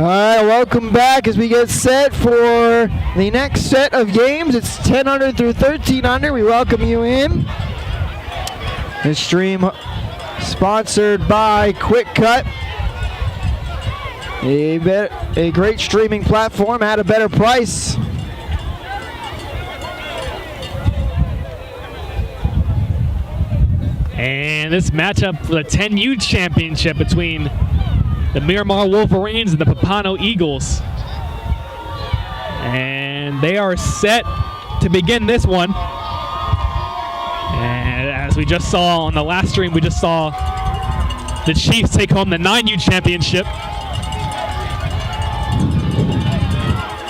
All right, welcome back as we get set for the next set of games. It's 10 under through 13 under. We welcome you in. This stream sponsored by Qwikcut, a great streaming platform at a better price. And this matchup for the 10U championship between the Miramar Wolverines and the Pompano Eagles. And they are set to begin this one. And as we just saw on the last stream, we just saw the Chiefs take home the 9U championship.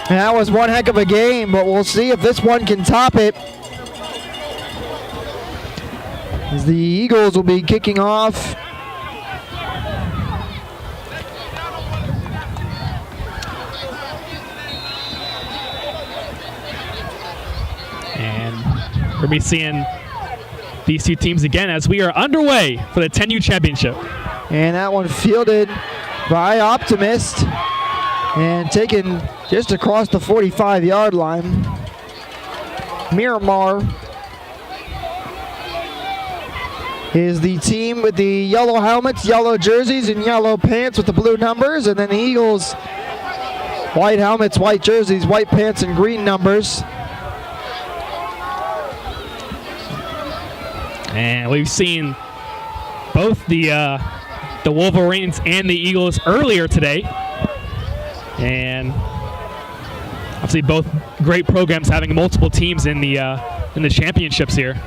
That was one heck of a game, but we'll see if this one can top it. As the Eagles will be kicking off. And we're going to be seeing these two teams again as we are underway for the 10U championship. And that one fielded by Optimist and taken just across the 45-yard line. Miramar is the team with the yellow helmets, yellow jerseys, and yellow pants with the blue numbers. And then the Eagles, white helmets, white jerseys, white pants, and green numbers. And we've seen both the Wolverines and the Eagles earlier today. And obviously both great programs having multiple teams in the championships here.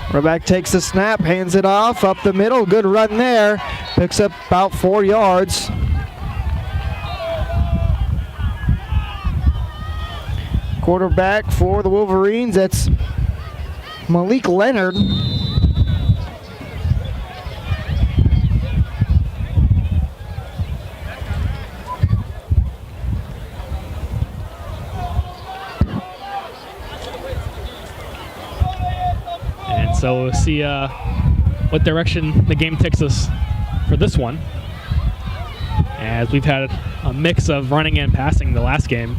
Quarterback takes the snap, hands it off, up the middle, good run there. Picks up about 4 yards. Quarterback for the Wolverines, that's Malik Leonard. And so we'll see what direction the game takes us for this one, as we've had a mix of running and passing the last game.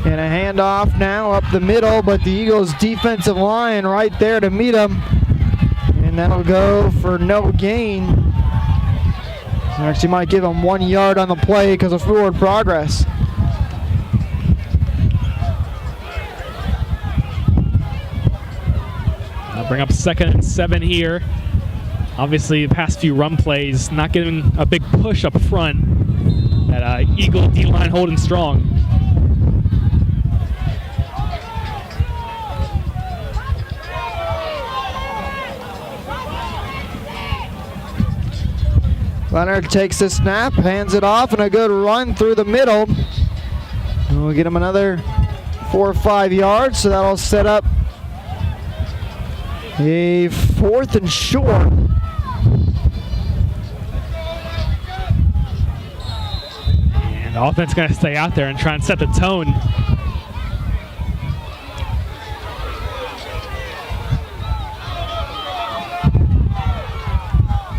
And a handoff now up the middle, but the Eagles' defensive line right there to meet them. And that'll go for no gain. Actually might give them 1 yard on the play because of forward progress. I'll bring up 2nd and 7 here. Obviously, the past few run plays not giving a big push up front. That Eagle D-line holding strong. Leonard takes the snap, hands it off, and a good run through the middle. And we'll get him another 4 or 5 yards, so that'll set up a 4th and short. And the offense going to stay out there and try and set the tone.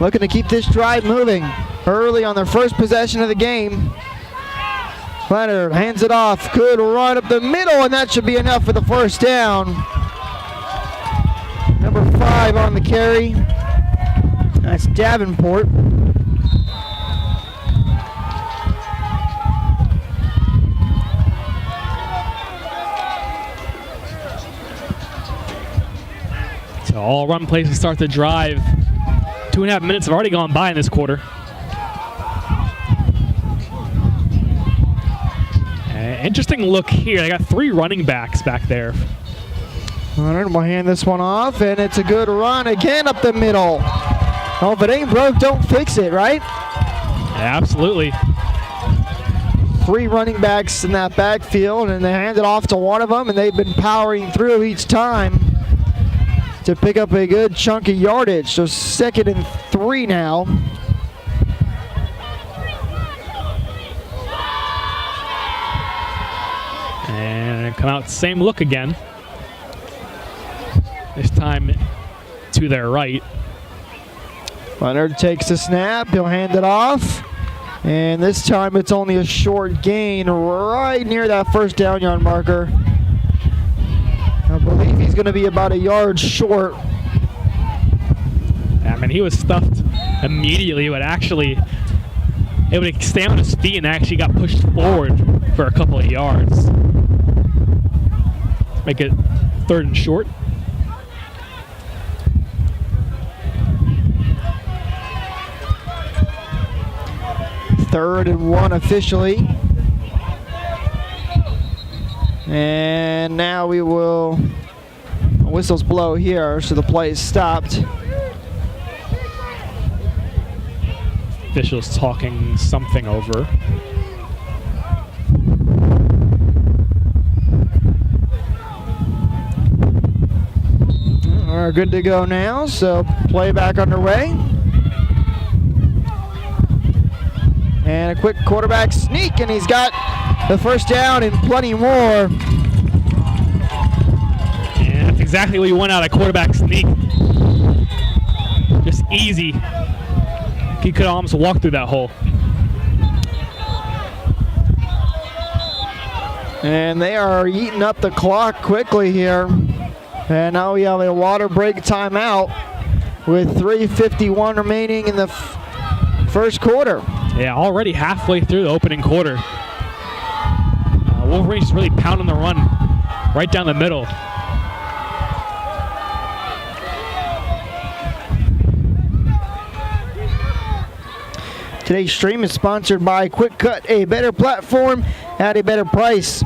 Looking to keep this drive moving early on their first possession of the game. Leonard hands it off. Good run up the middle, and that should be enough for the first down. Number 5 on the carry. That's Davenport. So all run plays to start the drive. 2.5 minutes have already gone by in this quarter. Interesting look here. They got 3 running backs back there. Leonard will hand this one off, and it's a good run again up the middle. Oh, if it ain't broke, don't fix it, right? Yeah, absolutely. 3 running backs in that backfield, and they hand it off to one of them, and they've been powering through each time to pick up a good chunk of yardage. So 2nd and 3 now. And come out same look again. This time to their right. Leonard takes the snap. He'll hand it off. And this time it's only a short gain right near that first down yard marker. I believe he's going to be about a yard short. I mean, he was stuffed immediately, but actually it would stay on his feet and actually got pushed forward for a couple of yards. Make it 3rd and short. Third and 1 officially. And now we will, whistles blow here, so the play is stopped. Officials talking something over. We're good to go now, so play back underway. And a quick quarterback sneak, and he's got the first down and plenty more. And that's exactly what you want out of quarterback sneak. Just easy. He could almost walk through that hole. And they are eating up the clock quickly here. And now we have a water break timeout with 3:51 remaining in the first quarter. Yeah, already halfway through the opening quarter. Wolverines really pounding the run right down the middle. Today's stream is sponsored by Qwikcut, a better platform at a better price.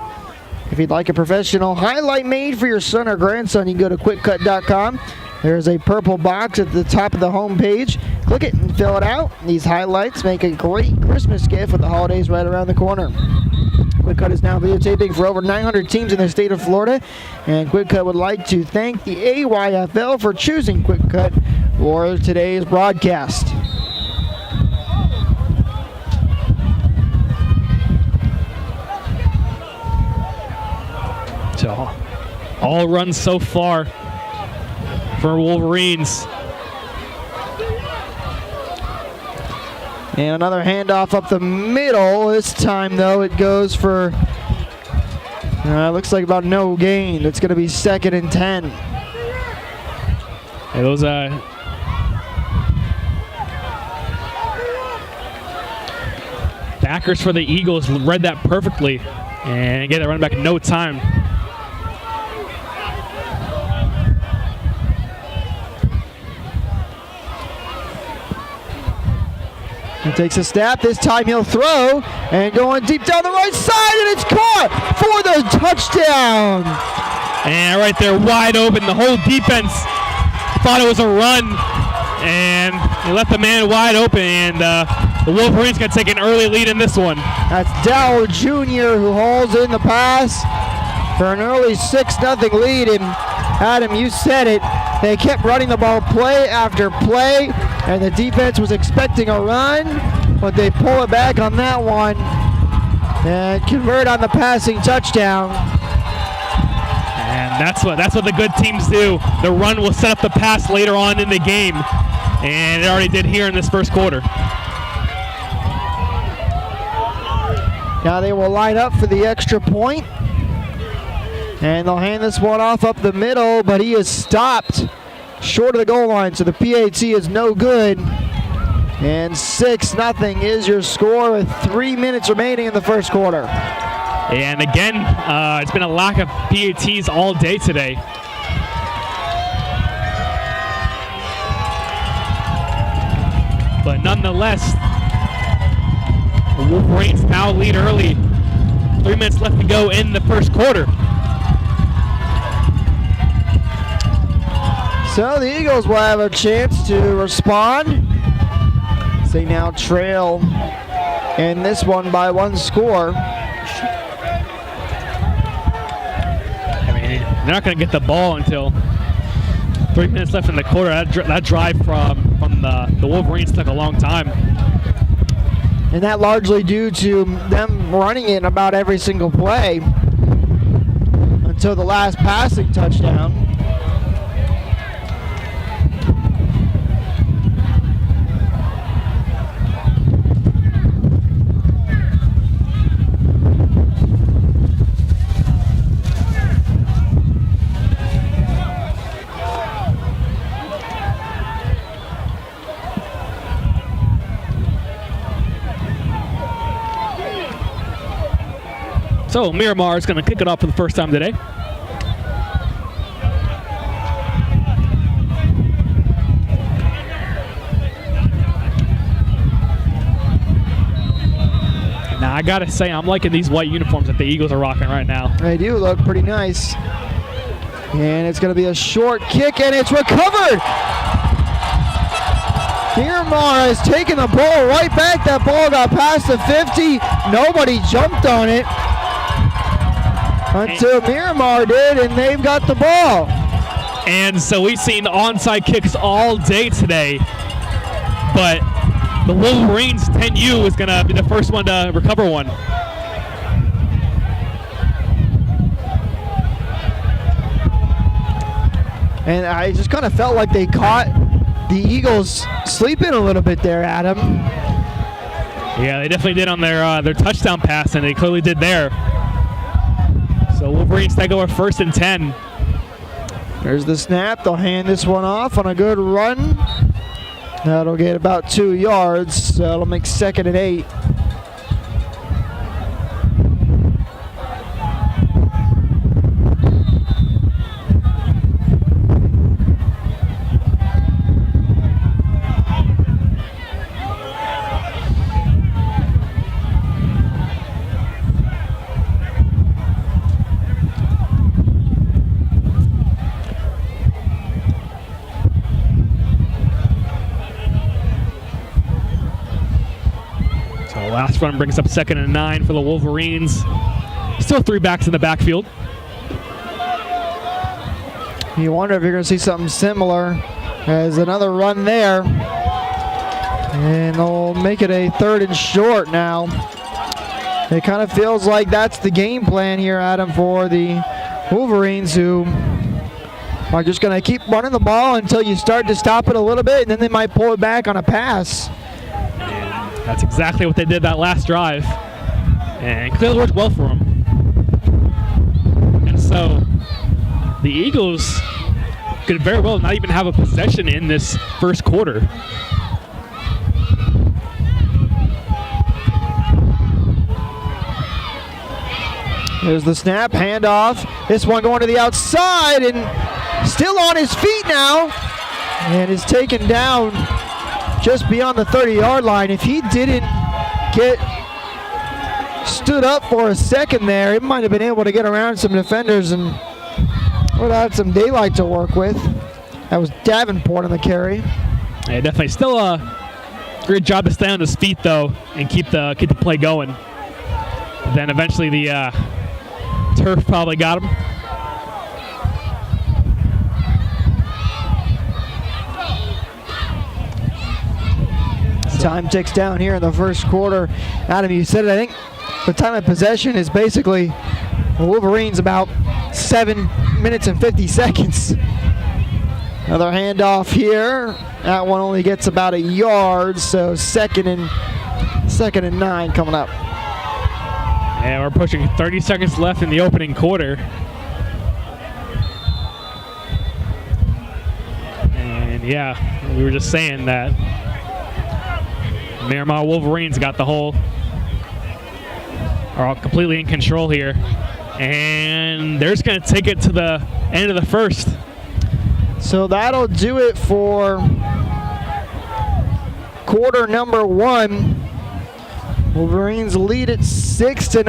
If you'd like a professional highlight made for your son or grandson, you can go to Qwikcut.com. There's a purple box at the top of the home page. Click it and fill it out. These highlights make a great Christmas gift with the holidays right around the corner. Qwikcut is now videotaping for over 900 teams in the state of Florida, and Qwikcut would like to thank the AYFL for choosing Qwikcut for today's broadcast. So, all runs so far for Wolverines. And another handoff up the middle. This time, though, it goes for, looks like about no gain. It's going to be 2nd and 10. Yeah, those backers for the Eagles read that perfectly and get that run back in no time. He takes a snap. This time he'll throw and going deep down the right side, and it's caught for the touchdown. And right there, wide open. The whole defense thought it was a run, and they left the man wide open, and the Wolverines got to take an early lead in this one. That's Delray Jr. who hauls in the pass for an early 6-0 lead. And Adam, you said it. They kept running the ball play after play, and the defense was expecting a run, but they pull it back on that one and convert on the passing touchdown. And that's what the good teams do. The run will set up the pass later on in the game, and it already did here in this first quarter. Now they will line up for the extra point. And they'll hand this one off up the middle, but he is stopped short of the goal line, so the PAT is no good. And 6-0 is your score with 3 minutes remaining in the first quarter. And again, it's been a lack of PATs all day today. But nonetheless, the Wolverines now lead early. 3 minutes left to go in the first quarter. So the Eagles will have a chance to respond. They now trail in this one by 1 score. I mean, they're not going to get the ball until 3 minutes left in the quarter. That drive from the Wolverines took a long time. And that largely due to them running it about every single play until the last passing touchdown. So Miramar is going to kick it off for the first time today. Now I gotta say, I'm liking these white uniforms that the Eagles are rocking right now. They do look pretty nice. And it's going to be a short kick, and it's recovered. Miramar has taken the ball right back. That ball got past the 50. Nobody jumped on it until Miramar did, and they've got the ball. And so we've seen onside kicks all day today, but the Wolverines 10U is going to be the first one to recover one. And I just kind of felt like they caught the Eagles sleeping a little bit there, Adam. Yeah, they definitely did on their touchdown pass, and they clearly did there. So Wolverines take over 1st and 10. There's the snap. They'll hand this one off on a good run. That'll get about 2 yards, so that'll make 2nd and 8. Last run brings up 2nd and 9 for the Wolverines. Still 3 backs in the backfield. You wonder if you're going to see something similar as another run there. And they'll make it a 3rd and short now. It kind of feels like that's the game plan here, Adam, for the Wolverines, who are just going to keep running the ball until you start to stop it a little bit, and then they might pull it back on a pass. That's exactly what they did that last drive, and clearly worked well for them. And so the Eagles could very well not even have a possession in this first quarter. There's the snap, handoff. This one going to the outside and still on his feet now, and is taken down just beyond the 30-yard line. If he didn't get stood up for a second there, he might have been able to get around some defenders and would have had some daylight to work with. That was Davenport on the carry. Yeah, definitely. Still a great job to stay on his feet, though, and keep the play going. Then eventually the turf probably got him. Time ticks down here in the first quarter. Adam, you said it, I think the time of possession is basically the Wolverines about 7 minutes and 50 seconds. Another handoff here. That one only gets about a yard, so 2nd and 9 coming up. And we're pushing 30 seconds left in the opening quarter. And yeah, we were just saying that Miramar Wolverines got the whole, are all completely in control here. And they're just going to take it to the end of the first. So that'll do it for quarter number 1. Wolverines lead it 6-0.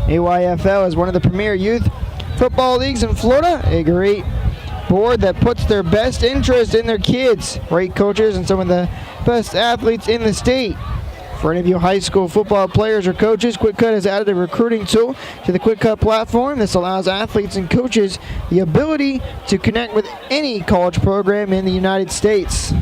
AYFL is one of the premier youth football leagues in Florida, a great board that puts their best interest in their kids, great coaches, and some of the best athletes in the state. For any of you high school football players or coaches, Qwikcut has added a recruiting tool to the Qwikcut platform. This allows athletes and coaches the ability to connect with any college program in the United States.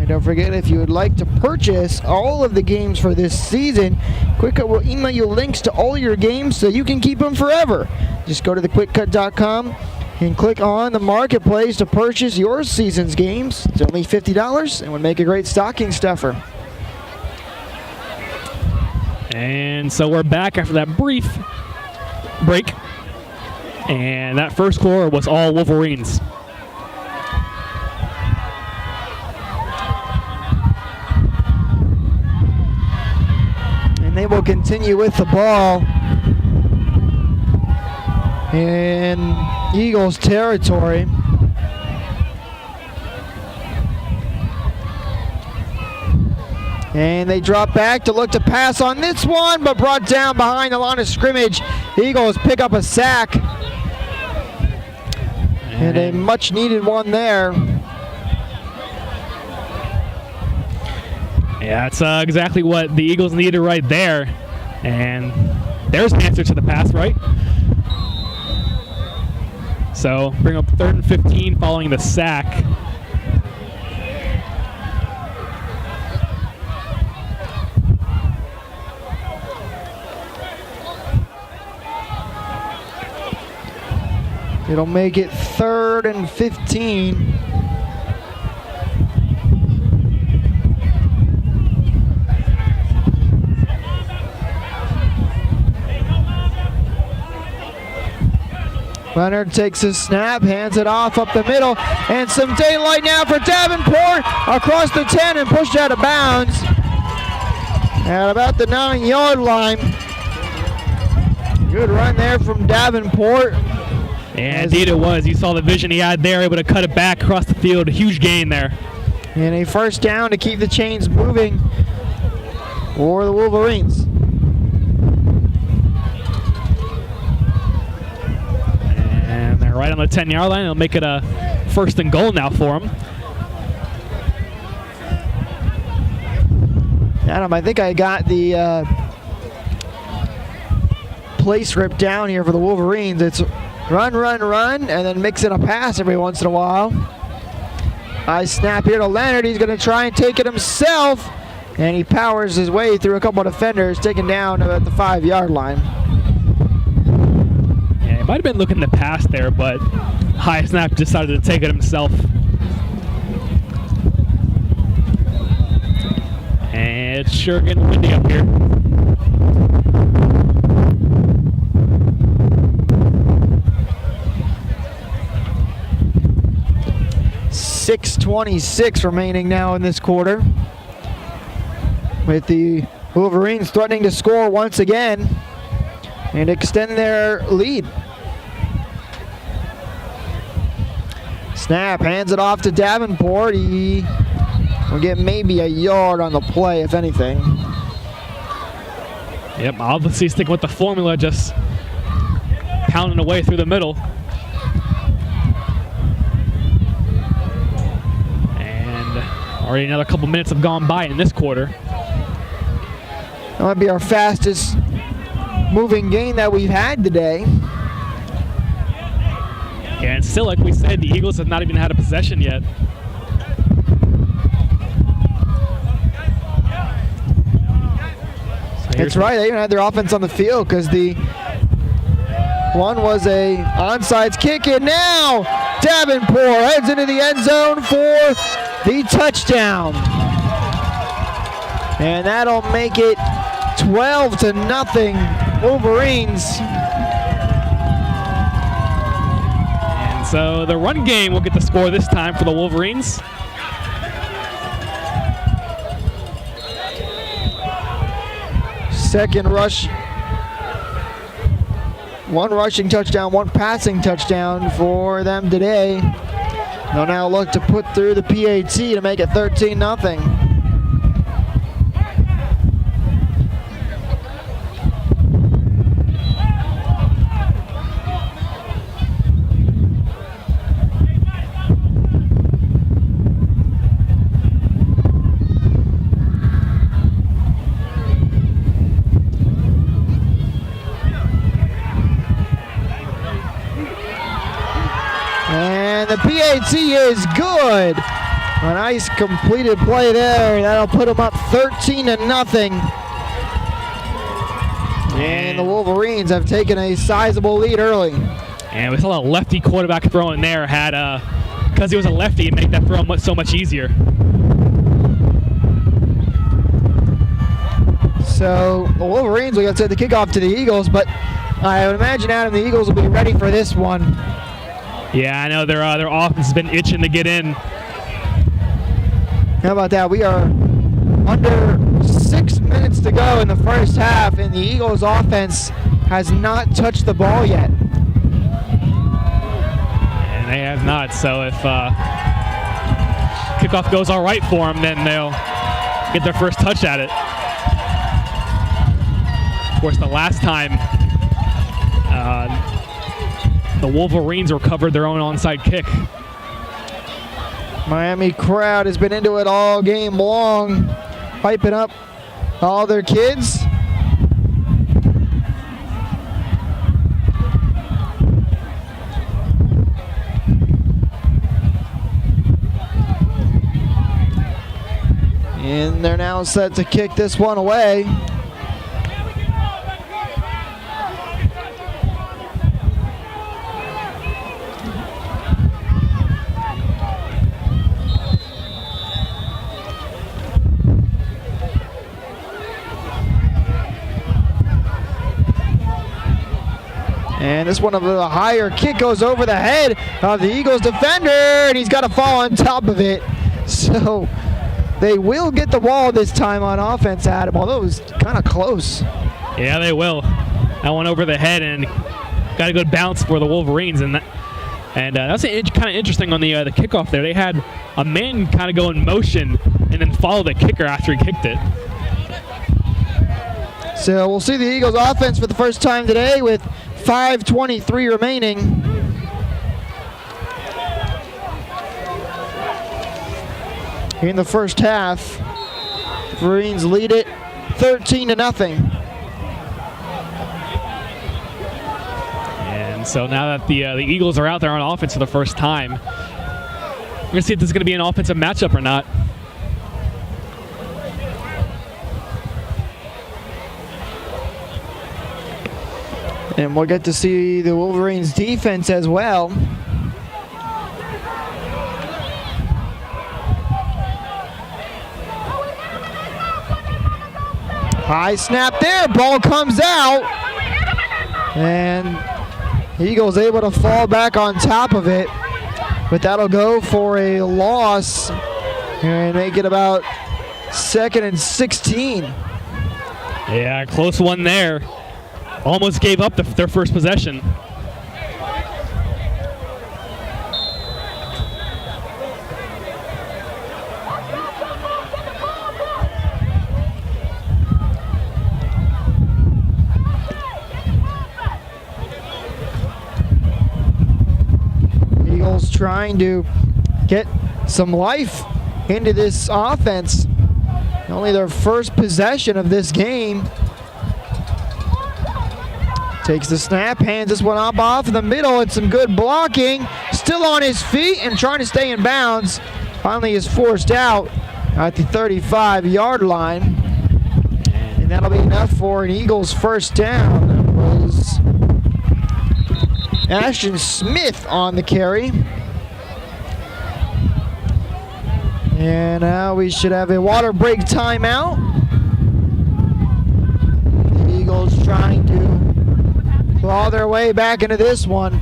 Don't forget, if you would like to purchase all of the games for this season, Qwikcut will email you links to all your games so you can keep them forever. Just go to theqwikcut.com and click on the marketplace to purchase your season's games. It's only $50 and would make a great stocking stuffer. And so we're back after that brief break. And that first score was all Wolverines. And they will continue with the ball in Eagles territory. And they drop back to look to pass on this one, but brought down behind the line of scrimmage. Eagles pick up a sack. And a much needed one there. Yeah, that's exactly what the Eagles needed right there. And there's an answer to the pass, right? So bring up 3rd and 15 following the sack. It'll make it 3rd and 15. Leonard takes his snap, hands it off up the middle, and some daylight now for Davenport across the 10 and pushed out of bounds at about the 9-yard line. Good run there from Davenport. And indeed it was. You saw the vision he had there, able to cut it back across the field. A huge gain there. And a first down to keep the chains moving for the Wolverines. And they're right on the 10-yard line. They'll make it a 1st and goal now for them. Adam, I think I got the play script down here for the Wolverines. It's run, run, run, and then mix in a pass every once in a while. I snap here to Leonard. He's going to try and take it himself, and he powers his way through a couple of defenders, taken down at the 5-yard line. Yeah, he might have been looking to pass there, but high snap decided to take it himself. And it's sure getting windy up here. .626 remaining now in this quarter, with the Wolverines threatening to score once again and extend their lead. Snap, hands it off to Davenport. He will get maybe a yard on the play, if anything. Yep, obviously sticking with the formula, just pounding away through the middle. Already another couple minutes have gone by in this quarter. That might be our fastest moving game that we've had today. Yeah, and still, like we said, the Eagles have not even had a possession yet. So It's right, they even had their offense on the field because the one was a onside kick, and now Davenport heads into the end zone for the touchdown. And that'll make it 12-0 Wolverines. And so the run game will get the score this time for the Wolverines. Second rush. One rushing touchdown, one passing touchdown for them today. They'll now look to put through the PAT to make it 13-0. And the PAT is good. A nice completed play there. That'll put them up 13-0. And the Wolverines have taken a sizable lead early. And we saw a lefty quarterback throwing there. Had because he was a lefty, it made that throw so much easier. So the Wolverines will get to the kickoff to the Eagles, but I would imagine, Adam, the Eagles will be ready for this one. Yeah, I know their offense has been itching to get in. How about that? We are under 6 minutes to go in the first half, and the Eagles offense has not touched the ball yet. And they have not, so if kickoff goes all right for them, then they'll get their first touch at it. Of course, the last time the Wolverines recovered their own onside kick. Miami crowd has been into it all game long, hyping up all their kids. And they're now set to kick this one away. And this one of the higher kick goes over the head of the Eagles defender, and he's got to fall on top of it. So they will get the ball this time on offense, Adam, although it was kind of close. Yeah, they will. That one over the head, and got a good bounce for the Wolverines. And that's kind of interesting on the kickoff there. They had a man kind of go in motion and then follow the kicker after he kicked it. So we'll see the Eagles offense for the first time today with 5:23 remaining. In the first half, the Marines lead it 13-0. And so now that the Eagles are out there on offense for the first time, we're going to see if this is going to be an offensive matchup or not. And we'll get to see the Wolverines defense as well. High snap there, ball comes out. And Eagles able to fall back on top of it. But that'll go for a loss and make it about 2nd and 16. Yeah, close one there. Almost gave up their first possession. Eagles trying to get some life into this offense. Only their first possession of this game. Takes the snap, hands this one up off in the middle, and some good blocking. Still on his feet and trying to stay in bounds. Finally is forced out at the 35-yard line. And that'll be enough for an Eagles first down. That was Ashton Smith on the carry. And now we should have a water break timeout. The Eagles trying to claw their way back into this one.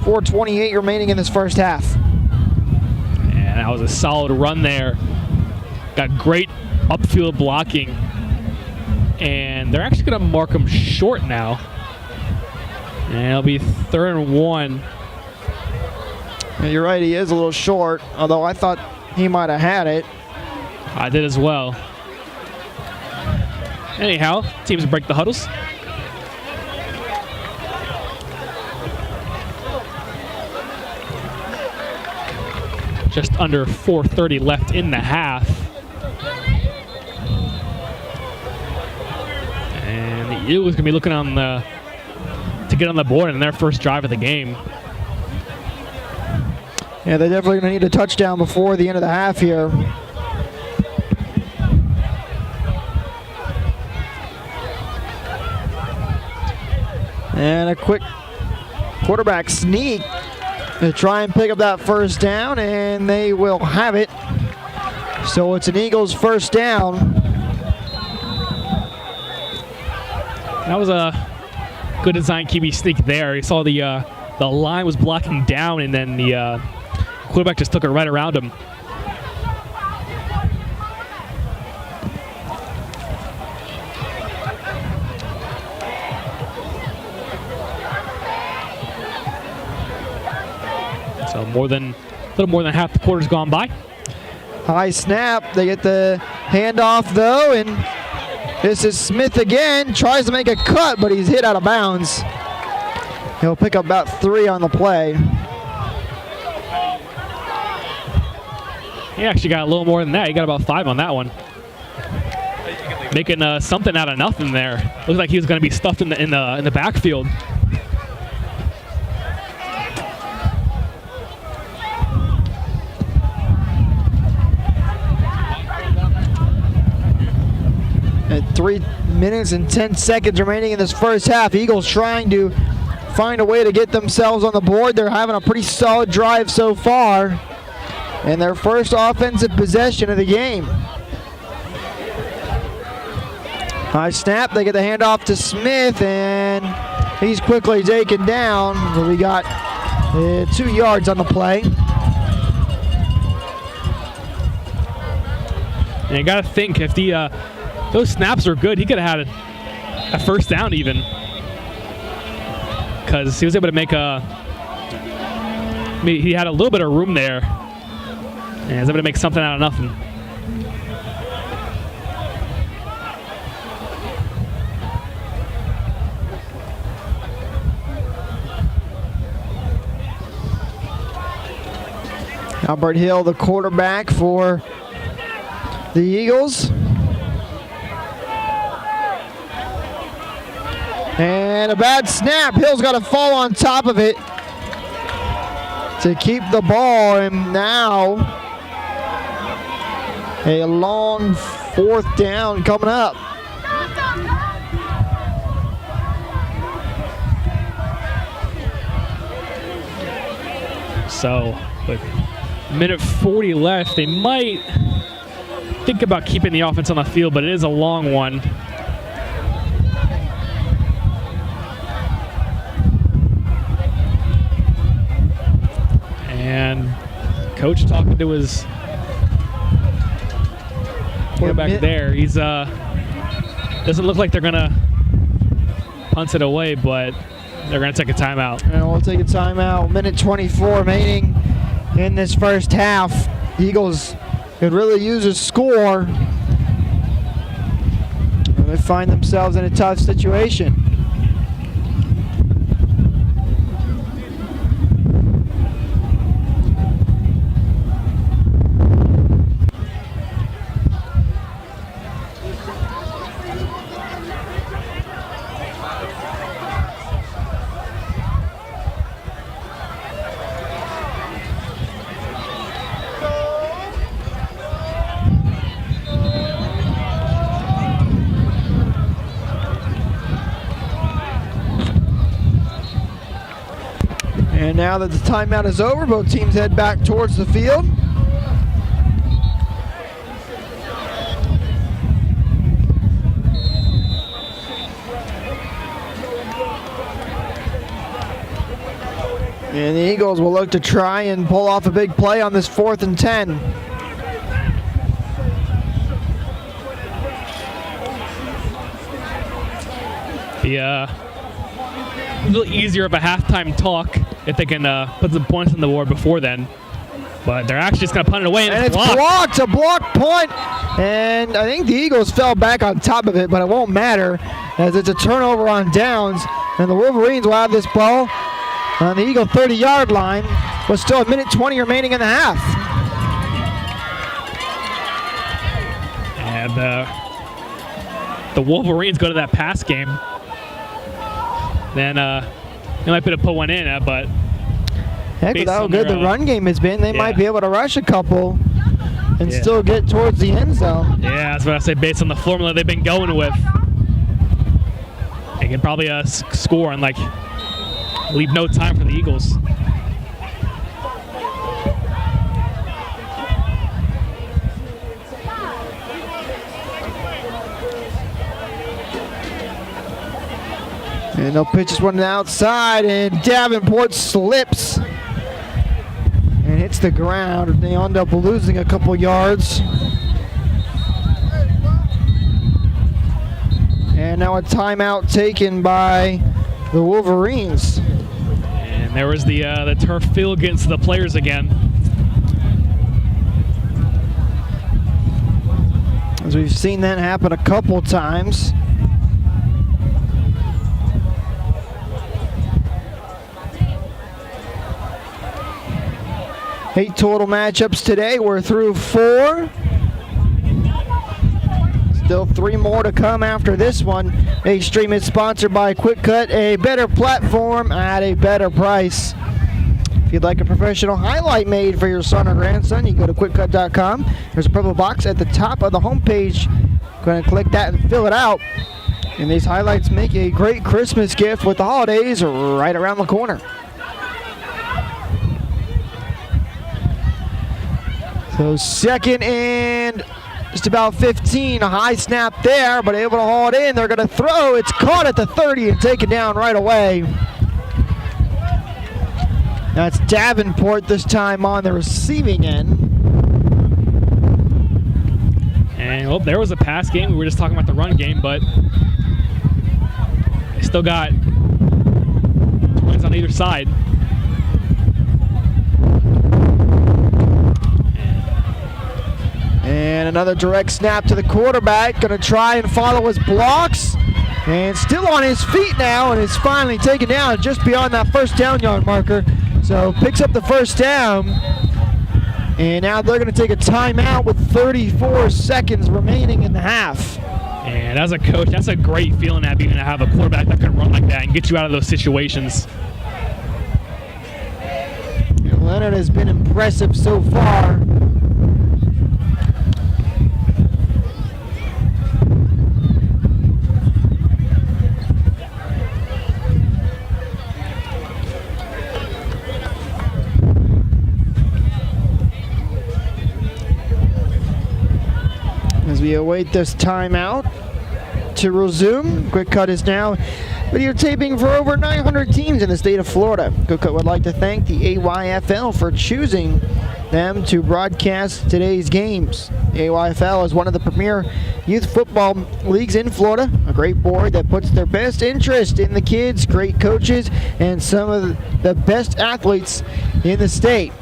4:28 remaining in this first half. And that was a solid run there. Got great upfield blocking. And they're actually going to mark him short now. And it'll be 3rd and 1. Yeah, you're right, he is a little short, although I thought he might have had it. I did as well. Anyhow, teams break the huddles. Just under 4:30 left in the half. And the Eagles going to be looking to get on the board in their first drive of the game. Yeah, they're definitely going to need a touchdown before the end of the half here. And a quick quarterback sneak to try and pick up that first down, and they will have it. So it's an Eagles first down. That was a good design QB sneak there. You saw the line was blocking down, and then the quarterback just took it right around him. So a little more than half the quarter's gone by. High snap. They get the handoff though, and this is Smith again. Tries to make a cut, but he's hit out of bounds. He'll pick up about 3 on the play. He actually got a little more than that. He got about 5 on that one. Making something out of nothing there. Looks like he was going to be stuffed in the backfield. At 3 minutes and 10 seconds remaining in this first half, Eagles trying to find a way to get themselves on the board. They're having a pretty solid drive so far, and their first offensive possession of the game. High snap, they get the handoff to Smith, and he's quickly taken down. So we got 2 yards on the play. And you got to think, if those snaps were good, he could have had a first down even, because he was able to make he had a little bit of room there, and he was able to make something out of nothing. Albert Hill, the quarterback for the Eagles. And a bad snap. Hill's got to fall on top of it to keep the ball. And now a long 4th down coming up. So with minute 40 left, they might think about keeping the offense on the field, but it is a long one. And coach talking to his quarterback there. He's doesn't look like they're gonna punt it away, but they're gonna take a timeout. And we'll take a timeout. Minute 24 remaining in this first half. The Eagles could really use a score. They find themselves in a tough situation. And now that the timeout is over, both teams head back towards the field. And the Eagles will look to try and pull off a big play on this 4th and 10. A little easier of a halftime talk if they can put some points on the board before then. But they're actually just going to punt it away, and it's blocked. A block punt. And I think the Eagles fell back on top of it, but it won't matter as it's a turnover on downs. And the Wolverines will have this ball on the Eagle 30-yard line, but still a minute 20 remaining in the half. And the Wolverines go to that pass game. Then they might be able to put one in, but heck, with how good the run game has been, they might be able to rush a couple and still get towards the end zone. Yeah, that's what I say. Based on the formula they've been going with, they can probably score and leave no time for the Eagles. And they'll pitch this one to the outside, and Davenport slips and hits the ground. They end up losing a couple yards. And now a timeout taken by the Wolverines. And there was the turf field against the players again. As we've seen that happen a couple times. Eight total matchups today. We're through 4. Still 3 more to come after this one. A stream is sponsored by Qwikcut, a better platform at a better price. If you'd like a professional highlight made for your son or grandson, you can go to Qwikcut.com. There's a purple box at the top of the homepage. Going to click that and fill it out. And these highlights make a great Christmas gift with the holidays right around the corner. So second and just about 15, a high snap there, but able to haul it in. They're going to throw. It's caught at the 30 and taken down right away. That's Davenport this time on the receiving end. And well, there was a pass game. We were just talking about the run game, but they still got points on either side. And another direct snap to the quarterback. Going to try and follow his blocks. And still on his feet now, and is finally taken down just beyond that first down yard marker. So picks up the first down. And now they're going to take a timeout with 34 seconds remaining in the half. And as a coach, that's a great feeling to have a quarterback that can run like that and get you out of those situations. And Leonard has been impressive so far. As we await this timeout to resume, Qwikcut is now videotaping for over 900 teams in the state of Florida. Qwikcut would like to thank the AYFL for choosing them to broadcast today's games. The AYFL is one of the premier youth football leagues in Florida, a great board that puts their best interest in the kids, great coaches, and some of the best athletes in the state.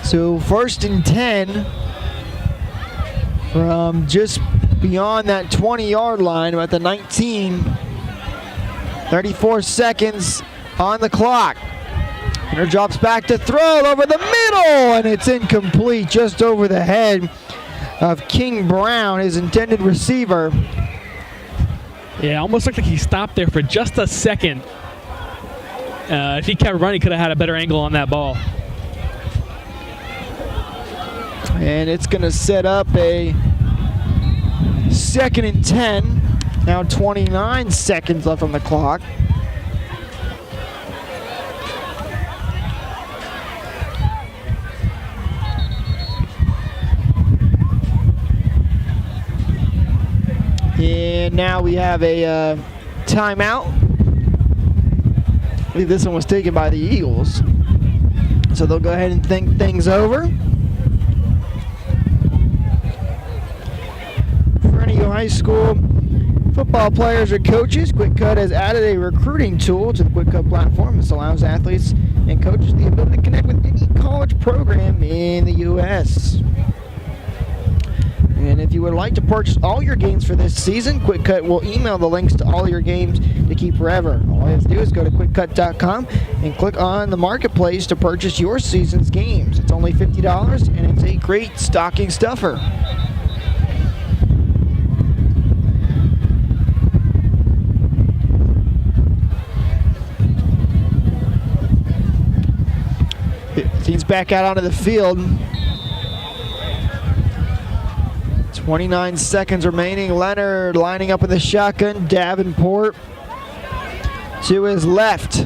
So 1st and 10. From just beyond that 20-yard line, about the 19. 34 seconds on the clock. Hunter drops back to throw over the middle, and it's incomplete just over the head of King Brown, his intended receiver. Yeah, almost looked like he stopped there for just a second. If he kept running, he could have had a better angle on that ball. And it's going to set up a 2nd and 10. Now 29 seconds left on the clock. And now we have a timeout. I believe this one was taken by the Eagles. So they'll go ahead and think things over. High school football players or coaches, Qwikcut has added a recruiting tool to the Qwikcut platform. This allows athletes and coaches the ability to connect with any college program in the U.S. And if you would like to purchase all your games for this season, Qwikcut will email the links to all your games to keep forever. All you have to do is go to Qwikcut.com and click on the marketplace to purchase your season's games. It's only $50 and it's a great stocking stuffer. Team's back out onto the field. 29 seconds remaining. Leonard lining up with the shotgun. Davenport to his left.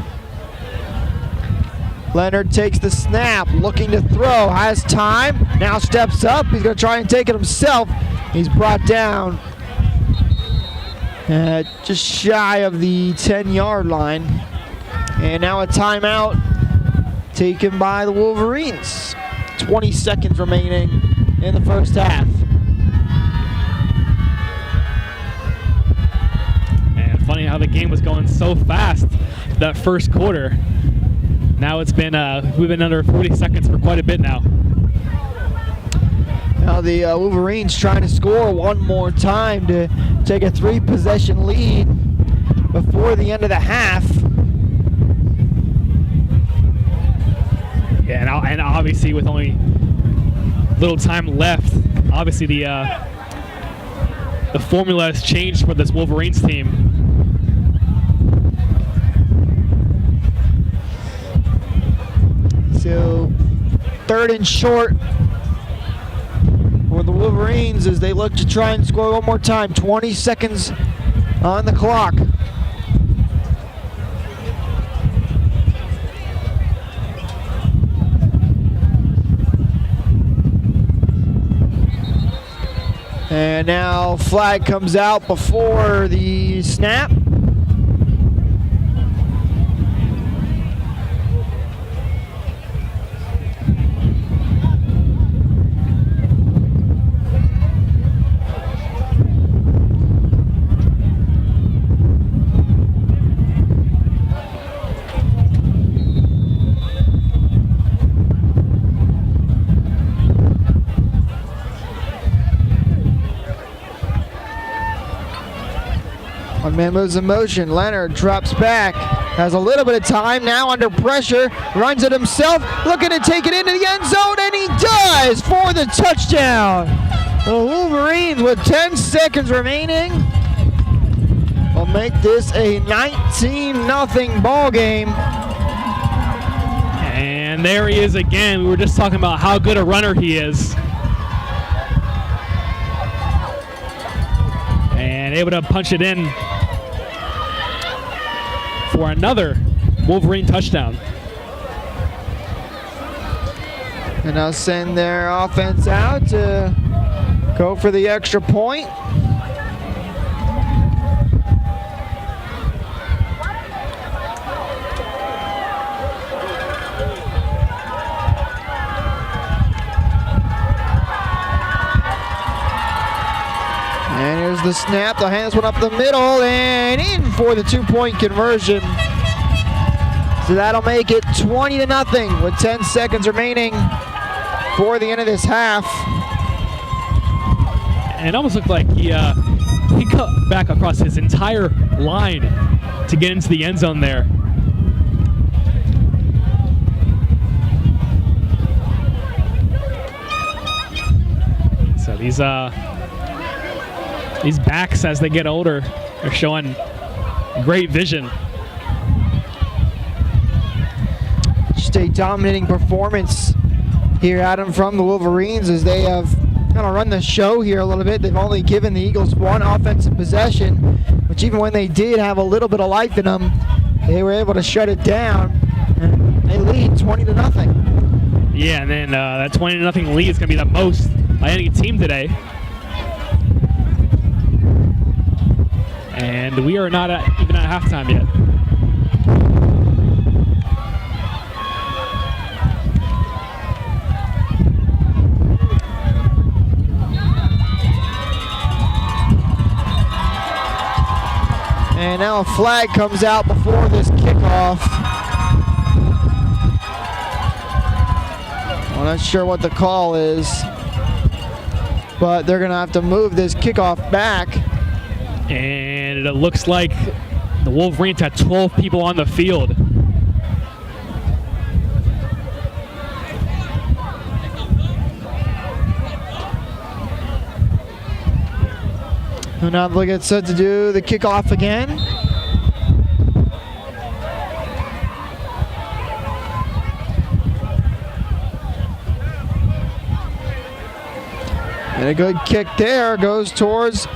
Leonard takes the snap, looking to throw, has time, now steps up. He's going to try and take it himself. He's brought down just shy of the 10-yard line. And now a timeout taken by the Wolverines. 20 seconds remaining in the first half. And funny how the game was going so fast that first quarter. Now it's been we've been under 40 seconds for quite a bit now. Now the Wolverines trying to score one more time to take a 3-possession lead before the end of the half. Yeah, and obviously with only little time left, obviously the formula has changed for this Wolverines team. So 3rd and short for the Wolverines as they look to try and score one more time. 20 seconds on the clock. And now flag comes out before the snap. One man moves in motion. Leonard drops back. Has a little bit of time now under pressure. Runs it himself. Looking to take it into the end zone, and he does for the touchdown. The Wolverines with 10 seconds remaining will make this a 19-0 ball game. And there he is again. We were just talking about how good a runner he is. And able to punch it in for another Wolverine touchdown. And now send their offense out to go for the extra point. And here's the snap. The hands went up the middle and in for the 2-point conversion. So that'll make it 20-0 with 10 seconds remaining for the end of this half. And it almost looked like he cut back across his entire line to get into the end zone there. So these backs, as they get older, are showing great vision. Just a dominating performance here, Adam, from the Wolverines as they have kind of run the show here a little bit. They've only given the Eagles one offensive possession, which even when they did have a little bit of life in them, they were able to shut it down, and they lead 20-0. Yeah, and then that 20-0 lead is going to be the most by any team today. And we are not even at halftime yet. And now a flag comes out before this kickoff. I'm not sure what the call is, but they're going to have to move this kickoff back. And it looks like the Wolverines had 12 people on the field. And now they get set to do the kickoff again. And a good kick there goes towards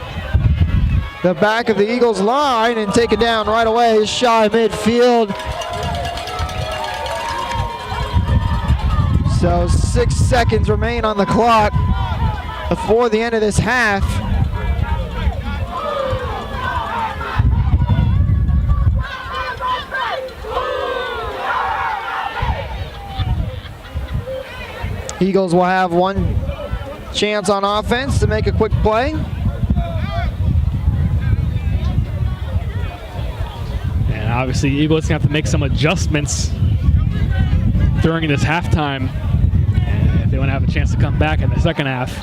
the back of the Eagles line and take it down right away, shy midfield. So 6 seconds remain on the clock before the end of this half. Eagles will have one chance on offense to make a quick play. And obviously, Eagles going to have to make some adjustments during this halftime if they want to have a chance to come back in the second half.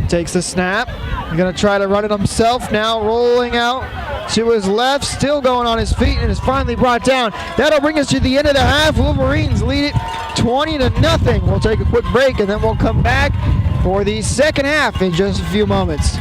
Takes the snap. He's going to try to run it himself now, rolling out to his left, still going on his feet, and is finally brought down. That'll bring us to the end of the half. Wolverines lead it 20-0. We'll take a quick break, and then we'll come back for the second half in just a few moments.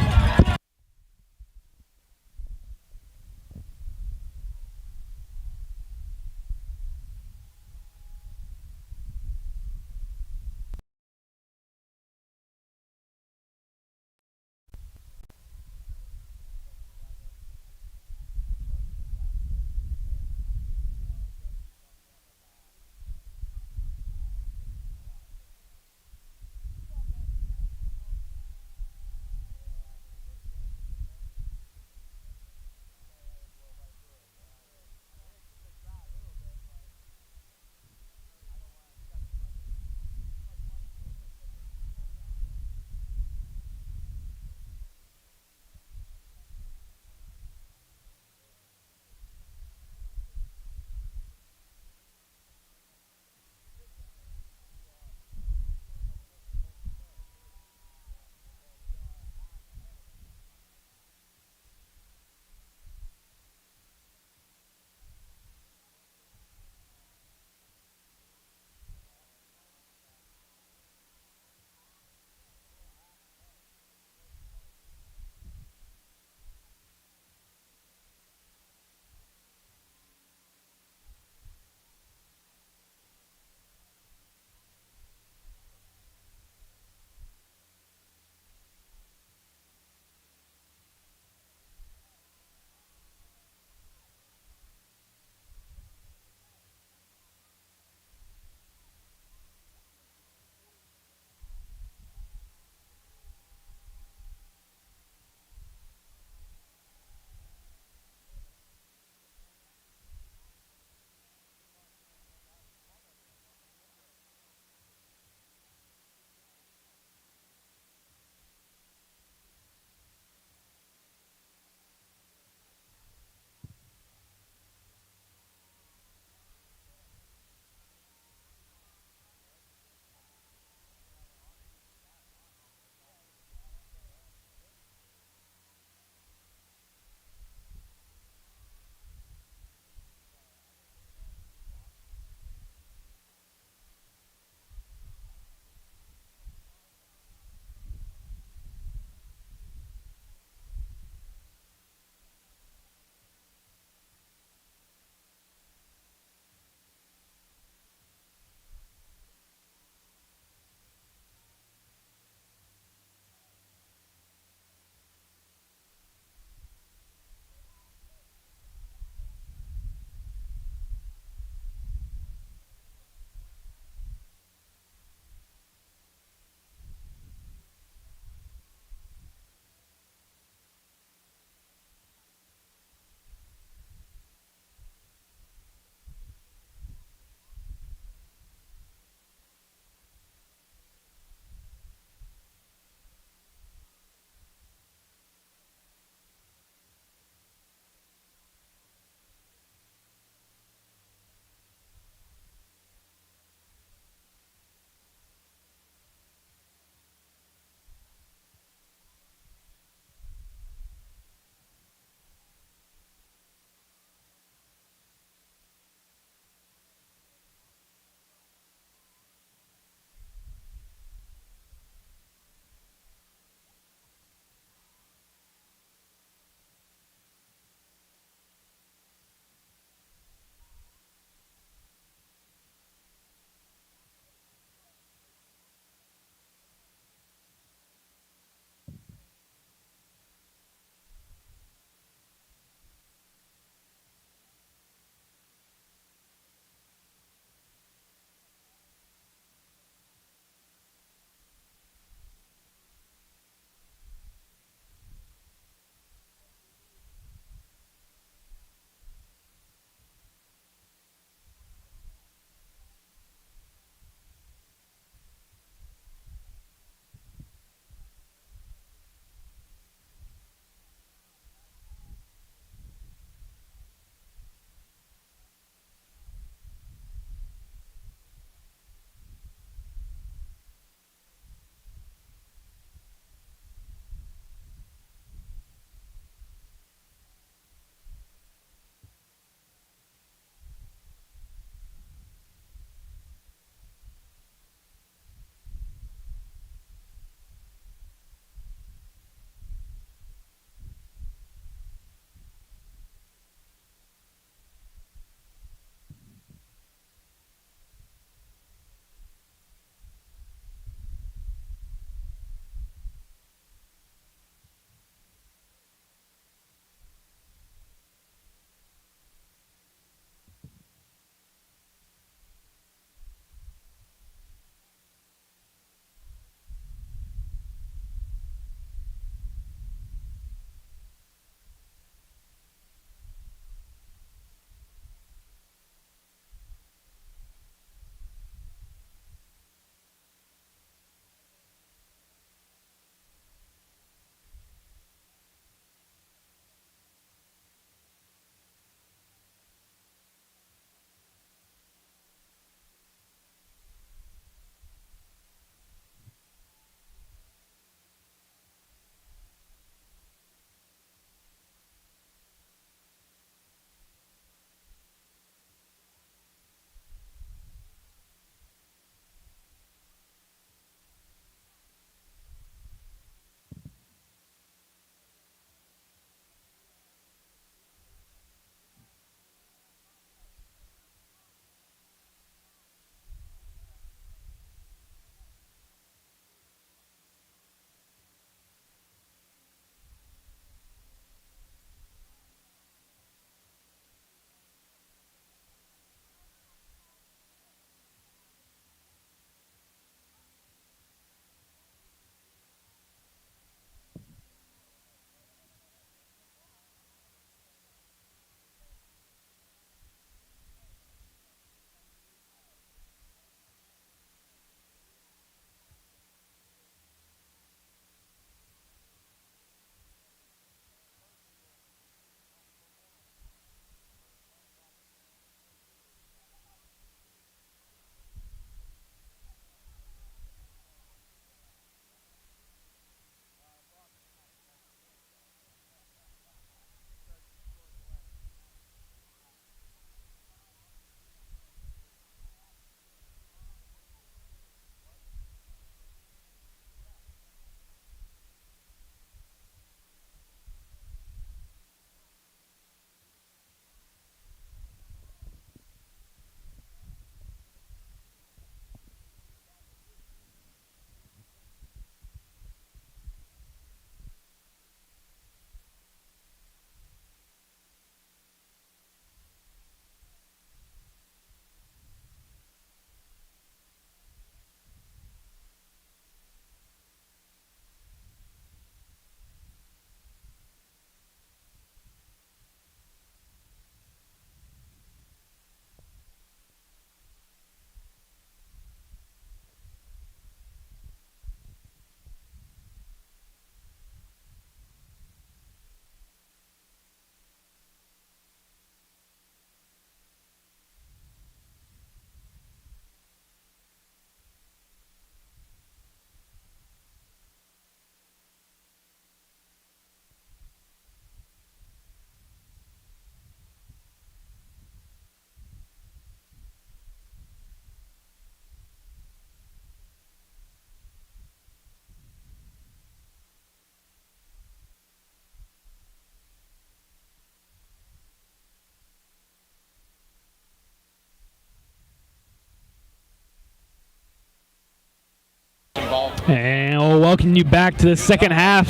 And we'll welcome you back to the second half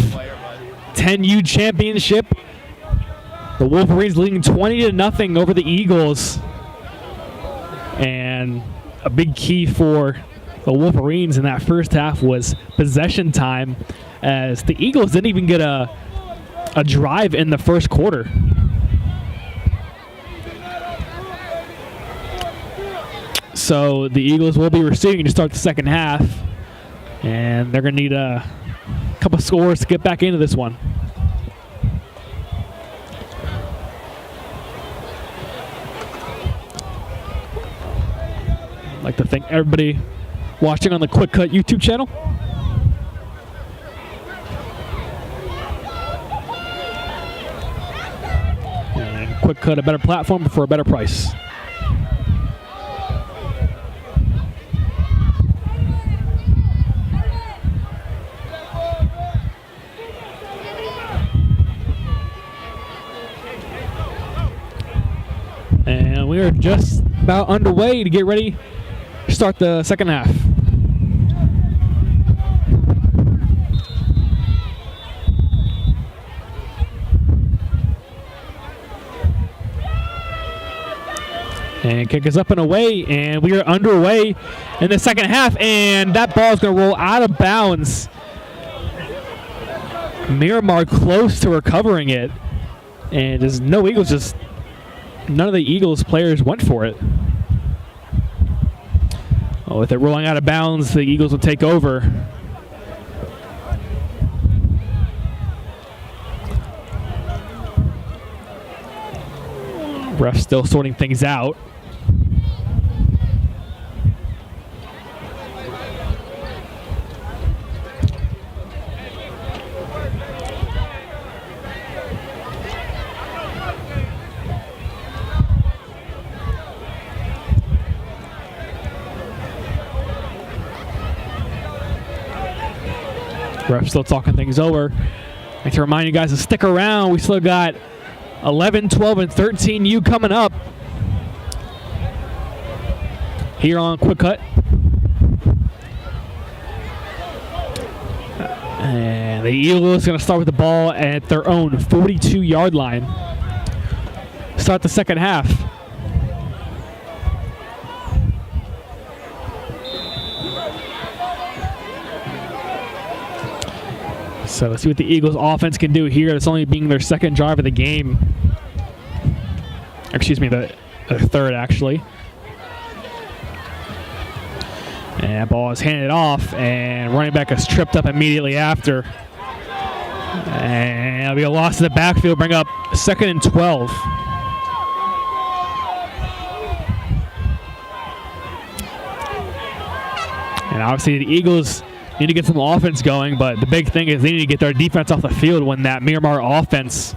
10U Championship. The Wolverines leading 20-0 over the Eagles. And a big key for the Wolverines in that first half was possession time, as the Eagles didn't even get a drive in the first quarter. So the Eagles will be receiving to start the second half, and they're going to need a couple scores to get back into this one. I'd like to thank everybody watching on the Qwikcut YouTube channel. And Qwikcut, a better platform for a better price. And we are just about underway to get ready to start the second half. And kick is up and away, and we are underway in the second half, and that ball is going to roll out of bounds. Miramar close to recovering it, and there's no Eagles, just none of the Eagles players went for it. Oh, with it rolling out of bounds, the Eagles will take over. Ref still sorting things out. Ref still talking things over. I'd like to remind you guys to stick around. We still got 11, 12, and 13U coming up here on Qwikcut. And the Eagles is going to start with the ball at their own 42-yard line. Start the second half. So let's see what the Eagles offense can do here. It's only being their second drive of the game. Excuse me, the third actually. And ball is handed off, and running back is tripped up immediately after. And it'll be a loss in the backfield, bring up 2nd and 12. And obviously the Eagles need to get some offense going, but the big thing is they need to get their defense off the field when that Miramar offense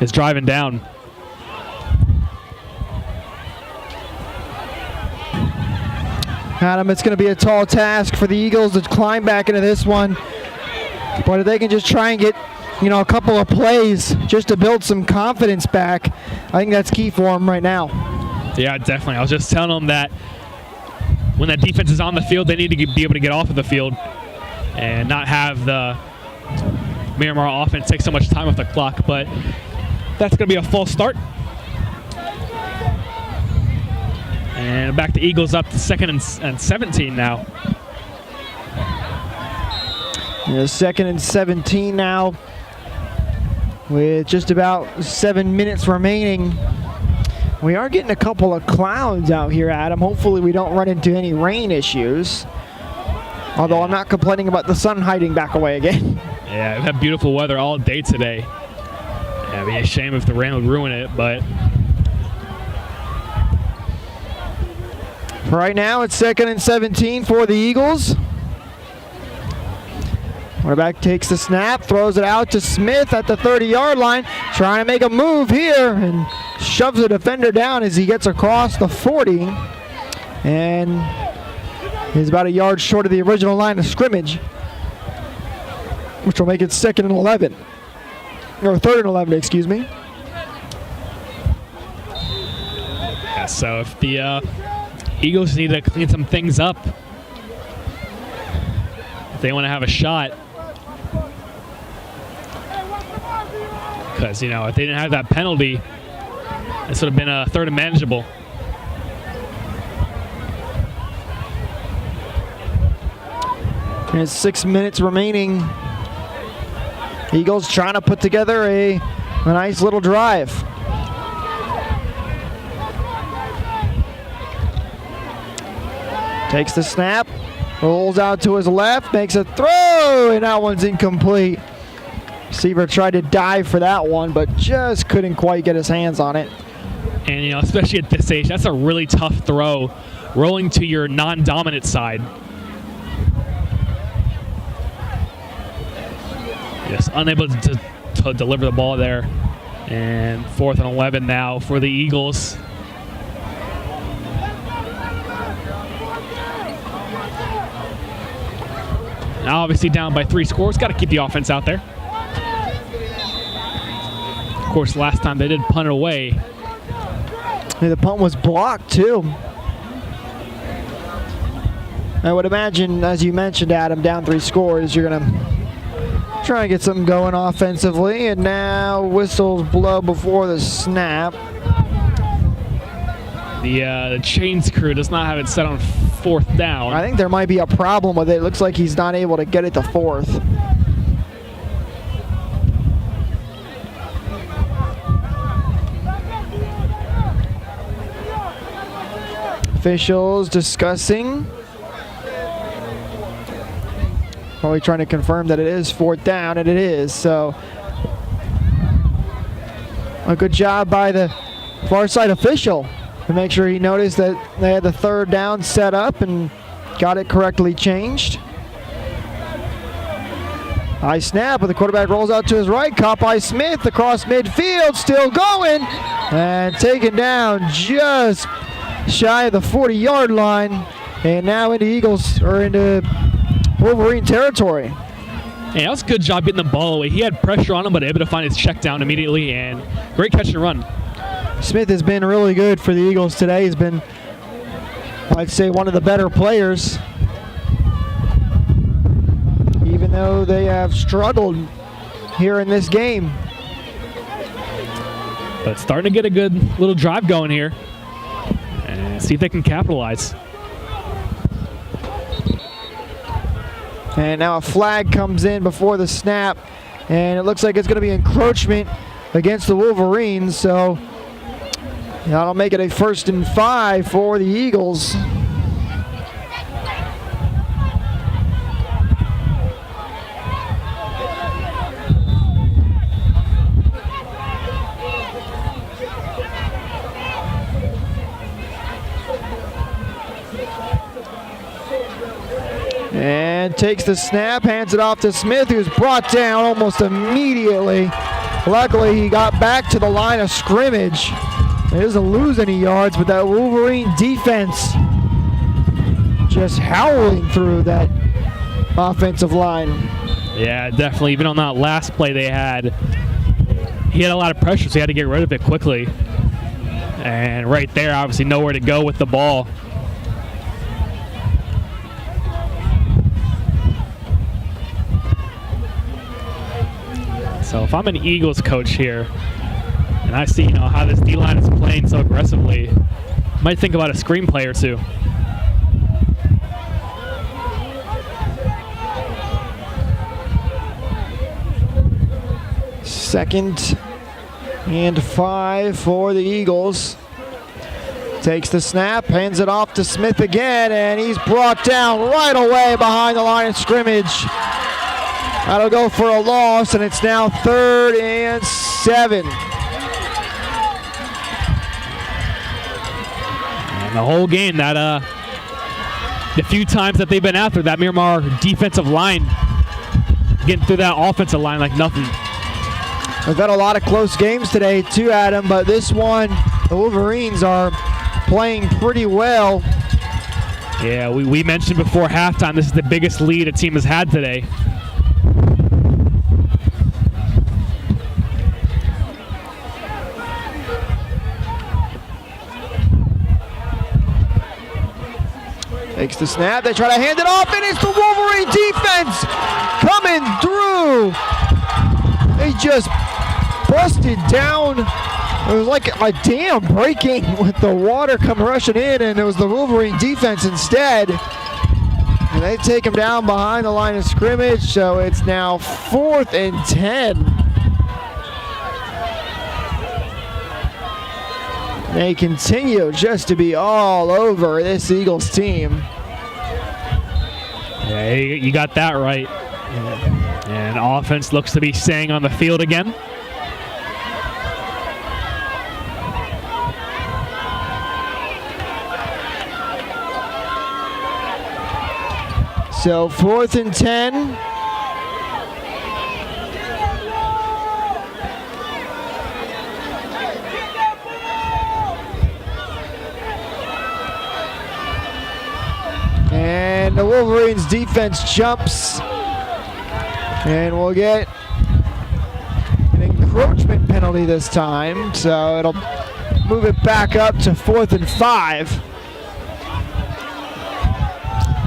is driving down. Adam, it's going to be a tall task for the Eagles to climb back into this one. But if they can just try and get, a couple of plays just to build some confidence back, I think that's key for them right now. Yeah, definitely. I was just telling them that when that defense is on the field, they need to be able to get off of the field and not have the Miramar offense take so much time off the clock. But that's going to be a false start. And back to Eagles up to 2nd and 17 now. Yeah, 2nd and 17 now with just about 7 minutes remaining. We are getting a couple of clouds out here, Adam. Hopefully we don't run into any rain issues. Although I'm not complaining about the sun hiding back away again. Yeah, we've had beautiful weather all day today. Yeah, it'd be a shame if the rain would ruin it, but right now it's 2nd and 17 for the Eagles. Quarterback takes the snap, throws it out to Smith at the 30-yard line, trying to make a move here and shoves the defender down as he gets across the 40. And he's about a yard short of the original line of scrimmage, which will make it 2nd and 11. Or 3rd and 11, excuse me. Yeah, so if the Eagles need to clean some things up if they want to have a shot. Because, you know, if they didn't have that penalty, this would have been a third and manageable. There's 6 minutes remaining. Eagles trying to put together a nice little drive. Takes the snap, rolls out to his left, makes a throw, and that one's incomplete. Receiver tried to dive for that one, but just couldn't quite get his hands on it. And, you know, especially at this age, that's a really tough throw, rolling to your non-dominant side. Just unable to deliver the ball there. And 4th and 11 now for the Eagles. Now obviously down by 3 scores. Got to keep the offense out there. Of course, last time they did punt it away. Yeah, the punt was blocked too. I would imagine, as you mentioned, Adam, down 3 scores, you're going to try and get something going offensively. And now whistles blow before the snap. The chains crew does not have it set on 4th down. I think there might be a problem with it. It looks like he's not able to get it to 4th. Officials discussing. Probably trying to confirm that it is 4th down, and it is. So a good job by the far side official to make sure he noticed that they had the 3rd down set up and got it correctly changed. High snap, but the quarterback rolls out to his right. Caught by Smith across midfield, still going, and taken down just shy of the 40-yard line, and now into Eagles, or into Wolverine territory. Yeah, that was a good job getting the ball away. He had pressure on him, but able to find his check down immediately, and great catch and run. Smith has been really good for the Eagles today. He's been, I'd say, one of the better players, even though they have struggled here in this game. But starting to get a good little drive going here. And see if they can capitalize. And now a flag comes in before the snap, and it looks like it's going to be encroachment against the Wolverines, so that'll make it a 1st and 5 for the Eagles. And takes the snap, hands it off to Smith, who's brought down almost immediately. Luckily, he got back to the line of scrimmage. He doesn't lose any yards, but that Wolverine defense just howling through that offensive line. Yeah, definitely. Even on that last play they had, he had a lot of pressure, so he had to get rid of it quickly. And right there, obviously nowhere to go with the ball. So if I'm an Eagles coach here, and I see, you know, how this D-line is playing so aggressively, I might think about a screenplay or two. Second and 5 for the Eagles. Takes the snap, hands it off to Smith again, and he's brought down right away behind the line of scrimmage. That'll go for a loss, and it's now 3rd and 7. And the whole game, that the few times that they've been after that Miramar defensive line, getting through that offensive line like nothing. We've had a lot of close games today too, Adam, but this one, the Wolverines are playing pretty well. Yeah, we mentioned before halftime, this is the biggest lead a team has had today. Takes the snap, they try to hand it off, and it's the Wolverine defense coming through. They just busted down. It was like a dam breaking with the water come rushing in, and it was the Wolverine defense instead. And they take him down behind the line of scrimmage, so it's now 4th and 10. They continue just to be all over this Eagles team. Yeah, you got that right. And offense looks to be staying on the field again. So 4th and 10. And the Wolverines defense jumps, and we'll get an encroachment penalty this time, so it'll move it back up to 4th and 5.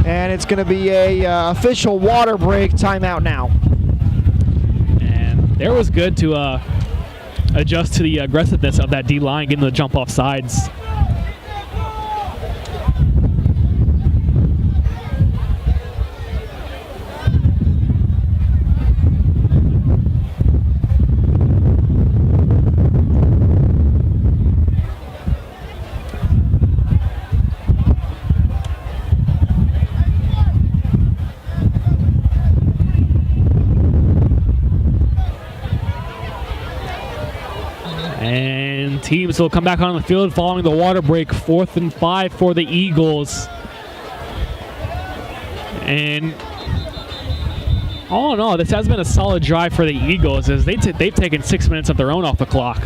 And it's going to be a official water break timeout now. And there was good to adjust to the aggressiveness of that D-line, getting the jump off sides. And teams will come back on the field following the water break. 4th and 5 for the Eagles. And all in all, this has been a solid drive for the Eagles as they've taken 6 minutes of their own off the clock.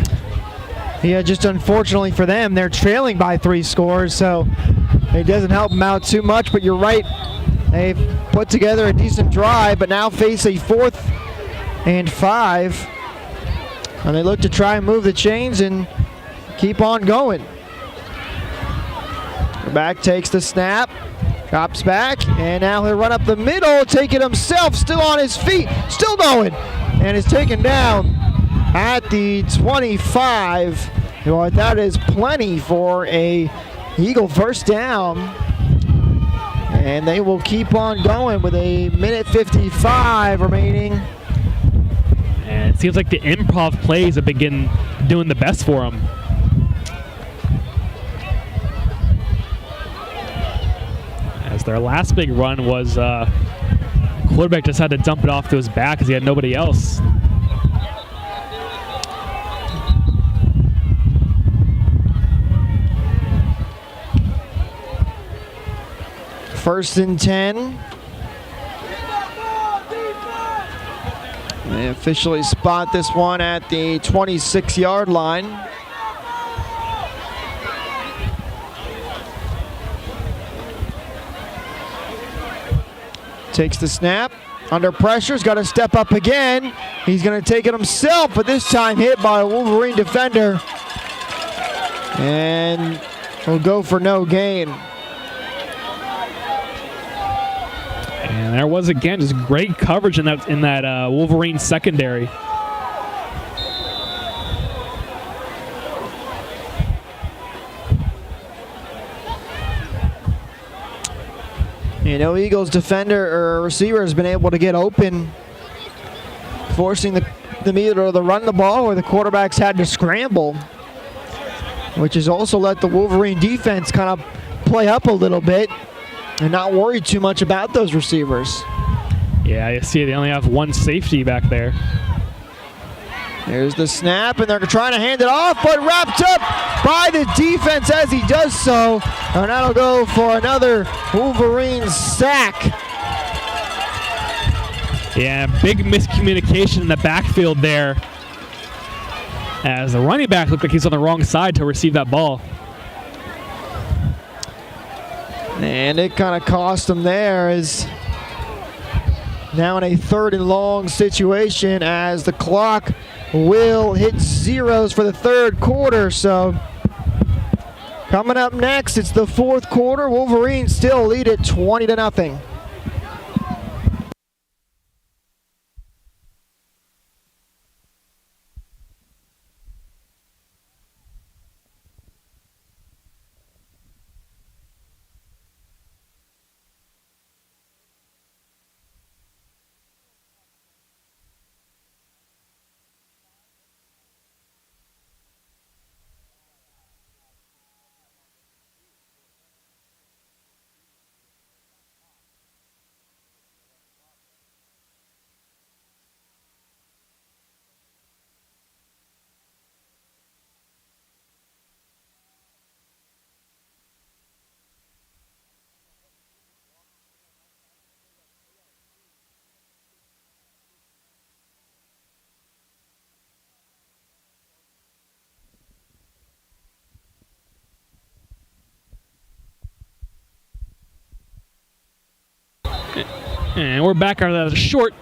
Yeah, just unfortunately for them, they're trailing by 3 scores, so it doesn't help them out too much. But you're right, they've put together a decent drive, but now face a 4th and 5. And they look to try and move the chains and keep on going. The back takes the snap, drops back, and now he'll run up the middle, take it himself, still on his feet, still going, and is taken down at the 25. Well, that is plenty for a Eagle first down. And they will keep on going with a 1:55 remaining. And it seems like the improv plays have been doing the best for them. As their last big run was quarterback just had to dump it off to his back because he had nobody else. First and 10. They officially spot this one at the 26-yard line. Takes the snap. Under pressure, he's got to step up again. He's going to take it himself, but this time hit by a Wolverine defender. And will go for no gain. And there was, again, just great coverage in that Wolverine secondary. You know, Eagles defender or receiver has been able to get open, forcing them either to run the ball or the quarterbacks had to scramble, which has also let the Wolverine defense kind of play up a little bit and not worry too much about those receivers. Yeah, you see they only have one safety back there. There's the snap, and they're trying to hand it off, but wrapped up by the defense as he does so. And that'll go for another Wolverine sack. Yeah, big miscommunication in the backfield there, as the running back looked like he's on the wrong side to receive that ball. And it kind of cost him there, as now in a 3rd and long situation as the clock will hit zeros for the 3rd quarter. So Coming up next, it's the fourth quarter. Wolverines still lead it 20-0. And we're back after a short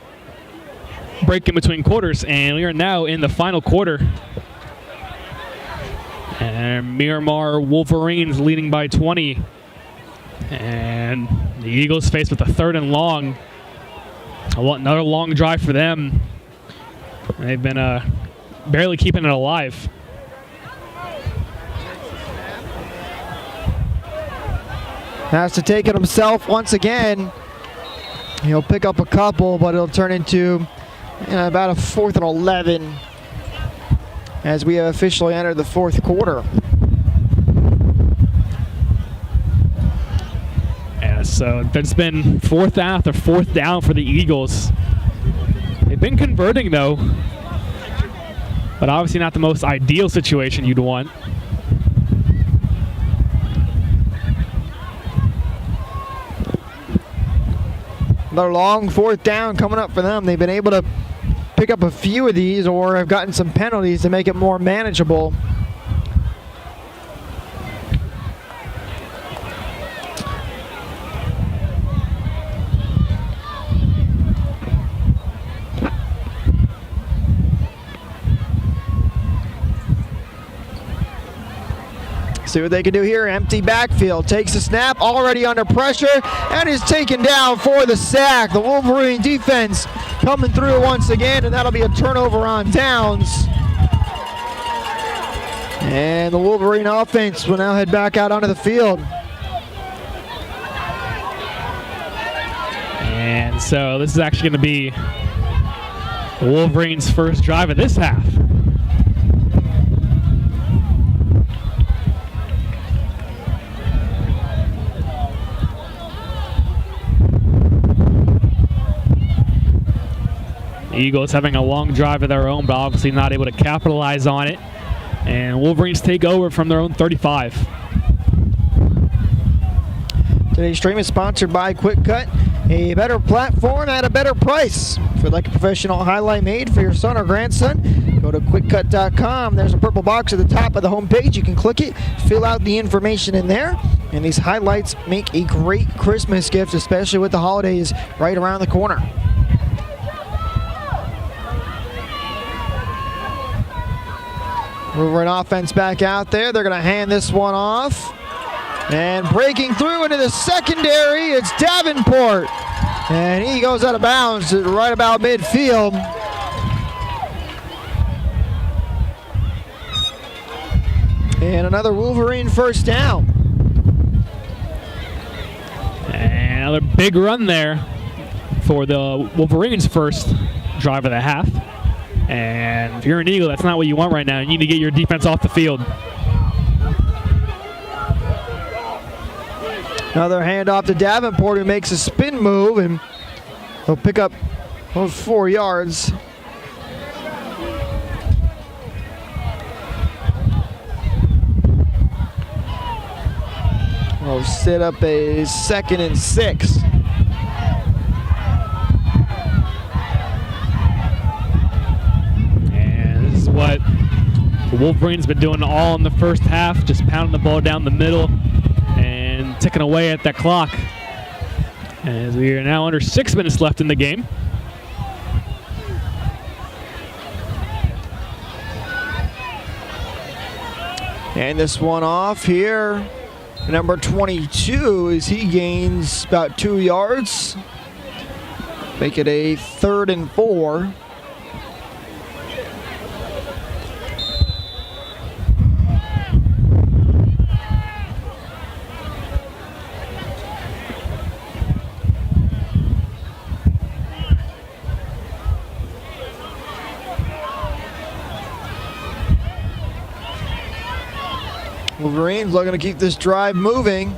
break in between quarters, and we are now in the final quarter. And Miramar Wolverines leading by 20. And the Eagles faced with a 3rd and long. Another long drive for them. They've been barely keeping it alive. Has to take it himself once again. He'll pick up a couple, but it'll turn into about a 4th and 11 as we have officially entered the fourth quarter. Yeah, so there's been 4th after 4th down for the Eagles. They've been converting though, but obviously not the most ideal situation you'd want. Another long 4th down coming up for them. They've been able to pick up a few of these or have gotten some penalties to make it more manageable. See what they can do here. Empty backfield. Takes a snap. Already under pressure. And is taken down for the sack. The Wolverine defense coming through once again. And that'll be a turnover on downs. And the Wolverine offense will now head back out onto the field. And so this is actually going to be the Wolverines' first drive of this half. Eagles having a long drive of their own, but obviously not able to capitalize on it. And Wolverines take over from their own 35. Today's stream is sponsored by Qwikcut, a better platform at a better price. If you'd like a professional highlight made for your son or grandson, go to Qwikcut.com. There's a purple box at the top of the homepage. You can click it, fill out the information in there, and these highlights make a great Christmas gift, especially with the holidays right around the corner. Wolverine offense back out there. They're going to hand this one off. And breaking through into the secondary, it's Davenport. And he goes out of bounds right about midfield. And another Wolverine first down. And another big run there for the Wolverines' first drive of the half. And if you're an Eagle, that's not what you want right now. You need to get your defense off the field. Another handoff to Davenport, who makes a spin move, and he'll pick up 4 yards. We'll set up a 2nd and 6. What the Wolverines been doing all in the first half, just pounding the ball down the middle and ticking away at that clock. As we are now under 6 minutes left in the game. And this one off here. Number 22 as he gains about 2 yards. Make it a 3rd and 4. Wolverines looking to keep this drive moving.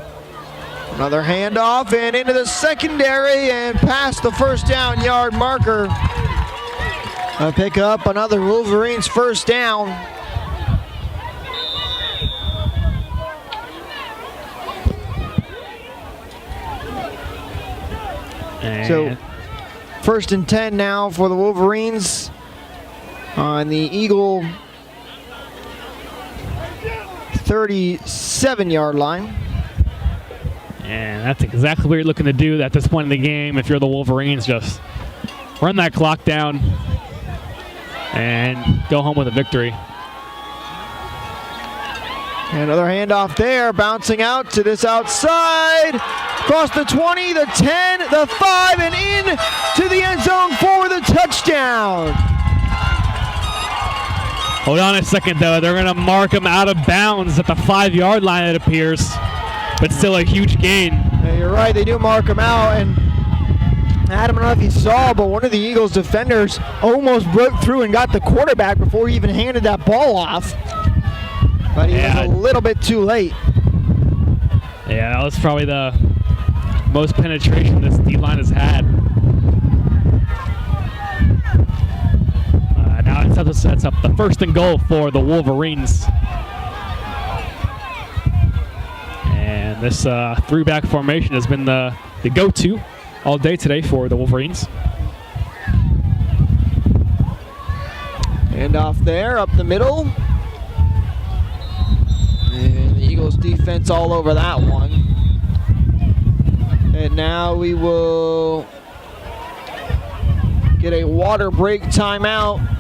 Another handoff and into the secondary and past the first down yard marker. Pick up another Wolverines first down. So 1st and 10 now for the Wolverines on the Eagle 37-yard line. And that's exactly what you're looking to do at this point in the game if you're the Wolverines. Just run that clock down and go home with a victory. Another handoff there, bouncing out to this outside. Across the 20, the 10, the 5, and in to the end zone for the touchdown. Hold on a second, though. They're going to mark him out of bounds at the 5-yard line, it appears. But still a huge gain. Yeah, you're right. They do mark him out. And Adam, I don't know if you saw, but one of the Eagles defenders almost broke through and got the quarterback before he even handed that ball off. But he was a little bit too late. Yeah, that was probably the most penetration this D-line has had. Now it sets up the 1st and goal for the Wolverines. And this 3-back formation has been the go-to all day today for the Wolverines. And off there, up the middle. And the Eagles defense all over that one. And now we will get a water break timeout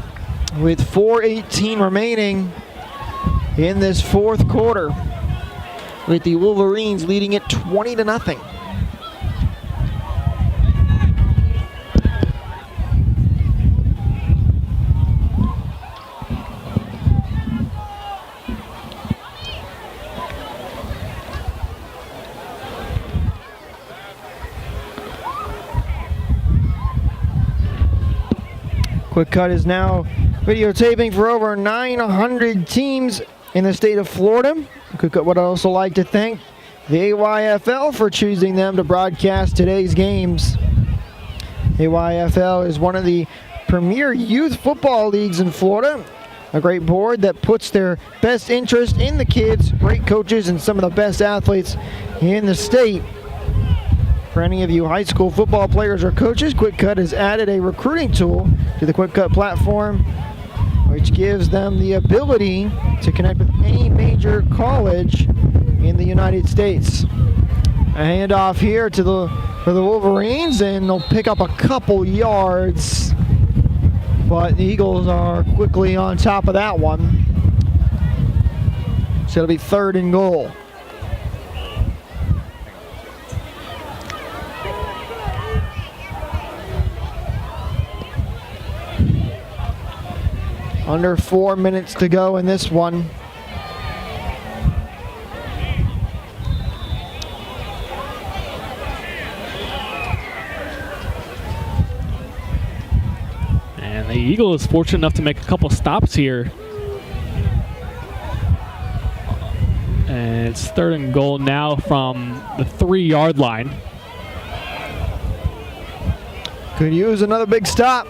with 4:18 remaining in this 4th quarter, with the Wolverines leading it 20-0. Qwikcut is now videotaping for over 900 teams in the state of Florida. Qwikcut would also like to thank the AYFL for choosing them to broadcast today's games. AYFL is one of the premier youth football leagues in Florida, a great board that puts their best interest in the kids, great coaches, and some of the best athletes in the state. For any of you high school football players or coaches, Qwikcut has added a recruiting tool to the Qwikcut platform, which gives them the ability to connect with any major college in the United States. A handoff here to for the Wolverines, and they'll pick up a couple yards, but the Eagles are quickly on top of that one. So it'll be 3rd and goal. Under 4 minutes to go in this one. And the Eagle is fortunate enough to make a couple stops here. And it's 3rd and goal now from the 3-yard line. Could use another big stop.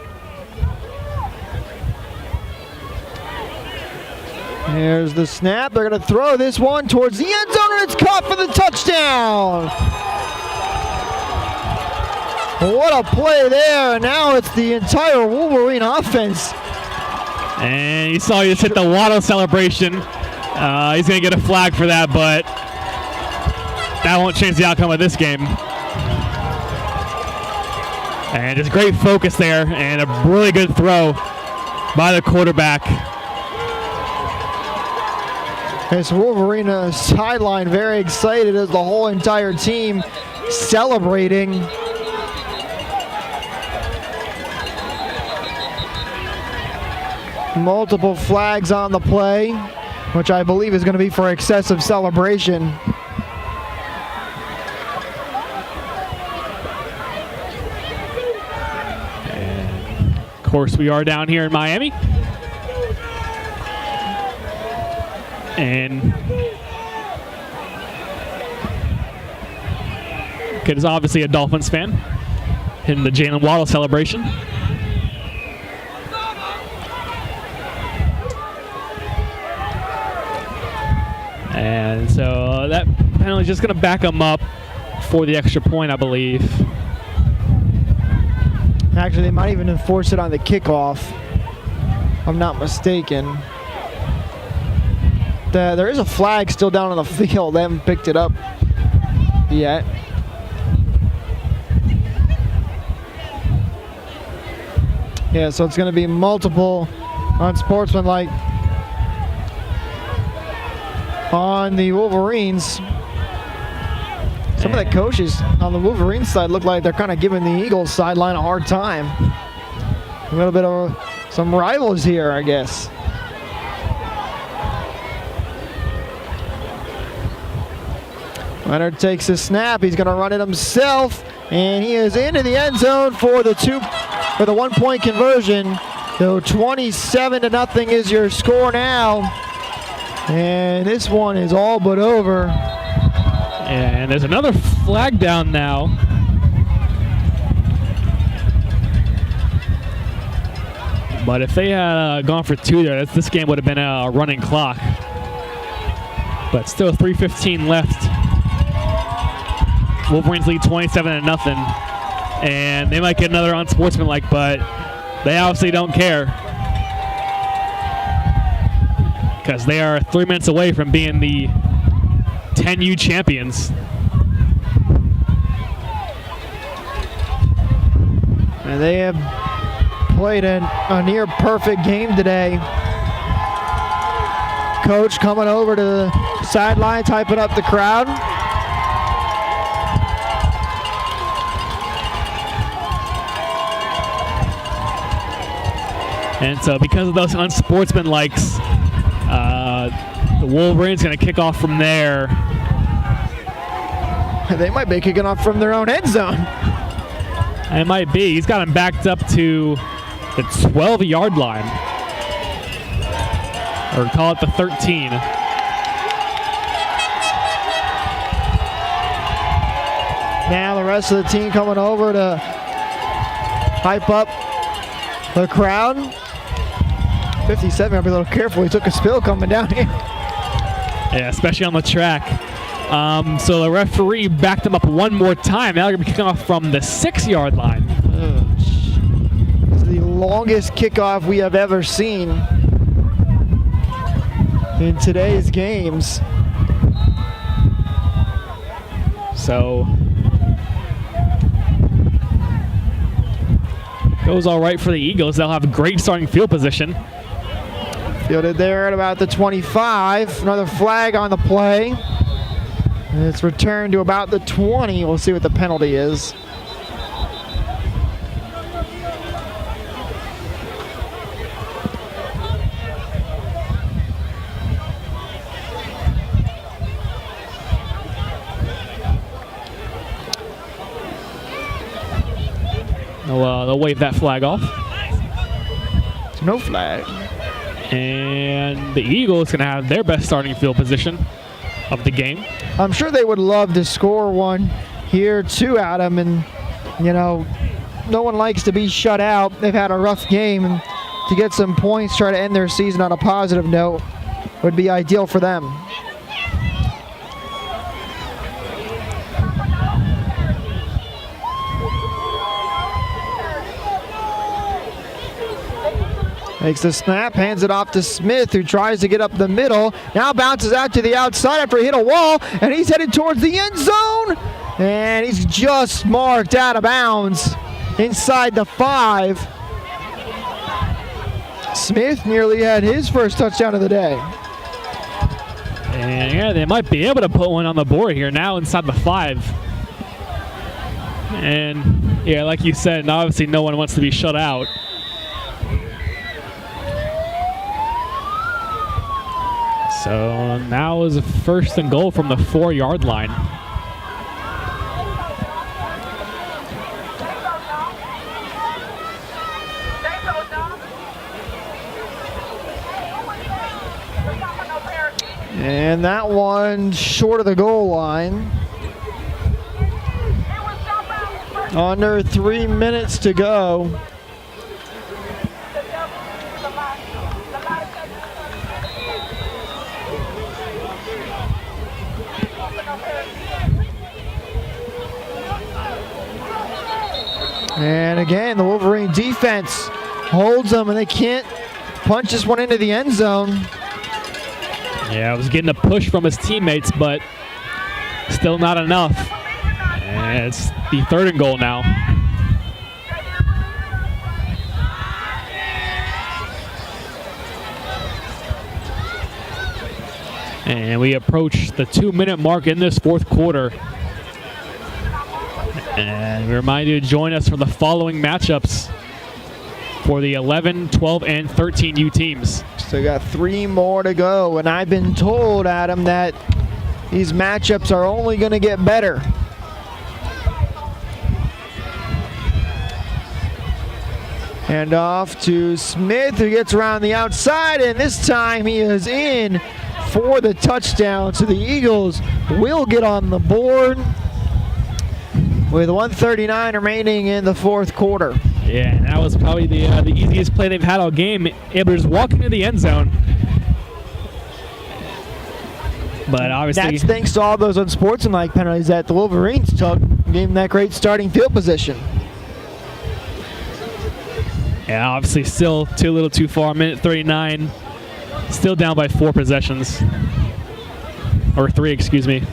Here's the snap. They're going to throw this one towards the end zone, and it's caught for the touchdown. What a play there. And now it's the entire Wolverine offense. And you saw he just hit the Waddle celebration. He's going to get a flag for that, but that won't change the outcome of this game. And just great focus there, and a really good throw by the quarterback. This Wolverine sideline very excited as the whole entire team celebrating. Multiple flags on the play, which I believe is going to be for excessive celebration. And of course, we are down here in Miami. And kid is obviously a Dolphins fan. Hitting the Jalen Waddle celebration. And so that penalty is just going to back him up for the extra point, I believe. Actually, they might even enforce it on the kickoff, if I'm not mistaken. There is a flag still down on the field. They haven't picked it up yet. Yeah, so it's going to be multiple unsportsmanlike on the Wolverines. Some of the coaches on the Wolverines side look like they're kind of giving the Eagles sideline a hard time. A little bit of some rivals here, I guess. Leonard takes the snap. He's going to run it himself, and he is into the end zone for the 1-point conversion. So 27-0 is your score now, and this one is all but over. And there's another flag down now. But if they had gone for 2 there, this game would have been a running clock. But still 3:15 left. Wolverines lead 27-0. And they might get another unsportsmanlike, but they obviously don't care. Because they are 3 minutes away from being the 10U champions. And they have played a near perfect game today. Coach coming over to the sideline, typing up the crowd. And so because of those unsportsmanlikes, the Wolverines going to kick off from there. They might be kicking off from their own end zone. It might be. He's got him backed up to the 12-yard line. Or call it the 13. Now the rest of the team coming over to hype up the crowd. 57, gotta be a little careful. He took a spill coming down here. Yeah, especially on the track. So the referee backed him up one more time. Now they're going to be kicking off from the 6-yard line. This is the longest kickoff we have ever seen in today's games. So goes all right for the Eagles. They'll have great starting field position. Fielded there at about the 25. Another flag on the play. And it's returned to about the 20. We'll see what the penalty is. They'll wave that flag off. It's no flag. And the Eagles going to have their best starting field position of the game. I'm sure they would love to score one here too, Adam. And, you know, no one likes to be shut out. They've had a rough game. And to get some points, try to end their season on a positive note would be ideal for them. Takes the snap, hands it off to Smith, who tries to get up the middle. Now bounces out to the outside after he hit a wall, and he's headed towards the end zone. And he's just marked out of bounds inside the 5. Smith nearly had his first touchdown of the day. And yeah, they might be able to put one on the board here now inside the 5. And yeah, like you said, obviously no one wants to be shut out. So now is a 1st and goal from the 4-yard line. And that one short of the goal line. Under 3 minutes to go. And again, the Wolverine defense holds them, and they can't punch this one into the end zone. Yeah, I was getting a push from his teammates, but still not enough. And it's the 3rd and goal now. And we approach the 2-minute mark in this 4th quarter. And we remind you to join us for the following matchups for the 11, 12, and 13U teams. Still got 3 more to go, and I've been told, Adam, that these matchups are only going to get better. Hand off to Smith, who gets around the outside, and this time he is in for the touchdown. So the Eagles will get on the board with 1:39 remaining in the 4th quarter. Yeah, and that was probably the easiest play they've had all game, able to just walk into the end zone. But obviously, that's thanks to all those unsportsmanlike penalties that the Wolverines took, gave them that great starting field position. Yeah, obviously still too little too far. Minute 39, still down by 4 possessions. Or 3, excuse me.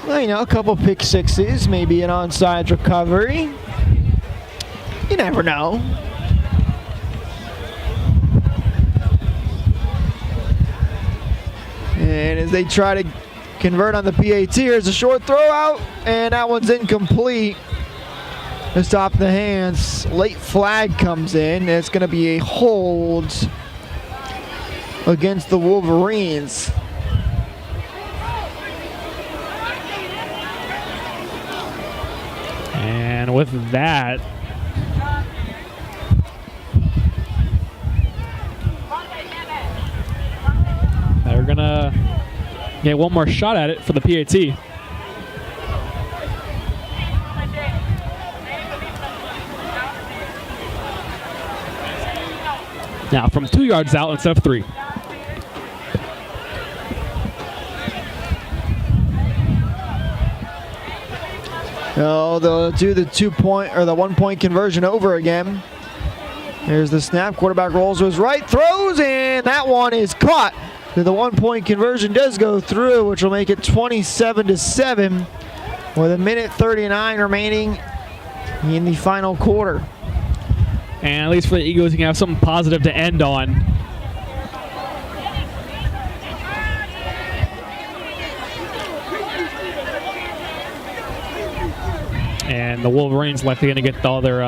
Well, you know, a couple pick sixes, maybe an onside recovery. You never know. And as they try to convert on the PAT, here's a short throw out, and that one's incomplete. Just off the hands, late flag comes in, and it's going to be a hold against the Wolverines. And with that, they're going to get one more shot at it for the PAT. Now from 2 yards out instead of 3. Oh, they'll do the 2-point or the 1-point conversion over again. Here's the snap. Quarterback rolls to his right, throws, and that one is caught. The 1-point conversion does go through, which will make it 27-7 with 1:39 remaining in the final quarter. And at least for the Eagles, you can have something positive to end on. And the Wolverines likely going to get all their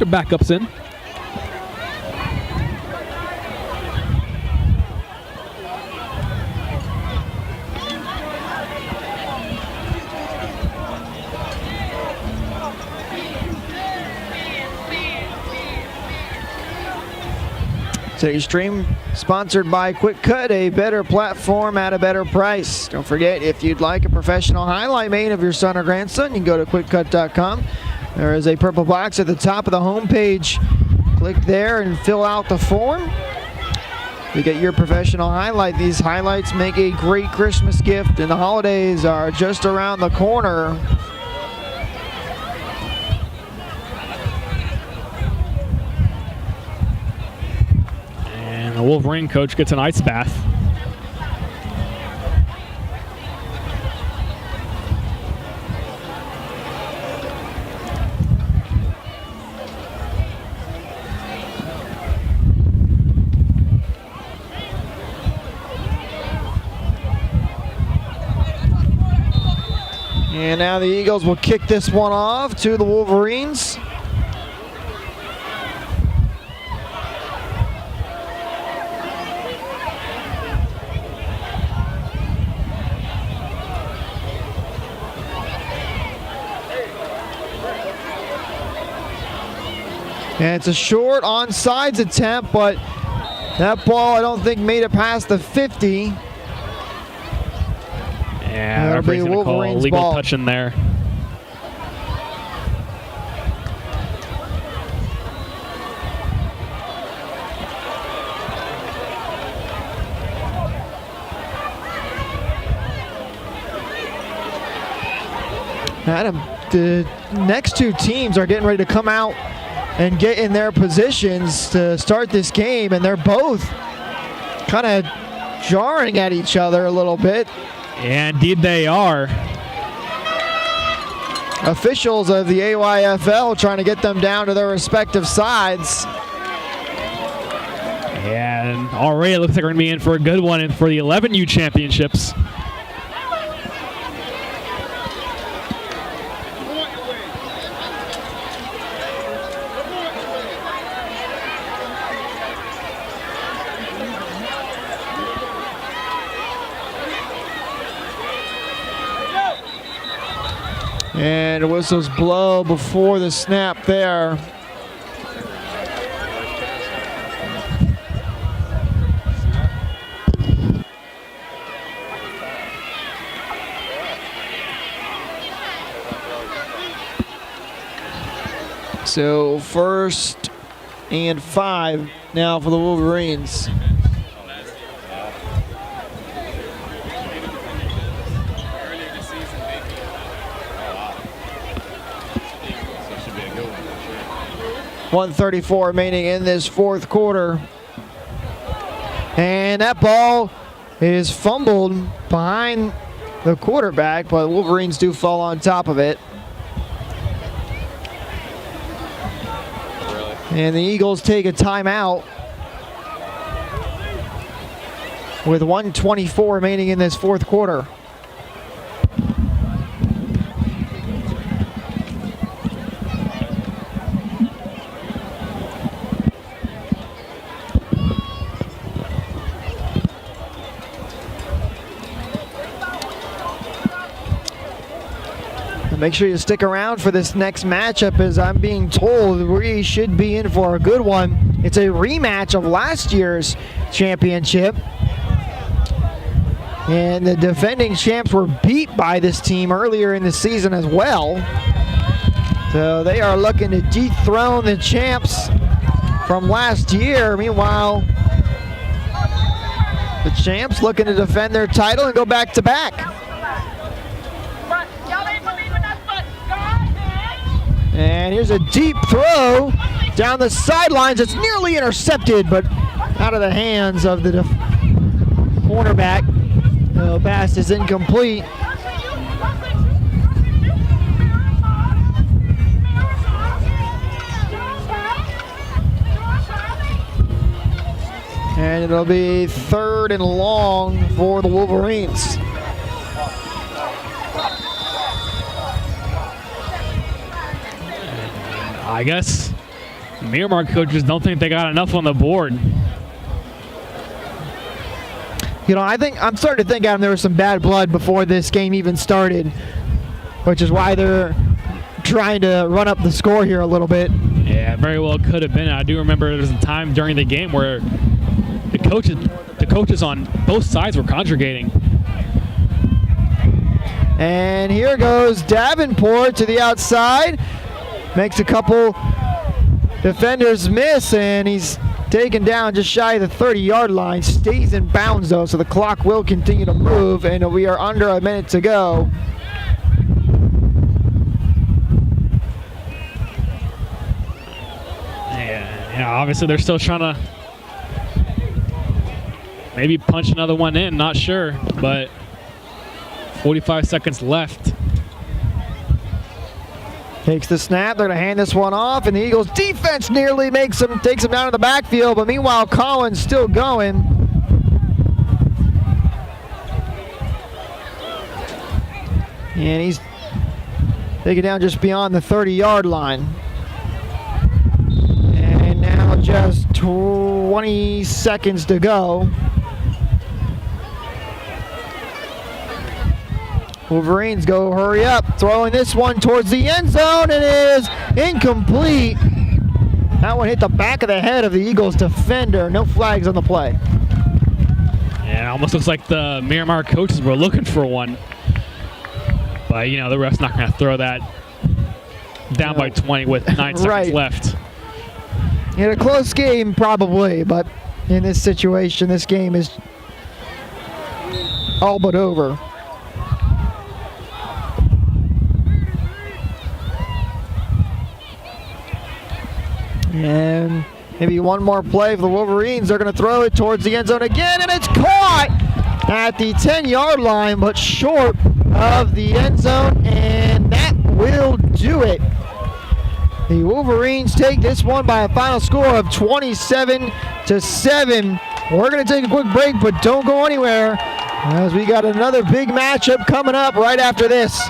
backups in. Today's stream sponsored by Qwikcut, a better platform at a better price. Don't forget, if you'd like a professional highlight made of your son or grandson, you can go to Qwikcut.com. There is a purple box at the top of the homepage. Click there and fill out the form. You get your professional highlight. These highlights make a great Christmas gift, and the holidays are just around the corner. The Wolverine coach gets an ice bath. And now the Eagles will kick this one off to the Wolverines. And it's a short onside attempt, but that ball I don't think made it past the 50. Yeah, referee's going to call a legal touch in there. Adam, the next two teams are getting ready to come out and get in their positions to start this game, and they're both kind of jarring at each other a little bit. Yeah, indeed they are. Officials of the AYFL trying to get them down to their respective sides. Yeah, and already it looks like we're going to be in for a good one and for the 11U Championships. And whistles blow before the snap there. So 1st and 5 now for the Wolverines. .134 remaining in this fourth quarter. And that ball is fumbled behind the quarterback, but the Wolverines do fall on top of it. And the Eagles take a timeout with 1:24 remaining in this fourth quarter. Make sure you stick around for this next matchup, as I'm being told we should be in for a good one. It's a rematch of last year's championship. And the defending champs were beat by this team earlier in the season as well. So they are looking to dethrone the champs from last year. Meanwhile, the champs looking to defend their title and go back to back. And here's a deep throw down the sidelines. It's nearly intercepted, but out of the hands of the cornerback. The pass is incomplete. And it'll be 3rd and long for the Wolverines. I guess Miramar coaches don't think they got enough on the board. You know, I'm starting to think, Adam, there was some bad blood before this game even started, which is why they're trying to run up the score here a little bit. Yeah, very well could have been. I do remember there was a time during the game where the coaches on both sides were congregating. And here goes Davenport to the outside. Makes a couple defenders miss, and he's taken down just shy of the 30-yard line. Stays in bounds, though, so the clock will continue to move, and we are under a minute to go. Yeah, obviously they're still trying to maybe punch another one in, not sure, but 45 seconds left. Takes the snap. They're going to hand this one off, and the Eagles defense nearly takes him down to the backfield, but meanwhile Collins still going. And he's Take it down just beyond the 30-yard line. And now just 20 seconds to go. Wolverines go hurry up, throwing this one towards the end zone, and it is incomplete. That one hit the back of the head of the Eagles defender. No flags on the play. Yeah, it almost looks like the Miramar coaches were looking for one. But, you know, the ref's not going to throw that down by 20 with 9 seconds left. In a close game, probably, but in this situation, this game is all but over. And maybe one more play for the Wolverines. They're going to throw it towards the end zone again, and it's caught at the 10-yard line, but short of the end zone, and that will do it. The Wolverines take this one by a final score of 27-7. We're going to take a quick break, but don't go anywhere, as we got another big matchup coming up right after this.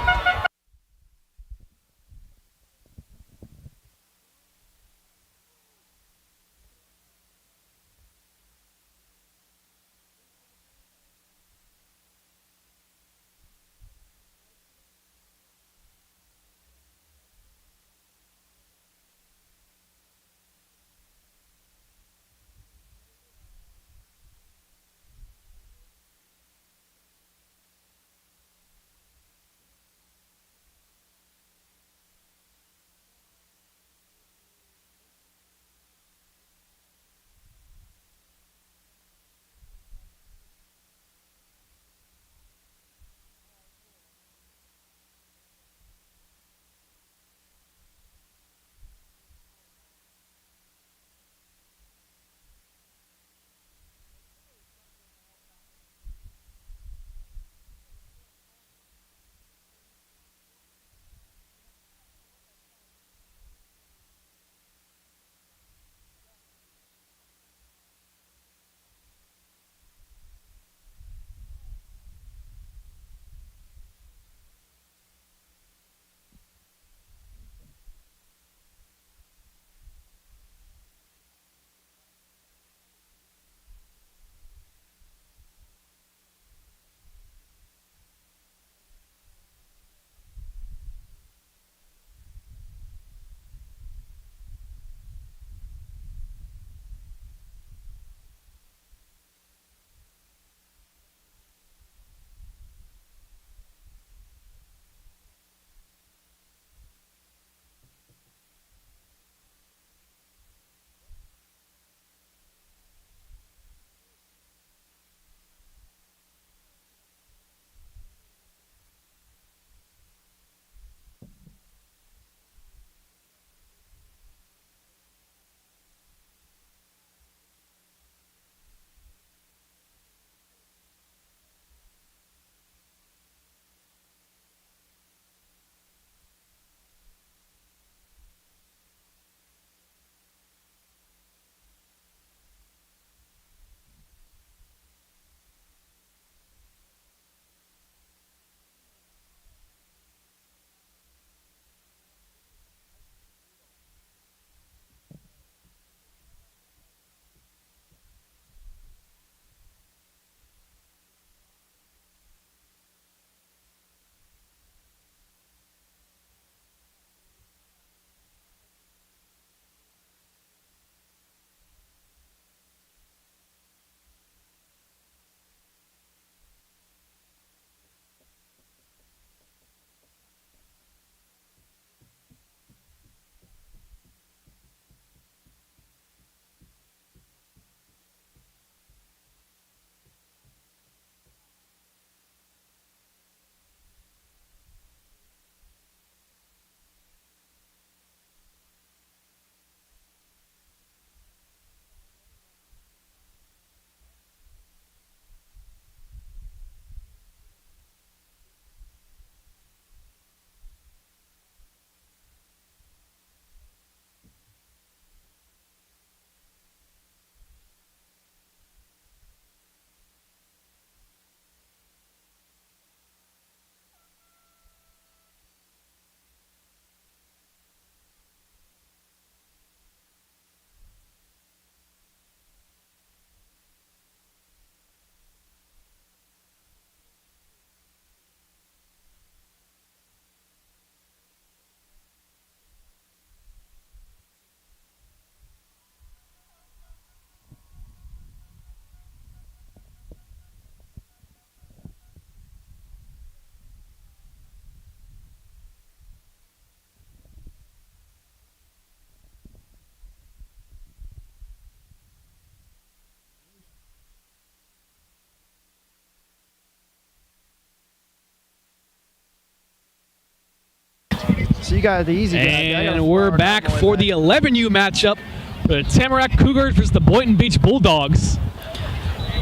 So you got the easy guy. And we're back for the 11U matchup. The Tamarac Cougars versus the Boynton Beach Bulldogs.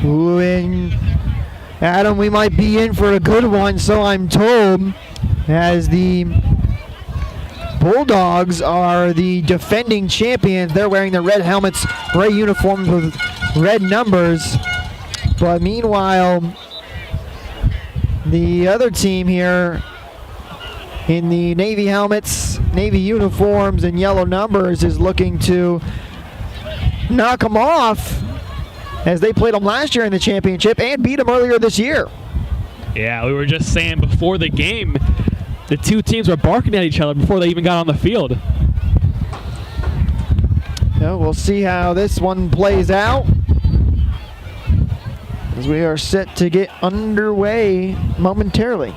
Ooh, and Adam, we might be in for a good one, so I'm told, as the Bulldogs are the defending champions. They're wearing their red helmets, gray uniforms with red numbers. But meanwhile, the other team here in the navy helmets, navy uniforms, and yellow numbers is looking to knock them off, as they played them last year in the championship and beat them earlier this year. Yeah, we were just saying before the game, the two teams were barking at each other before they even got on the field. Yeah, we'll see how this one plays out, as we are set to get underway momentarily.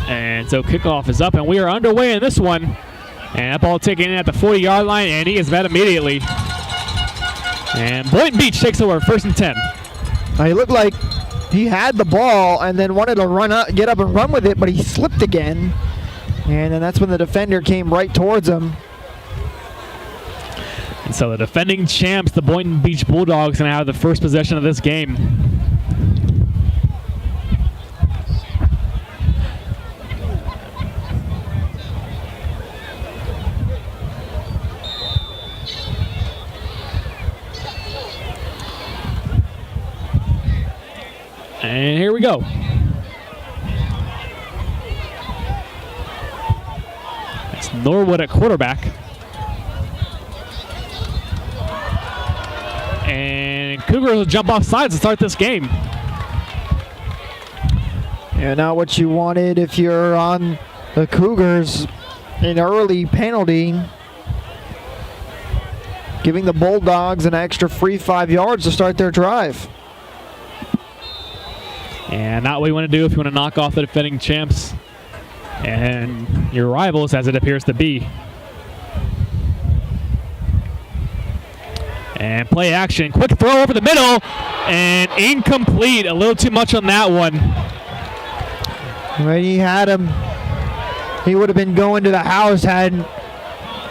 And so kickoff is up, and we are underway in this one. And that ball taken in at the 40-yard line, and he is met immediately. And Boynton Beach takes over, 1st and 10. He looked like he had the ball and then wanted to get up and run with it, but he slipped again. And then that's when the defender came right towards him. And so the defending champs, the Boynton Beach Bulldogs, going to have the first possession of this game. And here we go. It's Norwood at quarterback. And Cougars will jump off sides to start this game. Yeah, not what you wanted if you're on the Cougars. An early penalty, giving the Bulldogs an extra free 5 yards to start their drive. And not what you want to do if you want to knock off the defending champs and your rivals, as it appears to be. And play action. Quick throw over the middle. And incomplete. A little too much on that one. When he had him, he would have been going to the house had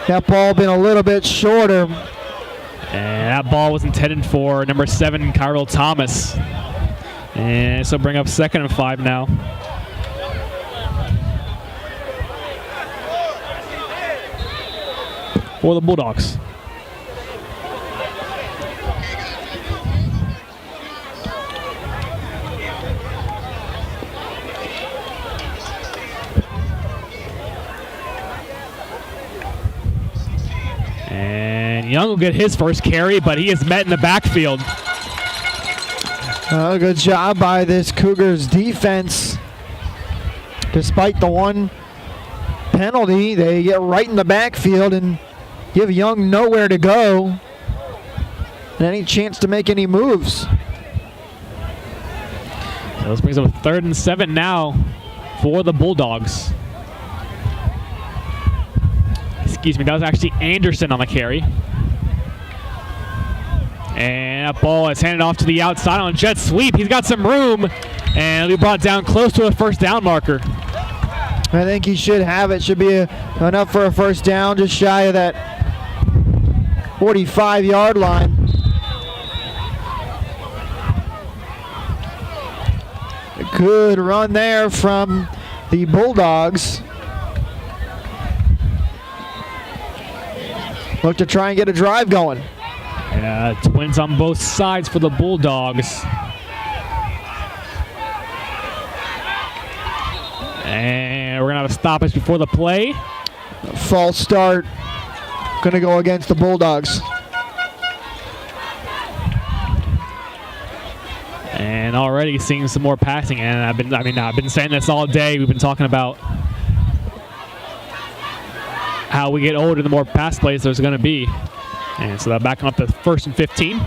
that ball been a little bit shorter. And that ball was intended for number 7, Kyril Thomas. And so bring up 2nd and 5 now. For the Bulldogs. And Young will get his first carry, but he is met in the backfield. Good job by this Cougars defense. Despite the one penalty, they get right in the backfield and give Young nowhere to go and any chance to make any moves. This brings up 3rd and 7 now for the Bulldogs. Excuse me, that was actually Anderson on the carry. And that ball is handed off to the outside on a jet sweep. He's got some room, and it'll be brought down close to a 1st down marker. I think he should have it. Should be enough for a 1st down, just shy of that 45-yard line. A good run there from the Bulldogs. Look to try and get a drive going. Yeah, twins on both sides for the Bulldogs. And we're going to have a stoppage before the play. False start. Going to go against the Bulldogs. And already seeing some more passing. And I've been saying this all day. We've been talking about how we get older, the more pass plays there's going to be. And so they're backing up to 1st and 15.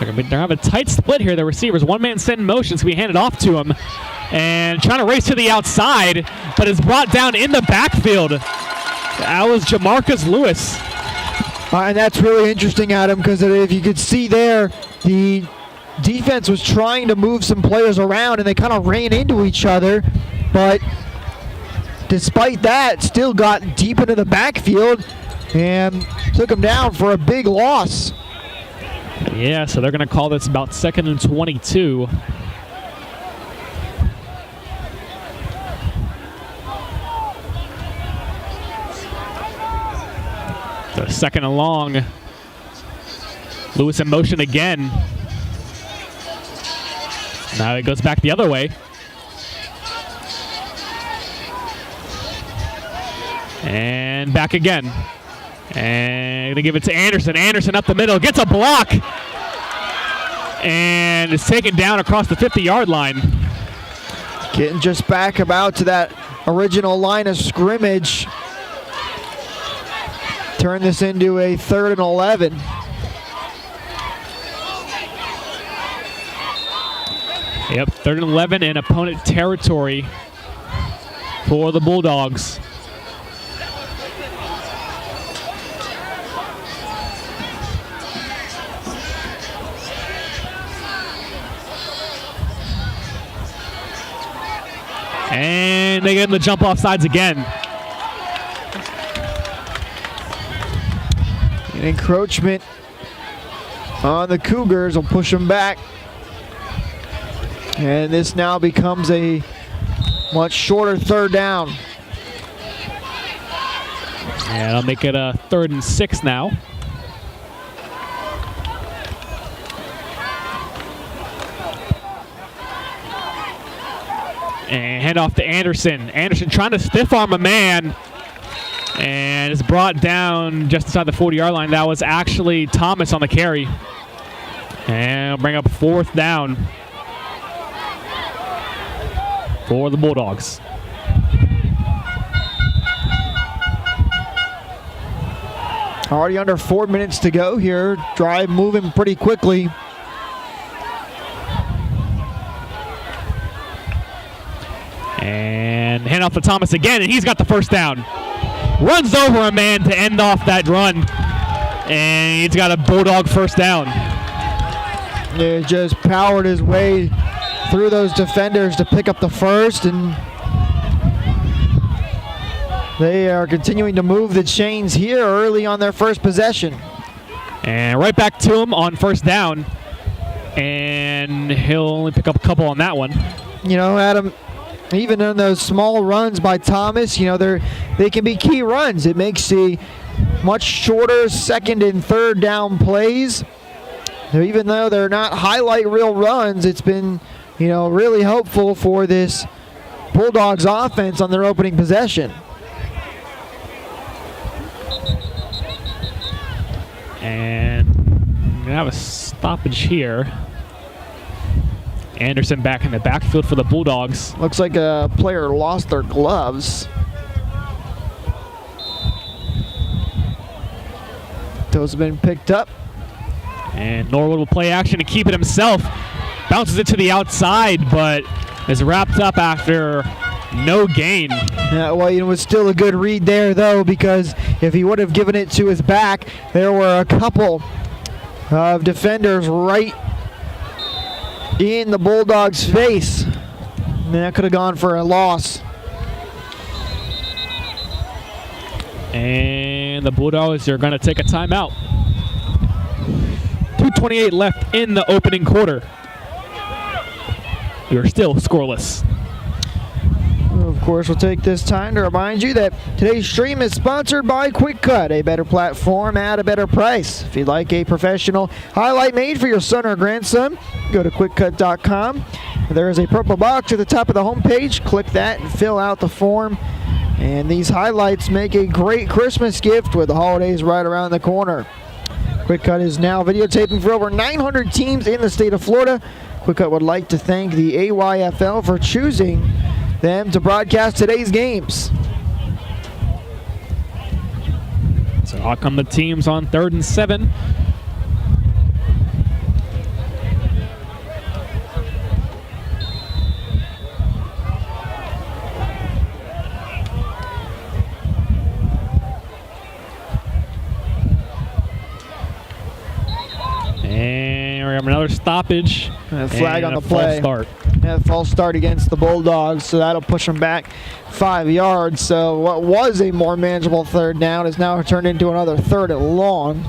They're going to have a tight split here, the receivers. One man set in motion, so we hand it off to him. And trying to race to the outside, but is brought down in the backfield. That was Jamarcus Lewis. And that's really interesting, Adam, because if you could see there, the defense was trying to move some players around, and they kind of ran into each other. But despite that, still got deep into the backfield and took him down for a big loss. Yeah, so they're going to call this about 2nd and 22. The second and long. Lewis in motion again. Now it goes back the other way. And back again. And going to give it to Anderson. Anderson up the middle. Gets a block. And is taken down across the 50-yard line. Getting just back about to that original line of scrimmage. Turn this into a 3rd and 11. Yep, 3rd and 11 in opponent territory for the Bulldogs. And they get the jump off sides again. An encroachment on the Cougars will push them back. And this now becomes a much shorter 3rd down. And I'll make it a 3rd and 6 now. And hand off to Anderson. Anderson trying to stiff arm a man. And is brought down just inside the 40-yard line. That was actually Thomas on the carry. And bring up 4th down for the Bulldogs. Already under 4 minutes to go here. Drive moving pretty quickly. And hand off to Thomas again, and he's got the 1st down. Runs over a man to end off that run. And he's got a Bulldog 1st down. Yeah, just powered his way through those defenders to pick up the 1st, and they are continuing to move the chains here early on their 1st possession. And right back to him on 1st down. And he'll only pick up a couple on that one. You know, Adam, even in those small runs by Thomas, you know, they can be key runs. It makes the much shorter 2nd and 3rd down plays. Even though they're not highlight reel runs, it's been, you know, really helpful for this Bulldogs offense on their opening possession. And we're going to have a stoppage here. Anderson back in the backfield for the Bulldogs. Looks like a player lost their gloves. Those have been picked up. And Norwood will play action to keep it himself. Bounces it to the outside, but is wrapped up after no gain. Yeah, well, it was still a good read there, though, because if he would have given it to his back, there were a couple of defenders right in the Bulldogs' face. And that could have gone for a loss. And the Bulldogs are going to take a timeout. 2:28 left in the opening quarter. We are still scoreless. Of course, we'll take this time to remind you that today's stream is sponsored by Qwikcut, a better platform at a better price. If you'd like a professional highlight made for your son or grandson, go to Qwikcut.com. There is a purple box at the top of the homepage. Click that and fill out the form. And these highlights make a great Christmas gift with the holidays right around the corner. Qwikcut is now videotaping for over 900 teams in the state of Florida. Qwikcut would like to thank the AYFL for choosing them to broadcast today's games. So out come the teams on 3rd and 7. have another stoppage. And a flag and on the a play. false start. Yeah, false start against the Bulldogs, so that'll push them back 5 yards. So what was a more manageable third down is now turned into another third and long.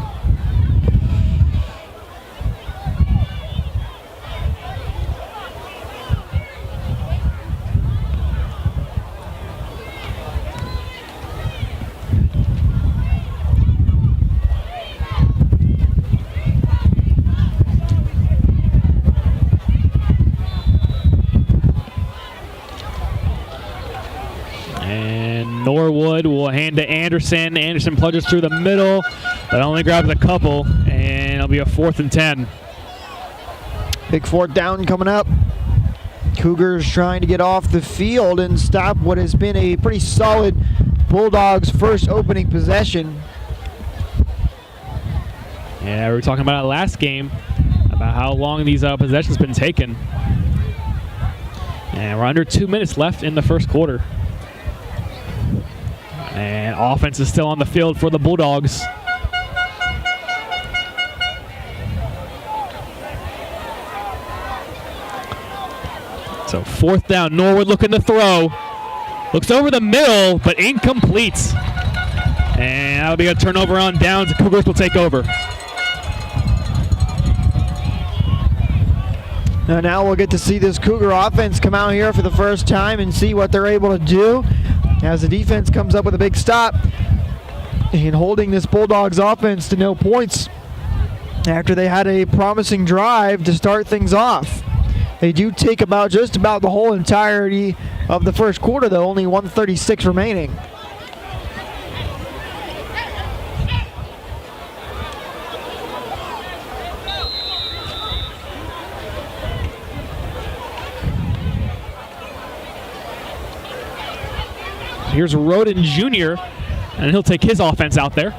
Norwood will hand to Anderson. Anderson plunges through the middle, but only grabs a couple, and it'll be a 4th and 10. Big fourth down coming up. Cougars trying to get off the field and stop what has been a pretty solid Bulldogs first opening possession. Yeah, we were talking about it last game, about how long these possessions been taken. And we're under 2 minutes left in the first quarter. And offense is still on the field for the Bulldogs. So 4th down, Norwood looking to throw. Looks over the middle, but incomplete. And that'll be a turnover on downs. The Cougars will take over. Now we'll get to see this Cougar offense come out here for the first time and see what they're able to do as the defense comes up with a big stop and holding this Bulldogs offense to no points after they had a promising drive to start things off. They do take just about the whole entirety of the first quarter, though, only 1:36 remaining. Here's Roden Jr., and he'll take his offense out there.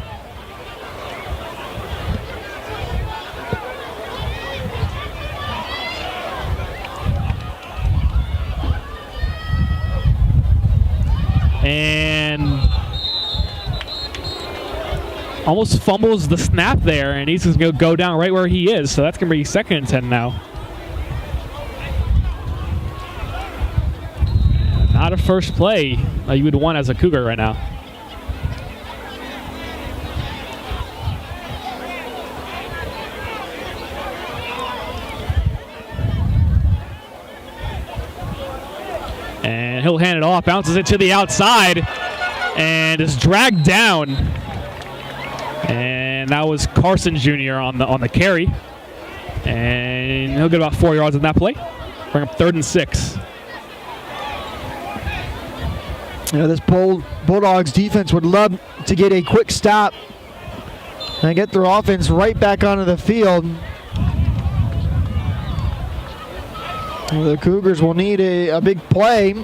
And almost fumbles the snap there, and he's just going to go down right where he is. So that's going to be 2nd and 10 now. Not a first play you would want as a Cougar right now. And he'll hand it off, bounces it to the outside, and is dragged down. And that was Carson Jr. on the carry. And he'll get about 4 yards on that play. Bring up 3rd and 6. This Bulldogs defense would love to get a quick stop and get their offense right back onto the field. The Cougars will need a big play,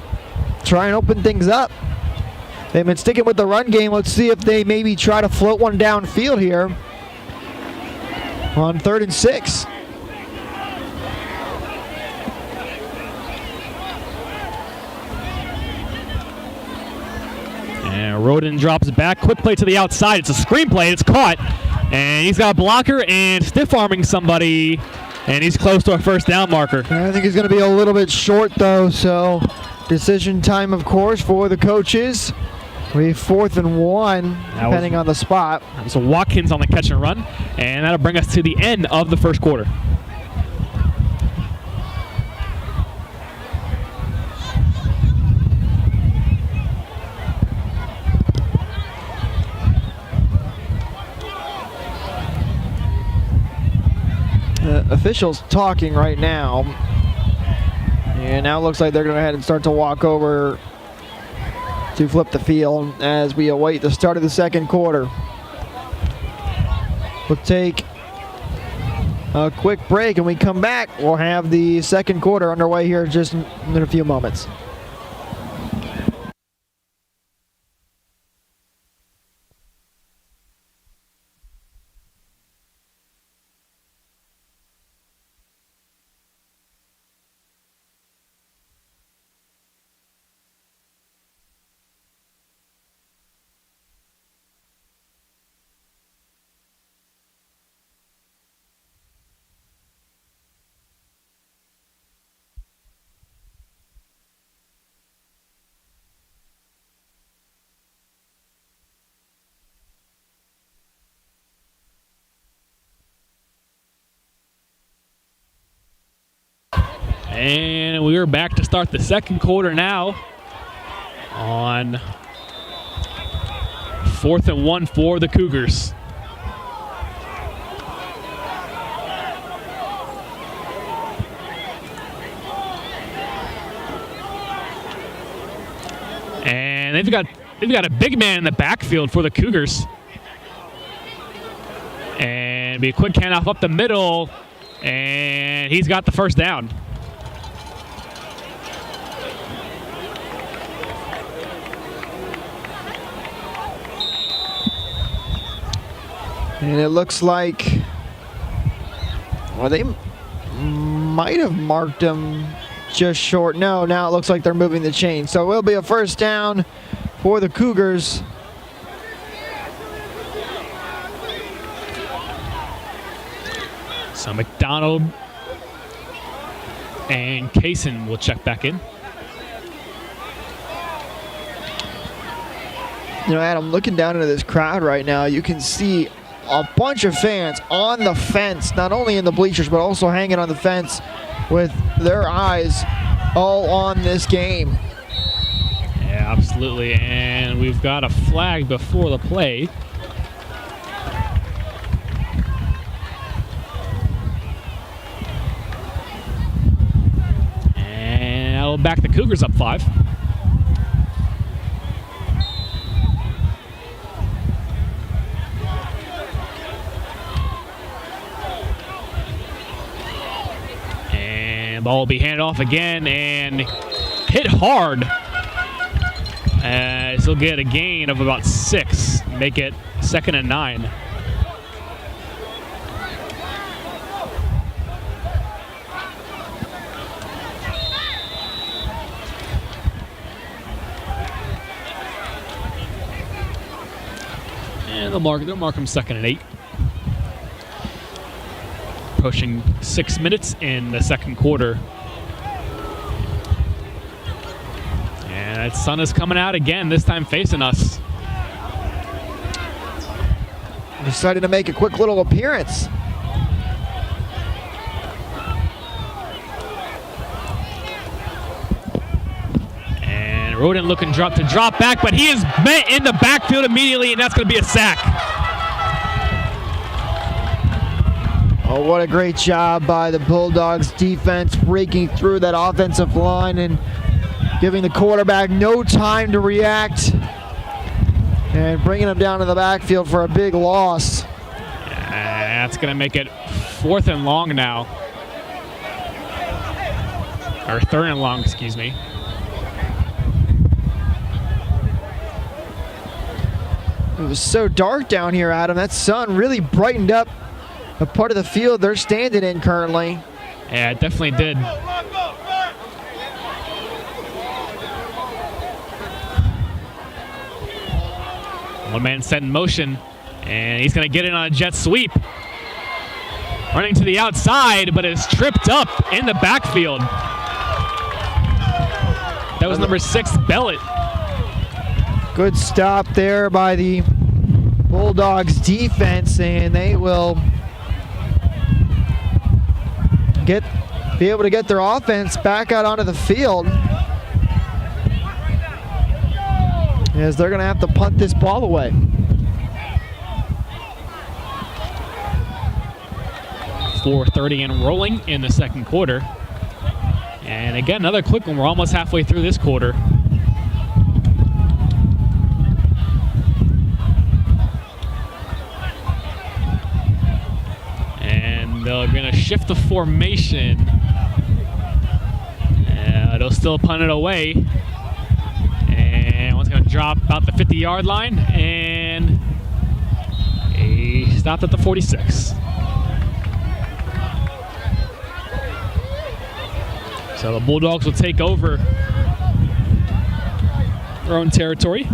try and open things up. They've been sticking with the run game. Let's see if they maybe try to float one downfield here on 3rd and 6. And Roden drops back. Quick play to the outside. It's a screen play. It's caught. And he's got a blocker and stiff-arming somebody. And he's close to a first down marker. I think he's going to be a little bit short, though. So decision time, of course, for the coaches. We have 4th and 1, depending on the spot. So Watkins on the catch and run. And that'll bring us to the end of the first quarter. Officials talking right now. And now it looks like they're going to go ahead and start to walk over to flip the field as we await the start of the second quarter. We'll take a quick break, and we come back. We'll have the second quarter underway here just in a few moments. And we are back to start the second quarter now on 4th and 1 for the Cougars. And they've got a big man in the backfield for the Cougars. And be a quick handoff up the middle, and he's got the first down. And it looks like, well, they might have marked him just short. No, now it looks like they're moving the chain. So it will be a first down for the Cougars. So McDonald and Kaysen will check back in. You know, Adam, looking down into this crowd right now, you can see a bunch of fans on the fence, not only in the bleachers, but also hanging on the fence with their eyes all on this game. Yeah, absolutely. And we've got a flag before the play. And that'll back the Cougars up 5. Ball will be handed off again and hit hard. As he'll get a gain of about 6, make it 2nd and 9. And they'll mark him 2nd and 8. Pushing 6 minutes in the second quarter. And that sun is coming out again, this time facing us. Decided to make a quick little appearance. And Roden looking to drop back, but he is met in the backfield immediately, and that's going to be a sack. Oh, what a great job by the Bulldogs defense, breaking through that offensive line and giving the quarterback no time to react and bringing him down to the backfield for a big loss. That's going to make it 4th and long now. Or 3rd and long, excuse me. It was so dark down here, Adam. That sun really brightened up a part of the field they're standing in currently. Yeah, it definitely did. One man set in motion, and he's going to get in on a jet sweep. Running to the outside, but is tripped up in the backfield. That was number 6, Bellet. Good stop there by the Bulldogs defense, and they will be able to get their offense back out onto the field, as they're going to have to punt this ball away. .430 and rolling in the second quarter. And again, another quick one. We're almost halfway through this quarter. And they're going to shift the formation. They'll still punt it away. And one's going to drop about the 50-yard line. And he stopped at the 46. So the Bulldogs will take over their own territory.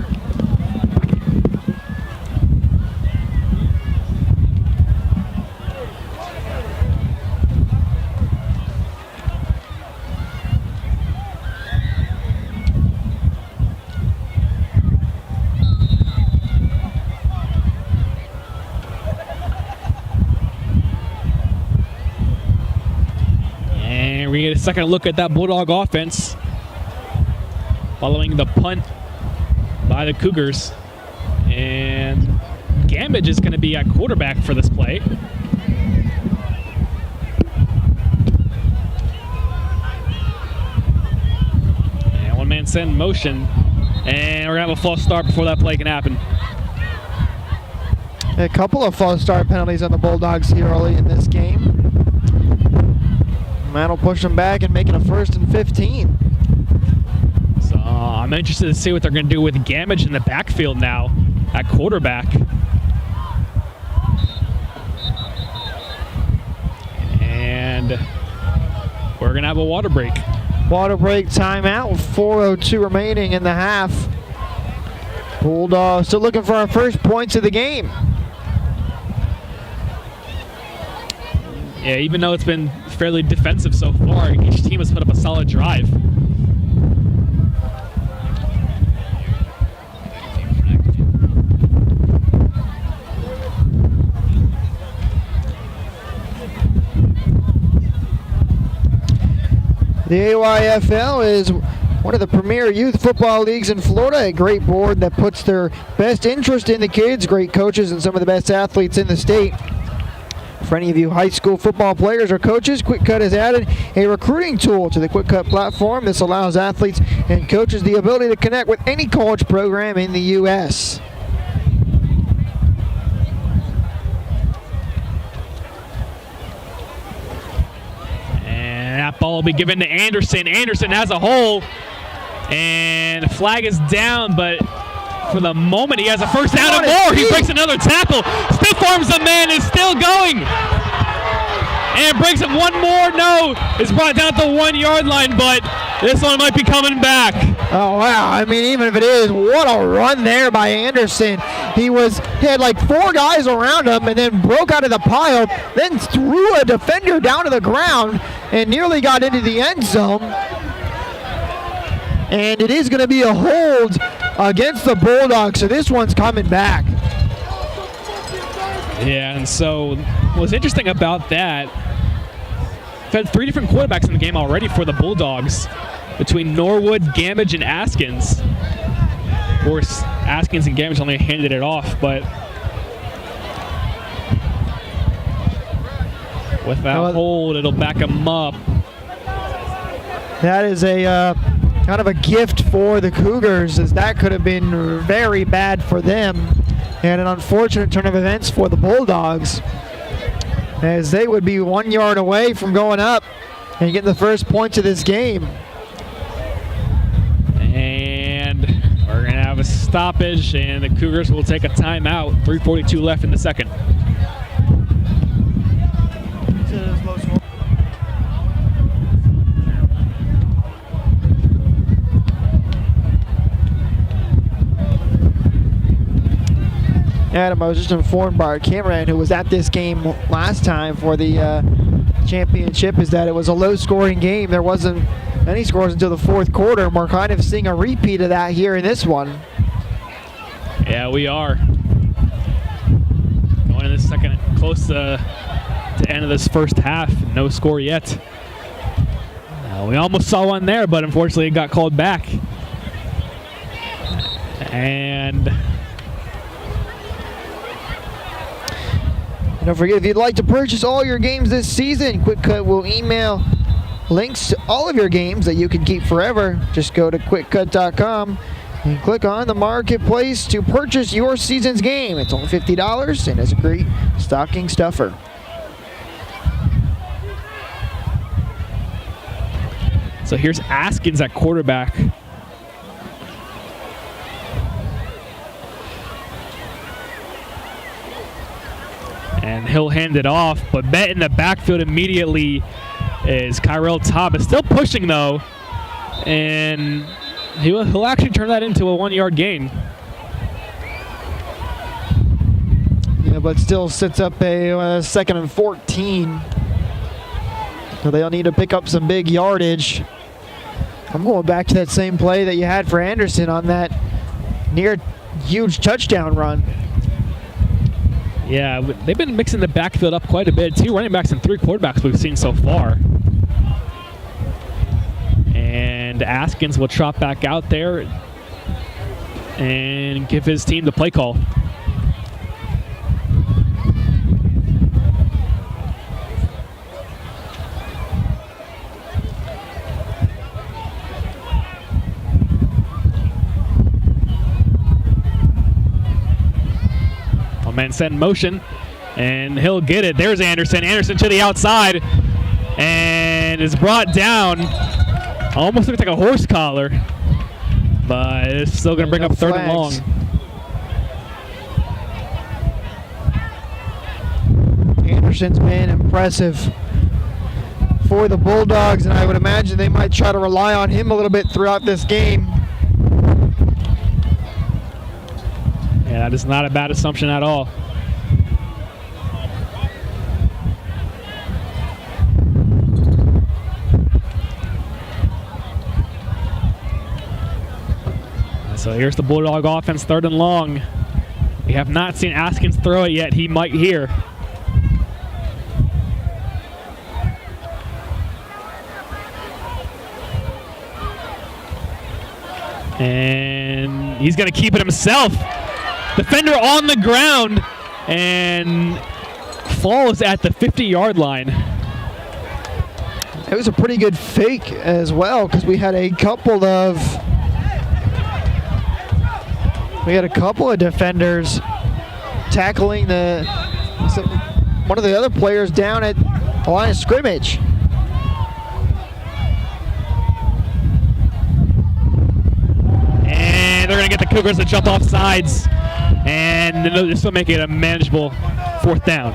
second look at that Bulldog offense following the punt by the Cougars. And Gamage is going to be at quarterback for this play. And one-man set in motion. And we're going to have a false start before that play can happen. A couple of false start penalties on the Bulldogs here early in this game. That'll push them back and make it a 1st and 15. So I'm interested to see what they're going to do with Gamage in the backfield now at quarterback. And we're going to have a water break. Water break timeout with 4:02 remaining in the half. Bulldogs still looking for our first points of the game. Yeah, even though it's been fairly defensive so far, each team has put up a solid drive. The AYFL is one of the premier youth football leagues in Florida, a great board that puts their best interest in the kids, great coaches, and some of the best athletes in the state. For any of you high school football players or coaches, Qwikcut has added a recruiting tool to the Qwikcut platform. This allows athletes and coaches the ability to connect with any college program in the U.S. And that ball will be given to Anderson. Anderson has a hole, and the flag is down, but for the moment, he has a first down and more. He breaks another tackle. Stiff arms the man, is still going. And breaks it one more. No, it's brought down at the 1 yard line, but this one might be coming back. Oh, wow. I mean, even if it is, what a run there by Anderson. He had like 4 guys around him and then broke out of the pile, then threw a defender down to the ground and nearly got into the end zone. And it is going to be a hold against the Bulldogs, so this one's coming back. Yeah, and so what's interesting about that, we've had 3 different quarterbacks in the game already for the Bulldogs, between Norwood, Gamage, and Askins. Of course, Askins and Gamage only handed it off, but with that hold, it'll back them up. That is a kind of a gift for the Cougars, as that could have been very bad for them, and an unfortunate turn of events for the Bulldogs, as they would be 1 yard away from going up and getting the first points of this game. And we're going to have a stoppage, and the Cougars will take a timeout. 3:42 left in the second. Adam, I was just informed by our cameraman who was at this game last time for the championship, is that it was a low-scoring game. There wasn't any scores until the 4th quarter, and we're kind of seeing a repeat of that here in this one. Yeah, we are. Going in this second, close to the end of this first half. No score yet. We almost saw one there, but unfortunately it got called back. And don't forget, if you'd like to purchase all your games this season, Qwikcut will email links to all of your games that you can keep forever. Just go to Qwikcut.com and click on the marketplace to purchase your season's game. It's only $50 and is a great stocking stuffer. so here's Askins at quarterback. And he'll hand it off, but met in the backfield immediately is Kyrell Thomas. Still pushing, though, and he'll actually turn that into a 1 yard gain. Yeah, but still sits up a 2nd and 14. So they'll need to pick up some big yardage. I'm going back to that same play that you had for Anderson on that near huge touchdown run. Yeah, they've been mixing the backfield up quite a bit. 2 running backs and 3 quarterbacks we've seen so far. And Askins will trot back out there and give his team the play call. Man set in motion, and he'll get it. There's Anderson. Anderson to the outside, and is brought down. Almost looks like a horse collar, but it's still going to bring up third and long. Anderson's been impressive for the Bulldogs, and I would imagine they might try to rely on him a little bit throughout this game. Yeah, that is not a bad assumption at all. So here's the Bulldog offense, third and long. We have not seen Askins throw it yet. He might here. And he's going to keep it himself. Defender on the ground and falls at the 50-yard line. It was a pretty good fake as well, because we had a couple of defenders tackling one of the other players down at the line of scrimmage. And they're going to get the Cougars to jump off sides. And this will make it a manageable fourth down.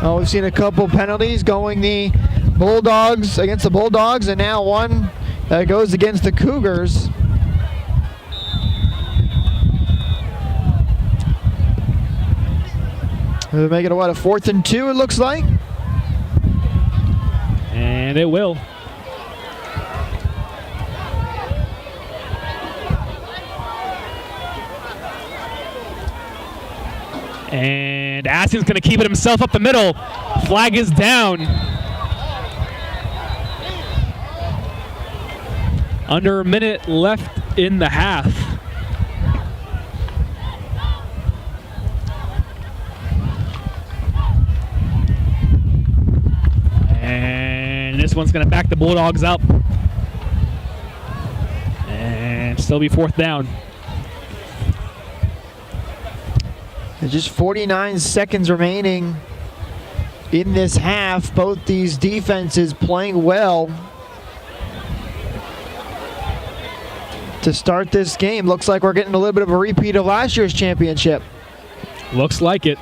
Oh, we've seen a couple penalties going against the Bulldogs, and now one that goes against the Cougars. They'll make it a 4th and 2, it looks like. And it will. And Askins going to keep it himself up the middle. Flag is down. Under a minute left in the half. And this one's going to back the Bulldogs up. And still be fourth down. There's just 49 seconds remaining in this half. Both these defenses playing well to start this game. Looks like we're getting a little bit of a repeat of last year's championship. Looks like it.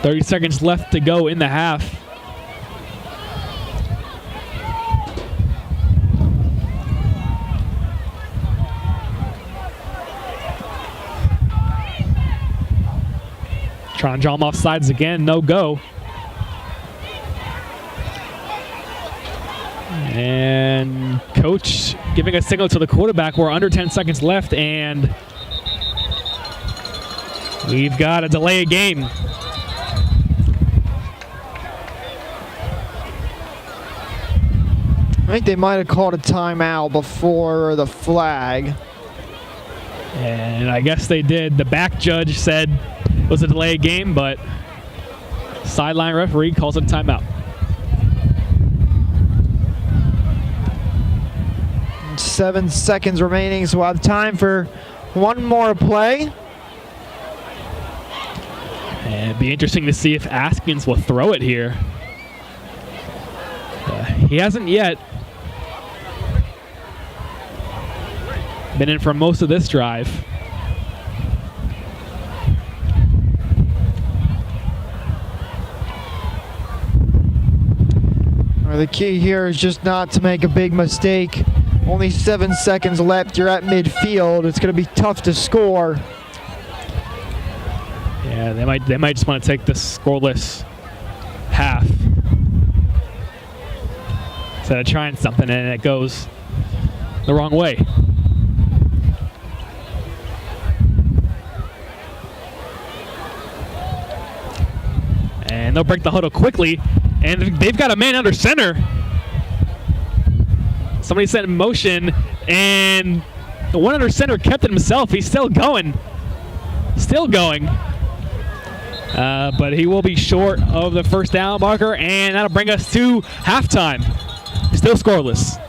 30 seconds left to go in the half. Trying to draw him off sides again, no go. And coach giving a signal to the quarterback. We're under 10 seconds left, and we've got to delay a game. I think they might have called a timeout before the flag. And I guess they did. The back judge said it was a delayed game, but sideline referee calls it a timeout. 7 seconds remaining, so we'll have time for one more play. And it'd be interesting to see if Askins will throw it here. He hasn't yet. Been in for most of this drive. The key here is just not to make a big mistake. Only 7 seconds left. You're at midfield. It's going to be tough to score. Yeah, they might just want to take this scoreless half instead of trying something and it goes the wrong way. And they'll break the huddle quickly. And they've got a man under center. Somebody set in motion, and the one under center kept it himself. He's still going. Still going. But he will be short of the first down marker, and that'll bring us to halftime. Still scoreless.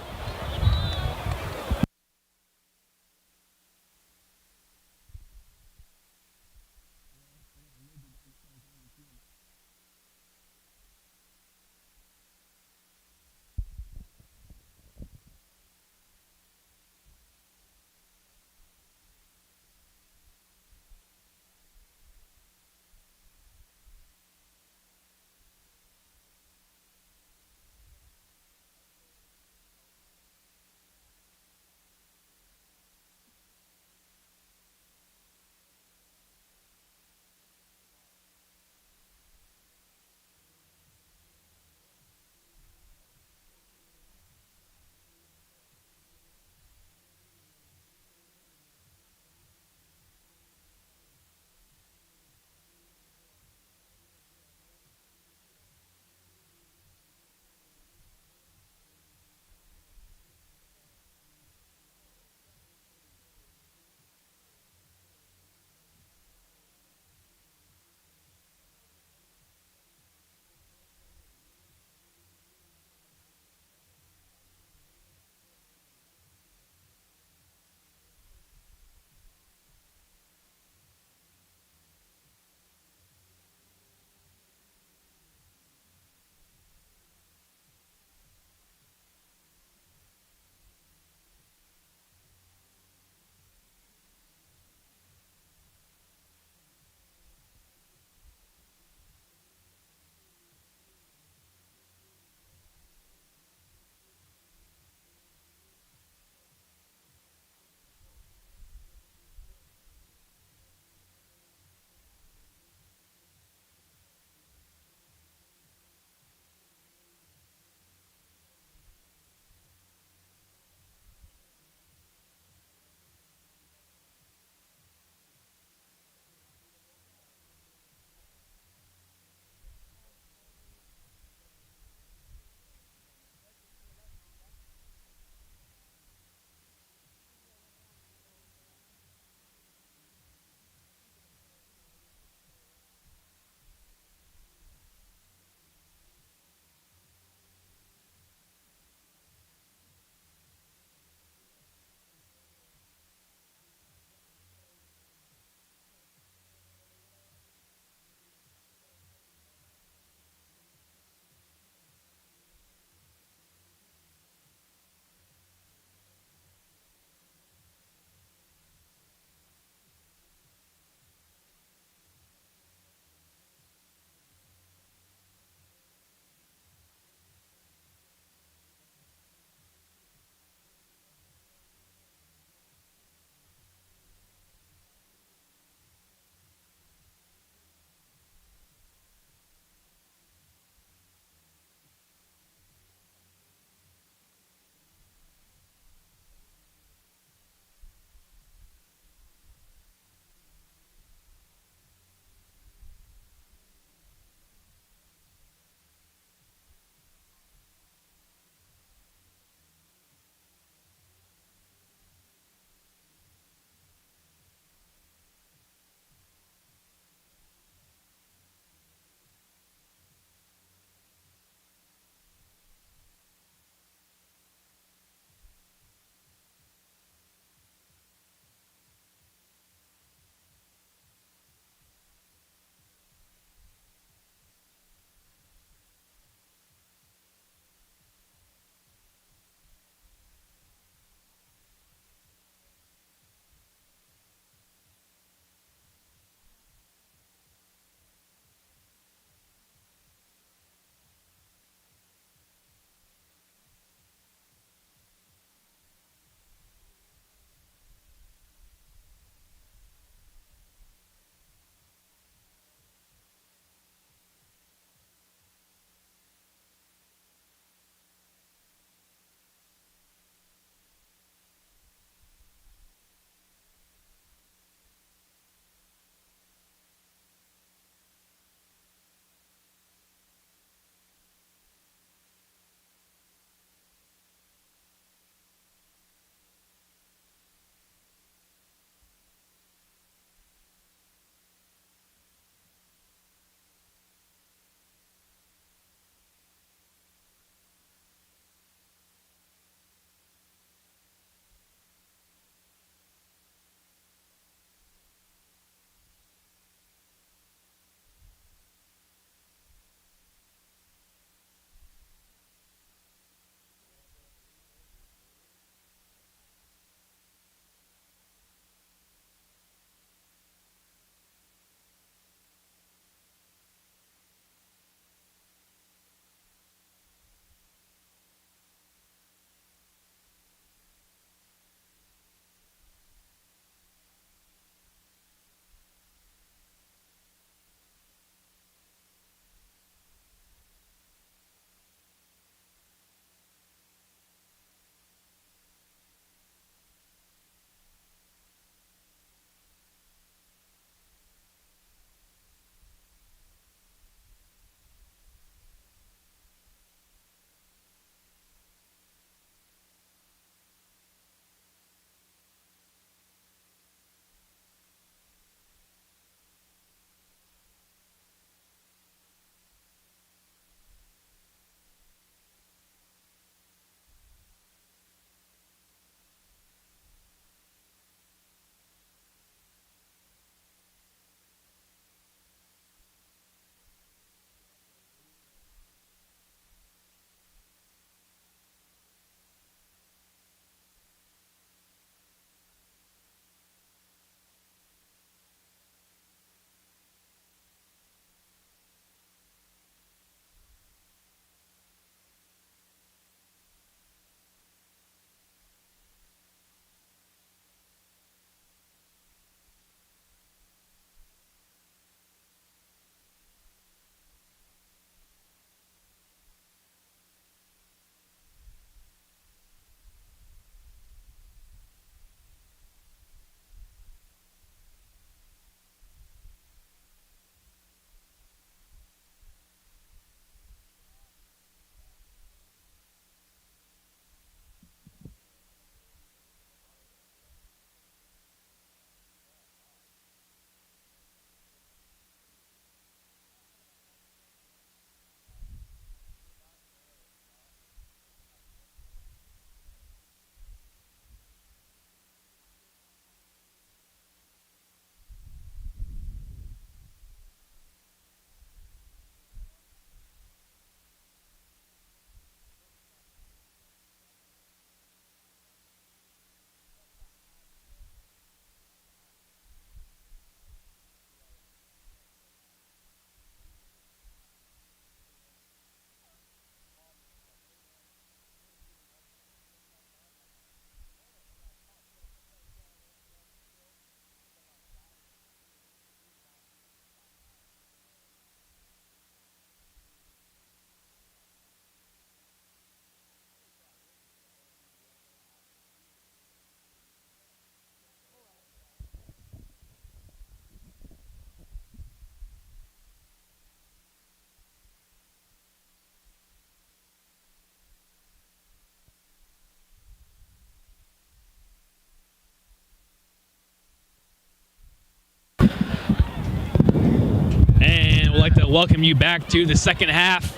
would like to welcome you back to the second half.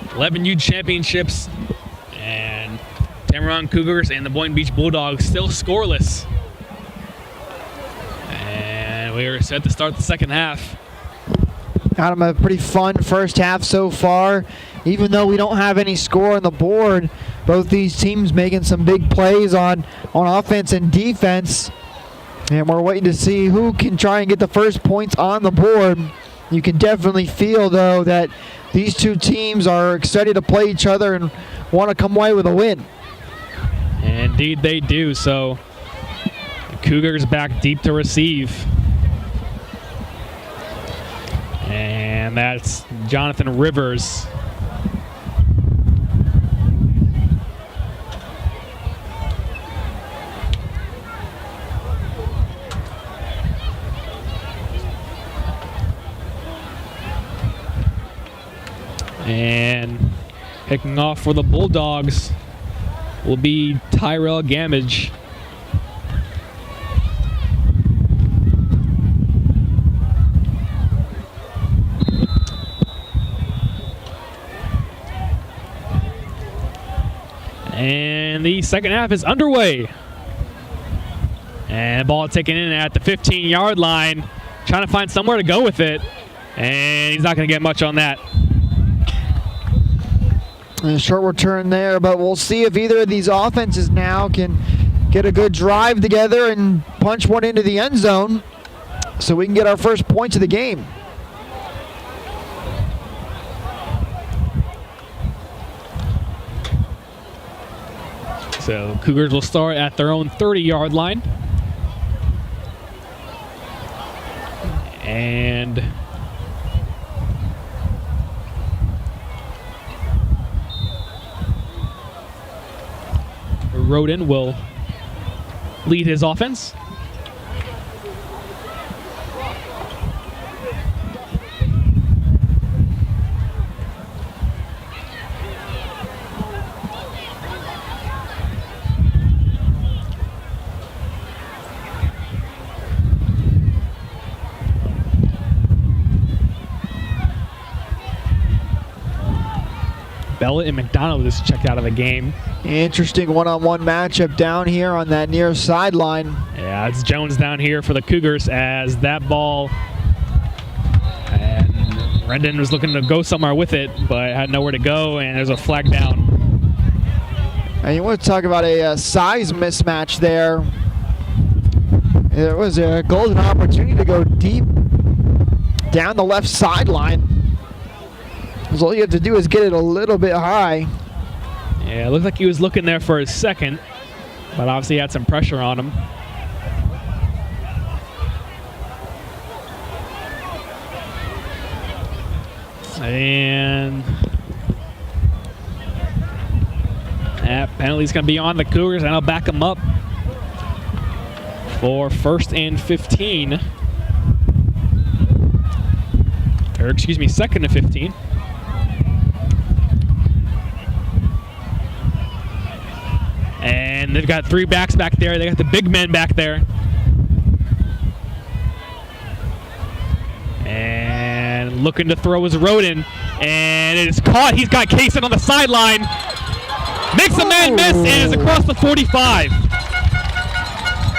11U Championships, and Tamarac Cougars and the Boynton Beach Bulldogs still scoreless. And we are set to start the second half. Adam, a pretty fun first half so far. Even though we don't have any score on the board, both these teams making some big plays on offense and defense. And we're waiting to see who can try and get the first points on the board. You can definitely feel, though, that these two teams are excited to play each other and want to come away with a win. Indeed they do. So the Cougars back deep to receive. And that's Jonathan Rivers. And kicking off for the Bulldogs will be Tyrell Gamage. And the second half is underway. And ball taken in at the 15-yard line. Trying to find somewhere to go with it. And he's not going to get much on that. A short return there, but we'll see if either of these offenses now can get a good drive together and punch one into the end zone so we can get our first points of the game. So Cougars will start at their own 30-yard line. And Roden will lead his offense. Bella and McDonald just checked out of the game. Interesting one-on-one matchup down here on that near sideline. Yeah, it's Jones down here for the Cougars as that ball. And Rendon was looking to go somewhere with it, but had nowhere to go, and there's a flag down. And you want to talk about a size mismatch there. There was a golden opportunity to go deep down the left sideline. All you have to do is get it a little bit high. Yeah, it looked like he was looking there for a second, but obviously he had some pressure on him. And that penalty's going to be on the Cougars, and I'll back them up for 1st and 15. Or excuse me, 2nd and 15. And they've got 3 backs back there. They got the big men back there. And looking to throw is Roden. And it is caught. He's got Kaysen on the sideline. Makes a man miss and is across the 45.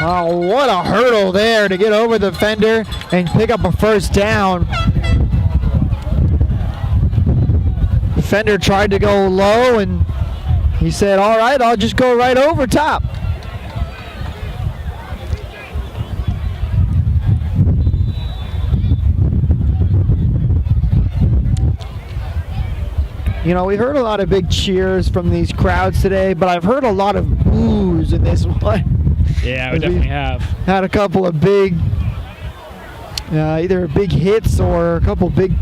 Oh, what a hurdle there to get over the defender and pick up a first down. Defender tried to go low, and he said, all right, I'll just go right over top. You know, we heard a lot of big cheers from these crowds today, but I've heard a lot of boos in this one. Yeah, we definitely have. Had a couple of big, either big hits or a couple big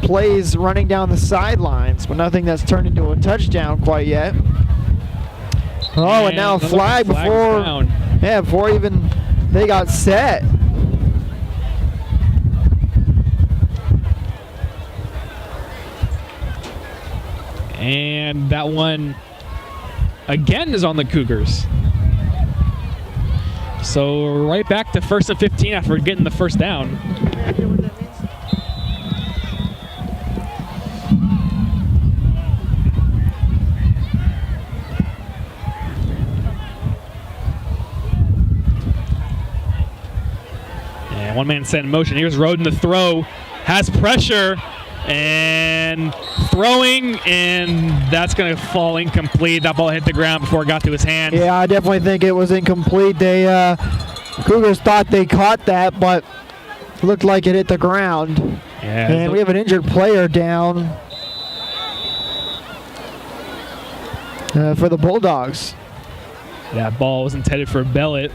plays running down the sidelines, but nothing that's turned into a touchdown quite yet. Oh, and now a flag before even they got set. And that one again is on the Cougars. So right back to 1st and 15 after getting the first down. And one-man set in motion. Here's Roden to throw. Has pressure and throwing, and that's going to fall incomplete. That ball hit the ground before it got to his hand. Yeah, I definitely think it was incomplete. They Cougars thought they caught that, but it looked like it hit the ground. Yeah, and we have an injured player down for the Bulldogs. That ball was intended for Bellet.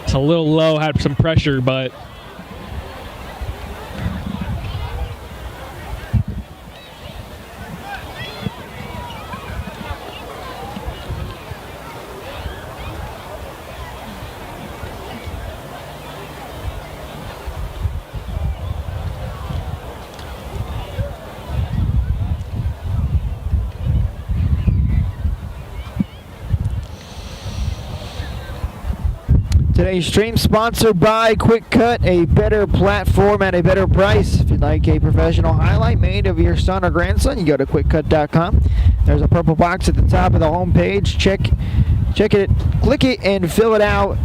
It's a little low, had some pressure, but Today's stream sponsored by Qwikcut, a better platform at a better price. If you'd like a professional highlight made of your son or grandson, you go to Qwikcut.com. There's a purple box at the top of the home page. Check it, click it, and fill it out.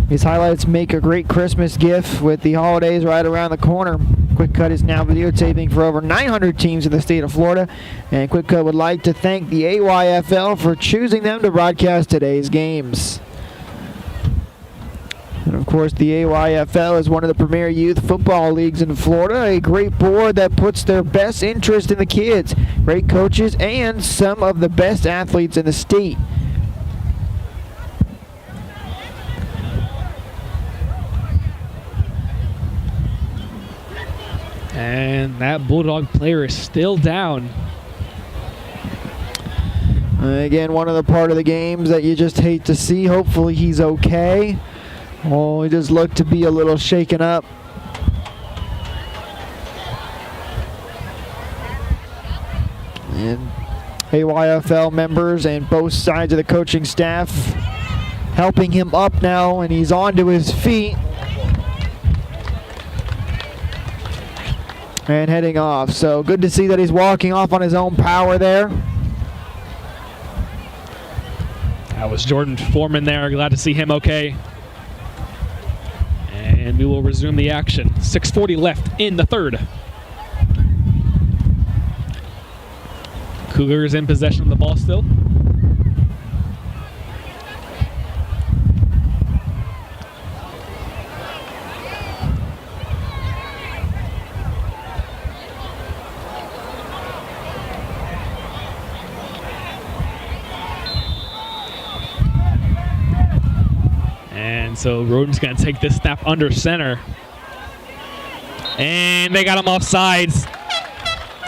These highlights make a great Christmas gift with the holidays right around the corner. Qwikcut is now videotaping for over 900 teams in the state of Florida, and Qwikcut would like to thank the AYFL for choosing them to broadcast today's games. And of course, the AYFL is one of the premier youth football leagues in Florida, a great board that puts their best interest in the kids, great coaches, and some of the best athletes in the state. and that Bulldog player is still down. Again, one of the part of the games that you just hate to see. Hopefully he's okay. Oh, he just looked to be a little shaken up. And AYFL members and both sides of the coaching staff helping him up now, and he's onto his feet and heading off. So good to see that he's walking off on his own power there. That was Jordan Foreman there. Glad to see him okay. And we will resume the action. 6:40 left in the third. Cougars in possession of the ball still. And so Roden's going to take this snap under center. And they got him off sides.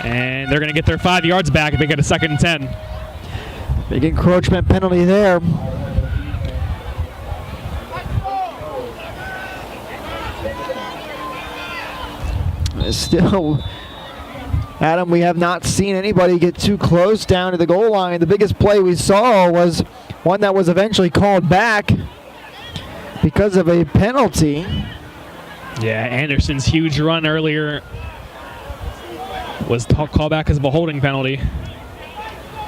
And they're going to get their 5 yards back if they get a 2nd and 10. Big encroachment penalty there. Still, Adam, we have not seen anybody get too close down to the goal line. The biggest play we saw was one that was eventually called back because of a penalty. Yeah, Anderson's huge run earlier was called back as of a holding penalty.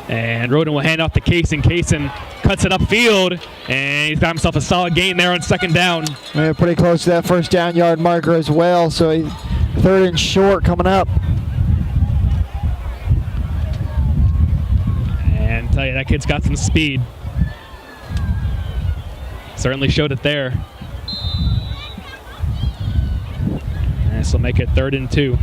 And Roden will hand off to Kaysen. Kaysen cuts it upfield, and he's got himself a solid gain there on 2nd down. We're pretty close to that 1st down yard marker as well, so a 3rd and short coming up. And I tell you, that kid's got some speed. Certainly showed it there. And this will make it 3rd and 2.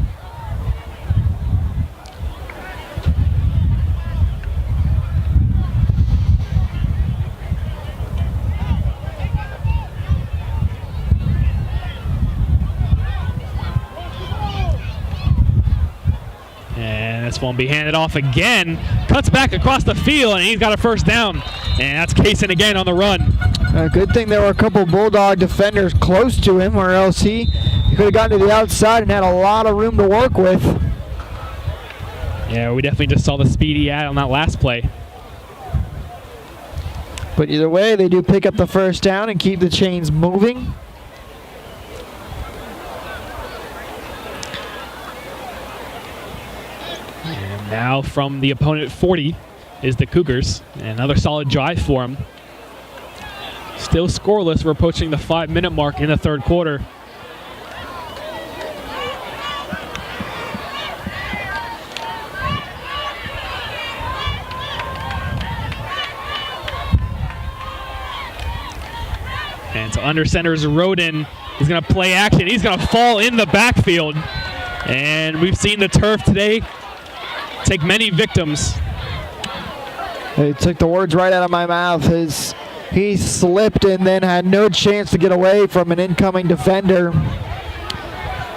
And this one will be handed off again. Cuts back across the field, and he's got a 1st down. And that's Kaysen again on the run. Good thing there were a couple Bulldog defenders close to him, or else he could have gotten to the outside and had a lot of room to work with. Yeah, we definitely just saw the speed he had on that last play. But either way, they do pick up the 1st down and keep the chains moving. And now from the opponent 40 is the Cougars. Another solid drive for them. Still scoreless. We're approaching the 5-minute mark in the 3rd quarter. And so under center is Roden. He's going to play action. He's going to fall in the backfield. And we've seen the turf today take many victims. He took the words right out of my mouth. He slipped and then had no chance to get away from an incoming defender.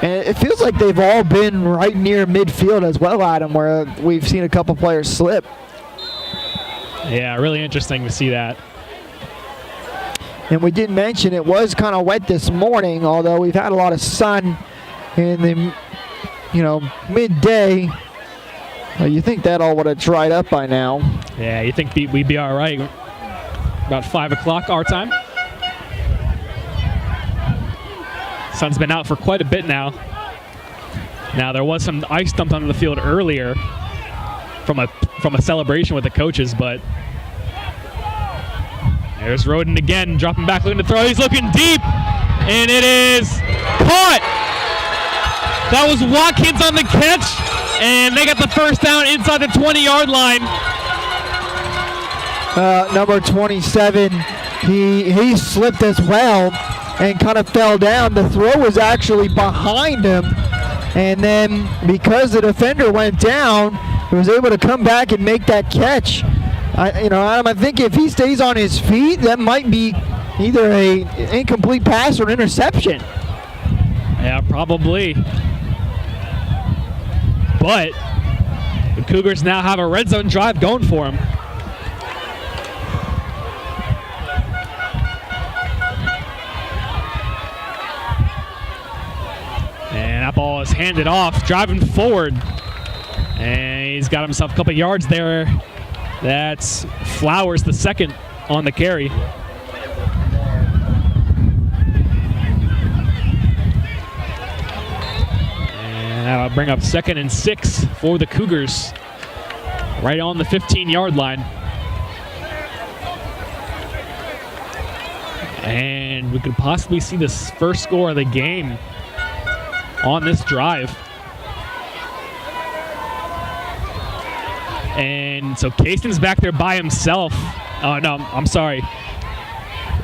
And it feels like they've all been right near midfield as well, Adam, where we've seen a couple players slip. Yeah, really interesting to see that. And we did mention it was kind of wet this morning, although we've had a lot of sun in the, midday. You think that all would have dried up by now. Yeah, you think we'd be all right about 5 o'clock our time. Sun's been out for quite a bit now. Now, there was some ice dumped onto the field earlier from a celebration with the coaches, but there's Roden again, dropping back, looking to throw. He's looking deep, and it is caught. That was Watkins on the catch, and they got the first down inside the 20-yard line. Number 27, he slipped as well and kind of fell down. The throw was actually behind him, and then because the defender went down, he was able to come back and make that catch. Adam, I think if he stays on his feet, that might be either an incomplete pass or an interception. Yeah, probably. But the Cougars now have a red zone drive going for them. And that ball is handed off, driving forward. And he's got himself a couple yards there. That's Flowers, the second on the carry. And that'll bring up 2nd and 6 for the Cougars. Right on the 15-yard line. And we could possibly see the first score of the game on this drive. And so Cason's back there by himself. Oh, no, I'm sorry.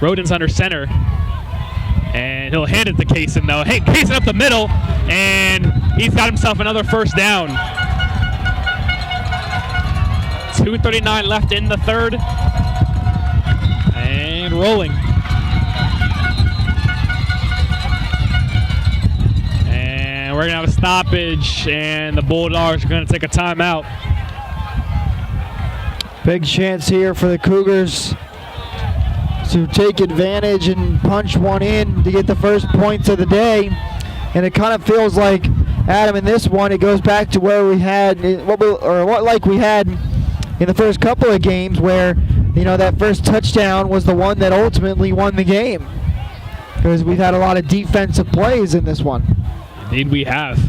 Roden's under center. And he'll hand it to Cason, though. Hey, Cason up the middle, and he's got himself another first down. 2:39 left in the third. And rolling. And we're going to have a stoppage, and the Bulldogs are going to take a timeout. Big chance here for the Cougars to take advantage and punch one in to get the first points of the day. And it kind of feels like, Adam, in this one, it goes back to where we had, what we had in the first couple of games where, that first touchdown was the one that ultimately won the game. Because we've had a lot of defensive plays in this one. Indeed we have.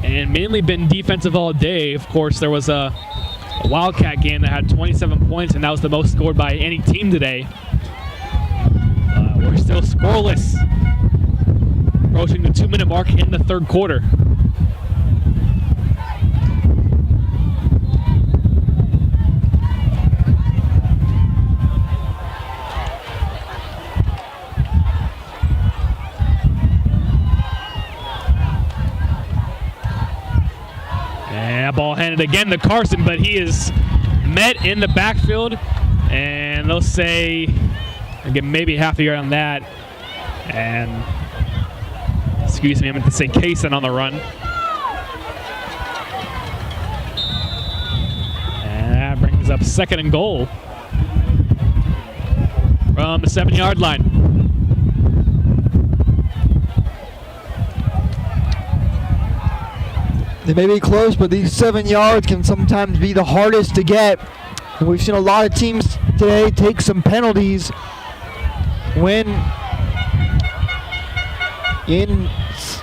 And mainly been defensive all day. Of course, there was a Wildcat game that had 27 points, and that was the most scored by any team today. We're still scoreless, approaching the 2-minute mark in the third quarter. And ball handed again to Carson, but he is met in the backfield, and they'll say, again, maybe half a yard on that. And excuse me, I meant to say Cason on the run. And that brings up 2nd and goal from the 7-yard line. They may be close, but these 7 yards can sometimes be the hardest to get. And we've seen a lot of teams today take some penalties when in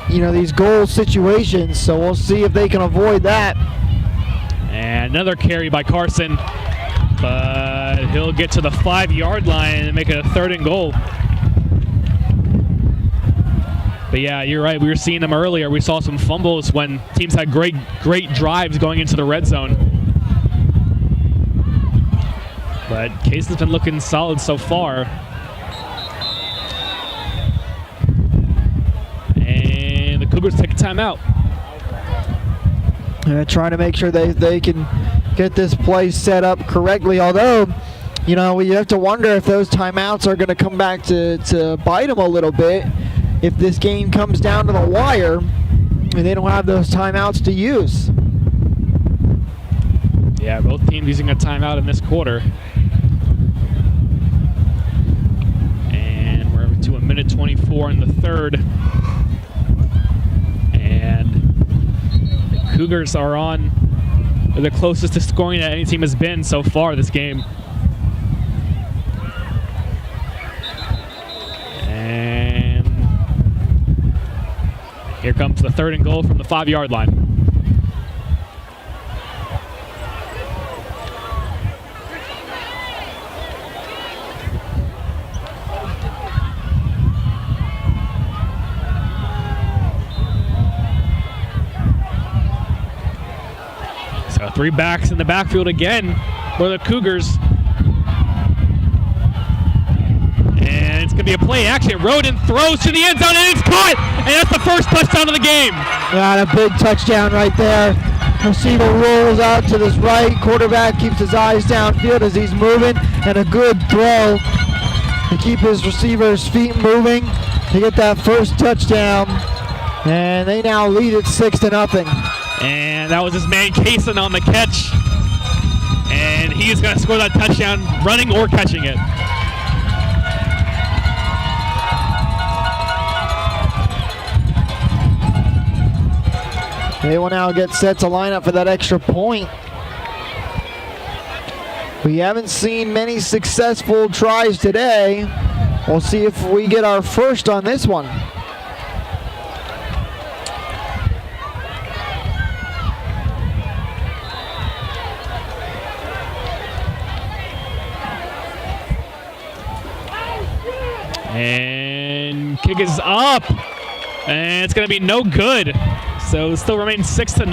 these goal situations. So we'll see if they can avoid that. And another carry by Carson, but he'll get to the 5-yard line and make it a 3rd and goal. But yeah, you're right. We were seeing them earlier. We saw some fumbles when teams had great drives going into the red zone. But Cason's been looking solid so far. And the Cougars take a timeout. Trying to make sure they can get this play set up correctly. Although, you know, you have to wonder if those timeouts are going to come back to bite them a little bit if this game comes down to the wire and they don't have those timeouts to use. Yeah, both teams using a timeout in this quarter. And we're to 1:24 in the third. And the Cougars are on the closest to scoring that any team has been so far this game. And here comes the 3rd and goal from the 5-yard line. So 3 backs in the backfield again for the Cougars. And it's going to be a play action. Roden throws to the end zone and it's caught! And that's the first touchdown of the game. Yeah, a big touchdown right there. Receiver rolls out to this right. Quarterback keeps his eyes downfield as he's moving. And a good throw to keep his receiver's feet moving to get that first touchdown. And they now lead it 6-0. And that was his man Cason on the catch. And he is going to score that touchdown running or catching it. They will now get set to line up for that extra point. We haven't seen many successful tries today. We'll see if we get our first on this one. And kick is up. And it's going to be no good. So it still remains 6-0.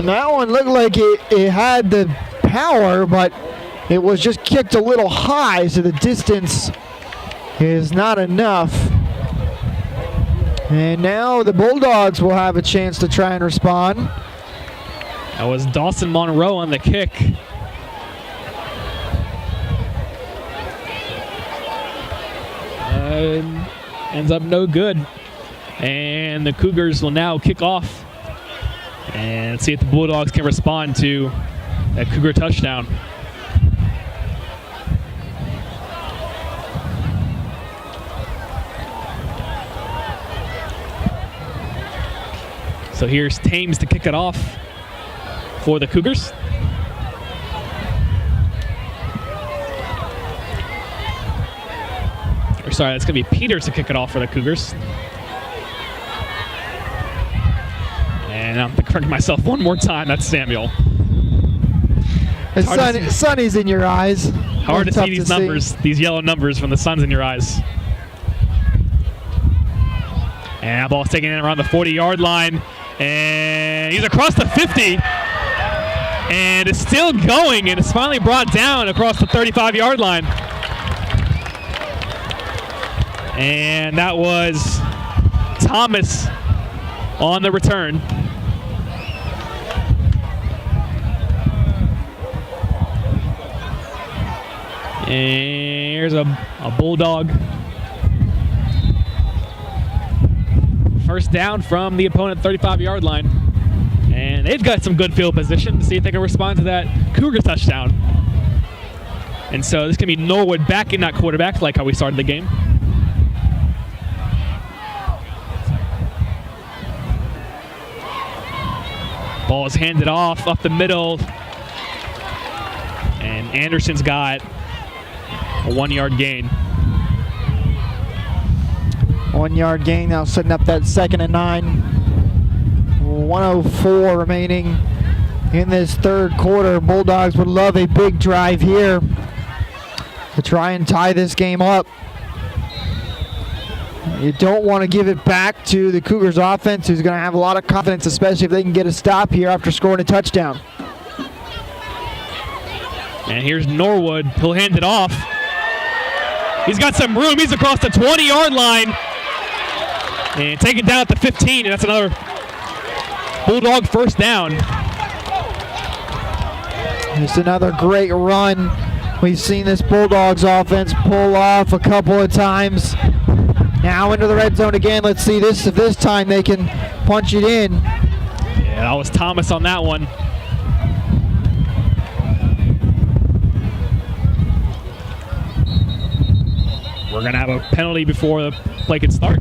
That one looked like it had the power, but it was just kicked a little high, so the distance is not enough. And now the Bulldogs will have a chance to try and respond. That was Dawson Monroe on the kick. Ends up no good. And the Cougars will now kick off and see if the Bulldogs can respond to that Cougar touchdown. So here's Thames to kick it off for the Cougars. Or sorry, that's going to be Peters to kick it off for the Cougars. And I'm going to correct myself one more time. That's Samuel. Sunny's in your eyes. Hard to see these numbers, these yellow numbers from the sun's in your eyes. And that ball's taken in around the 40-yard line. And he's across the 50. And it's still going, and it's finally brought down across the 35-yard line. And that was Thomas on the return. And here's a Bulldog. First down from the opponent 35-yard line. And they've got some good field position to see if they can respond to that Cougar touchdown. And so this can be Norwood back in that quarterback, like how we started the game. Ball is handed off up the middle. And Anderson's got a 1-yard gain. 1-yard gain now, setting up that 2nd and 9. 1:04 remaining in this third quarter. Bulldogs would love a big drive here to try and tie this game up. You don't want to give it back to the Cougars offense, who's going to have a lot of confidence, especially if they can get a stop here after scoring a touchdown. And here's Norwood. He'll hand it off. He's got some room. He's across the 20-yard line. And take it down at the 15, and that's another Bulldog first down. Just another great run. We've seen this Bulldogs offense pull off a couple of times. Now into the red zone again. Let's see if this time they can punch it in. Yeah, that was Thomas on that one. We're going to have a penalty before the play can start.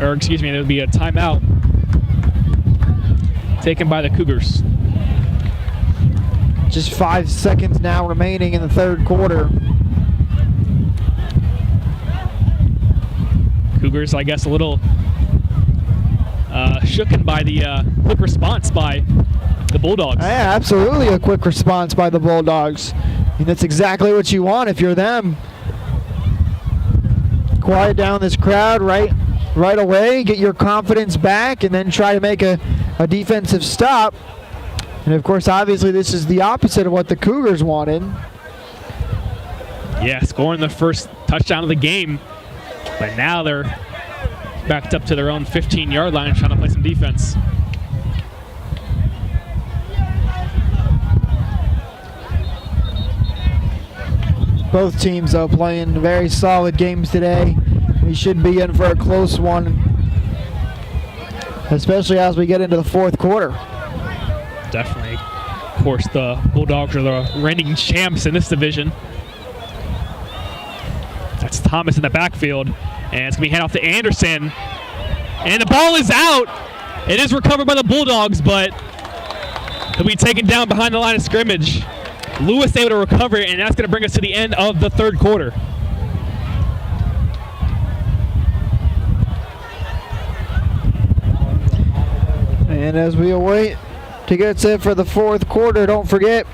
Or excuse me, there would be a timeout taken by the Cougars. Just 5 seconds now remaining in the third quarter. Cougars, I guess, a little shooken by the quick response by the Bulldogs. Yeah, absolutely a quick response by the Bulldogs. And that's exactly what you want if you're them. Quiet down this crowd right away, get your confidence back, and then try to make a defensive stop. And of course, obviously, this is the opposite of what the Cougars wanted. Yeah, scoring the first touchdown of the game. But now they're backed up to their own 15-yard line trying to play some defense. Both teams, though, playing very solid games today. We should be in for a close one, especially as we get into the fourth quarter. Definitely. Of course, the Bulldogs are the reigning champs in this division. That's Thomas in the backfield, and it's going to be handed off to Anderson. And the ball is out. It is recovered by the Bulldogs, but it'll be taken down behind the line of scrimmage. Lewis able to recover it, and that's going to bring us to the end of the third quarter. And as we await to get set for the fourth quarter, don't forget,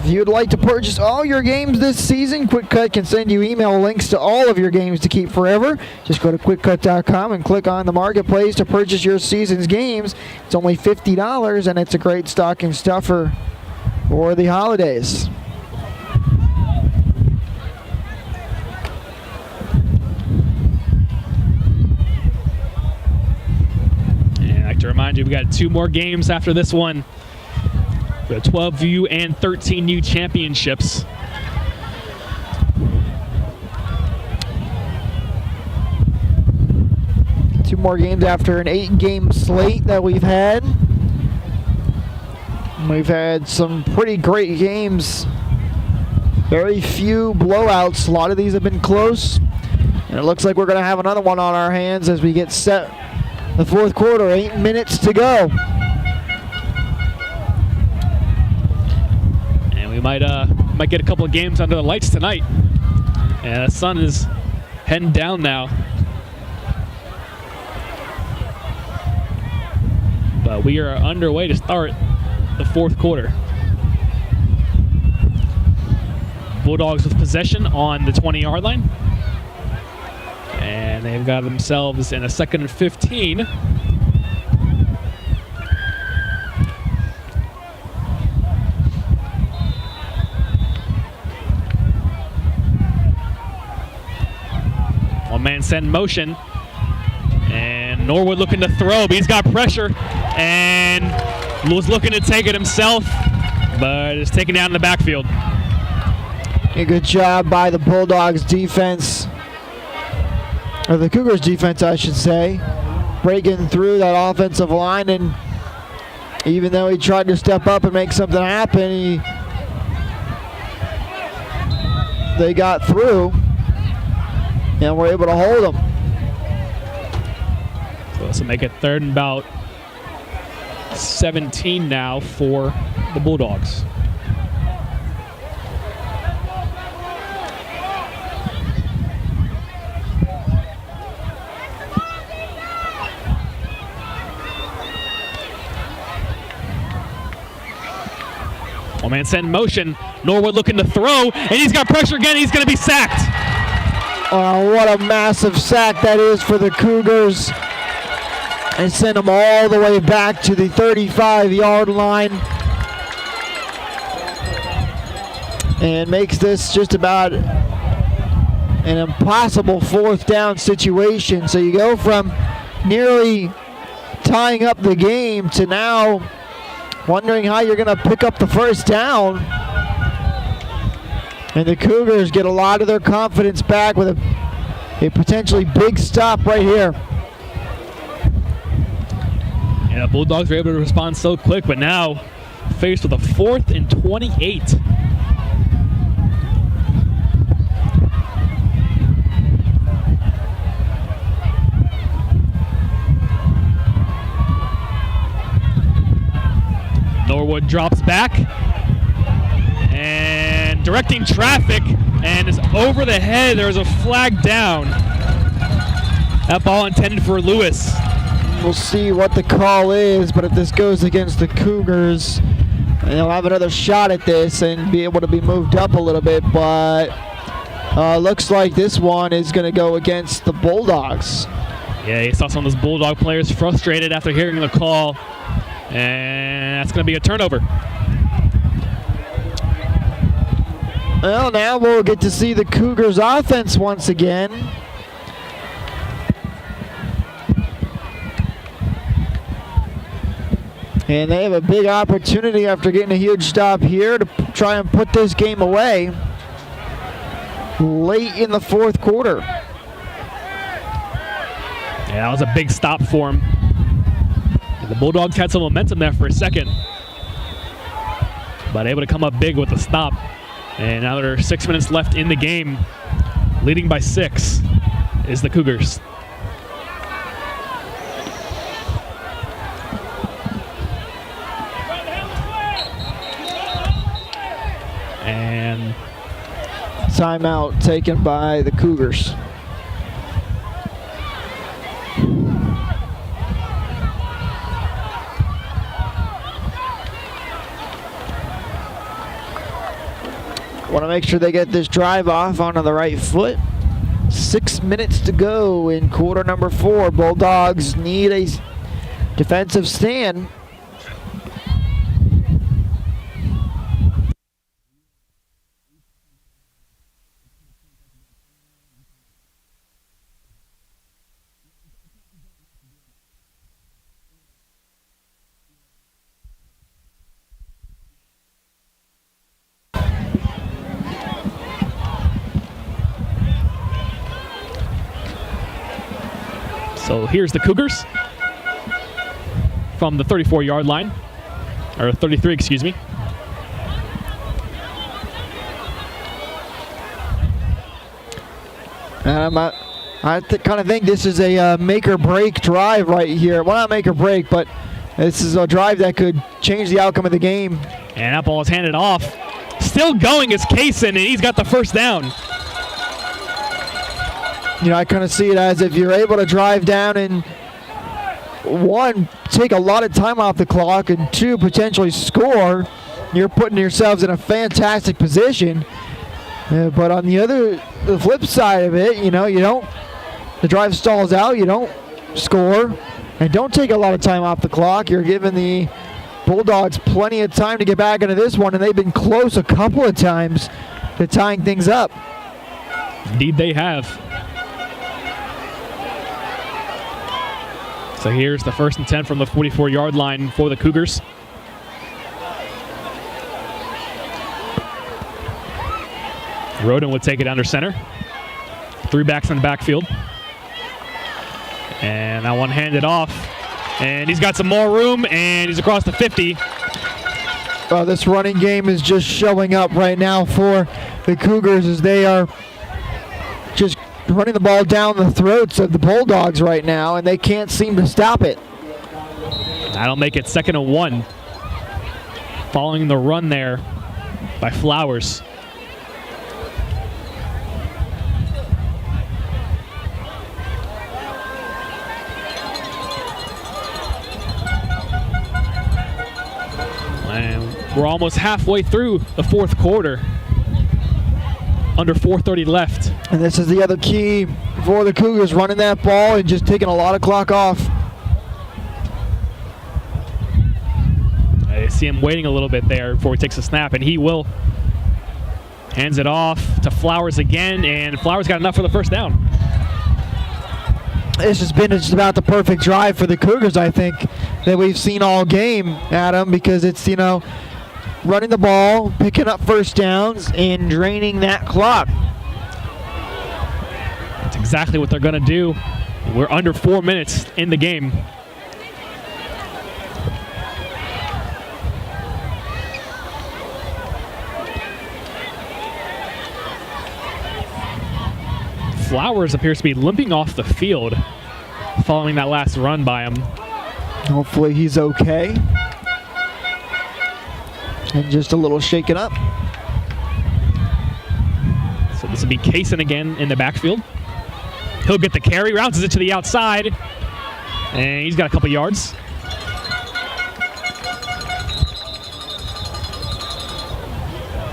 if you'd like to purchase all your games this season, Qwikcut can send you email links to all of your games to keep forever. Just go to Qwikcut.com and click on the marketplace to purchase your season's games. It's only $50, and it's a great stocking stuffer for the holidays. And I'd like to remind you, we got 2 more games after this one. The 12U and 13U championships. Two more games after an 8-game slate that we've had. We've had some pretty great games. Very few blowouts. A lot of these have been close. And it looks like we're going to have another one on our hands as we get set the fourth quarter. 8 minutes to go. We might get a couple of games under the lights tonight. And the sun is heading down now. But we are underway to start the fourth quarter. Bulldogs with possession on the 20-yard line. And they've got themselves in a 2nd and 15. Man send motion, and Norwood looking to throw, but he's got pressure, and was looking to take it himself, but it's taken down in the backfield. A good job by the Bulldogs defense, or the Cougars defense, I should say, breaking through that offensive line, and even though he tried to step up and make something happen, they got through. And we're able to hold them. So this will make it 3rd and about 17 now for the Bulldogs. One man send motion. Norwood looking to throw, and he's got pressure again. He's going to be sacked. Oh, what a massive sack that is for the Cougars. And send them all the way back to the 35-yard line. and makes this just about an impossible 4th down situation. So you go from nearly tying up the game to now wondering how you're going to pick up the 1st down. And the Cougars get a lot of their confidence back with a potentially big stop right here. Yeah, Bulldogs were able to respond so quick, but now faced with a 4th and 28. Norwood drops back and directing traffic and is over the head. There's a flag down. That ball intended for Lewis. We'll see what the call is, but if this goes against the Cougars, they'll have another shot at this and be able to be moved up a little bit, but looks like this one is going to go against the Bulldogs. Yeah, you saw some of those Bulldog players frustrated after hearing the call, and that's going to be a turnover. Well, now we'll get to see the Cougars offense once again. And they have a big opportunity after getting a huge stop here to try and put this game away late in the 4th quarter. Yeah, that was a big stop for him. And the Bulldogs had some momentum there for a second, but able to come up big with the stop. And now there are 6 minutes left in the game. Leading by 6 is the Cougars. And timeout taken by the Cougars. Want to make sure they get this drive off onto the right foot. 6 minutes to go in quarter number 4. Bulldogs need a defensive stand. So here's the Cougars from the 34-yard line, or 33, excuse me. And I kind of think this is a make or break drive right here. Well, not make or break, but this is a drive that could change the outcome of the game. And that ball is handed off. Still going is Kaysen, and he's got the 1st down. You know, I kind of see it as if you're able to drive down and, 1, take a lot of time off the clock, and 2, potentially score, you're putting yourselves in a fantastic position. But on the flip side of it, you know, the drive stalls out, you don't score, and don't take a lot of time off the clock. You're giving the Bulldogs plenty of time to get back into this one, and they've been close a couple of times to tying things up. Indeed they have. So here's the 1st and 10 from the 44-yard line for the Cougars. Roden would take it under center. 3 backs in the backfield. And that one handed off. And he's got some more room, and he's across the 50. This running game is just showing up right now for the Cougars as they are just running the ball down the throats of the Bulldogs right now, and they can't seem to stop it. That'll make it 2nd and 1. Following the run there by Flowers. And we're almost halfway through the 4th quarter. Under 4:30 left. And this is the other key for the Cougars, running that ball and just taking a lot of clock off. I see him waiting a little bit there before he takes a snap, and he will Hands it off to Flowers again, and Flowers got enough for the first down. This has been just about the perfect drive for the Cougars, I think, that we've seen all game, Adam, because it's, you know, running the ball, picking up first downs, and draining that clock. That's exactly what they're going to do. We're under 4 minutes in the game. Flowers appears to be limping off the field following that last run by him. Hopefully he's okay. And just a little shaken up. So this will be Kaysen again in the backfield. He'll get the carry, rounds it to the outside, and he's got a couple yards.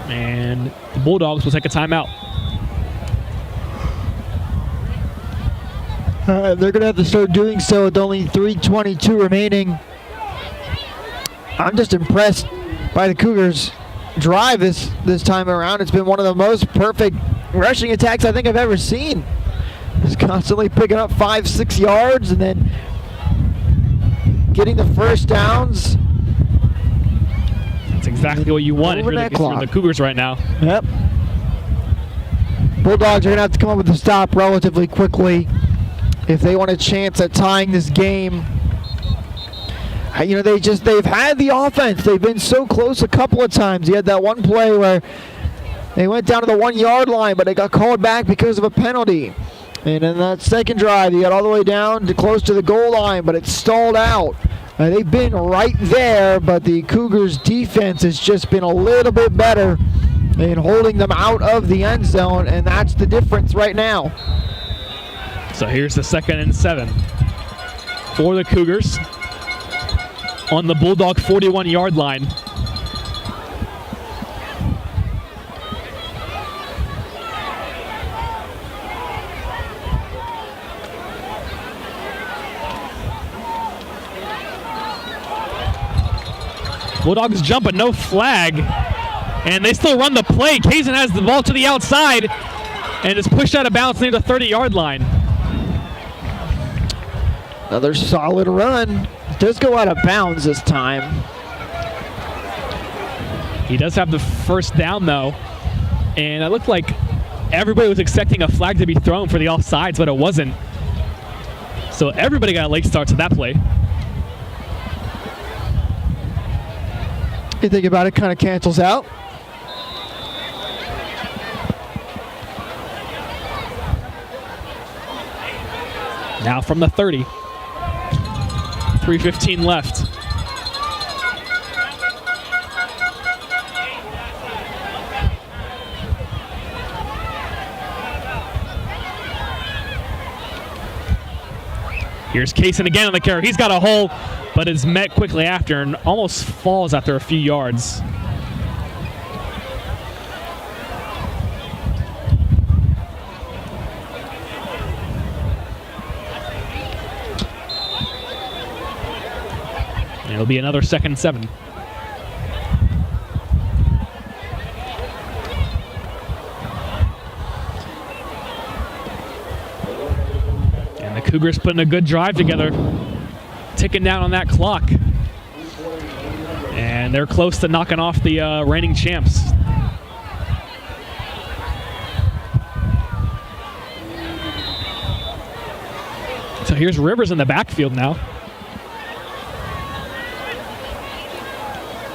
And the Bulldogs will take a timeout. They're going to have to start doing so with only 3:22 remaining. I'm just impressed by the Cougars' drive this time around. It's been one of the most perfect rushing attacks I think I've ever seen. Just constantly picking up 5-6 yards and then getting the first downs. That's exactly what you want if you're the Cougars right now. Yep. Bulldogs are going to have to come up with a stop relatively quickly if they want a chance at tying this game. You know, they've had the offense. They've been so close a couple of times. You had that one play where they went down to the 1 yard line, but they got called back because of a penalty. And in that second drive, you got all the way down to close to the goal line, but it stalled out. They've been right there, but the Cougars' defense has just been a little bit better in holding them out of the end zone, and that's the difference right now. So here's the 2nd and 7 for the Cougars on the Bulldog 41-yard line. Bulldogs jump, but no flag, and they still run the play. Kaysen has the ball to the outside and is pushed out of bounds near the 30-yard line. Another solid run. Does go out of bounds this time. He does have the first down, though. And it looked like everybody was expecting a flag to be thrown for the offsides, but it wasn't. So everybody got a late start to that play. You think about it, kind of cancels out. Now from the 30. 3:15 left. Here's Kaysen again on the carry. He's got a hole, but is met quickly after and almost falls after a few yards. It'll be another 2nd and 7. And the Cougars putting a good drive together, ticking down on that clock. And they're close to knocking off the reigning champs. So here's Rivers in the backfield now.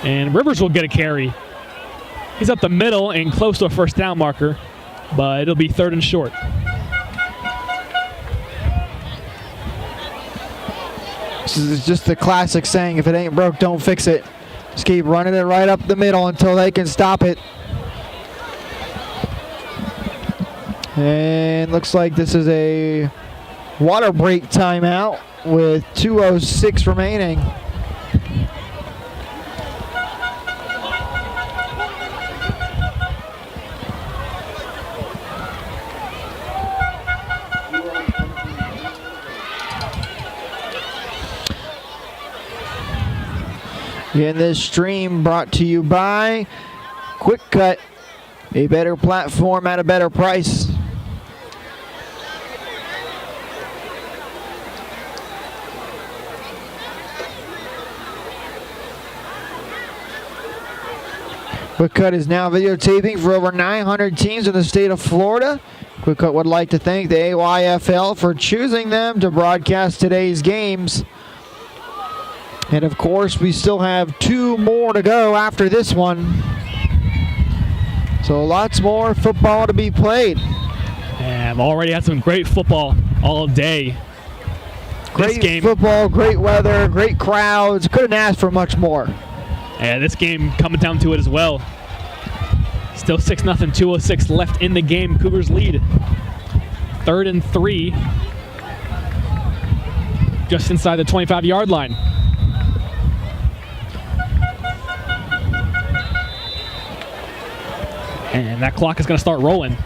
And Rivers will get a carry. He's up the middle and close to a first down marker, but it'll be 3rd and short. This is just the classic saying, if it ain't broke, don't fix it. Just keep running it right up the middle until they can stop it. And looks like this is a water break timeout with 2:06 remaining. And this stream brought to you by Qwikcut. A better platform at a better price. Qwikcut is now videotaping for over 900 teams in the state of Florida. Qwikcut would like to thank the AYFL for choosing them to broadcast today's games. And of course, we still have 2 more to go after this one. So lots more football to be played. And I've already had some great football all day. Great football, great weather, great crowds. Couldn't ask for much more. And this game coming down to it as well. Still 6-0, 2:06 left in the game. Cougars lead. 3rd and 3. Just inside the 25-yard line. And that clock is going to start rolling.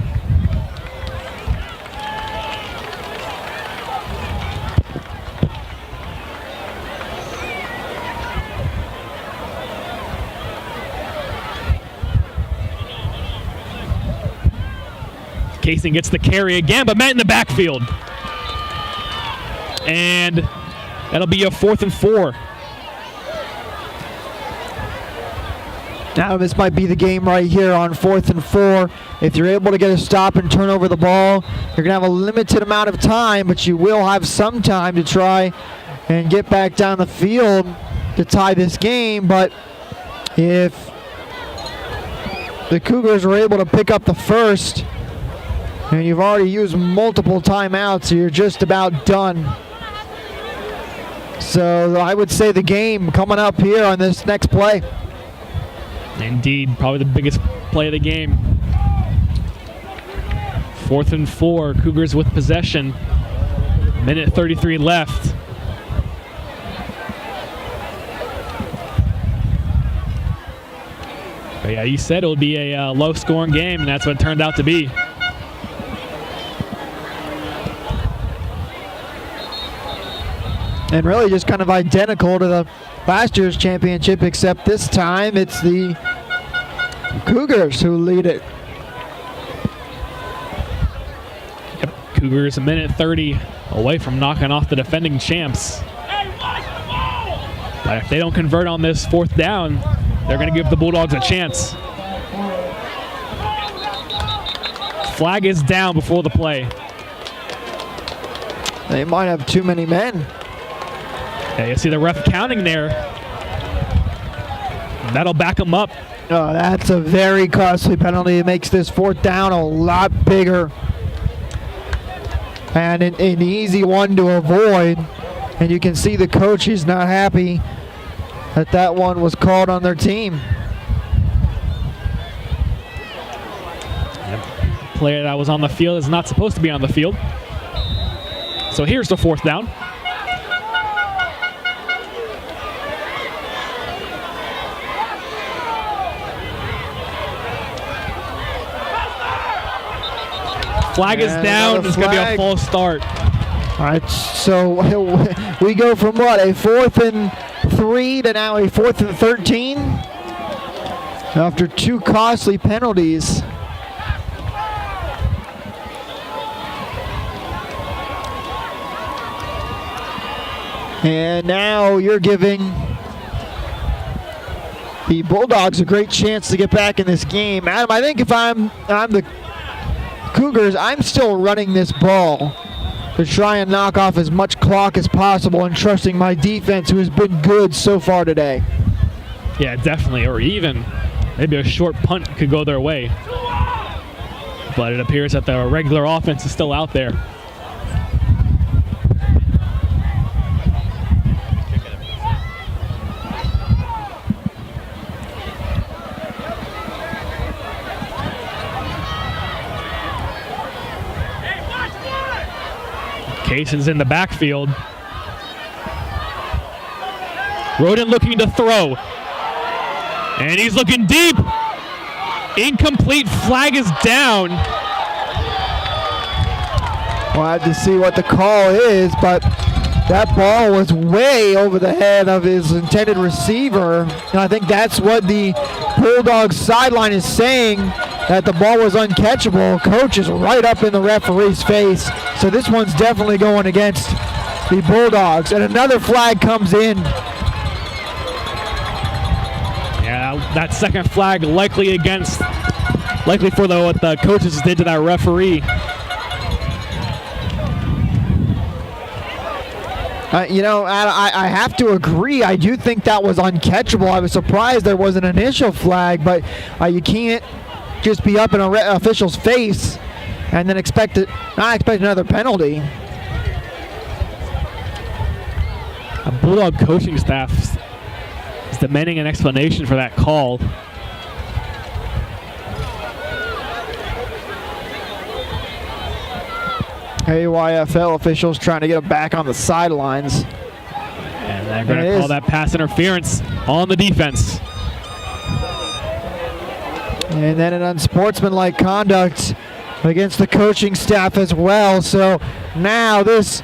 Casing gets the carry again, but met in the backfield. And that'll be a 4th and 4. Now this might be the game right here on 4th and 4. If you're able to get a stop and turn over the ball, you're going to have a limited amount of time, but you will have some time to try and get back down the field to tie this game. But if the Cougars are able to pick up the first, and you've already used multiple timeouts, so you're just about done. So I would say the game coming up here on this next play. Indeed, probably the biggest play of the game. 4th and 4, Cougars with possession. 1:33 left. But yeah, you said it would be a low-scoring game, and that's what it turned out to be. And really just kind of identical to the last year's championship, except this time it's the Cougars who lead it. Yep, Cougars 1:30 away from knocking off the defending champs. But if they don't convert on this 4th down, they're going to give the Bulldogs a chance. Flag is down before the play. They might have too many men. Yeah, you see the ref counting there. That'll back them up. Oh, that's a very costly penalty. It makes this 4th down a lot bigger. And an easy one to avoid. And you can see the coach is not happy that that one was called on their team. Yep. Player that was on the field is not supposed to be on the field. So here's the 4th down. Flag is down. It's going to be a false start. All right, so we go from what, a 4th and 3 to now a 4th and 13 after 2 costly penalties. And now you're giving the Bulldogs a great chance to get back in this game. Adam, I think if I'm the Cougars, I'm still running this ball to try and knock off as much clock as possible and trusting my defense, who has been good so far today. Yeah, definitely. Or even maybe a short punt could go their way. But it appears that the regular offense is still out there. Cason's in the backfield. Roden looking to throw. And he's looking deep. Incomplete. Flag is down. We'll have to see what the call is, but that ball was way over the head of his intended receiver. And I think that's what the Bulldogs sideline is saying. that the ball was uncatchable. Coach is right up in the referee's face. So this one's definitely going against the Bulldogs. And another flag comes in. Yeah, that second flag likely for what the coaches did to that referee. I have to agree. I do think that was uncatchable. I was surprised there was an initial flag, but you can't just be up in an official's face and then not expect another penalty. A Bulldog coaching staff is demanding an explanation for that call. AYFL officials trying to get him back on the sidelines. And they're going to call that pass interference on the defense. And then an unsportsmanlike conduct against the coaching staff as well. So now this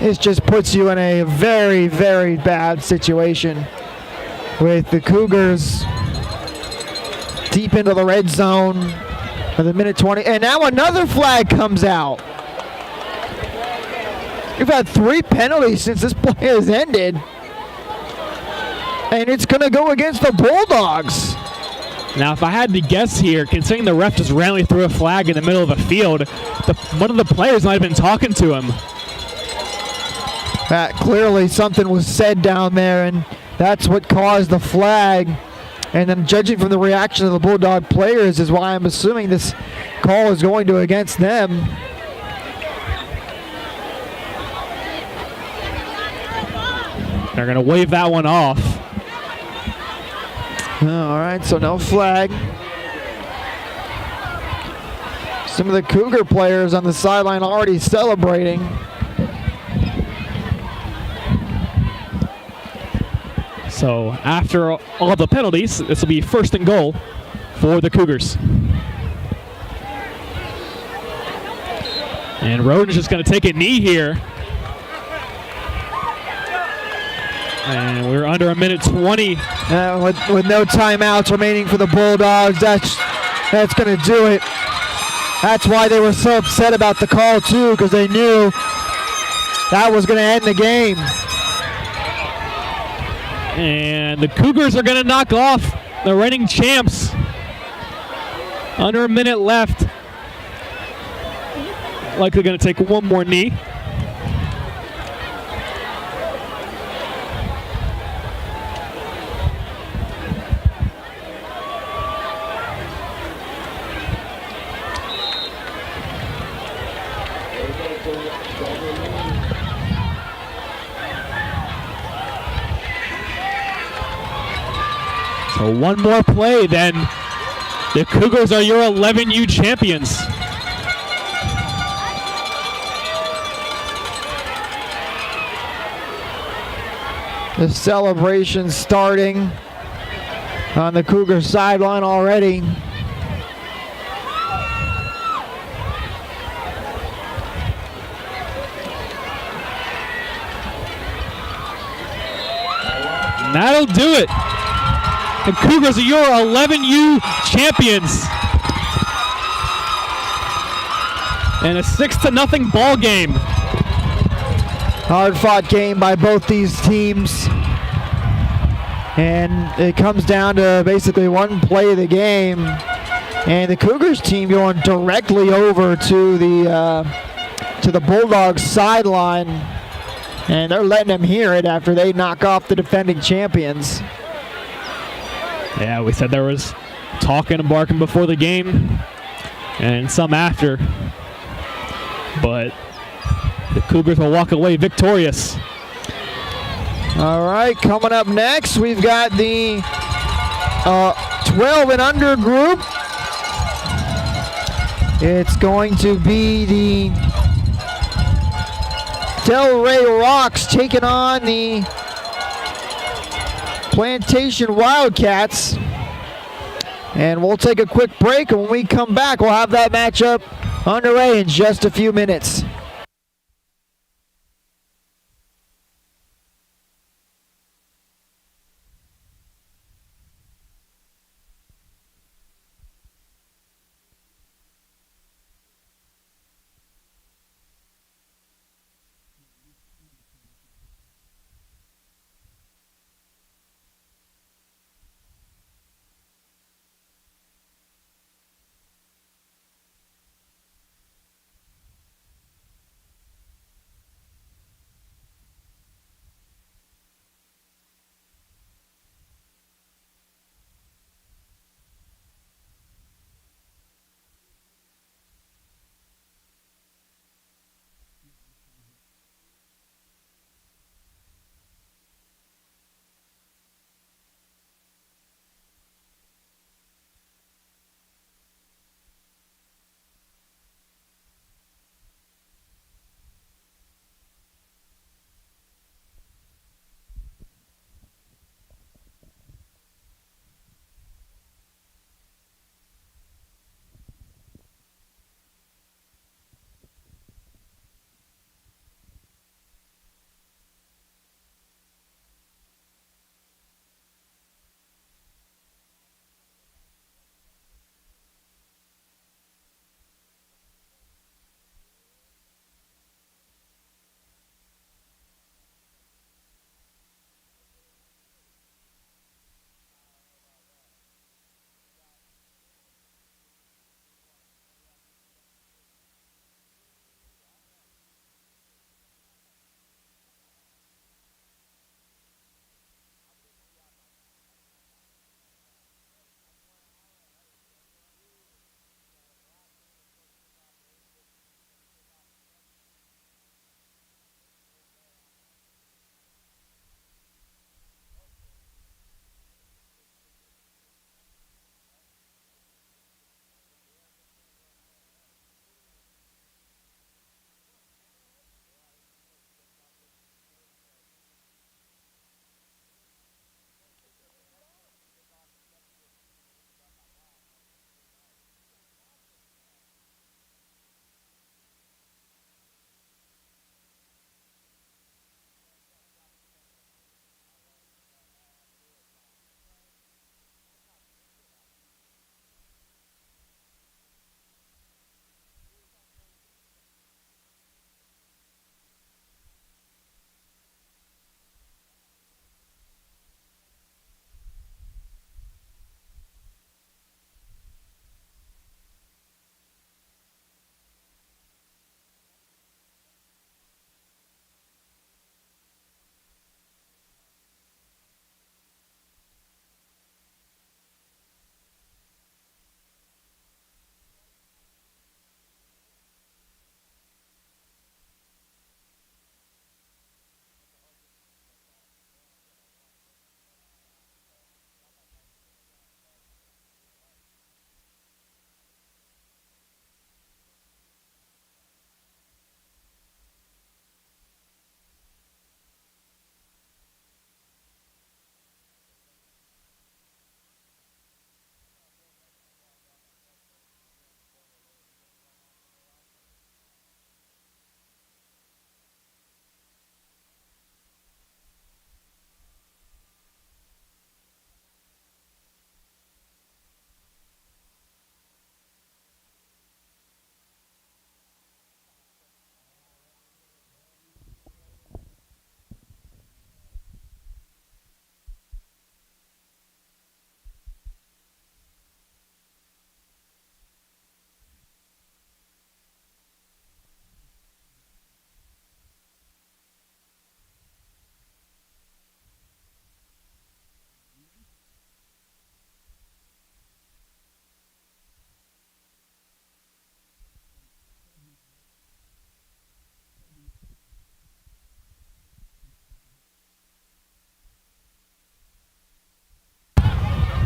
just puts you in a very, very bad situation with the Cougars deep into the red zone for the minute 20. And now another flag comes out. We've had 3 penalties since this play has ended. And it's going to go against the Bulldogs. Now, if I had to guess here, considering the ref just randomly threw a flag in the middle of the field, one of the players might have been talking to him. That clearly something was said down there, and that's what caused the flag. And then judging from the reaction of the Bulldog players is why I'm assuming this call is going to against them. They're going to wave that one off. All right, so no flag. Some of the Cougar players on the sideline already celebrating. So after all the penalties, this will be 1st and goal for the Cougars. And Roden's just going to take a knee here. And we're under a minute 20. With no timeouts remaining for the Bulldogs, that's going to do it. That's why they were so upset about the call, too, because they knew that was going to end the game. And the Cougars are going to knock off the reigning champs. Under a minute left. Likely going to take one more knee. So one more play, then the Cougars are your 11U champions. The celebration starting on the Cougar sideline already. And that'll do it. The Cougars are your 11U champions. And a 6-0 ball game. Hard-fought game by both these teams. And it comes down to basically one play of the game. And the Cougars team going directly over to the Bulldogs sideline. And they're letting them hear it after they knock off the defending champions. Yeah, we said there was talking and barking before the game and some after. But the Cougars will walk away victorious. All right, coming up next, we've got the 12 and under group. It's going to be the Delray Rocks taking on the Plantation Wildcats. And we'll take a quick break, and when we come back, we'll have that matchup underway in just a few minutes.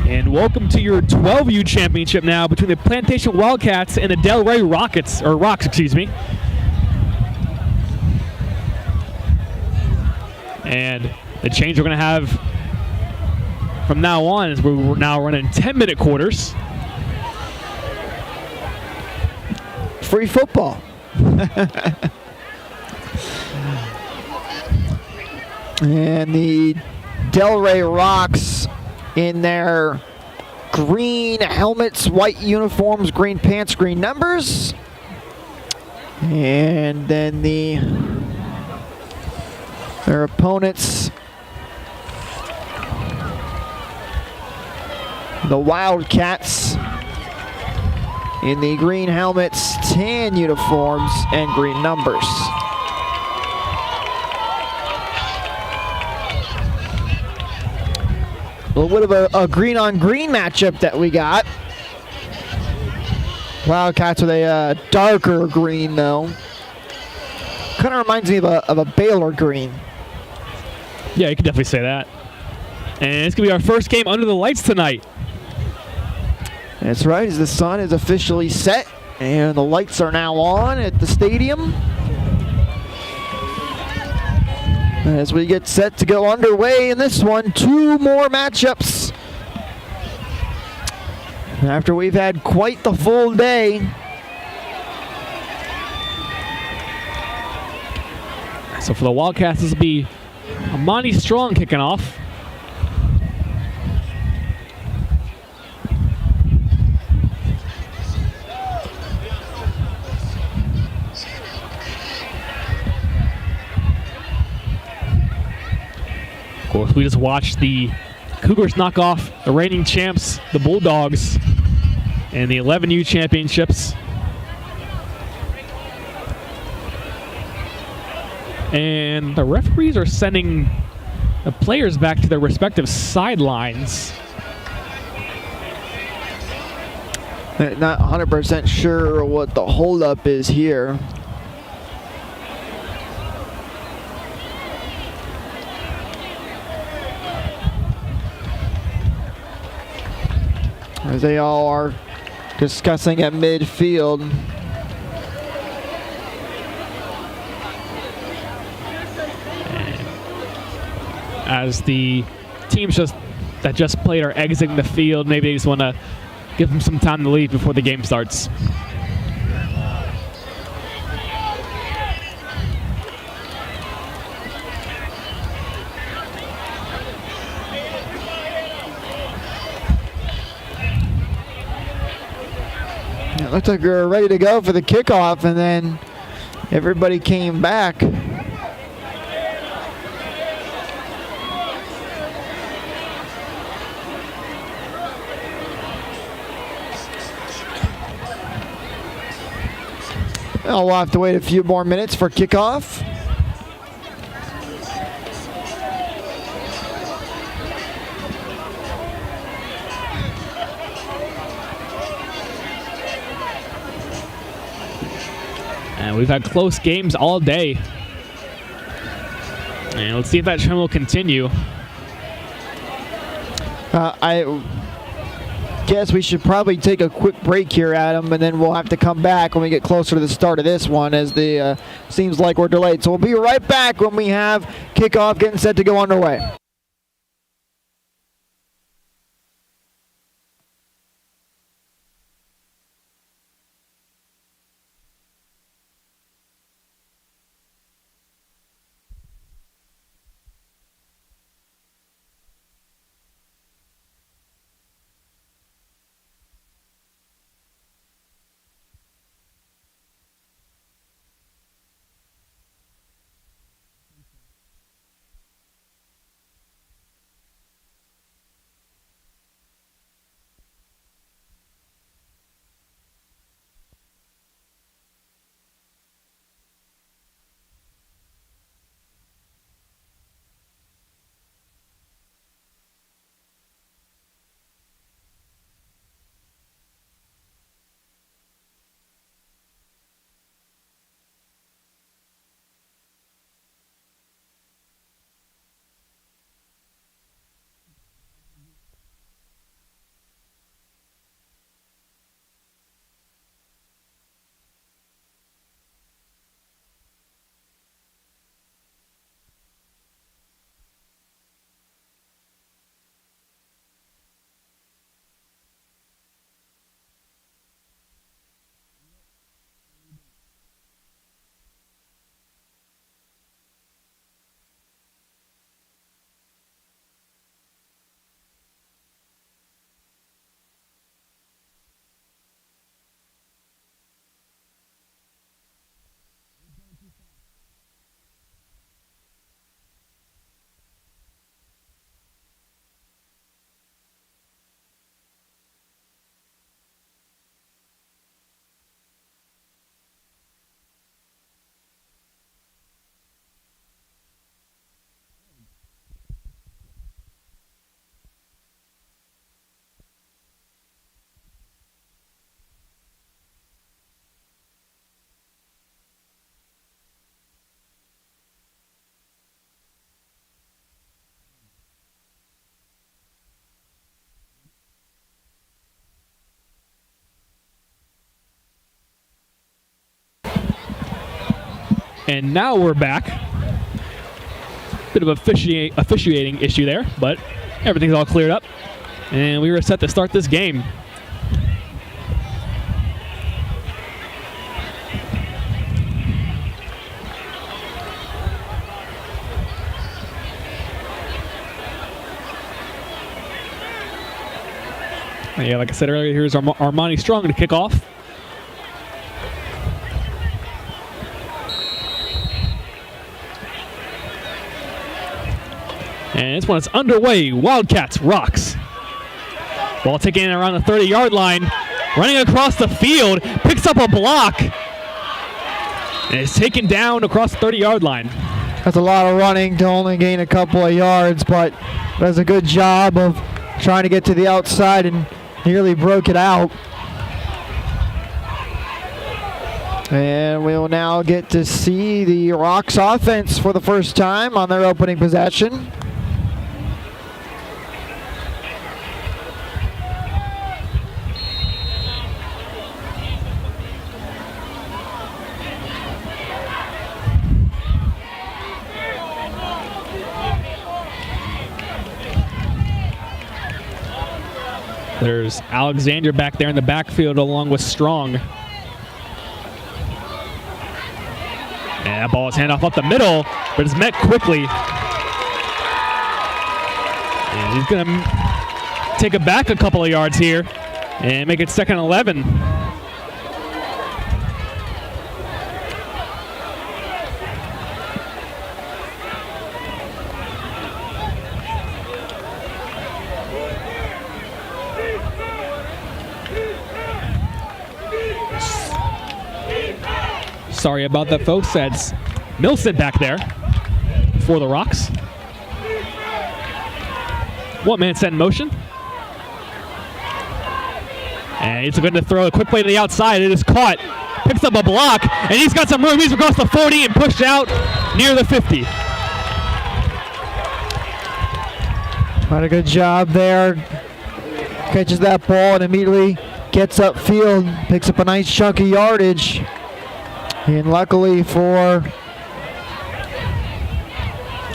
And welcome to your 12U championship now between the Plantation Wildcats and the Delray Rocks, excuse me. And the change we're going to have from now on is we're now running 10-minute quarters. Free football. And the Delray Rocks in their green helmets, white uniforms, green pants, green numbers. And then their opponents, the Wildcats, in the green helmets, tan uniforms, and green numbers. A little bit of a green-on-green matchup that we got. Wildcats with a darker green, though. Kind of reminds me of a Baylor green. Yeah, you can definitely say that. And it's going to be our first game under the lights tonight. That's right, as the sun is officially set and the lights are now on at the stadium. As we get set to go underway in this one, 2 more matchups. After we've had quite the full day. So for the Wildcats, this will be Amani Strong kicking off. Of course, we just watched the Cougars knock off the reigning champs, the Bulldogs, in the 11U championships. And the referees are sending the players back to their respective sidelines. Not 100% sure what the holdup is here. As they all are discussing at midfield. As the teams that just played are exiting the field, maybe they just want to give them some time to leave before the game starts. It looked like we were ready to go for the kickoff, and then everybody came back. Well, we'll have to wait a few more minutes for kickoff. And we've had close games all day. And let's see if that trend will continue. I guess we should probably take a quick break here, Adam, and then we'll have to come back when we get closer to the start of this one, as the seems like we're delayed. So we'll be right back when we have kickoff getting set to go underway. And now we're back. Bit of officiating issue there, but everything's all cleared up. And we were set to start this game. Yeah, like I said earlier, here's Armani Strong to kick off. And this one is underway. Wildcats rocks. Ball taken in around the 30-yard line. Running across the field. Picks up a block. And is taken down across the 30-yard line. That's a lot of running to only gain a couple of yards, but does a good job of trying to get to the outside and nearly broke it out. And we will now get to see the Rocks offense for the first time on their opening possession. There's Alexander back there in the backfield along with Strong. And that ball is handed off up the middle, but it's met quickly. And he's going to take it back a couple of yards here and make it 2nd and 11. Sorry about that, folks. That's Milson back there for the Rocks. One man set in motion. And he's going to throw a quick play to the outside. It is caught. Picks up a block. And he's got some room. He's across the 40 and pushed out near the 50. Had a good job there. Catches that ball and immediately gets upfield. Picks up a nice chunk of yardage. And luckily for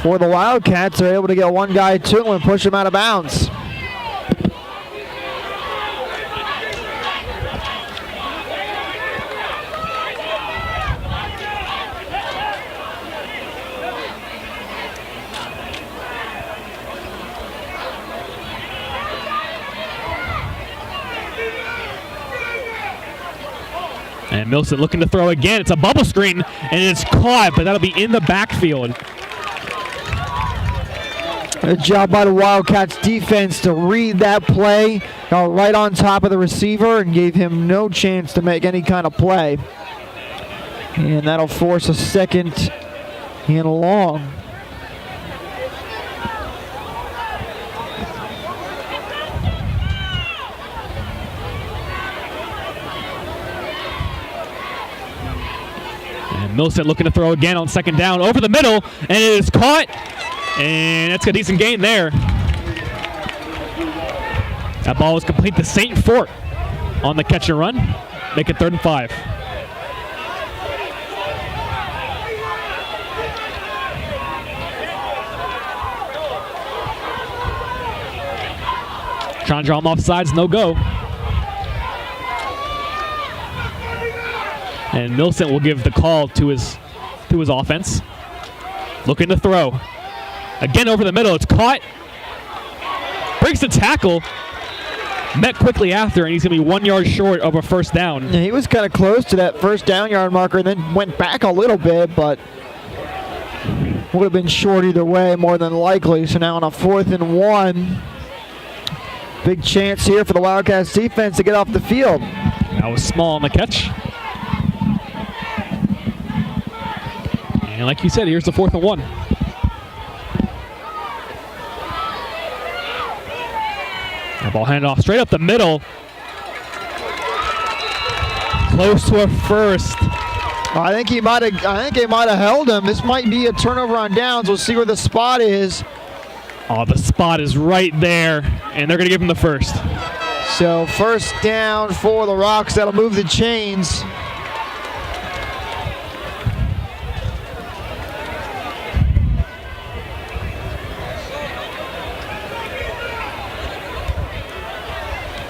the Wildcats, they're able to get one guy to him and push him out of bounds. And Milson looking to throw again. It's a bubble screen, and it's caught, but that'll be in the backfield. Good job by the Wildcats defense to read that play. Got right on top of the receiver and gave him no chance to make any kind of play. And that'll force a 2nd and long. Milson looking to throw again on 2nd down over the middle, and it is caught, and that's a decent gain there. That ball was complete to St. Fort on the catch and run. Make it 3rd and 5. Trying to draw him off sides, no go. And Milson will give the call to his offense. Looking to throw. Again over the middle. It's caught. Breaks the tackle. Met quickly after, and he's going to be 1 yard short of a 1st down. Yeah, he was kind of close to that 1st down yard marker and then went back a little bit, but would have been short either way, more than likely. So now on a 4th and 1. Big chance here for the Wildcats defense to get off the field. That was small on the catch. And like you said, here's the 4th and 1. That ball handed off straight up the middle. Close to a 1st. I think he might have held him. This might be a turnover on downs. We'll see where the spot is. Oh, the spot is right there, and they're going to give him the 1st. So 1st down for the Rocks. That'll move the chains.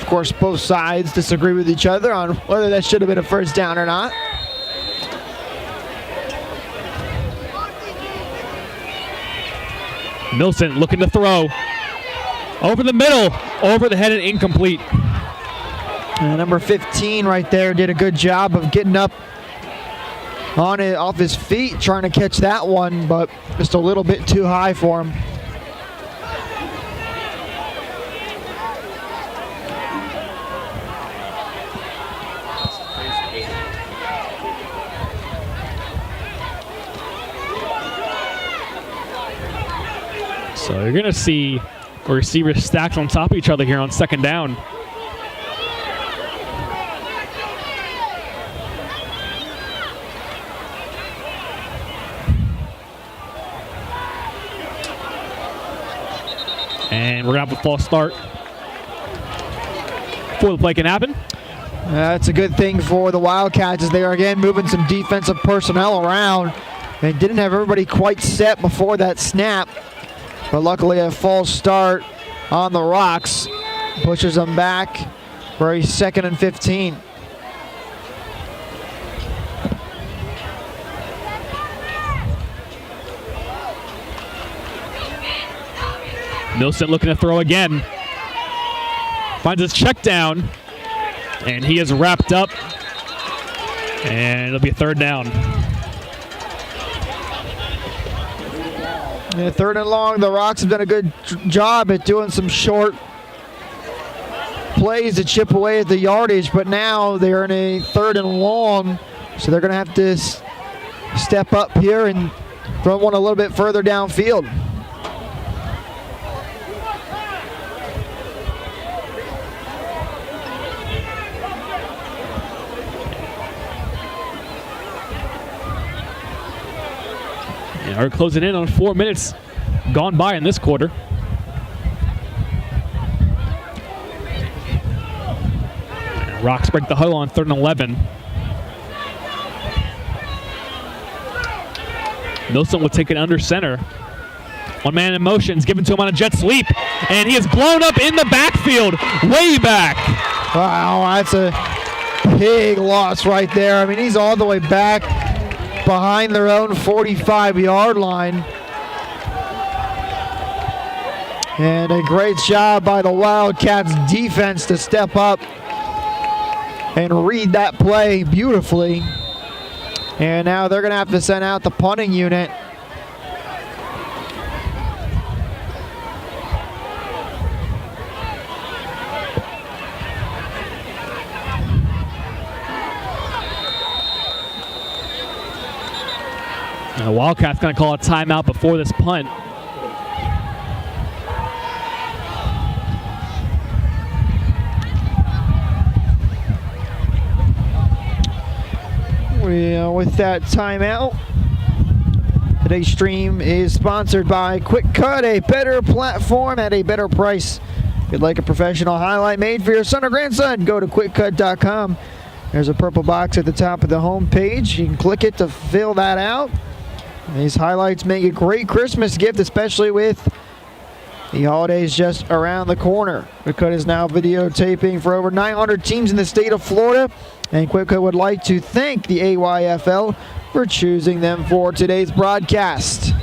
Of course, both sides disagree with each other on whether that should have been a first down or not. Milson looking to throw. Over the middle, over the head and incomplete. Number 15 right there did a good job of getting up on it off his feet, trying to catch that one, but just a little bit too high for him. So you're going to see receivers stacked on top of each other here on second down. And we're going to have a false start before the play can happen. That's a good thing for the Wildcats as they are again moving some defensive personnel around. They didn't have everybody quite set before that snap, but luckily a false start on the Rocks pushes them back for a 2nd and 15. Milson looking to throw again. Finds his check down, and he is wrapped up, and it'll be a third down. Yeah, 3rd and long, the Rocks have done a good job at doing some short plays to chip away at the yardage, but now they're in a 3rd and long, so they're going to have to step up here and throw one a little bit further downfield. We're closing in on 4 minutes gone by in this quarter. And Rocks break the huddle on 3rd and 11. Milson will take it under center. One man in motion is given to him on a jet sweep, and he is blown up in the backfield, way back. Wow, that's a big loss right there. I mean, he's all the way back behind their own 45-yard line. And a great job by the Wildcats defense to step up and read that play beautifully. And now they're going to have to send out the punting unit. The Wildcats going to call a timeout before this punt. With that timeout, today's stream is sponsored by Qwikcut, a better platform at a better price. If you'd like a professional highlight made for your son or grandson, go to Qwikcut.com. There's a purple box at the top of the home page. You can click it to fill that out. These highlights make a great Christmas gift, especially with the holidays just around the corner. Qwikcut is now videotaping for over 900 teams in the state of Florida, and Qwikcut would like to thank the AYFL for choosing them for today's broadcast.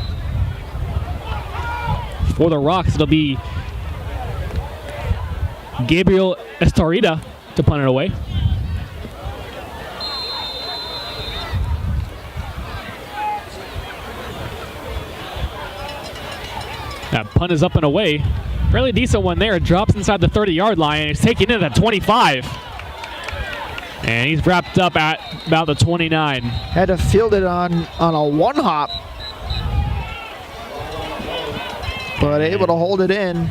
For the Rocks, it'll be Gabriel Estarita to punt it away. That punt is up and away. Fairly decent one there. It drops inside the 30-yard line, and it's taken in at 25. And he's wrapped up at about the 29. Had to field it on a one-hop, but able to hold it in.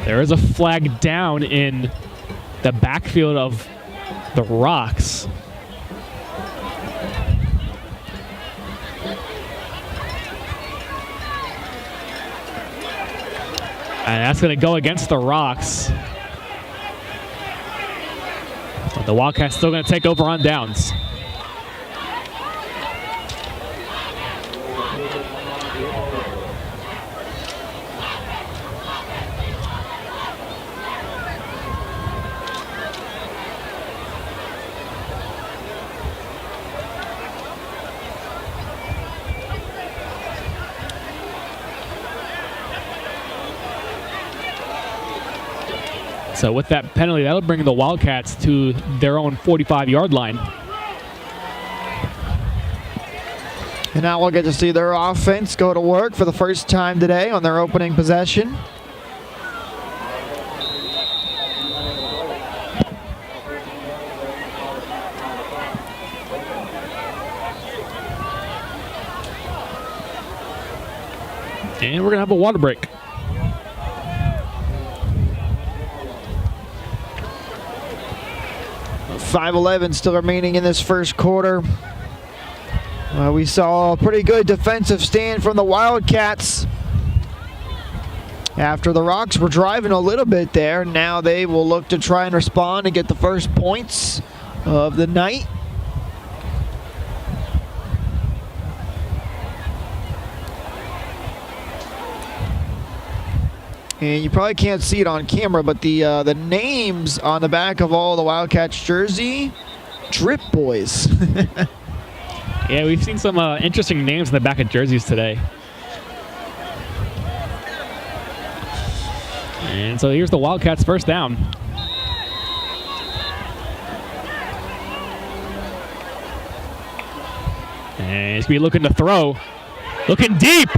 There is a flag down in the backfield of the Rocks. And that's going to go against the Rocks. But the Wildcats still going to take over on downs. So with that penalty, that'll bring the Wildcats to their own 45-yard line. And now we'll get to see their offense go to work for the first time today on their opening possession. And we're going to have a water break. .511 still remaining in this first quarter. We saw a pretty good defensive stand from the Wildcats after the Rocks were driving a little bit there. Now they will look to try and respond and get the first points of the night. And you probably can't see it on camera, but the names on the back of all the Wildcats jersey, Drip Boys. Yeah, we've seen some interesting names in the back of jerseys today. And so here's the Wildcats' first down. And he's going to be looking to throw. Looking deep.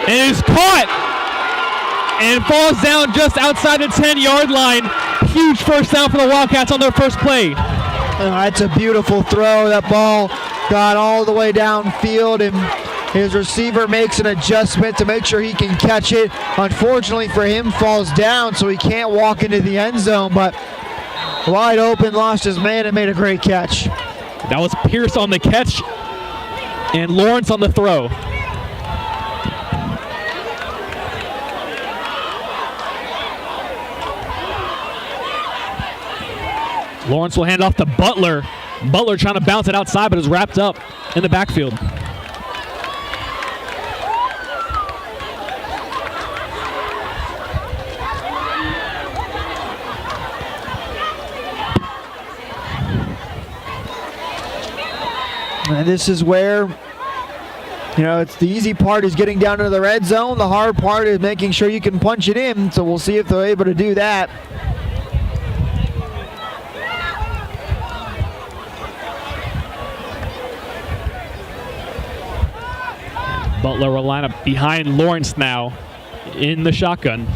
And is caught. And falls down just outside the 10-yard line. Huge first down for the Wildcats on their first play. That's a beautiful throw. That ball got all the way downfield, and his receiver makes an adjustment to make sure he can catch it. Unfortunately for him, falls down, so he can't walk into the end zone, but wide open, lost his man, and made a great catch. That was Pierce on the catch and Lawrence on the throw. Lawrence will hand off to Butler. Butler trying to bounce it outside, but is wrapped up in the backfield. And this is where, it's the easy part is getting down into the red zone. The hard part is making sure you can punch it in. So we'll see if they're able to do that. Butler will line up behind Lawrence now in the shotgun.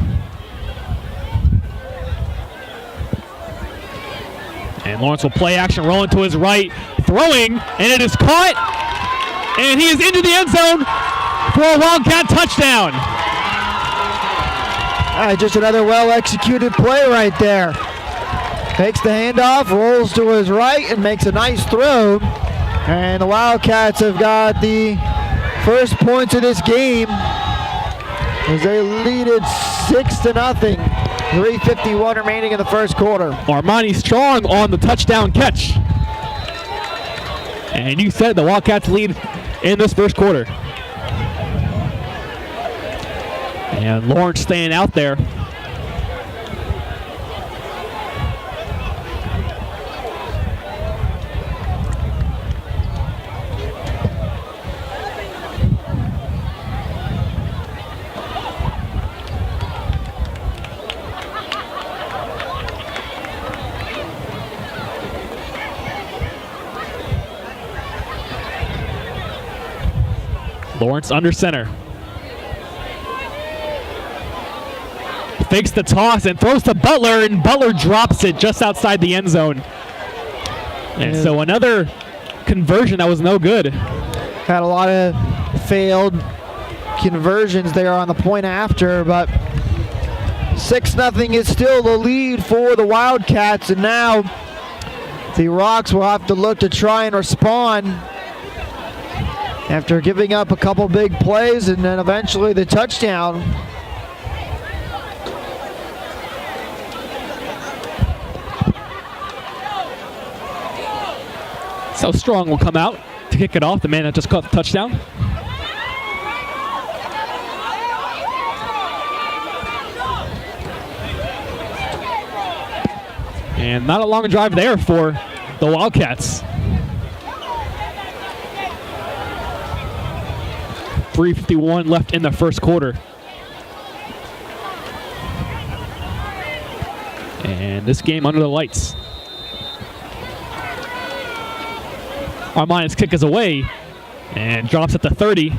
And Lawrence will play action, rolling to his right, throwing, and it is caught. And he is into the end zone for a Wildcat touchdown. Just another well-executed play right there. Takes the handoff, rolls to his right, and makes a nice throw. And the Wildcats have got the first points of this game as they lead it 6-0. 3:51 remaining in the first quarter. Armani Strong on the touchdown catch. And you said the Wildcats lead in this first quarter. And Lawrence staying out there. Lawrence under center. Fakes the toss and throws to Butler, and Butler drops it just outside the end zone. And so another conversion that was no good. Had a lot of failed conversions there on the point after, but 6-0 is still the lead for the Wildcats, and now the Rocks will have to look to try and respond after giving up a couple big plays and then eventually the touchdown. So Strong will come out to kick it off, the man that just caught the touchdown. And not a long drive there for the Wildcats. 3:51 left in the first quarter. And this game under the lights. Armani's kick is away and drops at the 30.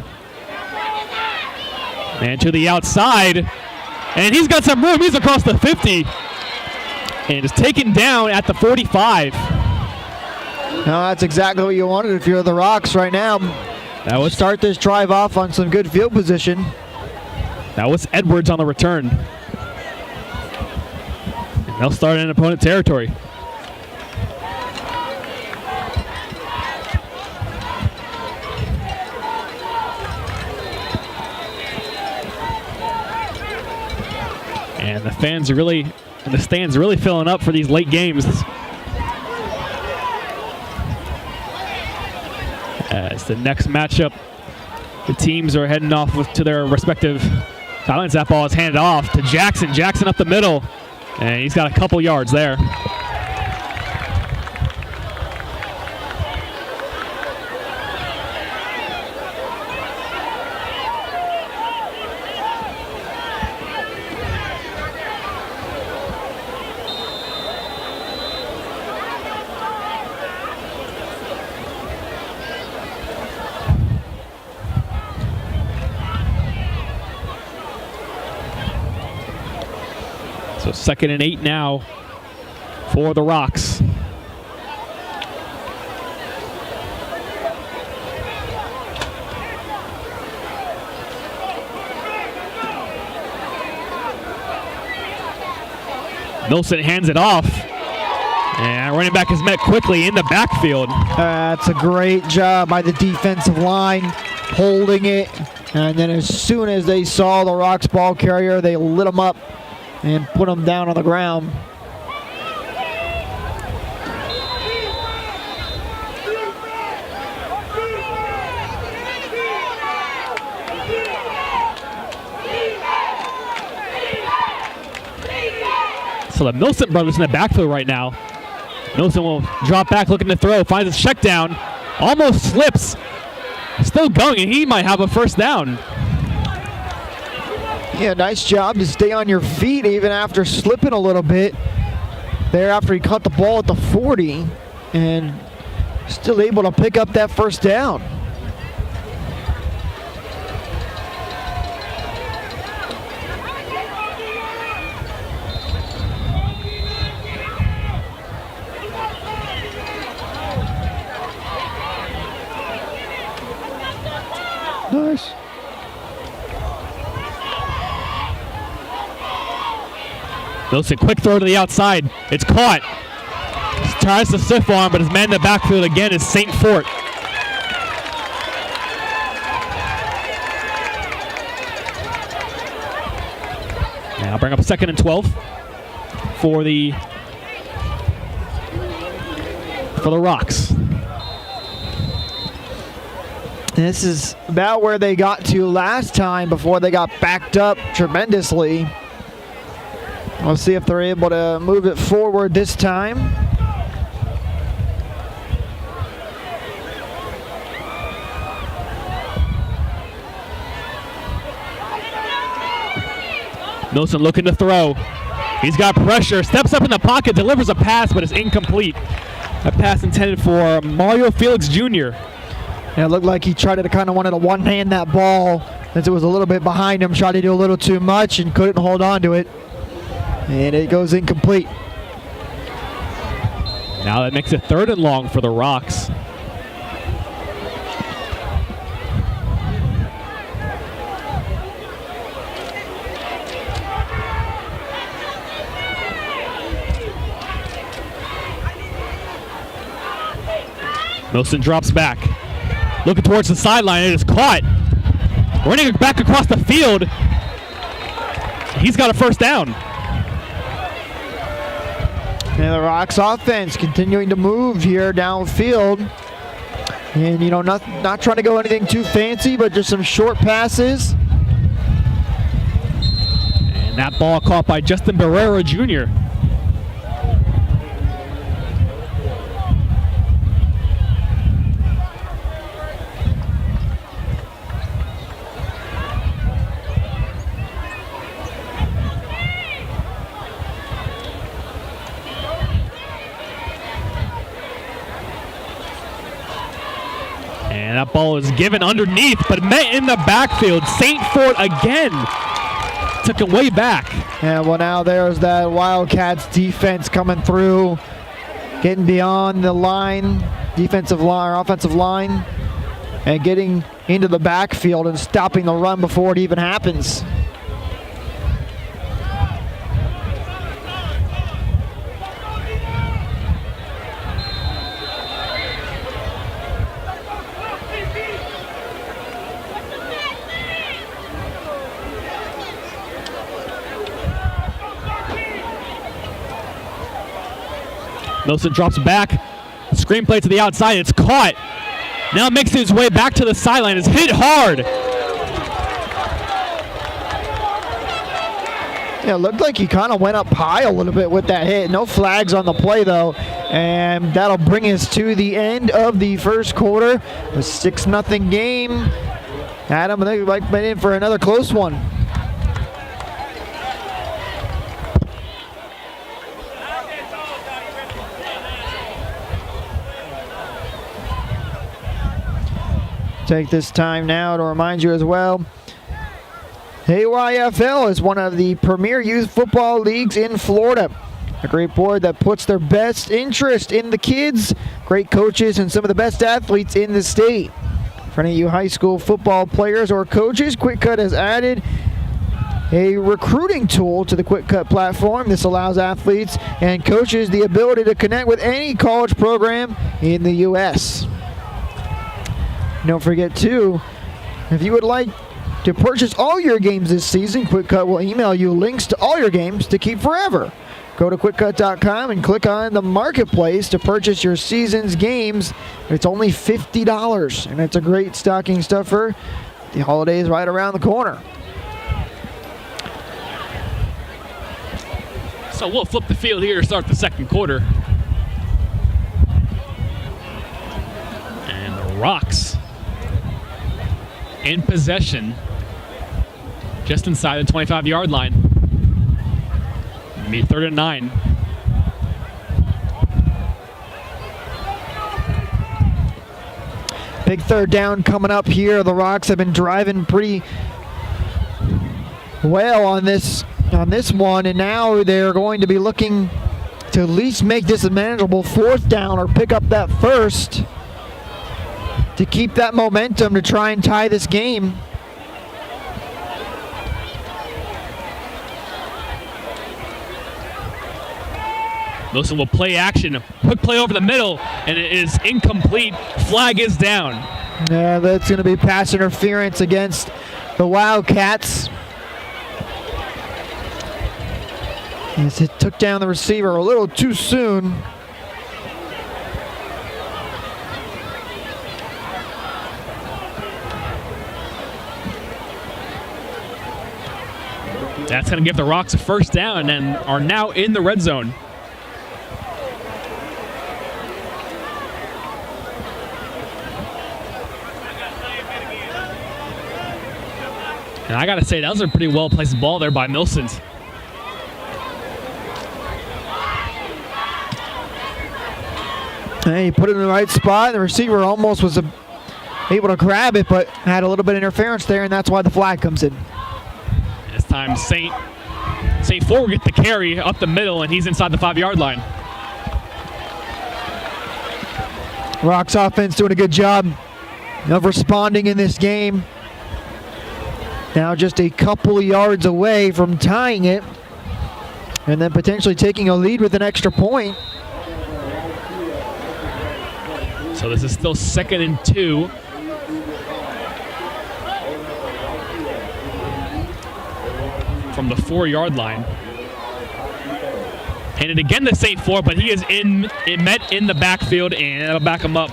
And to the outside. And he's got some room. He's across the 50. And is taken down at the 45. No, that's exactly what you wanted if you're the Rocks right now. That was start this drive off on some good field position. That was Edwards on the return. And they'll start in opponent territory. And the fans are really, and the stands are really filling up for these late games. As the next matchup, the teams are heading off to their respective sidelines. That ball is handed off to Jackson. Jackson up the middle, and he's got a couple yards there. So 2nd and 8 now for the Rocks. Milson hands it off. And running back is met quickly in the backfield. That's a great job by the defensive line, holding it. And then as soon as they saw the Rocks ball carrier, they lit him up and put him down on the ground. So the Milson brothers in the backfield right now. Milson will drop back looking to throw, finds his check down, almost slips, still going, and he might have a first down. Yeah, nice job to stay on your feet even after slipping a little bit there after he caught the ball at the 40 and still able to pick up that first down. Nice. Milson, quick throw to the outside. It's caught. Tries to stiff arm, but his man in the backfield again is St. Fort. Now bring up 2nd and 12 for the Rocks. This is about where they got to last time before they got backed up tremendously. We'll see if they're able to move it forward this time. Milson looking to throw. He's got pressure, steps up in the pocket, delivers a pass, but it's incomplete. A pass intended for Mario Felix Jr. Yeah, it looked like he tried to kind of wanted to one-hand that ball since it was a little bit behind him, tried to do a little too much and couldn't hold on to it. And it goes incomplete. Now that makes it 3rd and long for the Rocks. Milson drops back. Looking towards the sideline, it is caught. Running it back across the field. He's got a first down. And the Rocks offense continuing to move here downfield. And, you know, not trying to go anything too fancy, but just some short passes. And that ball caught by Justin Barrera Jr. that ball is given underneath, but met in the backfield. St. Ford again took it way back. Yeah, well, now there's that Wildcats defense coming through, getting beyond the line, defensive line or offensive line, and getting into the backfield and stopping the run before it even happens. Milson drops back. Screenplay to the outside. It's caught. Now makes his way back to the sideline. It's hit hard. Yeah, it looked like he kind of went up high a little bit with that hit. No flags on the play, though. And that'll bring us to the end of the first quarter. A 6-0 game. Adam, I think we might be in for another close one. Take this time now to remind you as well, AYFL is one of the premier youth football leagues in Florida. A great board that puts their best interest in the kids, great coaches, and some of the best athletes in the state. For any of you high school football players or coaches, Qwikcut has added a recruiting tool to the Qwikcut platform. This allows athletes and coaches the ability to connect with any college program in the U.S. Don't forget, too, if you would like to purchase all your games this season, Qwikcut will email you links to all your games to keep forever. Go to Qwikcut.com and click on the marketplace to purchase your season's games. It's only $50, and it's a great stocking stuffer. The holidays right around the corner. So we'll flip the field here to start the second quarter. And the Rocks in possession just inside the 25-yard line. Be 3rd and 9. Big third down coming up here. The Rocks have been driving pretty well on this one, and now they're going to be looking to at least make this a manageable 4th down or pick up that first to keep that momentum to try and tie this game. Wilson will play action. Quick play over the middle, and it is incomplete. Flag is down. Yeah, that's going to be pass interference against the Wildcats. As it took down the receiver a little too soon. That's going to give the Rocks a 1st down and are now in the red zone. And I got to say, that was a pretty well-placed ball there by Milsons. Hey, he put it in the right spot. The receiver almost was able to grab it, but had a little bit of interference there, and that's why the flag comes in. This time, St. Ford will get the carry up the middle, and he's inside the 5-yard line. Rocks offense doing a good job of responding in this game. Now just a couple of yards away from tying it, and then potentially taking a lead with an extra point. So this is still 2nd and 2. From the 4-yard line. Handed again to St. Ford, but he is met in the backfield, and that'll back him up.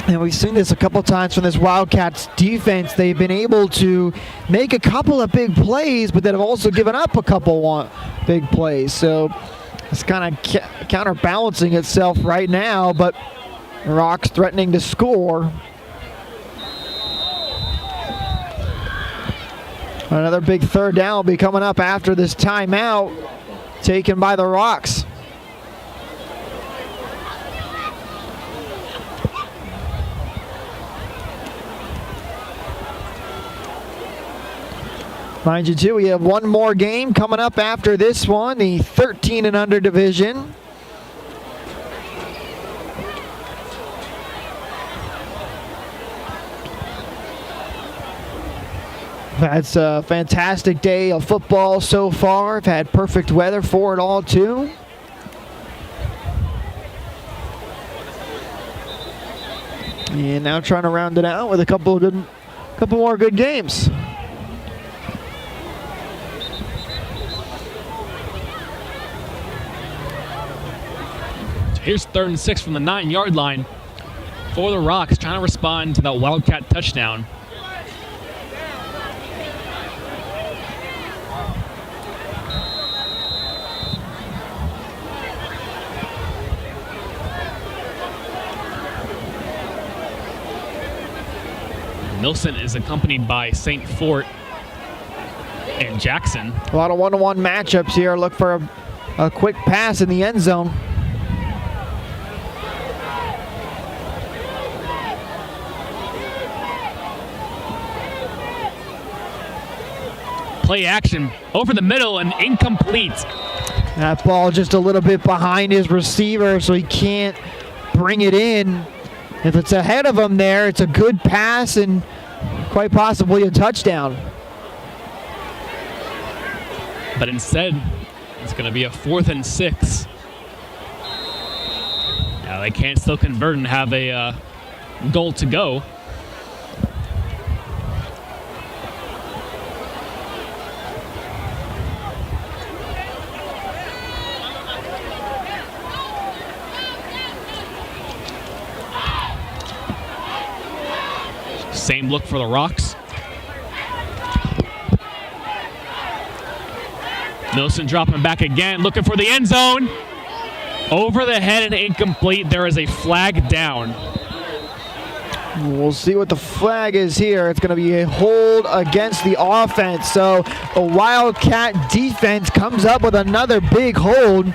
And we've seen this a couple times from this Wildcats defense. They've been able to make a couple of big plays, but then have also given up a couple big plays. So it's kind of counterbalancing itself right now, but Rocks threatening to score. Another big 3rd down will be coming up after this timeout taken by the Rocks. Mind you, too, we have one more game coming up after this one, the 13 and under division. That's a fantastic day of football so far. I've had perfect weather for it all, too. And now trying to round it out with a couple more good games. Here's 3rd and 6 from the 9-yard line for the Rocks, trying to respond to that Wildcat touchdown. Nilsson is accompanied by St. Fort and Jackson. A lot of one-to-one matchups here. Look for a quick pass in the end zone. Play action over the middle and incomplete. That ball just a little bit behind his receiver, so he can't bring it in. If it's ahead of him there, it's a good pass and quite possibly a touchdown. But instead, it's going to be a 4th and 6. Now they can't still convert and have a goal to go. Same look for the Rocks. Nilsson dropping back again, looking for the end zone. Over the head and incomplete. There is a flag down. We'll see what the flag is here. It's going to be a hold against the offense. So the Wildcat defense comes up with another big hold.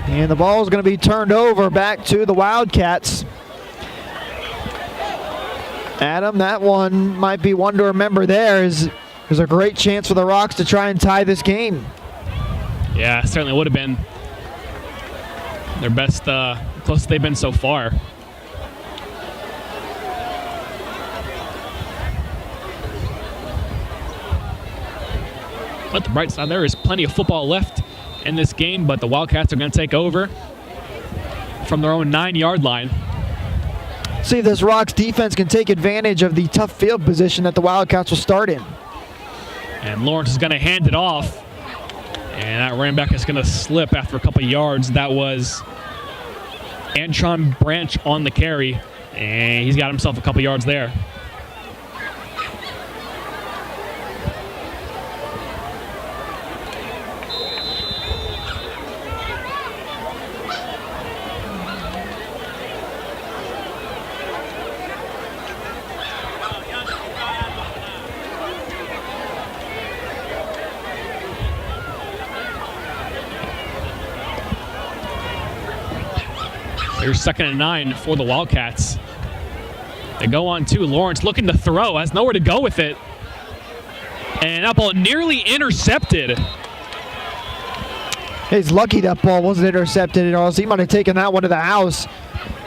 And the ball is going to be turned over back to the Wildcats. Adam, that one might be one to remember there. There's a great chance for the Rocks to try and tie this game. Yeah, certainly would have been their best, closest they've been so far. But the bright side, there is plenty of football left in this game, but the Wildcats are going to take over from their own 9-yard line. See if this Rocks defense can take advantage of the tough field position that the Wildcats will start in. And Lawrence is going to hand it off. And that running back is going to slip after a couple yards. That was Antron Branch on the carry. And he's got himself a couple yards there. Here's 2nd and 9 for the Wildcats. They go on to Lawrence looking to throw, has nowhere to go with it. And that ball nearly intercepted. He's lucky that ball wasn't intercepted, or else he might have taken that one to the house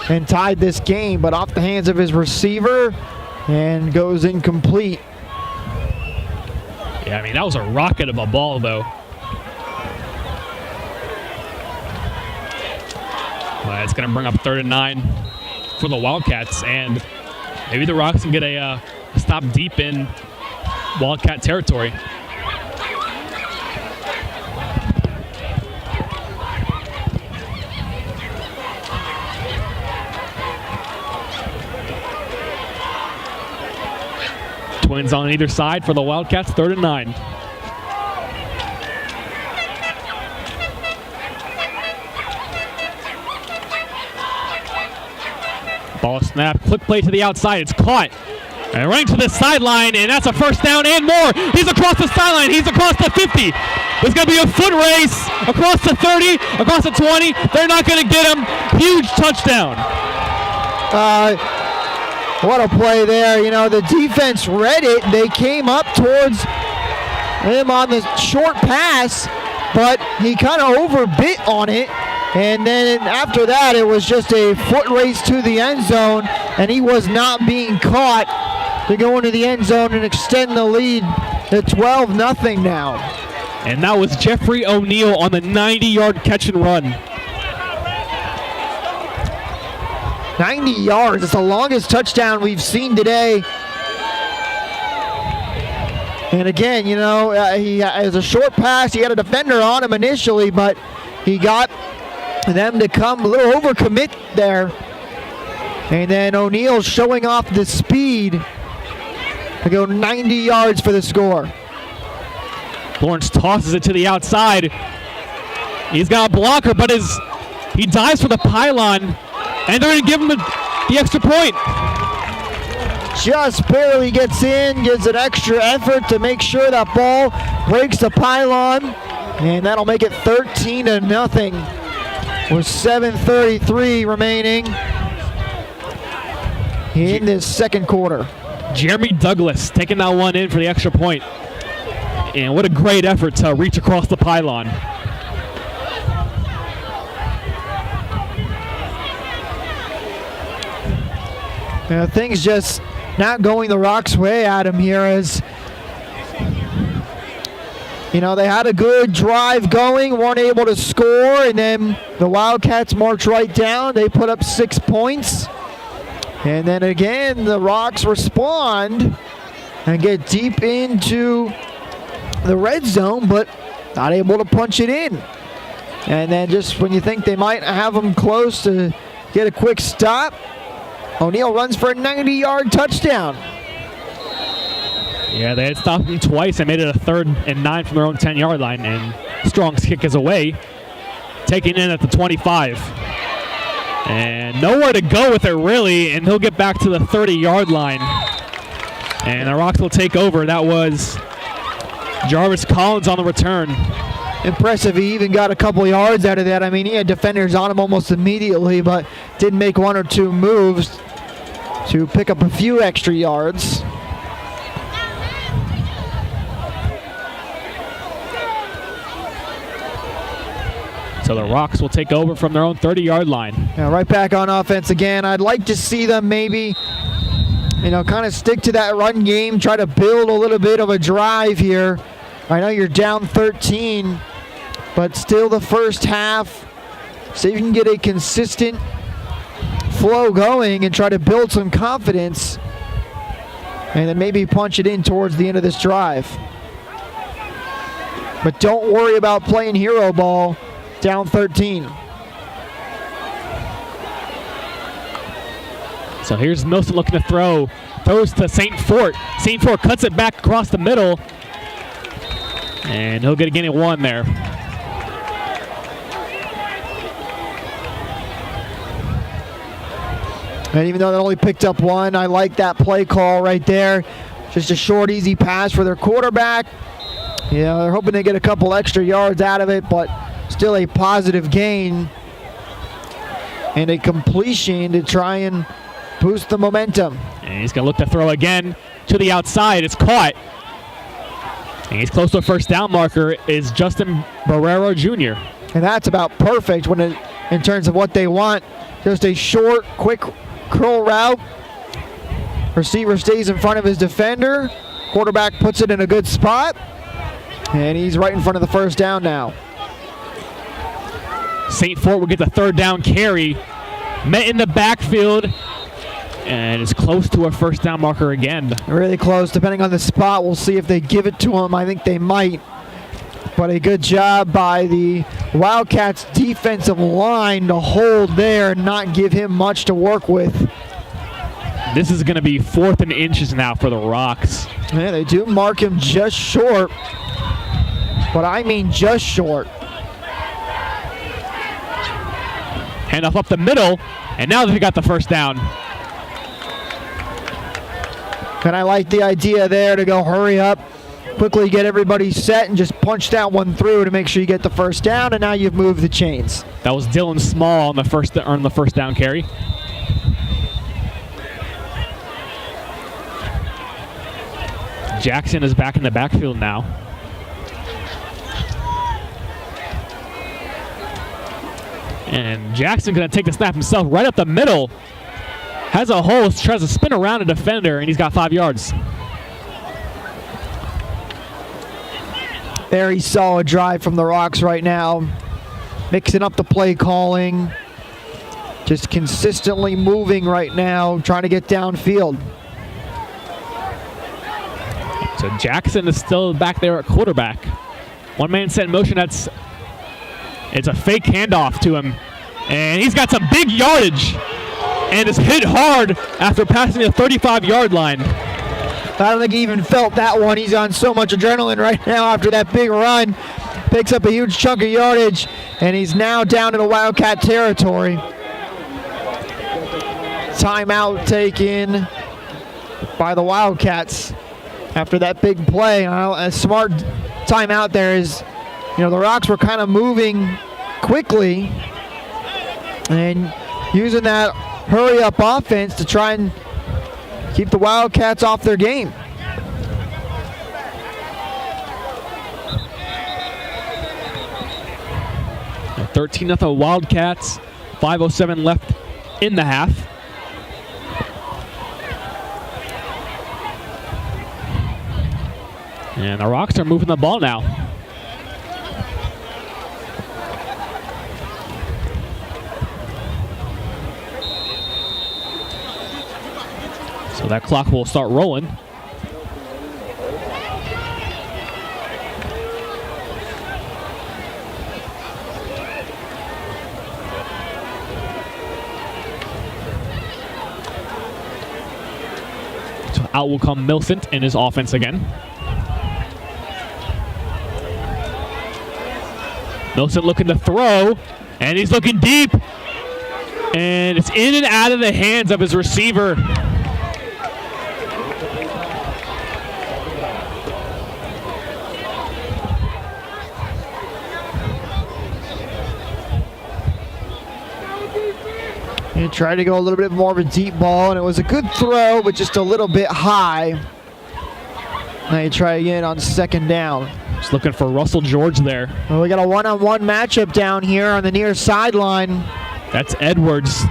and tied this game, but off the hands of his receiver and goes incomplete. Yeah, I mean, that was a rocket of a ball, though. It's going to bring up 3rd and 9 for the Wildcats, and maybe the Rocks can get a stop deep in Wildcat territory. Twins on either side for the Wildcats, 3rd and 9. Ball snap, quick play to the outside, it's caught. And running to the sideline, and that's a 1st down and more. He's across the sideline, he's across the 50. There's gonna be a foot race across the 30, across the 20. They're not gonna get him. Huge touchdown. What a play there. You know, the defense read it. They came up towards him on the short pass, but he kind of overbit on it. And then after that, it was just a foot race to the end zone, and he was not being caught to go into the end zone and extend the lead to 12-0 now. And that was Jeffrey O'Neal on the 90-yard catch and run. 90 yards. It's the longest touchdown we've seen today. And again, you know, he has a short pass. He had a defender on him initially, but he got them to come a little overcommit there. And then O'Neal showing off the speed to go 90 yards for the score. Lawrence tosses it to the outside. He's got a blocker, but he dives for the pylon, and they're going to give him the extra point. Just barely gets in, gives an extra effort to make sure that ball breaks the pylon, and that'll make it 13-0 with 7:33 remaining in this second quarter. Jeremy Douglas taking that one in for the extra point. And what a great effort to reach across the pylon. Things just not going the Rock's way at him here, as you know, they had a good drive going, weren't able to score, and then the Wildcats march right down. They put up 6 points, and then again the Rocks respond and get deep into the red zone, but not able to punch it in. And then just when you think they might have them close to get a quick stop, O'Neal runs for a 90-yard touchdown. Yeah, they had stopped him twice and made it a 3rd and 9 from their own 10-yard line, and Strong's kick is away, taking in at the 25. And nowhere to go with it, really, and he'll get back to the 30-yard line. And the Rocks will take over. That was Jarvis Collins on the return. Impressive. He even got a couple yards out of that. I mean, he had defenders on him almost immediately, but did make 1 or 2 moves to pick up a few extra yards. So the Rocks will take over from their own 30-yard line. Yeah, right back on offense again. I'd like to see them maybe, you know, kind of stick to that run game, try to build a little bit of a drive here. I know you're down 13, but still the first half. See if you can get a consistent flow going and try to build some confidence, and then maybe punch it in towards the end of this drive. But don't worry about playing hero ball down 13. So here's Milson looking to throw. Throws to St. Fort. St. Fort cuts it back across the middle, and he'll get a gain of 1 there. And even though they only picked up 1, I like that play call right there. Just a short, easy pass for their quarterback. You know, they're hoping to get a couple extra yards out of it, but still a positive gain and a completion to try and boost the momentum. And he's going to look to throw again to the outside. It's caught. And he's close to a first down marker is Justin Barrero Jr. And that's about perfect in terms of what they want. Just a short, quick curl route. Receiver stays in front of his defender. Quarterback puts it in a good spot. And he's right in front of the first down now. St. Fort will get the 3rd down carry. Met in the backfield. And is close to a first down marker again. Really close, depending on the spot. We'll see if they give it to him. I think they might. But a good job by the Wildcats defensive line to hold there and not give him much to work with. This is going to be 4th and inches now for the Rocks. Yeah, they do mark him just short. But I mean just short. Handoff up the middle, and now they've got the first down. And I like the idea there to go hurry up, quickly get everybody set, and just punch that one through to make sure you get the first down, and now you've moved the chains. That was Dylan Small on the first down carry. Jackson is back in the backfield now. And Jackson going to take the snap himself right up the middle. Has a hole, tries to spin around a defender, and he's got 5 yards. Very solid drive from the Rocks right now. Mixing up the play calling. Just consistently moving right now, trying to get downfield. So Jackson is still back there at quarterback. One man set in motion. It's a fake handoff to him. And he's got some big yardage. And is hit hard after passing the 35-yard line. I don't think he even felt that one. He's on so much adrenaline right now after that big run. Picks up a huge chunk of yardage, and he's now down in the Wildcat territory. Timeout taken by the Wildcats after that big play. A smart timeout there is, the Rocks were kind of moving quickly and using that hurry-up offense to try and keep the Wildcats off their game. A 13-0 Wildcats. 5:07 left in the half. And the Rocks are moving the ball now. So that clock will start rolling. So out will come Millicent in his offense again. Millicent looking to throw, and he's looking deep. And it's in and out of the hands of his receiver. He tried to go a little bit more of a deep ball, and it was a good throw, but just a little bit high. Now you try again on second down. Just looking for Russell George there. Well, we got a one-on-one matchup down here on the near sideline. That's Edwards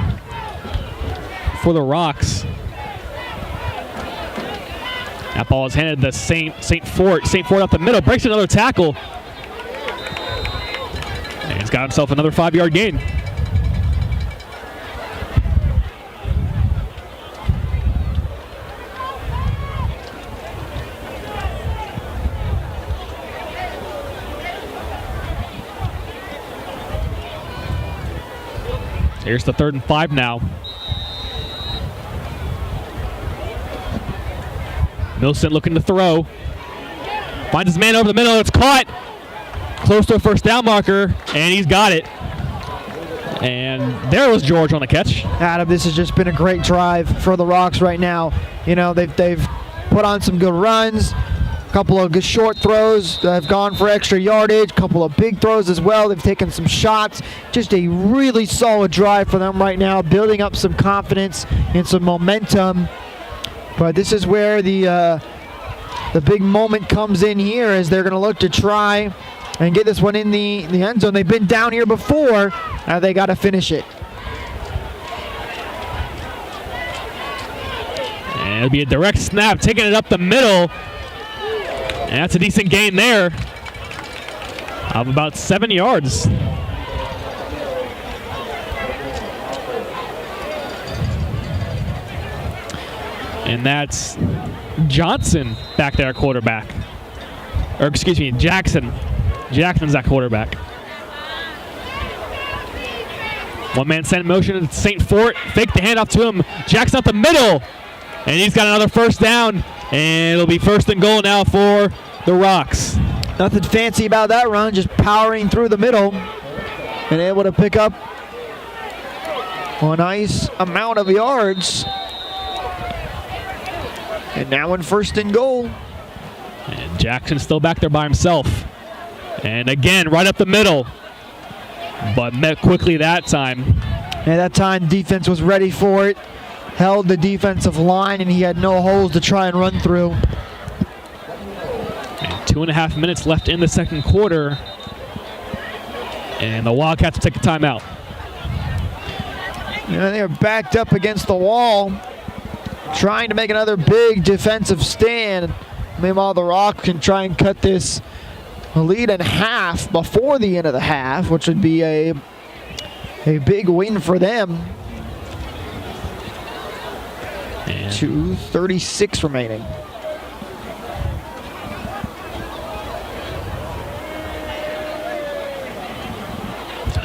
for the Rocks. That ball is handed to St. Fort. St. Fort up the middle, breaks another tackle. And he's got himself another 5-yard gain. Here's the 3rd and 5 now. Millicent looking to throw. Finds his man over the middle. It's caught. Close to a first down marker, and he's got it. And there was George on the catch. Adam, this has just been a great drive for the Rocks right now. They've put on some good runs. A couple of good short throws that have gone for extra yardage. A couple of big throws as well. They've taken some shots. Just a really solid drive for them right now, building up some confidence and some momentum. But this is where the big moment comes in here, as they're going to look to try and get this one in the end zone. They've been down here before. Now they got to finish it. And it'll be a direct snap, taking it up the middle. And that's a decent gain there of about 7 yards. And that's Johnson back there at quarterback. Or excuse me, Jackson. Jackson's at quarterback. One man sent in motion to St. Fort. Fake the handoff to him. Jackson up the middle. And he's got another first down. And it'll be 1st and goal now for the Rocks. Nothing fancy about that run, just powering through the middle and able to pick up a nice amount of yards. And now in 1st and goal. And Jackson's still back there by himself. And again, right up the middle. But met quickly that time. And that time, defense was ready for it. Held the defensive line, and he had no holes to try and run through. And 2.5 minutes left in the 2nd quarter. And the Wildcats take a timeout. And they are backed up against the wall, trying to make another big defensive stand. Meanwhile, the Rock can try and cut this lead in half before the end of the half, which would be a big win for them. And 2:36 remaining.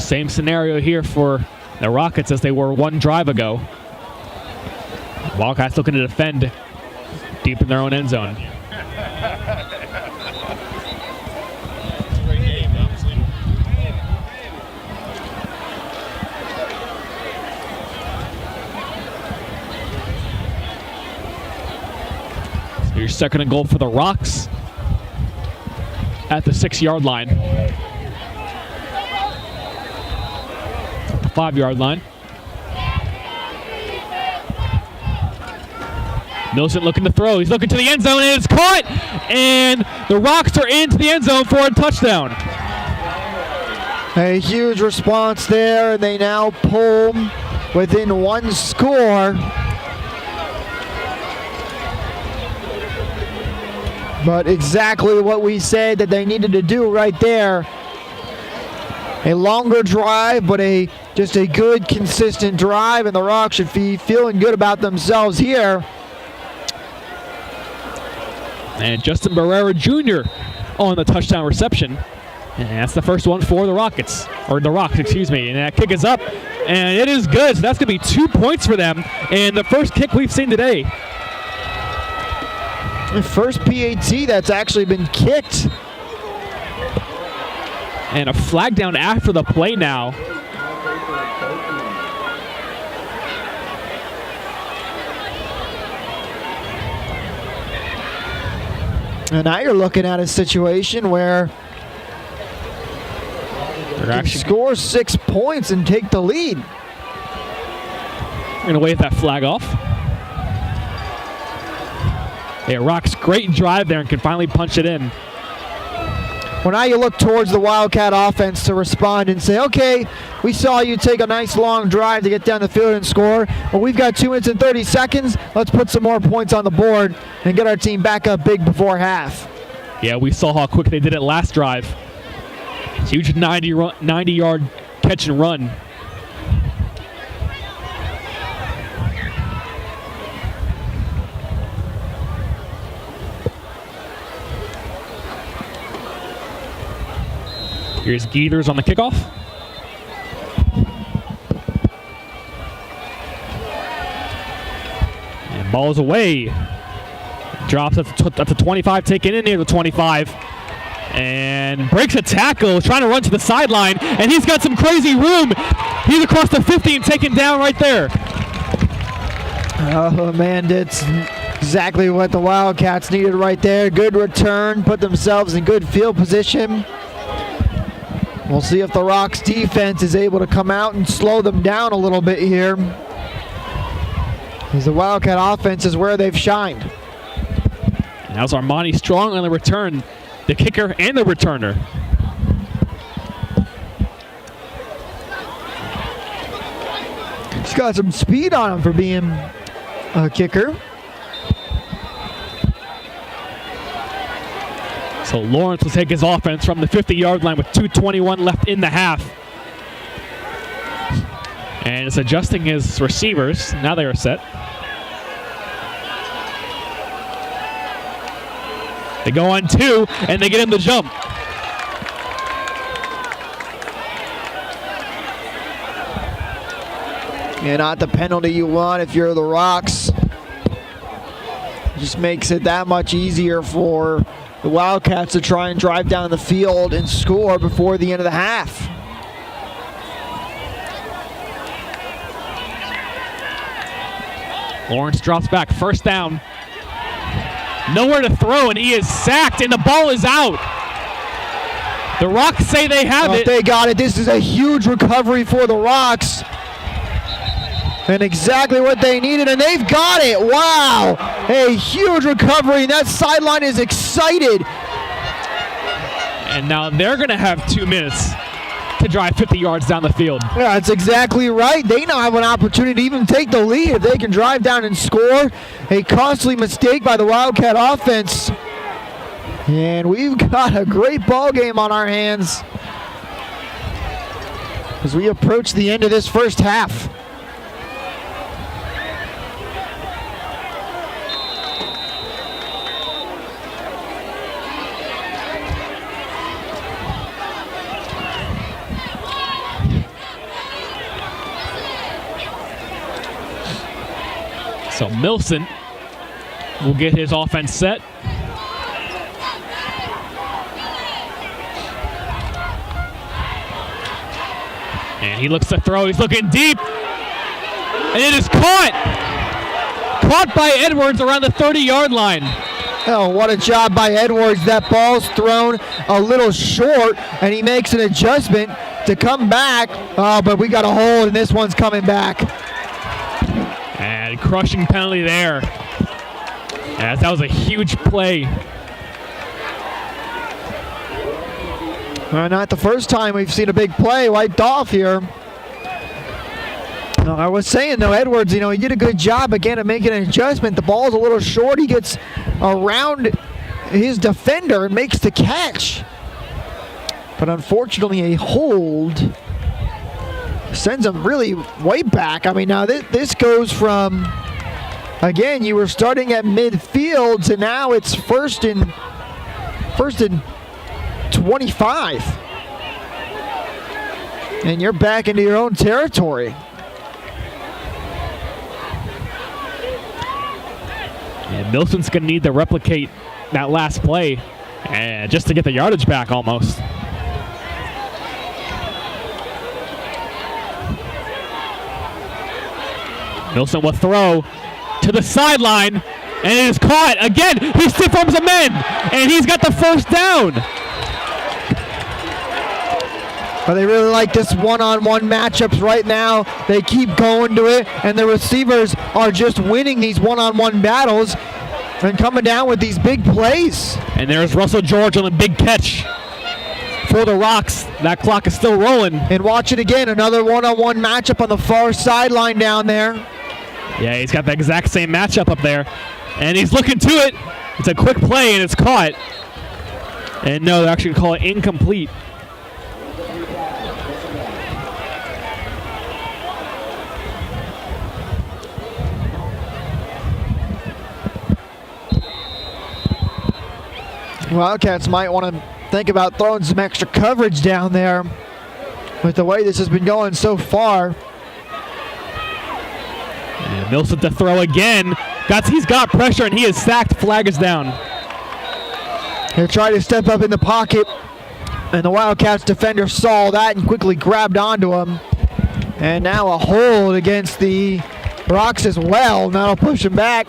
same scenario here for the Rockets as they were one drive ago. Wildcats looking to defend deep in their own end zone. So your second and goal for the Rocks at the 6-yard line. At the 5-yard line. Millicent looking to throw. He's looking to the end zone, and it's caught! And the Rocks are into the end zone for a touchdown. A huge response there, and they now pull within one score. But exactly what we said that they needed to do right there. A longer drive, but just a good, consistent drive, and the Rocks should be feeling good about themselves here. And Justin Barrera Jr. on the touchdown reception. And that's the first one for the Rockets. Or the Rocks, excuse me. And that kick is up. And it is good. So that's going to be 2 points for them. And the first kick we've seen today. The first PAT that's actually been kicked. And a flag down after the play now. And now you're looking at a situation where they're they actually score 6 points and take the lead. going to wave that flag off. Yeah, Rock's great drive there and can finally punch it in. Well, now you look towards the Wildcat offense to respond and say, okay, we saw you take a nice long drive to get down the field and score. Well, we've got 2 minutes and 30 seconds. Let's put some more points on the board and get our team back up big before half. Yeah, we saw how quick they did it last drive. Huge 90-yard catch and run. Here's Geethers on the kickoff. And ball is away. Drops at the 25, taken in near the 25. And breaks a tackle, trying to run to the sideline. And he's got some crazy room. He's across the 50 and taken down right there. Oh, man, that's exactly what the Wildcats needed right there. Good return, put themselves in good field position. We'll see if the Rocks defense is able to come out and slow them down a little bit here, as the Wildcat offense is where they've shined. And how's Armani Strong on the return, the kicker and the returner. He's got some speed on him for being a kicker. So Lawrence will take his offense from the 50-yard line with 2:21 left in the half. And it's adjusting his receivers. Now they are set. They go on 2, and they get him to jump. Yeah, not the penalty you want if you're the Rocks. Just makes it that much easier for the Wildcats to try and drive down the field and score before the end of the half. Lawrence drops back, first down. Nowhere to throw, and he is sacked, and the ball is out. The Rocks say they have it. They got it. This is a huge recovery for the Rocks. And exactly what they needed, and they've got it. Wow, a huge recovery, and that sideline is excited. And now they're going to have 2 minutes to to drive 50 yards down the field. Yeah, that's exactly right. They now have an opportunity to even take the lead if they can drive down and score. A costly mistake by the Wildcat offense. And we've got a great ball game on our hands as we approach the end of this first half. So Milson will get his offense set. And he looks to throw. He's looking deep. And it is caught. Caught by Edwards around the 30-yard line. Oh, what a job by Edwards. That ball's thrown a little short, and he makes an adjustment to come back. Oh, but we got a hold, and this one's coming back. And crushing penalty there. As that was a huge play. Not the first time we've seen a big play wiped off here. I was saying, though, Edwards, he did a good job again of making an adjustment. The ball's a little short. He gets around his defender and makes the catch. But unfortunately, a hold sends him really way back. I mean, now this goes from, again, you were starting at midfield to now it's first and 25. And you're back into your own territory. And Milson's going to need to replicate that last play just to get the yardage back almost. Milson will throw to the sideline, and it is caught. Again, he stiff arms a man, and he's got the first down. But they really like this one-on-one matchups right now. They keep going to it, and the receivers are just winning these one-on-one battles and coming down with these big plays. And there's Russell George on the big catch for the Rocks. That clock is still rolling. And watch it again, another one-on-one matchup on the far sideline down there. Yeah, he's got the exact same matchup up there. And he's looking to it. It's a quick play, and it's caught. And no, they're actually going to call it incomplete. Wildcats might want to think about throwing some extra coverage down there with the way this has been going so far. And Milson to throw again. He's got pressure, and he is sacked. Flag is down. He'll try to step up in the pocket, and the Wildcats defender saw that and quickly grabbed onto him. And now a hold against the Rocks as well. Now it'll push him back.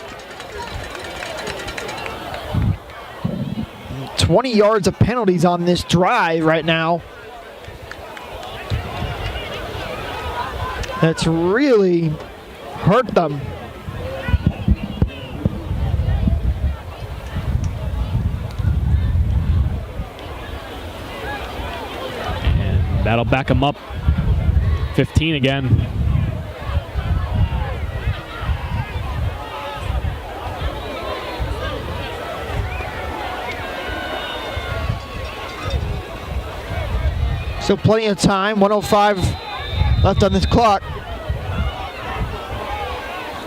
20 yards of penalties on this drive right now. That's really hurt them. And that'll back them up 15 again. Still plenty of time, 1:05 left on this clock.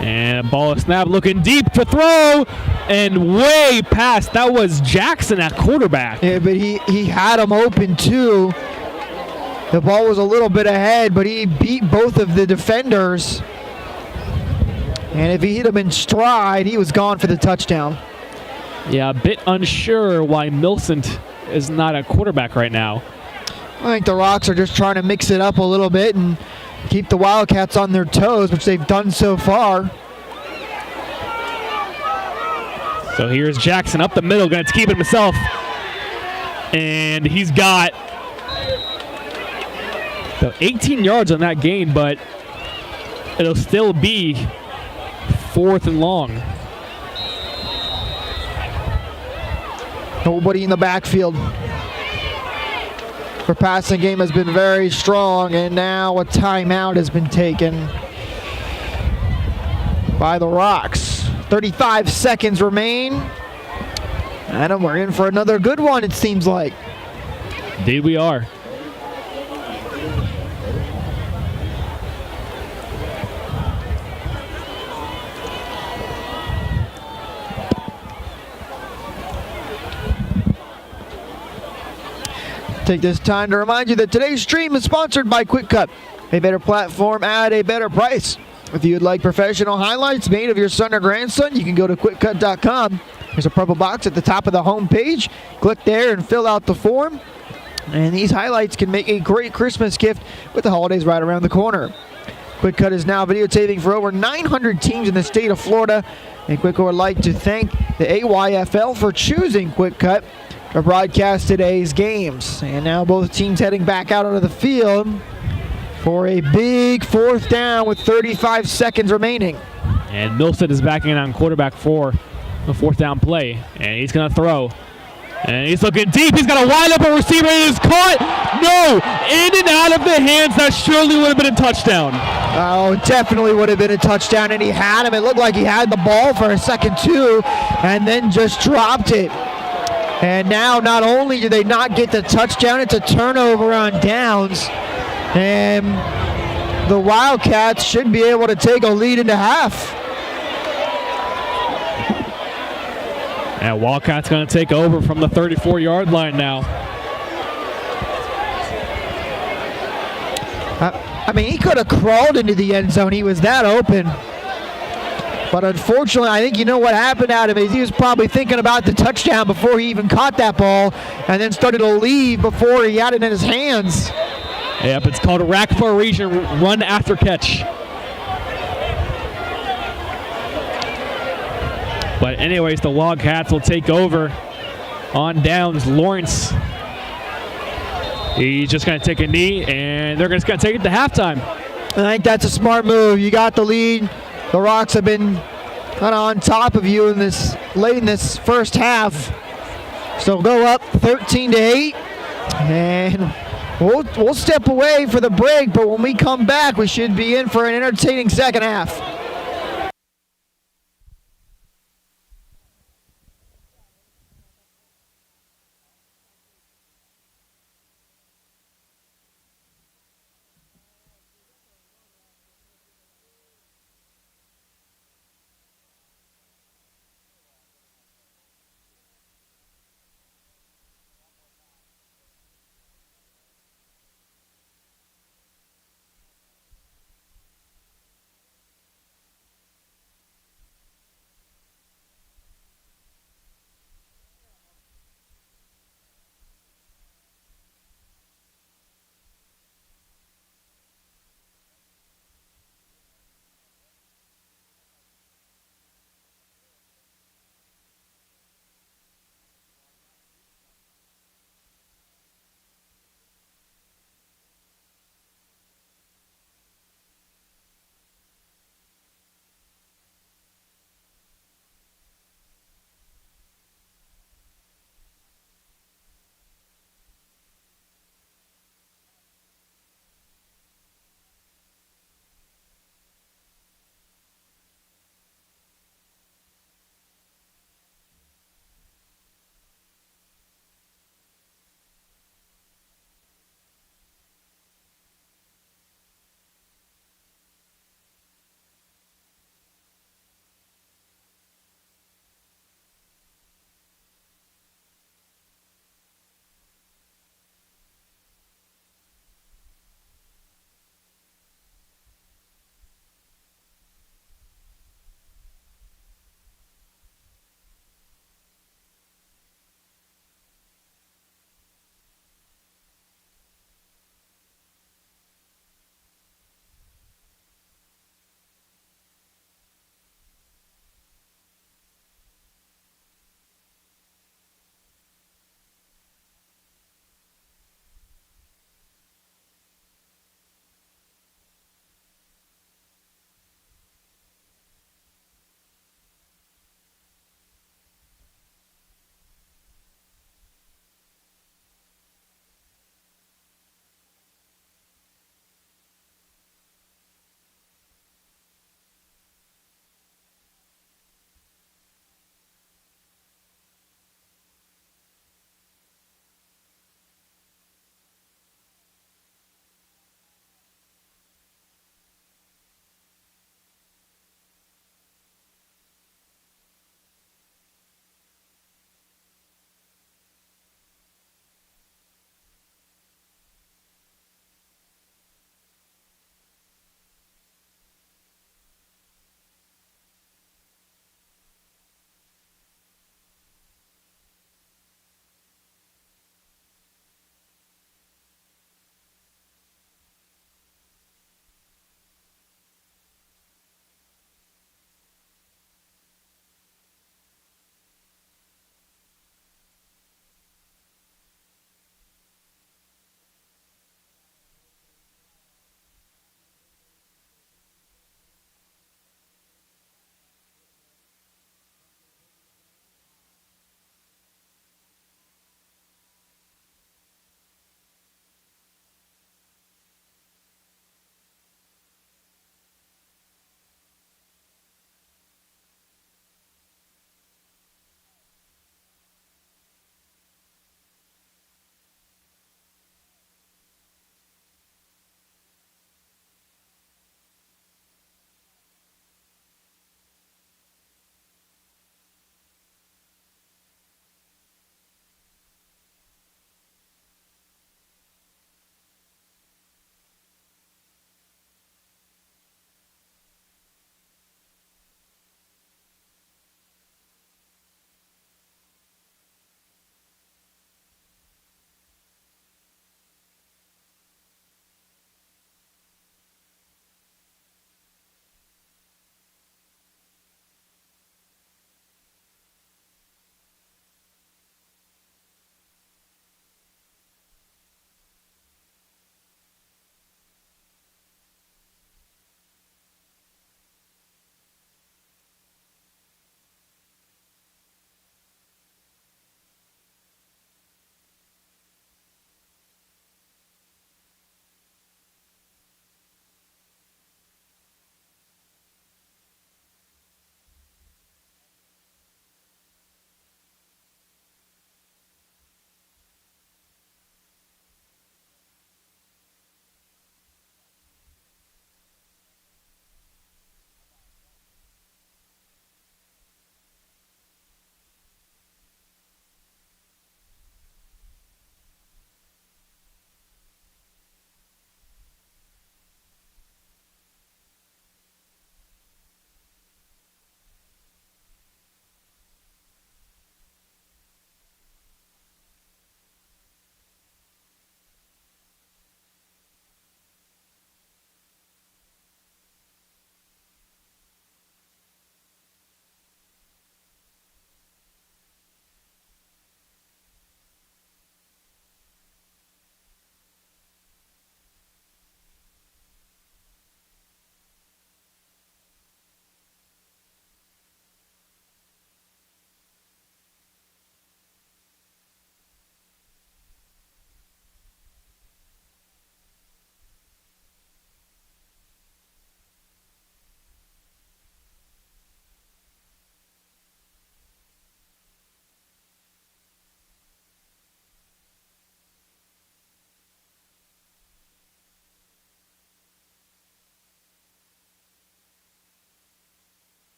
And ball snap, looking deep to throw, and way past. That was Jackson at quarterback. Yeah, but he had him open too. The ball was a little bit ahead, but he beat both of the defenders. And if he hit him in stride, he was gone for the touchdown. Yeah, a bit unsure why Milcent is not at quarterback right now. I think the Rocks are just trying to mix it up a little bit and keep the Wildcats on their toes, which they've done so far. So here's Jackson up the middle, going to keep it himself. And he's got 18 yards on that gain, but it'll still be 4th and long. Nobody in the backfield. for passing game has been very strong, and now a timeout has been taken by the Rocks. 35 seconds remain, and we're in for another good one, it seems like. Indeed we are. Take this time to remind you that today's stream is sponsored by Qwikcut, a better platform at a better price. If you'd like professional highlights made of your son or grandson, you can go to Qwikcut.com. There's a purple box at the top of the home page. Click there and fill out the form. And these highlights can make a great Christmas gift with the holidays right around the corner. Qwikcut is now videotaping for over 900 teams in the state of Florida. And Qwikcut would like to thank the AYFL for choosing Qwikcut to broadcast today's games. And now both teams heading back out onto the field for a big fourth down with 35 seconds remaining. And Milstead is backing in on quarterback for the fourth down play. And he's going to throw. And he's looking deep. He's got a wide open receiver. It is caught. No! In and out of the hands. That surely would have been a touchdown. Oh, definitely would have been a touchdown. And he had him. It looked like he had the ball for a second too, and then just dropped it. And now not only do they not get the touchdown, it's a turnover on downs. And the Wildcats should be able to take a lead into half. And Wildcats going to take over from the 34-yard line now. I mean, he could have crawled into the end zone. He was that open. But unfortunately, I think you know what happened at him is he was probably thinking about the touchdown before he even caught that ball, and then started to leave before he had it in his hands. Yep, it's called a rack for a reason, run after catch. But anyways, the Wildcats will take over on downs. Lawrence, he's just going to take a knee, and they're just going to take it to halftime. I think that's a smart move. You got the lead. The Rocks have been kind of on top of you in this late in this first half. So go up 13-8, and we'll step away for the break. But when we come back, we should be in for an entertaining second half.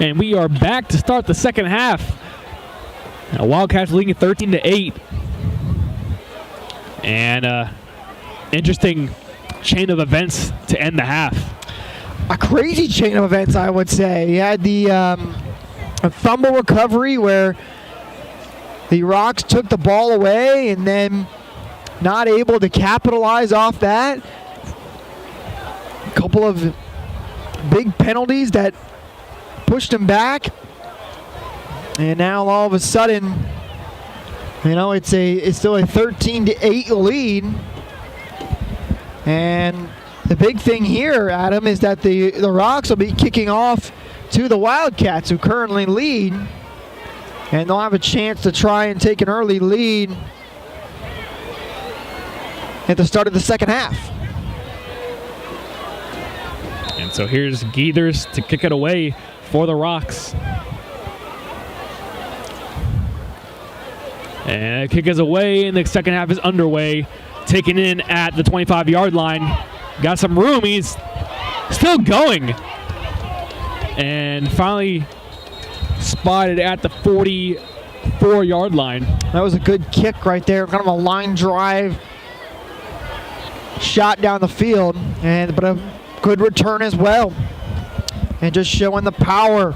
And we are back to start the second half. Now, Wildcats leading 13-8. And interesting chain of events to end the half. A crazy chain of events, I would say. You had the a fumble recovery where the Rocks took the ball away and then not able to capitalize off that. A couple of big penalties that pushed them back. And now all of a sudden, you know, it's still a 13-8 lead. And the big thing here, Adam, is that the Rocks will be kicking off to the Wildcats, who currently lead. And they'll have a chance to try and take an early lead at the start of the second half. And so here's Geethers to kick it away for the Rocks. And kick is away, and the second half is underway. Taken in at the 25-yard line. Got some room. He's still going. And finally spotted at the 44-yard line. That was a good kick right there. Kind of a line drive shot down the field. But a good return as well. And just showing the power.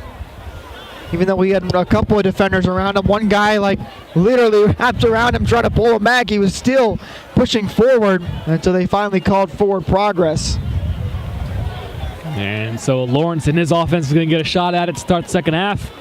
Even though we had a couple of defenders around him, one guy like literally wrapped around him trying to pull him back. He was still pushing forward until they finally called forward progress. And so Lawrence and his offense is going to get a shot at it to start the second half.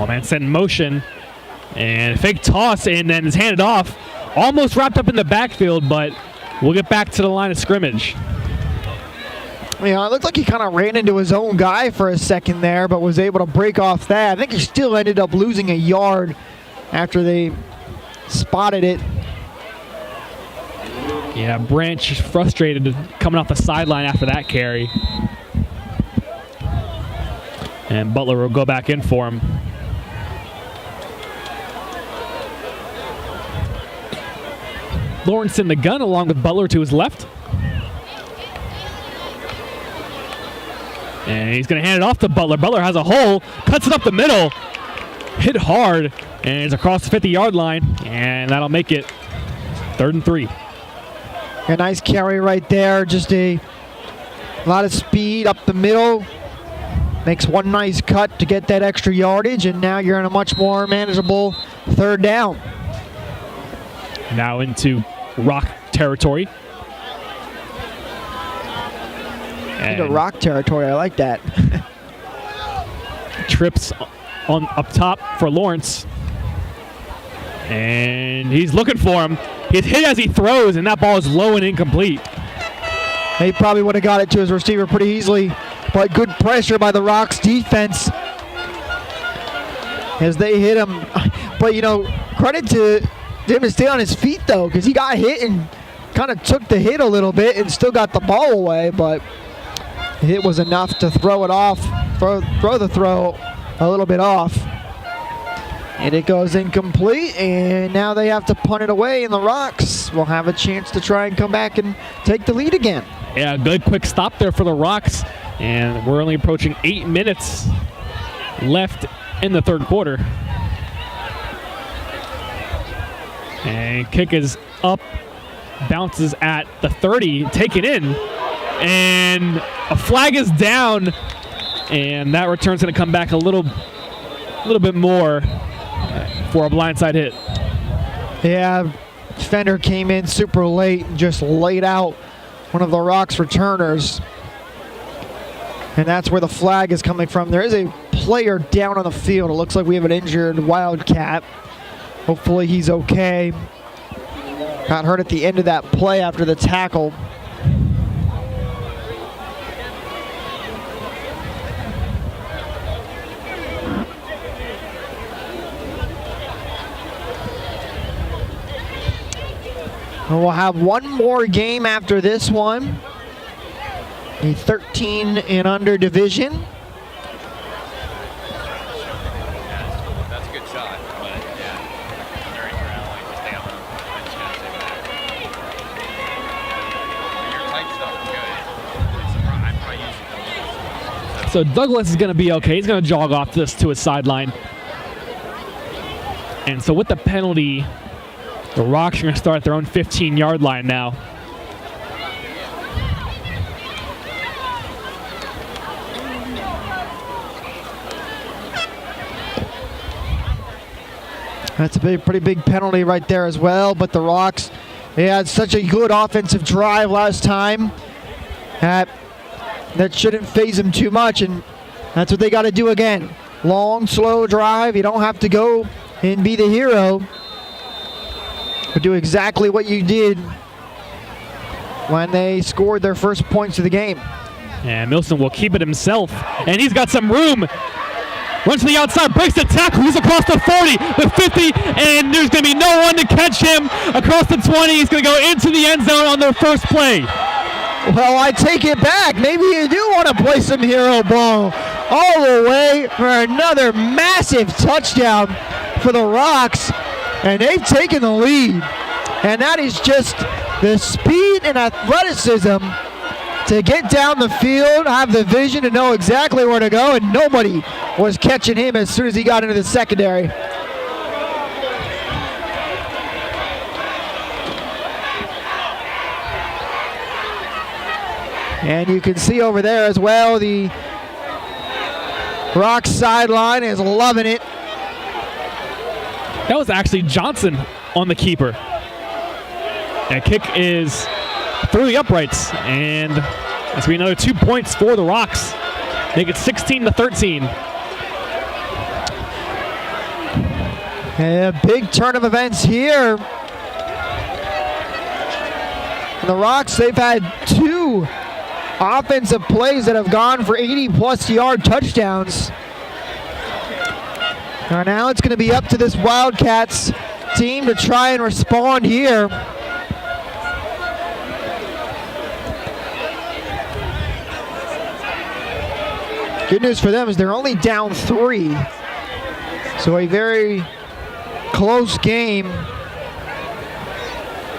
Man set in motion and fake toss, and then is handed off. Almost wrapped up in the backfield, but we'll get back to the line of scrimmage. Yeah, it looked like he kind of ran into his own guy for a second there, but was able to break off that. I think he still ended up losing a yard after they spotted it. Yeah, Branch frustrated coming off the sideline after that carry. And Butler will go back in for him. Lawrence in the gun along with Butler to his left. And he's going to hand it off to Butler. Butler has a hole, cuts it up the middle, hit hard, and it's across the 50-yard line, and that'll make it 3rd and 3. A nice carry right there. Just a lot of speed up the middle. Makes one nice cut to get that extra yardage, and now you're in a much more manageable 3rd down. Now into Rock territory. Into Rock territory, I like that. Trips on up top for Lawrence. And he's looking for him. He's hit as he throws, and that ball is low and incomplete. He probably would have got it to his receiver pretty easily, but good pressure by the Rocks defense as they hit him. But, you know, credit to him to stay on his feet, though, because he got hit and kind of took the hit a little bit and still got the ball away, but the hit was enough to throw it off, throw the throw a little bit off. And it goes incomplete, and now they have to punt it away, and the Rocks will have a chance to try and come back and take the lead again. Yeah, good quick stop there for the Rocks, and we're only approaching 8 minutes left in the 3rd quarter. And kick is up, bounces at the 30, taken in, and a flag is down, and that return's going to come back a little bit more for a blindside hit. Yeah, defender came in super late and just laid out one of the Rocks returners, and that's where the flag is coming from. There is a player down on the field. It looks like we have an injured Wildcat. Hopefully he's okay. Got hurt at the end of that play after the tackle. And we'll have one more game after this one. A 13 and under division. shot, but yeah, during your alley, just stay up and just kind of sit back. Your tight stuff is good. I'm probably using it. So Douglas is going to be okay. He's going to jog off this to his sideline. And so with the penalty, the Rocks are going to start at their own 15-yard line now. That's a pretty big penalty right there as well, but the Rocks, they had such a good offensive drive last time that shouldn't faze them too much, and that's what they got to do again. Long, slow drive. You don't have to go and be the hero, but do exactly what you did when they scored their first points of the game. And Milson will keep it himself, and he's got some room. Runs to the outside, breaks the tackle. He's across the 40, the 50, and there's going to be no one to catch him. Across the 20, he's going to go into the end zone on their first play. Well, I take it back. Maybe you do want to play some hero ball all the way for another massive touchdown for the Rocks, and they've taken the lead. And that is just the speed and athleticism to get down the field, have the vision to know exactly where to go, and nobody was catching him as soon as he got into the secondary. And you can see over there as well, the Rocks sideline is loving it. That was actually Johnson on the keeper. That kick is through the uprights, and that's going to be another 2 points for the Rocks. Make it 16-13. A big turn of events here. And the Rocks, they've had 2 offensive plays that have gone for 80-plus yard touchdowns. Now it's going to be up to this Wildcats team to try and respond here. Good news for them is they're only down 3. So a very close game.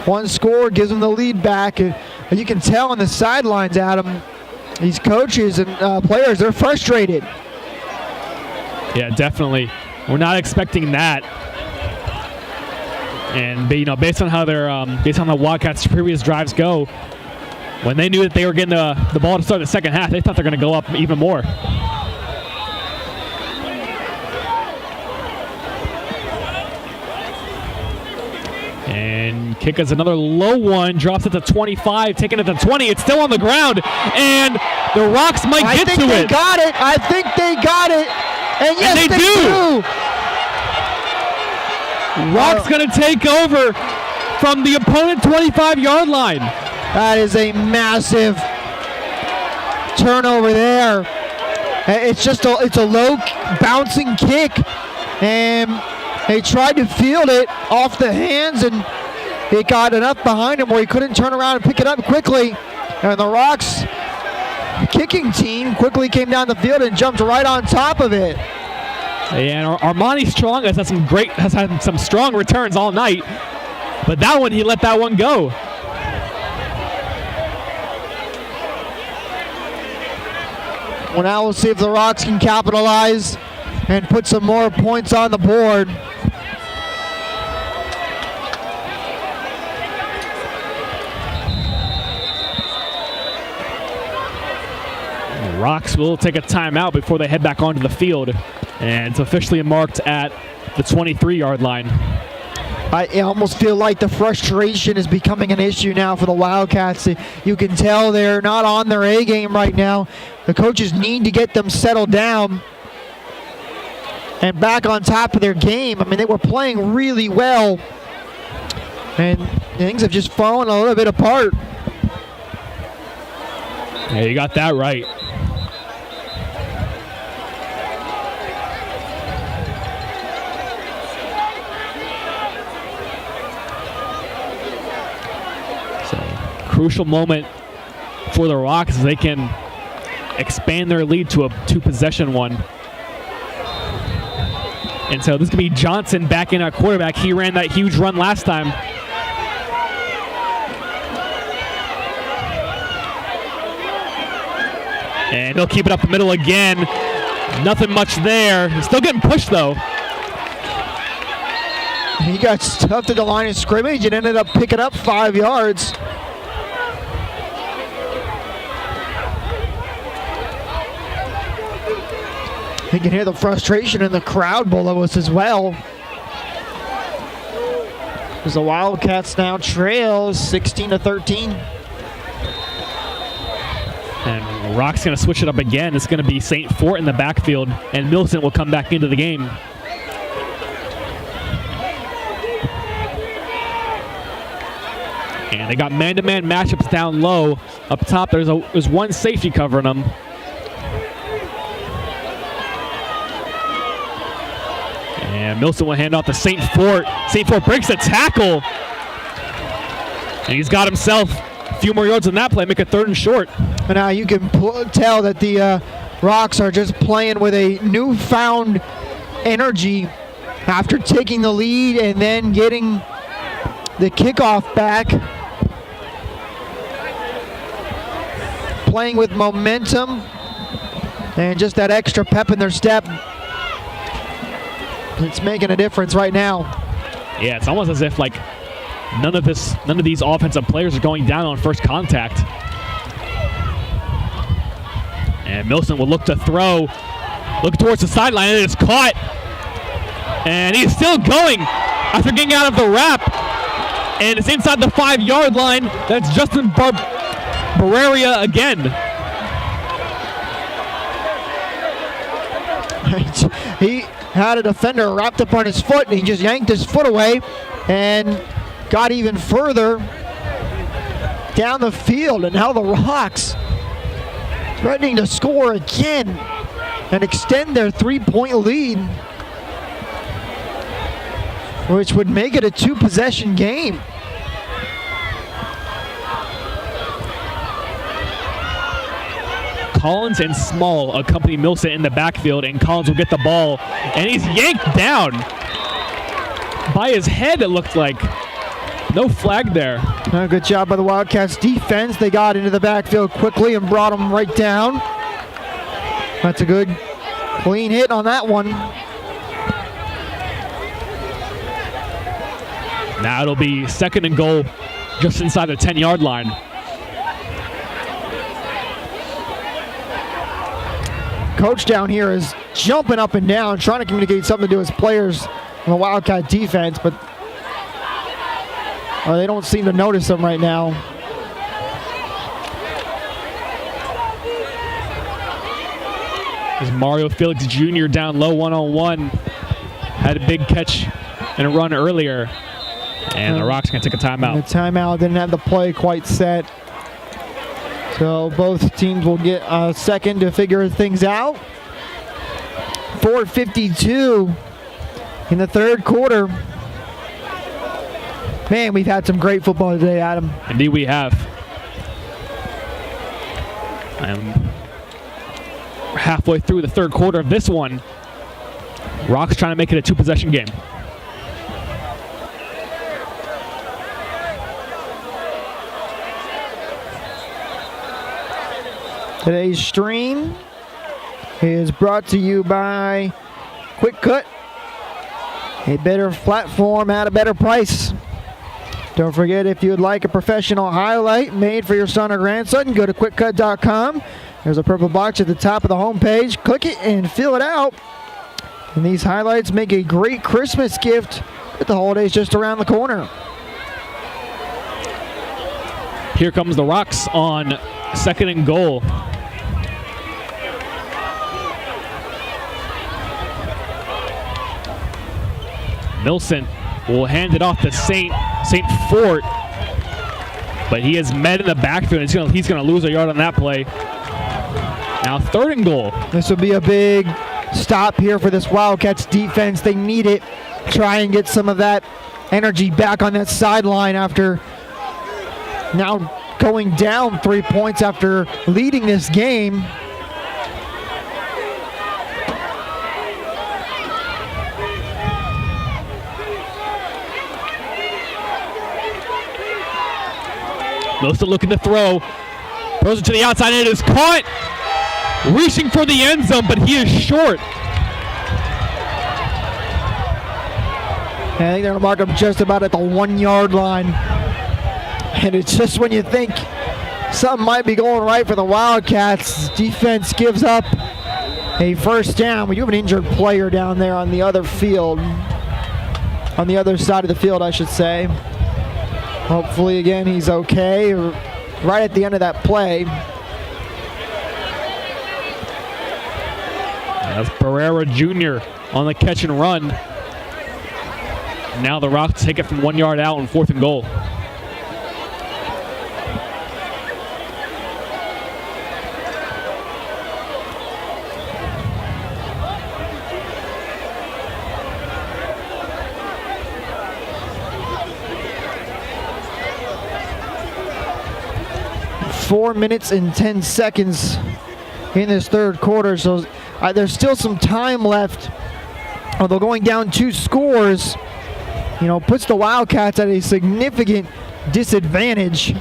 One score gives them the lead back. You can tell on the sidelines, Adam, these coaches and players, they're frustrated. Yeah, definitely. We're not expecting that. And based on how based on the Wildcats' previous drives go, when they knew that they were getting the ball to start the second half, they thought they're going to go up even more. And kick is another low one, drops it to 25, taking it to 20. It's still on the ground, and the Rocks might get to it. I think they got it. I think they got it. And yes, they do. Rocks going to take over from the opponent 25-yard line. That is a massive turnover there. It's a low bouncing kick, and they tried to field it off the hands, and it got enough behind him where he couldn't turn around and pick it up quickly. And the Rocks kicking team quickly came down the field and jumped right on top of it. And Armani Strong has had some strong returns all night, but that one, he let that one go. Well, now we'll see if the Rocks can capitalize and put some more points on the board. The Rocks will take a timeout before they head back onto the field, and it's officially marked at the 23-yard line. I almost feel like the frustration is becoming an issue now for the Wildcats. You can tell they're not on their A game right now. The coaches need to get them settled down and back on top of their game. I mean, they were playing really well, and things have just fallen a little bit apart. Yeah, you got that right. Crucial moment for the Rocks as they can expand their lead to a 2-possession one. And so this could be Johnson back in at quarterback. He ran that huge run last time. And he'll keep it up the middle again. Nothing much there. He's still getting pushed though. He got stuffed at the line of scrimmage and ended up picking up 5 yards. You can hear the frustration in the crowd below us as well. As the Wildcats now trail 16-13. And Rock's going to switch it up again. It's going to be St. Fort in the backfield, and Millicent will come back into the game. And they got man-to-man matchups down low. Up top, there's one safety covering them. And Millicent will hand off to St. Fort. St. Fort breaks the tackle. And he's got himself a few more yards on that play, make it 3rd and short. And now you can tell that the Rocks are just playing with a newfound energy after taking the lead and then getting the kickoff back. Playing with momentum and just that extra pep in their step. It's making a difference right now. Yeah, it's almost as if like none of these offensive players are going down on first contact. And Millicent will look to throw, look towards the sideline, and it's caught. And he's still going after getting out of the wrap. And it's inside the 5-yard line. That's Justin Barreria again. He had a defender wrapped up on his foot, and he just yanked his foot away and got even further down the field. And now the Rocks threatening to score again and extend their 3-point lead, which would make it a 2-possession game. Collins and Small accompany Millicent in the backfield, and Collins will get the ball, and he's yanked down by his head, it looked like. No flag there. Good job by the Wildcats defense. They got into the backfield quickly and brought him right down. That's a good clean hit on that one. Now it'll be 2nd and goal just inside the 10-yard line. Coach down here is jumping up and down, trying to communicate something to his players on the Wildcat defense, but they don't seem to notice him right now. There's Mario Felix Jr. down low 1-on-1. Had a big catch and a run earlier. And the Rocks going to take a timeout. The timeout didn't have the play quite set. So both teams will get a second to figure things out. 4:52 in the 3rd quarter. Man, we've had some great football today, Adam. Indeed we have. We're halfway through the 3rd quarter of this one. Rocks trying to make it a 2-possession game. Today's stream is brought to you by Qwikcut, a better platform at a better price. Don't forget, if you'd like a professional highlight made for your son or grandson, go to Qwikcut.com. There's a purple box at the top of the homepage. Click it and fill it out. And these highlights make a great Christmas gift with the holidays just around the corner. Here comes the Rocks on 2nd and goal. Millicent will hand it off to St. Fort, but he is met in the backfield. He's going to lose a yard on that play. Now 3rd and goal. This will be a big stop here for this Wildcats defense. They need it. Try and get some of that energy back on that sideline after now going down 3 points after leading this game. Wilson looking to throw. Throws it to the outside, and it is caught. Reaching for the end zone, but he is short. I think they're going to mark him just about at the 1 yard line. And it's just when you think something might be going right for the Wildcats, defense gives up a first down. But you have an injured player down there on the other field. On the other side of the field, I should say. Hopefully, again, he's okay. Right at the end of that play. That's Barrera Jr. on the catch and run. Now the Rocks take it from 1 yard out on 4th and goal. Four minutes and 10 seconds in this third quarter, so there's still some time left. Although going down 2 scores, puts the Wildcats at a significant disadvantage.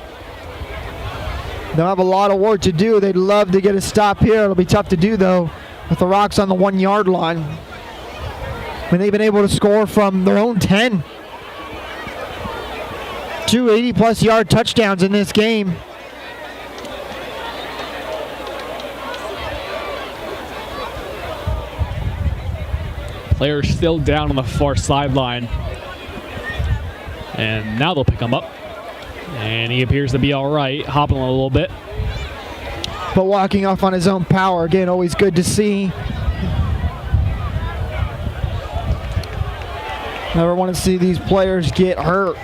They'll have a lot of work to do. They'd love to get a stop here. It'll be tough to do, though, with the Rocks on the 1 yard line. When they've been able to score from their own 10. 2 80-plus yard touchdowns in this game. Player still down on the far sideline. And now they'll pick him up. And he appears to be all right, hopping a little bit. But walking off on his own power, again, always good to see. Never want to see these players get hurt.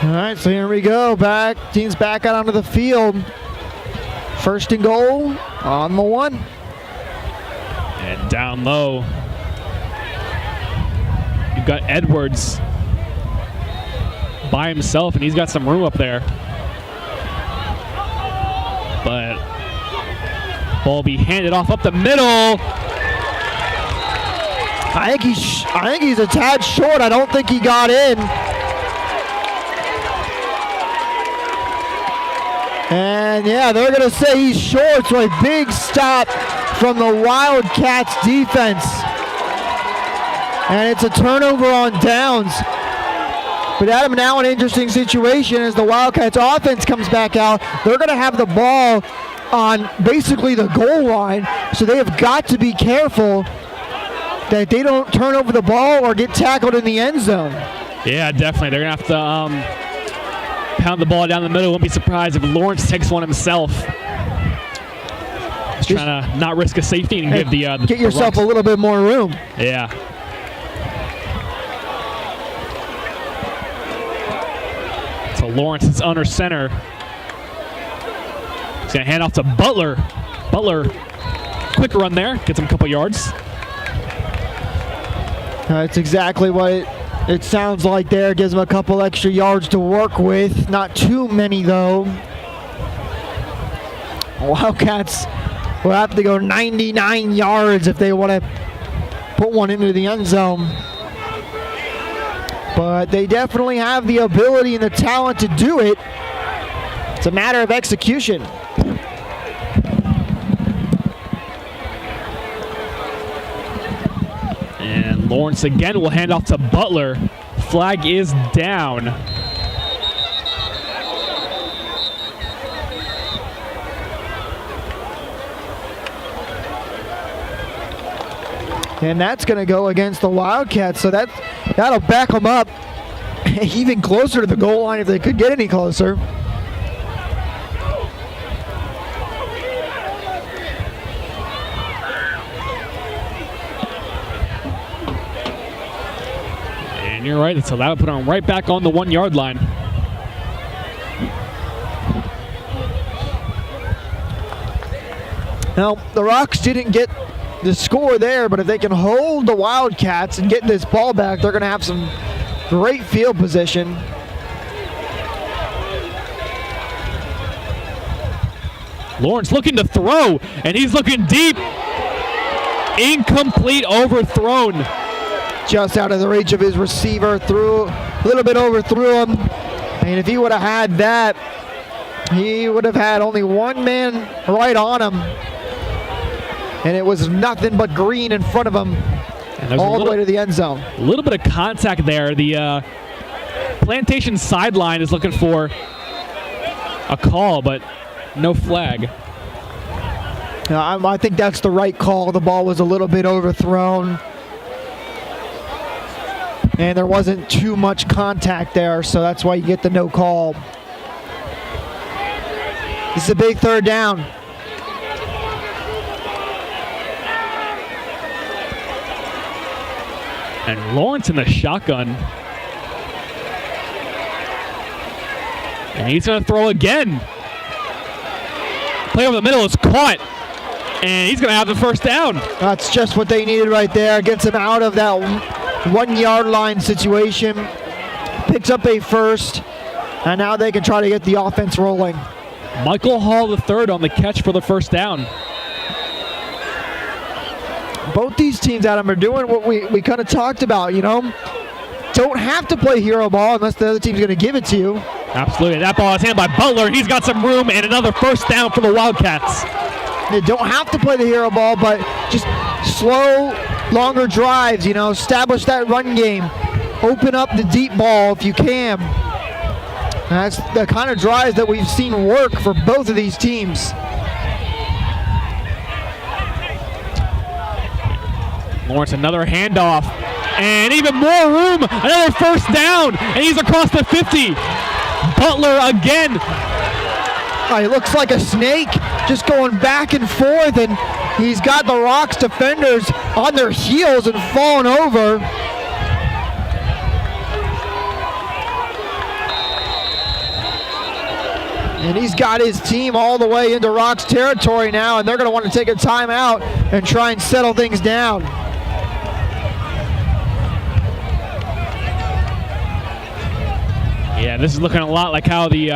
All right, so here we go. Team's back out onto the field. 1st and goal on the 1. And down low, you've got Edwards by himself, and he's got some room up there. But ball be handed off up the middle. I think he's a tad short. I don't think he got in. And yeah, they're going to say he's short, so a big stop from the Wildcats defense. And it's a turnover on downs. But Adam, now an interesting situation as the Wildcats offense comes back out. They're going to have the ball on basically the goal line, so they have got to be careful that they don't turn over the ball or get tackled in the end zone. Yeah, definitely. They're going to have to pound the ball down the middle. Won't be surprised if Lawrence takes one himself. Just trying to not risk a safety and give the get yourself a little bit more room. Yeah. So Lawrence is under center. He's going to hand off to Butler. Butler, quick run there. Gets him a couple yards. That's exactly what it sounds like there. Gives him a couple extra yards to work with. Not too many, though. Wildcats will have to go 99 yards if they want to put one into the end zone. But they definitely have the ability and the talent to do it. It's a matter of execution. And Lawrence again will hand off to Butler. Flag is down. And that's going to go against the Wildcats, so that'll back them up even closer to the goal line if they could get any closer. And you're right, so that'll put them right back on the 1 yard line. Now, the Rocks didn't get the score there, but if they can hold the Wildcats and get this ball back, they're going to have some Great field position. Lawrence looking to throw, and he's looking deep. Incomplete, overthrown. Just out of the reach of his receiver, threw a little bit overthrew him. And if he would have had that, he would have had only one man right on him. And it was nothing but green in front of him all the way to the end zone. A little bit of contact there. The Plantation sideline is looking for a call, but no flag. I think that's the right call. The ball was a little bit overthrown. And there wasn't too much contact there, so that's why you get the no call. This is a big third down. And Lawrence in the shotgun. And he's going to throw again. Play over the middle is caught. And he's going to have the first down. That's just what they needed right there. Gets him out of that 1 yard line situation. Picks up a first. And now they can try to get the offense rolling. Michael Hall III on the catch for the first down. Both these teams, Adam, are doing what we kind of talked about, you know. Don't have to play hero ball unless the other team's going to give it to you. Absolutely. That ball is handled by Butler. He's got some room and another first down for the Wildcats. You don't have to play the hero ball, but just slow, longer drives, you know, establish that run game. Open up the deep ball if you can. And that's the kind of drives that we've seen work for both of these teams. Lawrence, another handoff. And even more room. Another first down. And he's across the 50. Butler again. He looks like a snake, just going back and forth, and he's got the Rocks defenders on their heels and falling over. And he's got his team all the way into Rocks territory now, and they're going to want to take a timeout and try and settle things down. Yeah, this is looking a lot like how the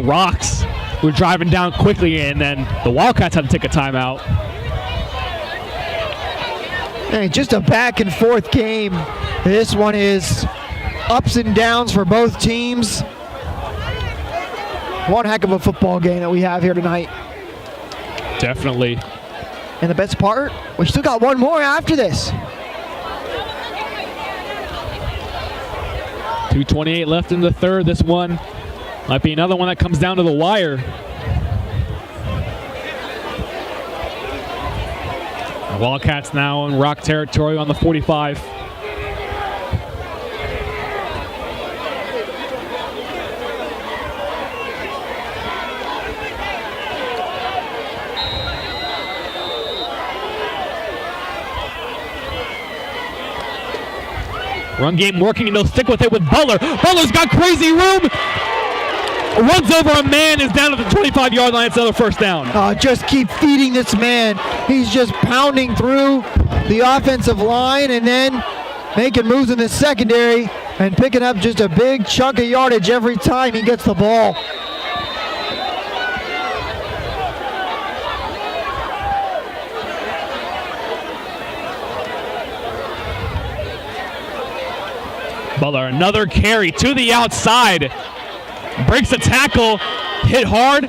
Rocks were driving down quickly, and then the Wildcats had to take a timeout. And just a back and forth game. This one is ups and downs for both teams. One heck of a football game that we have here tonight. Definitely. And the best part, we still got one more after this. 2:28 left in the third. This one might be another one that comes down to the wire. The Wildcats now in Rock territory on the 45. Run game working, and they'll stick with it with Butler. Butler's got crazy room. Runs over a man, is down at the 25-yard line. It's another first down. Just keep feeding this man. He's just pounding through the offensive line and then making moves in the secondary and picking up just a big chunk of yardage every time he gets the ball. Butler, another carry to the outside. Breaks a tackle, hit hard,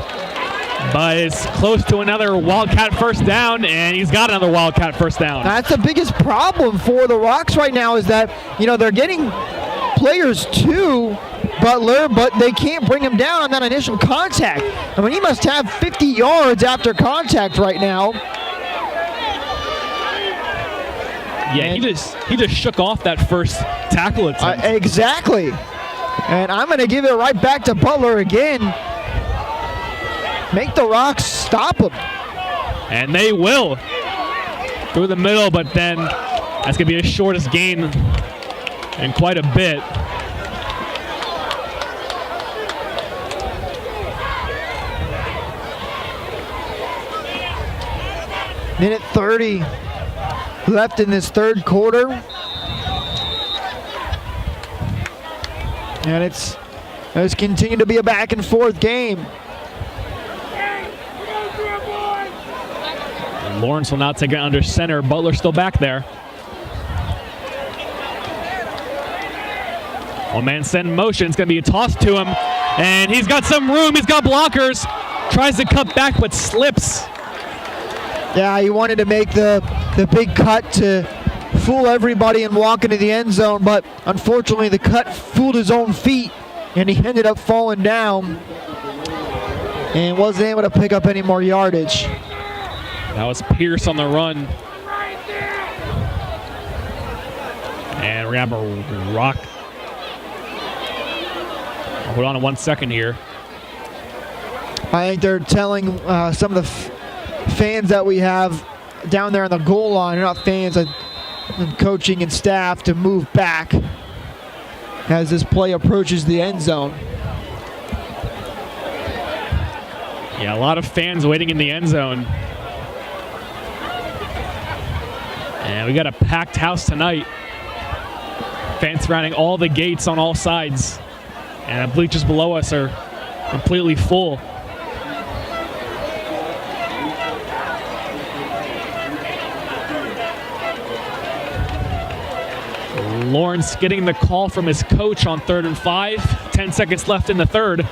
but it's close to another Wildcat first down, and he's got another Wildcat first down. That's the biggest problem for the Rocks right now is that, you know, they're getting players to Butler, but they can't bring him down on that initial contact. I mean, he must have 50 yards after contact right now. Yeah, he just shook off that first tackle attempt. Exactly. And I'm going to give it right back to Butler again. Make the Rocks stop him. And they will. Through the middle, but then that's going to be the shortest gain in quite a bit. Minute 30 left in this third quarter. And it's continued to be a back and forth game. And Lawrence will now take it under center. Butler still back there. One man set in motion. It's going to be a toss to him. And he's got some room. He's got blockers. Tries to cut back but slips. Yeah, he wanted to make the big cut to fool everybody and walk into the end zone, but unfortunately the cut fooled his own feet and he ended up falling down and wasn't able to pick up any more yardage. That was Pierce on the run. And we're going to have a rock. Hold on 1 second here. I think they're telling some of the fans that we have down there on the goal line, they're not fans, coaching and staff, to move back as this play approaches the end zone. Yeah, a lot of fans waiting in the end zone. And we got a packed house tonight. Fans surrounding all the gates on all sides. And the bleachers below us are completely full. Lawrence getting the call from his coach on 3rd and 5. 10 seconds left in the third.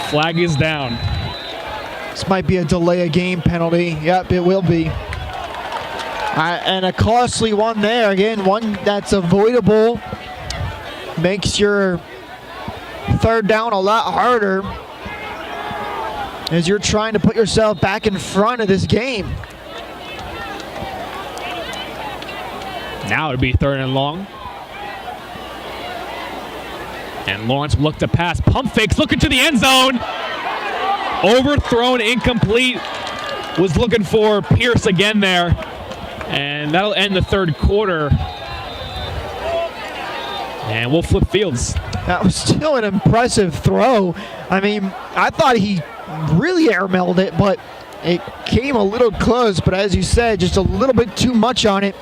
Flag is down. This might be a delay of game penalty. Yep, it will be. And a costly one there. Again, one that's avoidable. Makes your third down a lot harder as you're trying to put yourself back in front of this game. Now it'd be 3rd and long. And Lawrence will look to pass. Pump fakes, looking to the end zone. Overthrown, incomplete. Was looking for Pierce again there. And that'll end the third quarter. And we'll flip fields. That was still an impressive throw. I mean, I thought he really airmailed it, but it came a little close. But as you said, just a little bit too much on it.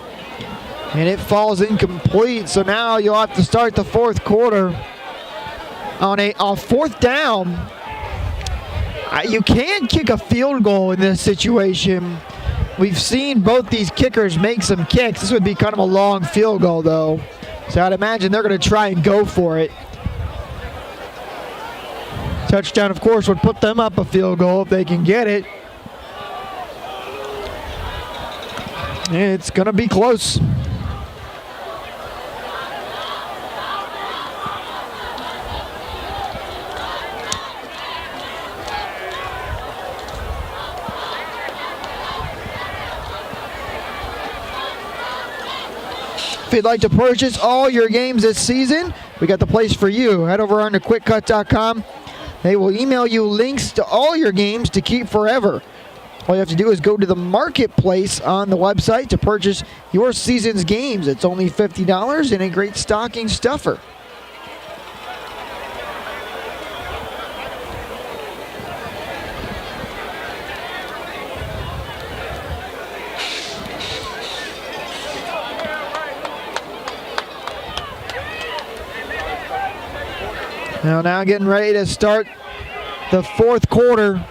And it falls incomplete. So now you'll have to start the fourth quarter on a 4th down. You can kick a field goal in this situation. We've seen both these kickers make some kicks. This would be kind of a long field goal, though. So I'd imagine they're going to try and go for it. Touchdown, of course, would put them up a field goal if they can get it. It's going to be close. If you'd like to purchase all your games this season, we got the place for you. Head over on to Qwikcut.com. They will email you links to all your games to keep forever. All you have to do is go to the marketplace on the website to purchase your season's games. It's only $50 and a great stocking stuffer. Now getting ready to start the fourth quarter.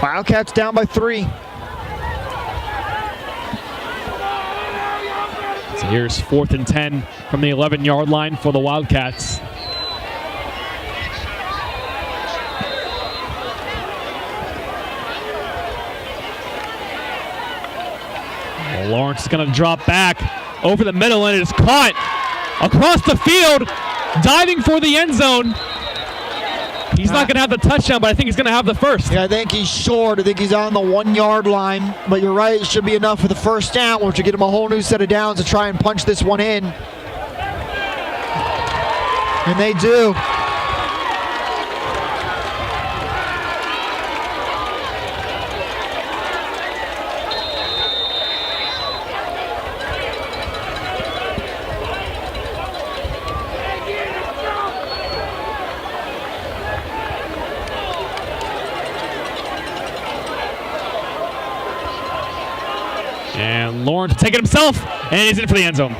Wildcats down by 3. So here's 4th and 10 from the 11-yard line for the Wildcats. Lawrence is going to drop back over the middle, and it is caught across the field, diving for the end zone. He's not going to have the touchdown, but I think he's going to have the first. Yeah, I think he's short. I think he's on the 1-yard line. But you're right, it should be enough for the first down, which will get him a whole new set of downs to try and punch this one in. And they do. And Lawrence will take it himself, and he's in for the end zone.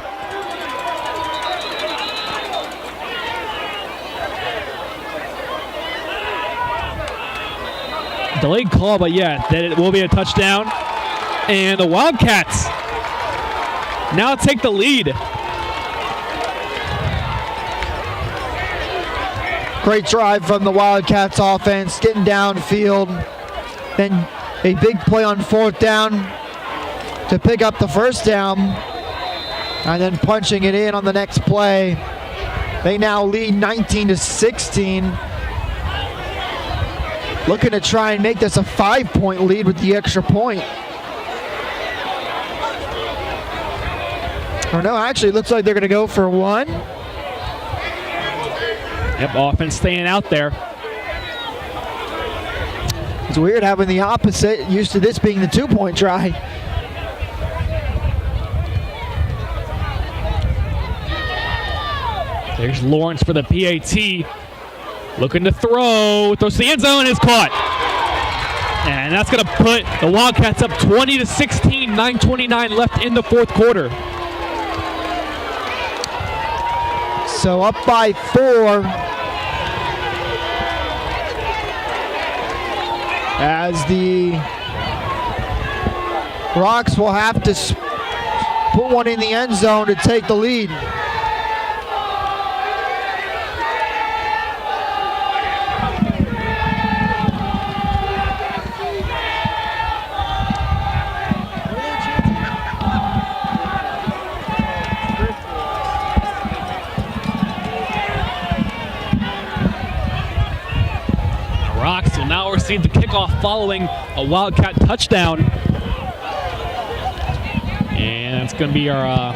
Delayed call, but yeah, that it will be a touchdown. And the Wildcats now take the lead. Great drive from the Wildcats offense, getting downfield. Then a big play on 4th down to pick up the first down. And then punching it in on the next play. They now lead 19-16. Looking to try and make this a 5-point lead with the extra point. Or no, actually, it looks like they're going to go for 1. Yep, offense staying out there. It's weird having the opposite, used to this being the 2-point try. There's Lawrence for the PAT. Looking to throw. Throws to the end zone. Is caught. And that's going to put the Wildcats up 20-16. 9:29 left in the 4th quarter. So up by 4. As the Rocks will have to put one in the end zone to take the lead. Now receive the kickoff following a Wildcat touchdown. And it's going to be our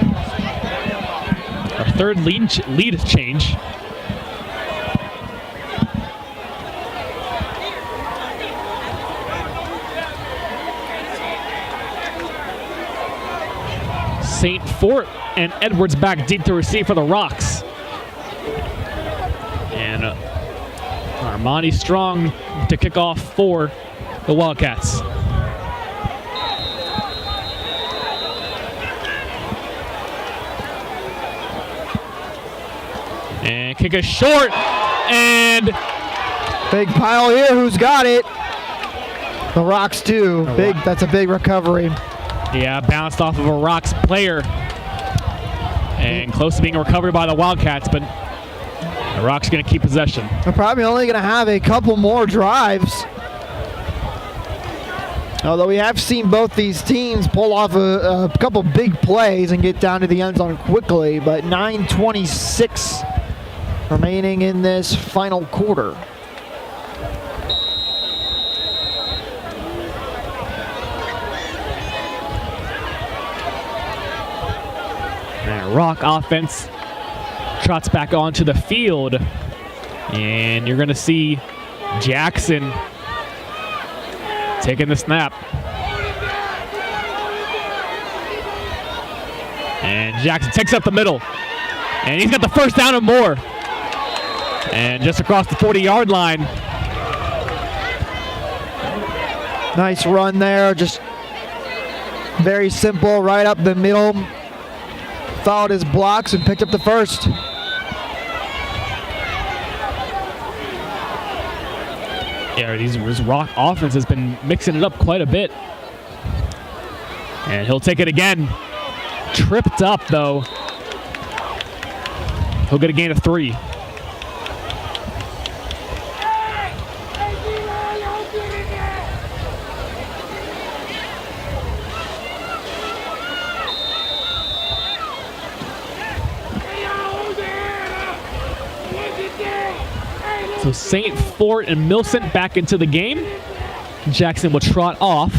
3rd lead change. St. Fort and Edwards back deep to receive for the Rocks. And Armani Strong to kick off for the Wildcats. And kick is short, and big pile here. Who's got it? The Rocks do. Big. That's a big recovery. Yeah, bounced off of a Rocks player, and close to being recovered by the Wildcats, but the Rocks going to keep possession. They're probably only going to have a couple more drives. Although we have seen both these teams pull off a couple big plays and get down to the end zone quickly, but 9:26 remaining in this final quarter. And Rock offense trots back onto the field, and you're going to see Jackson taking the snap. And Jackson takes up the middle, and he's got the first down and more. And just across the 40-yard line. Nice run there, just very simple, right up the middle. Followed his blocks and picked up the first. Yeah, this Rock offense has been mixing it up quite a bit. And he'll take it again. Tripped up, though. He'll get a gain of 3. So St. Fort and Millicent back into the game. Jackson will trot off.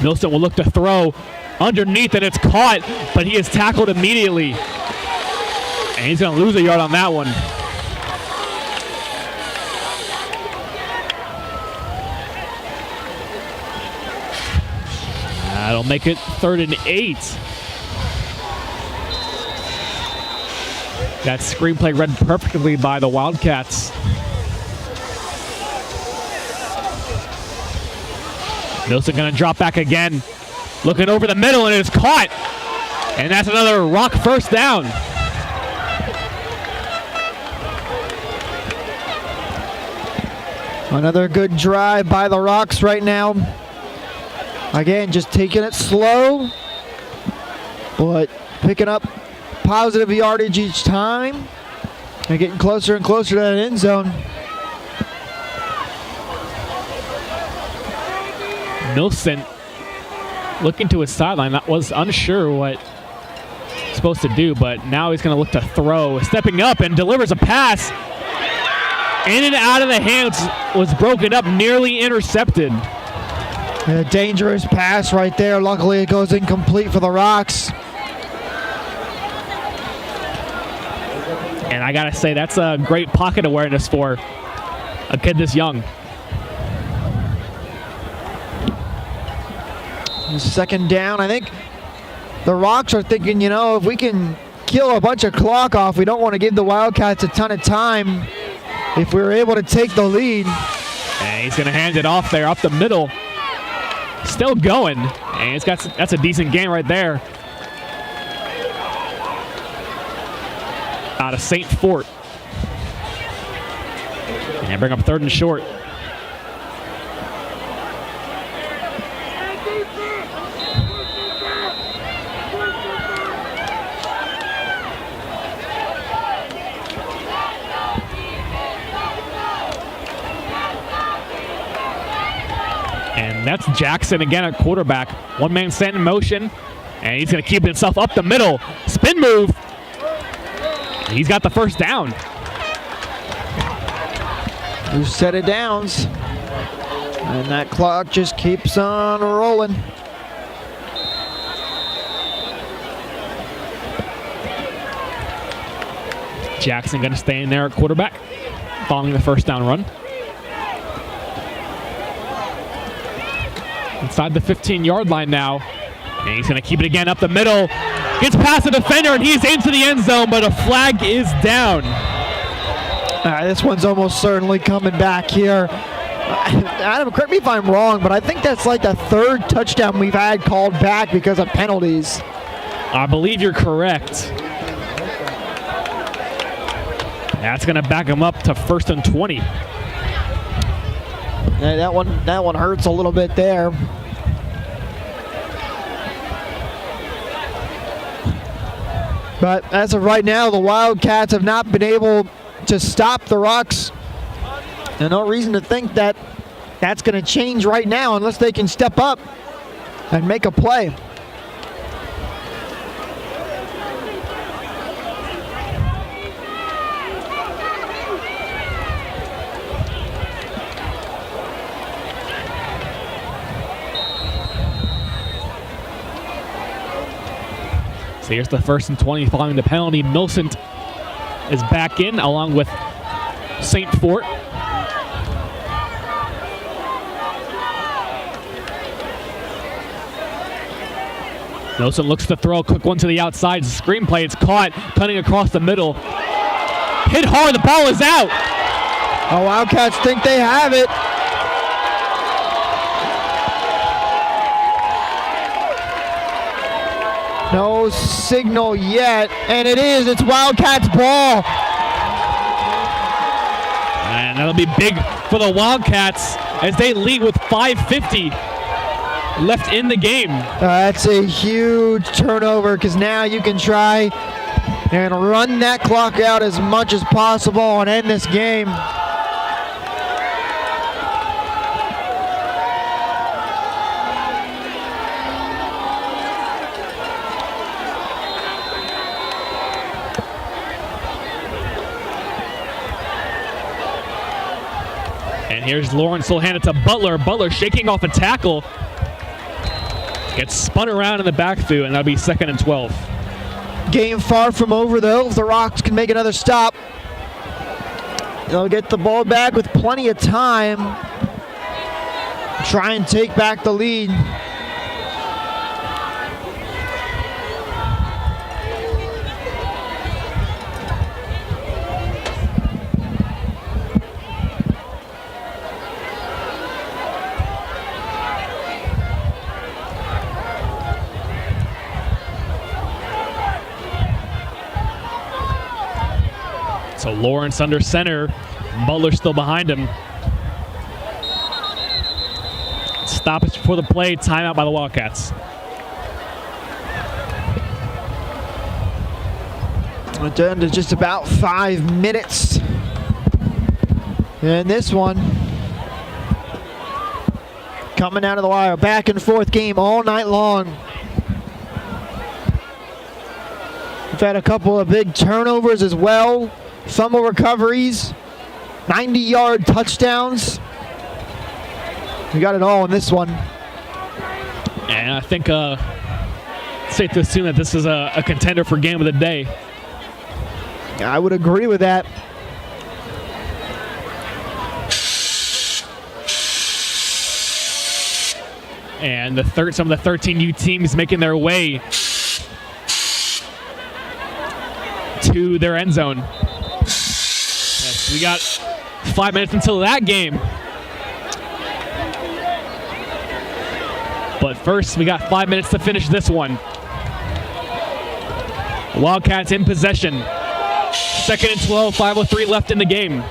Millicent will look to throw underneath, and it's caught, but he is tackled immediately. And he's going to lose a yard on that one. That'll make it 3rd and 8. That screenplay read perfectly by the Wildcats. Milson gonna drop back again. Looking over the middle and it is caught. And that's another Rock first down. Another good drive by the Rocks right now. Again, just taking it slow, but picking up positive yardage each time and getting closer and closer to that end zone. Milson looking to his sideline. That was unsure what he's supposed to do, but now he's going to look to throw. Stepping up and delivers a pass. In and out of the hands, was broken up, nearly intercepted. A dangerous pass right there. Luckily, it goes incomplete for the Rocks. And I got to say, that's a great pocket awareness for a kid this young. Second down. I think the Rocks are thinking, you know, if we can kill a bunch of clock off, we don't want to give the Wildcats a ton of time if we were able to take the lead. And he's going to hand it off there up the middle. Still going. And that's a decent gain right there. Out of St. Fort. And bring up 3rd and short. And that's Jackson again at quarterback. One man sent in motion, and he's going to keep himself up the middle. Spin move. He's got the first down. 2 set of downs. And that clock just keeps on rolling. Jackson going to stay in there at quarterback, following the first down run. Inside the 15-yard line now. And he's going to keep it again up the middle. Gets past the defender, and he's into the end zone, but a flag is down. This one's almost certainly coming back here. Adam, correct me if I'm wrong, but I think that's like the 3rd touchdown we've had called back because of penalties. I believe you're correct. That's going to back him up to 1st and 20. Yeah, that one hurts a little bit there. But as of right now, the Wildcats have not been able to stop the Rocks. And no reason to think that that's going to change right now unless they can step up and make a play. So here's the 1st and 20 following the penalty. Millicent is back in along with St. Fort. Millicent looks to throw a quick one to the outside. Screenplay, it's caught, cutting across the middle. Hit hard, the ball is out. Oh, Wildcats think they have it. No signal yet, and it is. It's Wildcats ball. And that'll be big for the Wildcats as they lead with 5:50 left in the game. That's a huge turnover because now you can try and run that clock out as much as possible and end this game. And here's Lawrence, he'll hand it to Butler. Butler shaking off a tackle. Gets spun around in the backfield, and that'll be 2nd and 12. Game far from over, though. If the Rocks can make another stop, they'll get the ball back with plenty of time. Try and take back the lead. So Lawrence under center. Butler still behind him. Stoppage before the play. Timeout by the Wildcats. We're down to just about 5 minutes in this one. Coming out of the wire. Back and forth game all night long. We've had a couple of big turnovers as well. Fumble recoveries. 90-yard touchdowns. We got it all in this one. And I think it's safe to assume that this is a contender for game of the day. I would agree with that. And some of the 13U teams making their way to their end zone. Yes, we got 5 minutes until that game. But first, we got 5 minutes to finish this one. Wildcats in possession. 2nd and 12, 5:03 left in the game.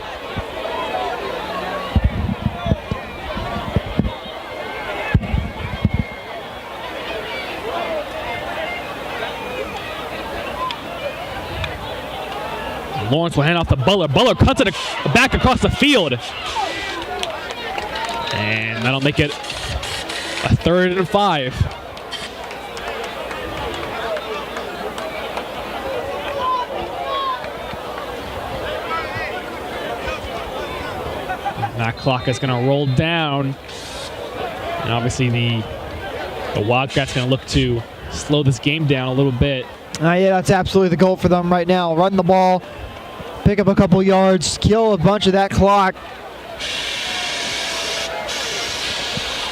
Lawrence will hand off to Butler. Butler cuts it back across the field. And that'll make it a 3rd and 5. That clock is going to roll down. And obviously the Wildcats going to look to slow this game down a little bit. Yeah, that's absolutely the goal for them right now. Run the ball, pick up a couple yards, kill a bunch of that clock.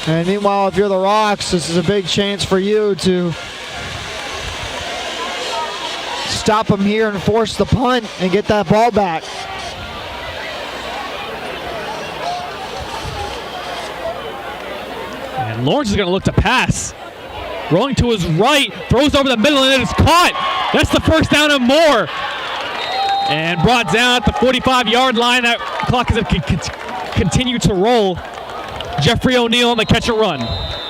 And meanwhile, if you're the Rocks, this is a big chance for you to stop them here and force the punt and get that ball back. And Lawrence is going to look to pass. Rolling to his right, throws over the middle, and it is caught. That's the first down and more. And brought down at the 45-yard line. That clock is going to continue to roll. Jeffrey O'Neal on the catch and run.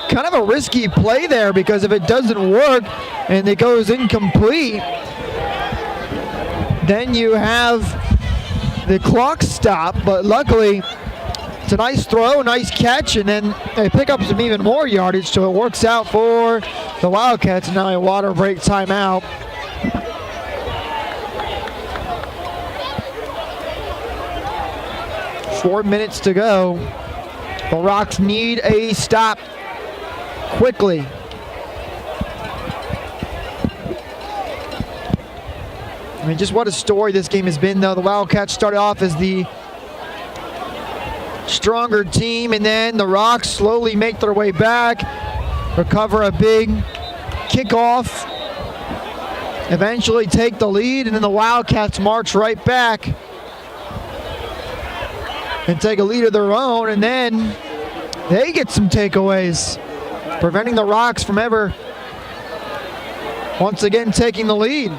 Kind of a risky play there, because if it doesn't work and it goes incomplete, then you have the clock stop. But luckily, it's a nice throw, nice catch, and then they pick up some even more yardage, so it works out for the Wildcats. Now a water break timeout. Four minutes to go. The Rocks need a stop quickly. I mean, just what a story this game has been, though. The Wildcats started off as the stronger team, and then the Rocks slowly make their way back, recover a big kickoff, eventually take the lead, and then the Wildcats march right back and take a lead of their own, and then they get some takeaways, preventing the Rocks from ever once again taking the lead.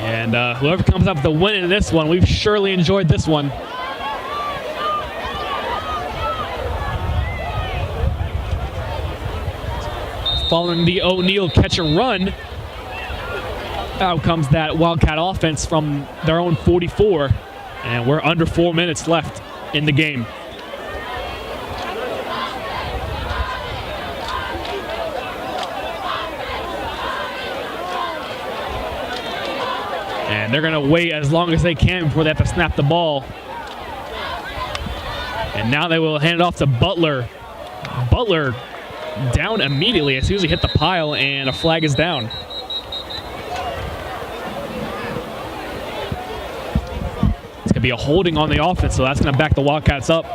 And whoever comes up with the win in this one, we've surely enjoyed this one. Following the O'Neal catch and run, out comes that Wildcat offense from their own 44. And we're under 4 minutes left in the game. And they're going to wait as long as they can before they have to snap the ball. And now they will hand it off to Butler. Butler down immediately as soon as he hit the pile, and a flag is down. It's going to be a holding on the offense, so that's going to back the Wildcats up.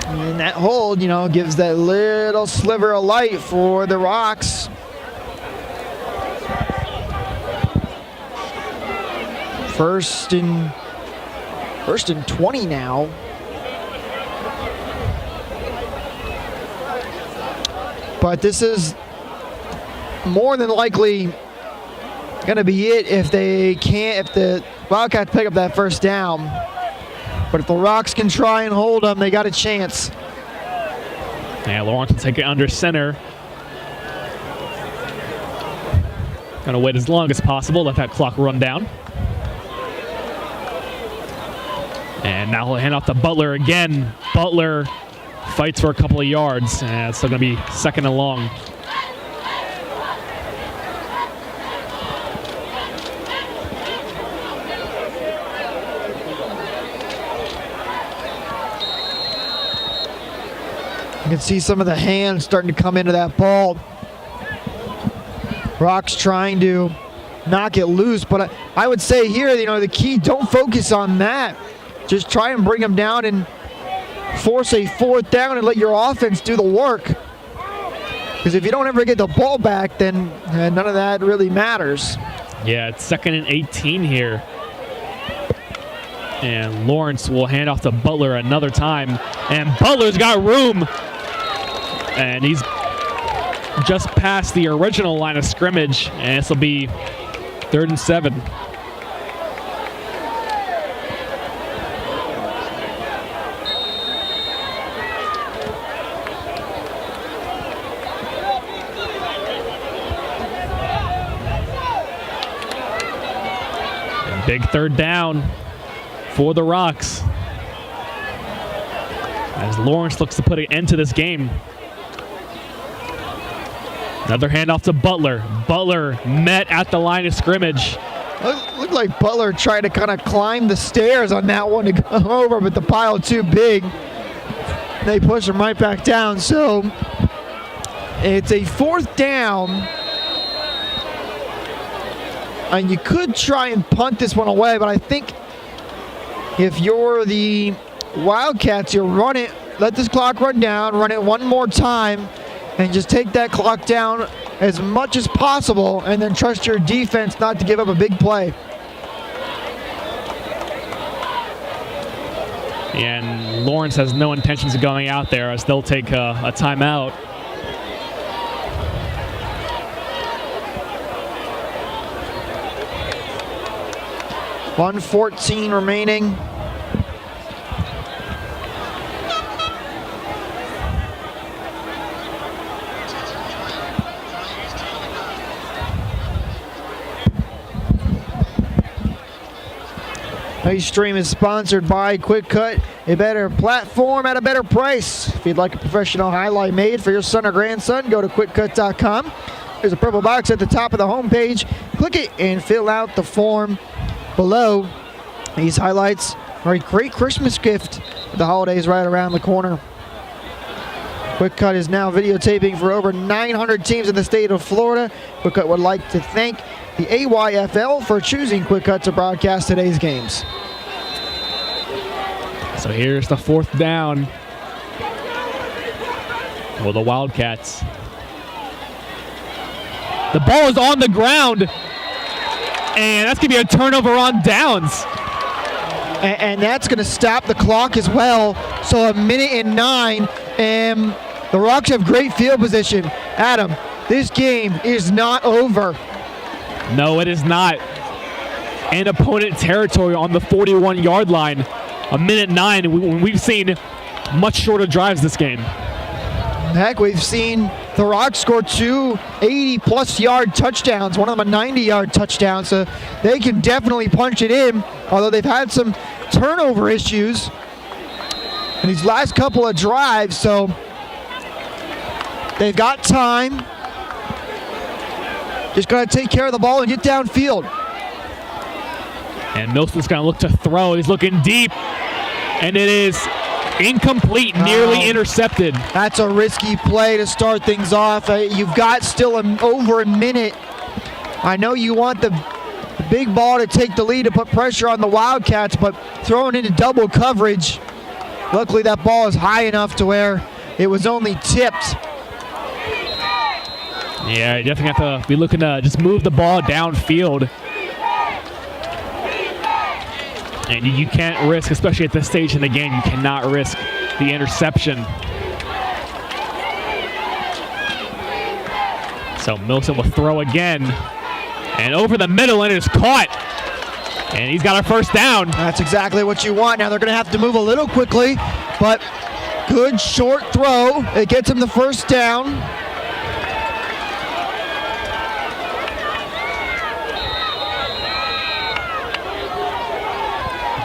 And that hold, gives that little sliver of light for the Rocks. First and 20 now. But this is more than likely gonna be it if the Wildcats pick up that first down. But if the Rocks can try and hold them, they got a chance. Yeah, Lawrence will take it under center. Gonna wait as long as possible, let that clock run down. And now he'll hand off to Butler again. Butler fights for a couple of yards, and it's still gonna be 2nd and long. You can see some of the hands starting to come into that ball. Rocks trying to knock it loose, but I would say here, the key, don't focus on that. Just try and bring them down and force a 4th down and let your offense do the work. Because if you don't ever get the ball back, then none of that really matters. Yeah, it's 2nd and 18 here. And Lawrence will hand off to Butler another time. And Butler's got room. And he's just past the original line of scrimmage. And this will be 3rd and 7. And big 3rd down for the Rocks, as Lawrence looks to put an end to this game. Another handoff to Butler. Butler met at the line of scrimmage. Looked like Butler tried to kind of climb the stairs on that one to go over, but the pile too big. They push him right back down. So it's a 4th down. And you could try and punt this one away, but I think if you're the Wildcats, you run it, let this clock run down, run it one more time, and just take that clock down as much as possible, and then trust your defense not to give up a big play. And Lawrence has no intentions of going out there, as they'll take a timeout. .114 remaining. Today's stream is sponsored by Qwikcut, a better platform at a better price. If you'd like a professional highlight made for your son or grandson, go to Qwikcut.com. There's a purple box at the top of the homepage. Click it and fill out the form below. These highlights are a great Christmas gift with the holidays right around the corner. Qwikcut is now videotaping for over 900 teams in the state of Florida. Qwikcut would like to thank the AYFL for choosing Qwikcut to broadcast today's games. So here's the 4th down for the Wildcats. The ball is on the ground, and that's going to be a turnover on downs. And that's going to stop the clock as well. So 1:09, and the Rocks have great field position. Adam, this game is not over. No, it is not. In opponent territory on the 41-yard line. 1:09, we've seen much shorter drives this game. Heck, we've seen the Rocks score 2 80-plus yard touchdowns, one of them a 90-yard touchdown, so they can definitely punch it in, although they've had some turnover issues in these last couple of drives, so they've got time. Just got to take care of the ball and get downfield. And Milson's going to look to throw. He's looking deep, and it is incomplete, nearly intercepted. That's a risky play to start things off. You've got still over a minute. I know you want the big ball to take the lead to put pressure on the Wildcats, but throwing into double coverage, luckily that ball is high enough to where it was only tipped. Yeah, you definitely have to be looking to just move the ball downfield. And you can't risk, especially at this stage in the game, you cannot risk the interception. So Milson will throw again. And over the middle, and it is caught. And he's got a first down. That's exactly what you want. Now they're going to have to move a little quickly, but good short throw. It gets him the first down.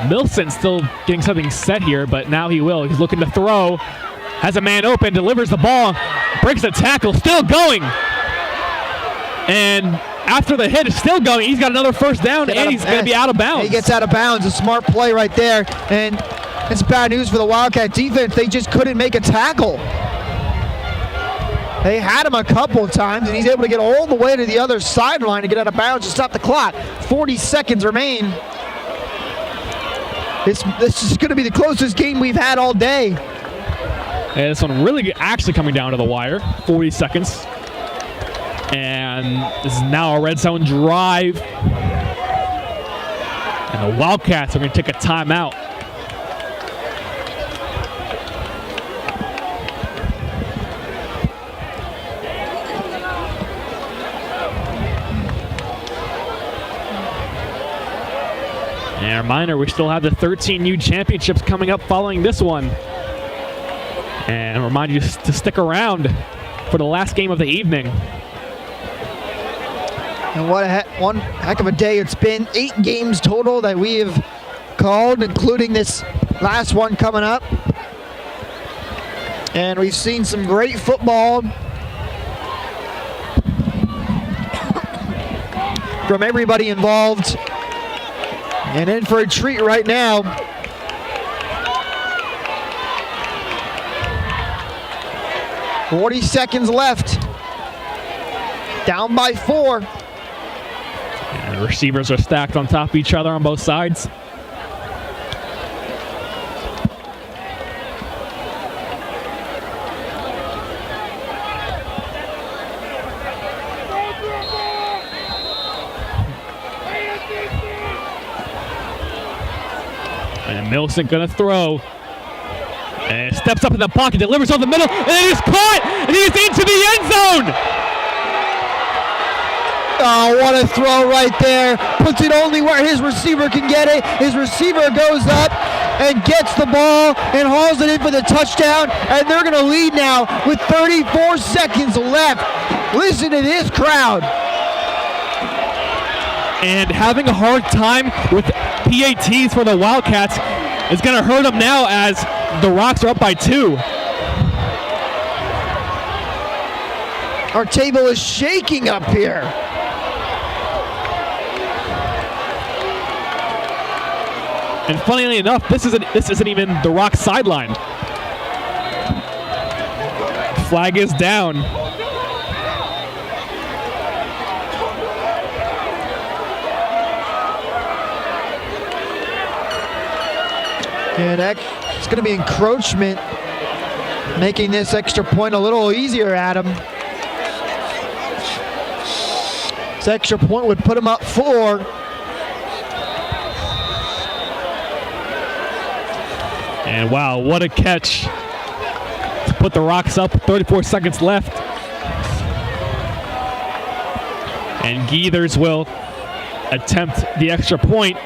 Milson still getting something set here, but now he will. He's looking to throw. Has a man open, delivers the ball, breaks the tackle, still going. And after the hit, it's still going. He's got another first down, and he's going to be out of bounds. He gets out of bounds. A smart play right there. And it's bad news for the Wildcat defense. They just couldn't make a tackle. They had him a couple of times, and he's able to get all the way to the other sideline to get out of bounds and stop the clock. 40 seconds remain. This is going to be the closest game we've had all day. And this one really actually coming down to the wire. 40 seconds. And this is now a red zone drive. And the Wildcats are going to take a timeout. And a reminder, we still have the 13U Championships coming up following this one. And remind you to stick around for the last game of the evening. And one heck of a day it's been. 8 games total that we have called, including this last one coming up. And we've seen some great football from everybody involved. And in for a treat right now. "40 seconds left. Down by 4. And the receivers are stacked on top of each other on both sides. And Milson gonna throw. And steps up in the pocket, delivers on the middle, and it is caught! And he is into the end zone! Oh, what a throw right there. Puts it only where his receiver can get it. His receiver goes up and gets the ball and hauls it in for the touchdown. And they're going to lead now with 34 seconds left. Listen to this crowd. And having a hard time with PATs for the Wildcats is going to hurt them now as the Rocks are up by 2. Our table is shaking up here. And funnily enough, this isn't even the Rock sideline. Flag is down. And it's going to be encroachment, making this extra point a little easier, Adam. This extra point would put him up 4. And wow, what a catch to put the Rocks up. 34 seconds left. And Geethers will attempt the extra point.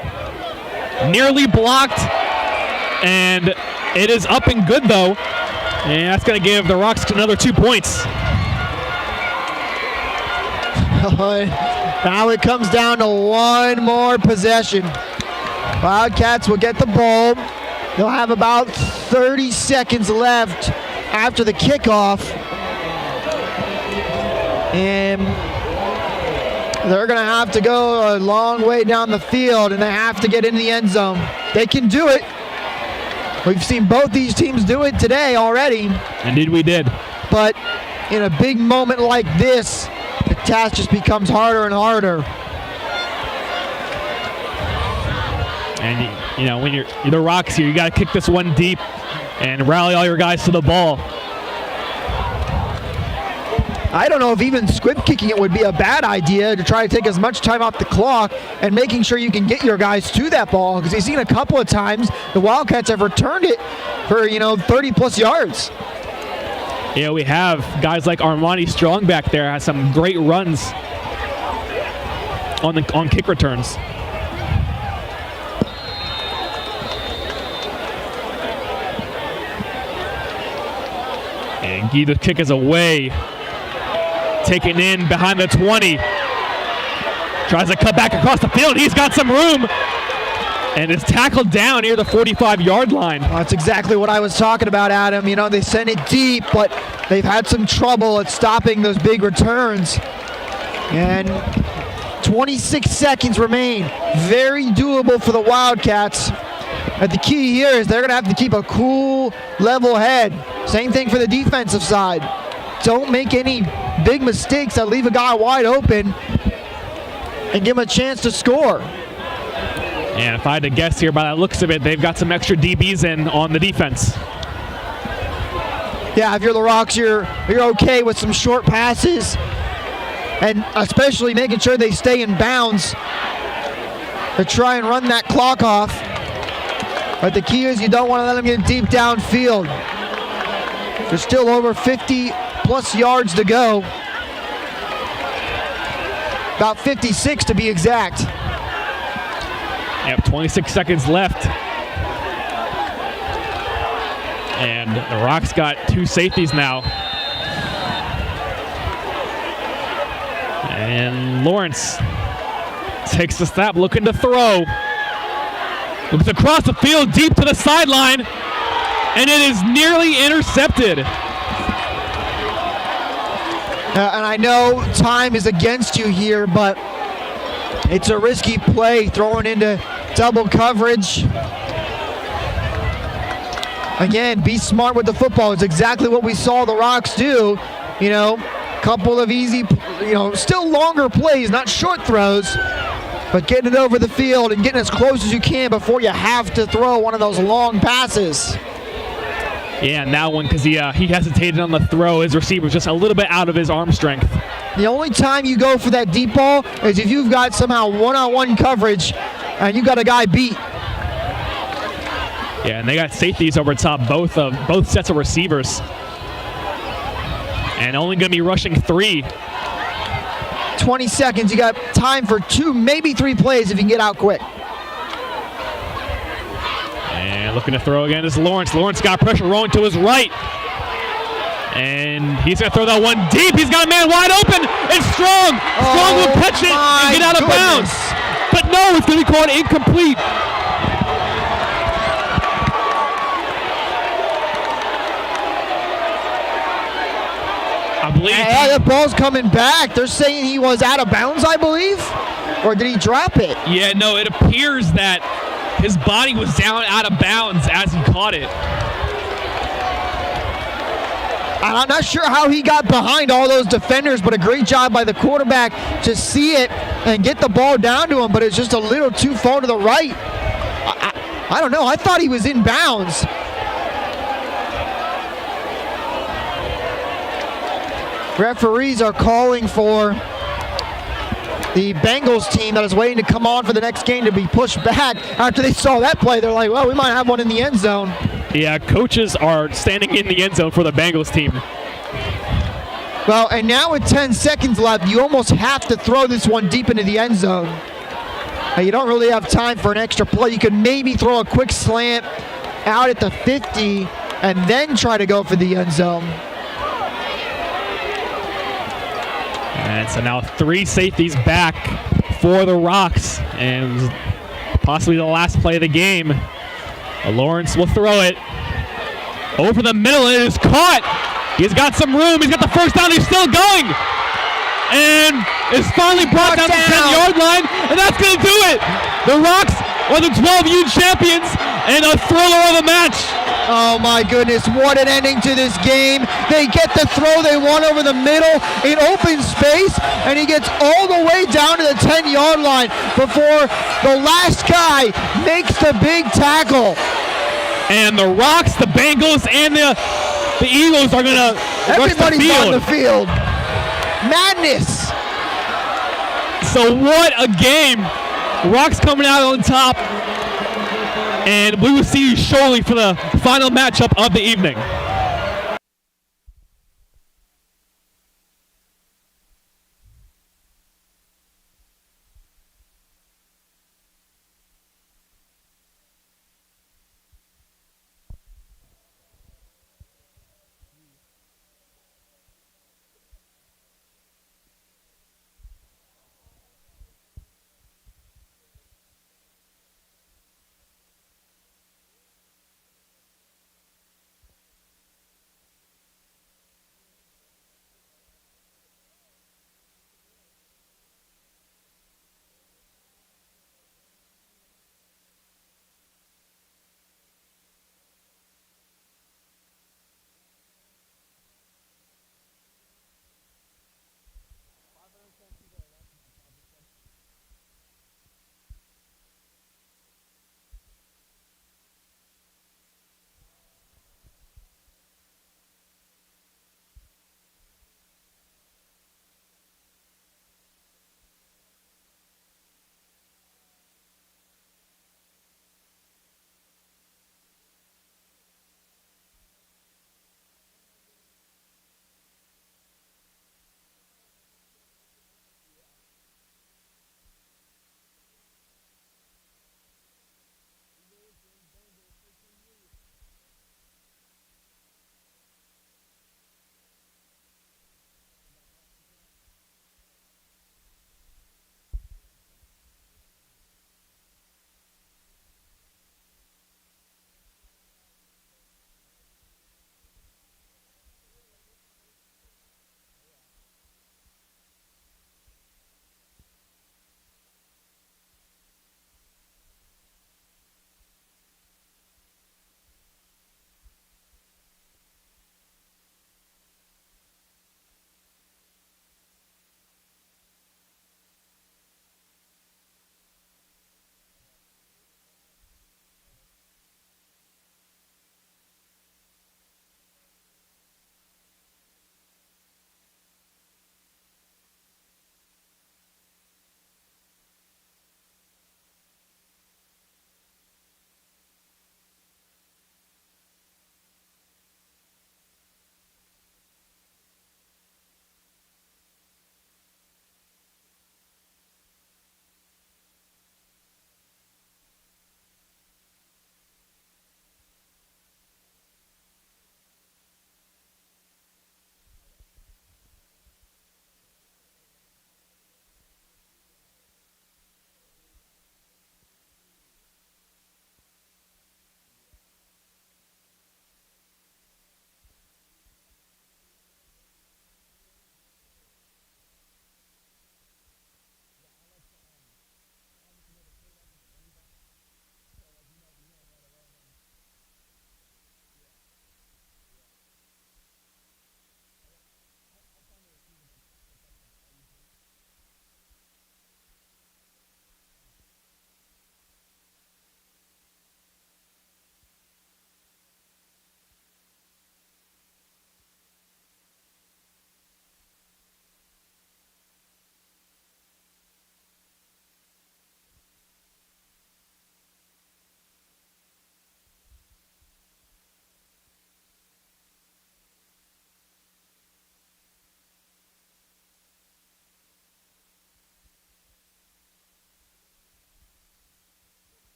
Nearly blocked. And it is up and good though. And that's going to give the Rocks another 2 points. Now it comes down to one more possession. Wildcats will get the ball. They'll have about 30 seconds left after the kickoff. And they're going to have to go a long way down the field, and they have to get into the end zone. They can do it. We've seen both these teams do it today already. Indeed we did. But in a big moment like this, the task just becomes harder and harder. And you know, when you're the Rocks here, you got to kick this one deep and rally all your guys to the ball. I don't know if even squib kicking it would be a bad idea to try to take as much time off the clock and making sure you can get your guys to that ball, because you've seen a couple of times the Wildcats have returned it for 30 plus yards. You know, we have guys like Armani Strong back there, has some great runs. on kick returns. And the kick is away. Taken in behind the 20. Tries to cut back across the field. He's got some room. And is tackled down near the 45-yard line. Well, that's exactly what I was talking about, Adam. You know, they sent it deep, but they've had some trouble at stopping those big returns. And 26 seconds remain. Very doable for the Wildcats. But the key here is they're going to have to keep a cool, level head. Same thing for the defensive side. Don't make any big mistakes that leave a guy wide open and give him a chance to score. And if I had to guess here, by the looks of it, they've got some extra DBs in on the defense. Yeah, if you're the Rocks, you're okay with some short passes, and especially making sure they stay in bounds to try and run that clock off. But the key is you don't want to let them get deep downfield. There's still over 50-plus yards to go. About 56 to be exact. Yep, 26 seconds left. And the Rocks got two safeties now. And Lawrence takes the snap, looking to throw. Looks across the field, deep to the sideline. And it is nearly intercepted. And I know time is against you here, but it's a risky play, throwing into double coverage. Again, be smart with the football. It's exactly what we saw the Rocks do. You know, couple of easy, still longer plays, not short throws, but getting it over the field and getting as close as you can before you have to throw one of those long passes. Yeah, and that one, because he hesitated on the throw, his receiver was just a little bit out of his arm strength. The only time you go for that deep ball is if you've got somehow one-on-one coverage and you got a guy beat. Yeah, and they got safeties over top, both sets of receivers. And only going to be rushing 3. 20 seconds. You got time for 2, maybe 3 plays if you can get out quick. And looking to throw again is Lawrence. Lawrence got pressure rolling to his right. And he's going to throw that one deep. He's got a man wide open. It's Strong. Strong will catch it and get out of bounds. But no, it's going to be called incomplete. I believe. Yeah, the ball's coming back. They're saying he was out of bounds, I believe. Or did he drop it? Yeah, no, it appears that his body was down out of bounds as he caught it. I'm not sure how he got behind all those defenders, but a great job by the quarterback to see it and get the ball down to him, but it's just a little too far to the right. I don't know. I thought he was in bounds. Referees are calling for the Bengals team that is waiting to come on for the next game to be pushed back. After they saw that play, they're like, well, we might have one in the end zone. Yeah, coaches are standing in the end zone for the Bengals team. Well, and now with 10 seconds left, you almost have to throw this one deep into the end zone. You don't really have time for an extra play. You could maybe throw a quick slant out at the 50 and then try to go for the end zone. And so now 3 safeties back for the Rocks, and possibly the last play of the game. Lawrence will throw it over the middle. It is caught. He's got some room. He's got the first down. He's still going. And it's finally brought down the 10-yard line, and that's going to do it. The Rocks are the 12U champions and a thriller of a match. Oh my goodness, what an ending to this game. They get the throw they want over the middle in open space, and he gets all the way down to the 10-yard line before the last guy makes the big tackle. And the Rocks, the Bengals, and the Eagles are going to rush the field. Everybody's on the field. Madness. So what a game. Rocks coming out on top. And we will see you shortly for the final matchup of the evening.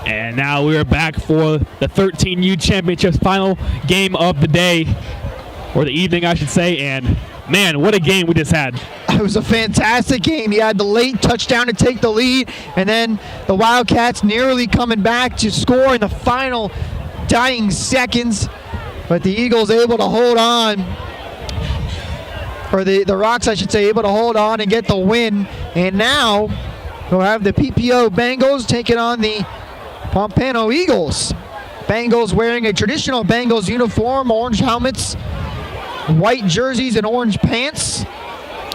And now we are back for the 13U Championships final game of the day, or the evening, I should say. And man, what a game we just had. It was a fantastic game. You had the late touchdown to take the lead, and then the Wildcats nearly coming back to score in the final dying seconds. But the Eagles able to hold on, or the Rocks, I should say, able to hold on and get the win. And now we'll have the PPO Bengals taking on the Pompano Eagles. Bengals wearing a traditional Bengals uniform, orange helmets, white jerseys, and orange pants.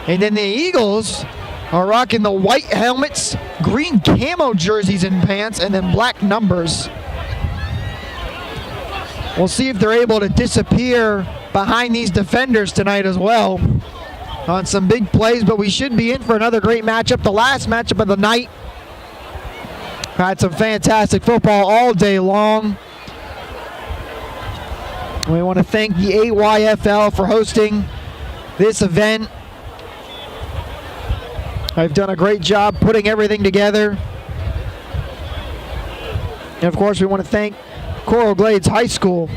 And then the Eagles are rocking the white helmets, green camo jerseys and pants, and then black numbers. We'll see if they're able to disappear behind these defenders tonight as well on some big plays, but we should be in for another great matchup. The last matchup of the night. Had some fantastic football all day long. We want to thank the AYFL for hosting this event. I've done a great job putting everything together. And of course, we want to thank Coral Glades High School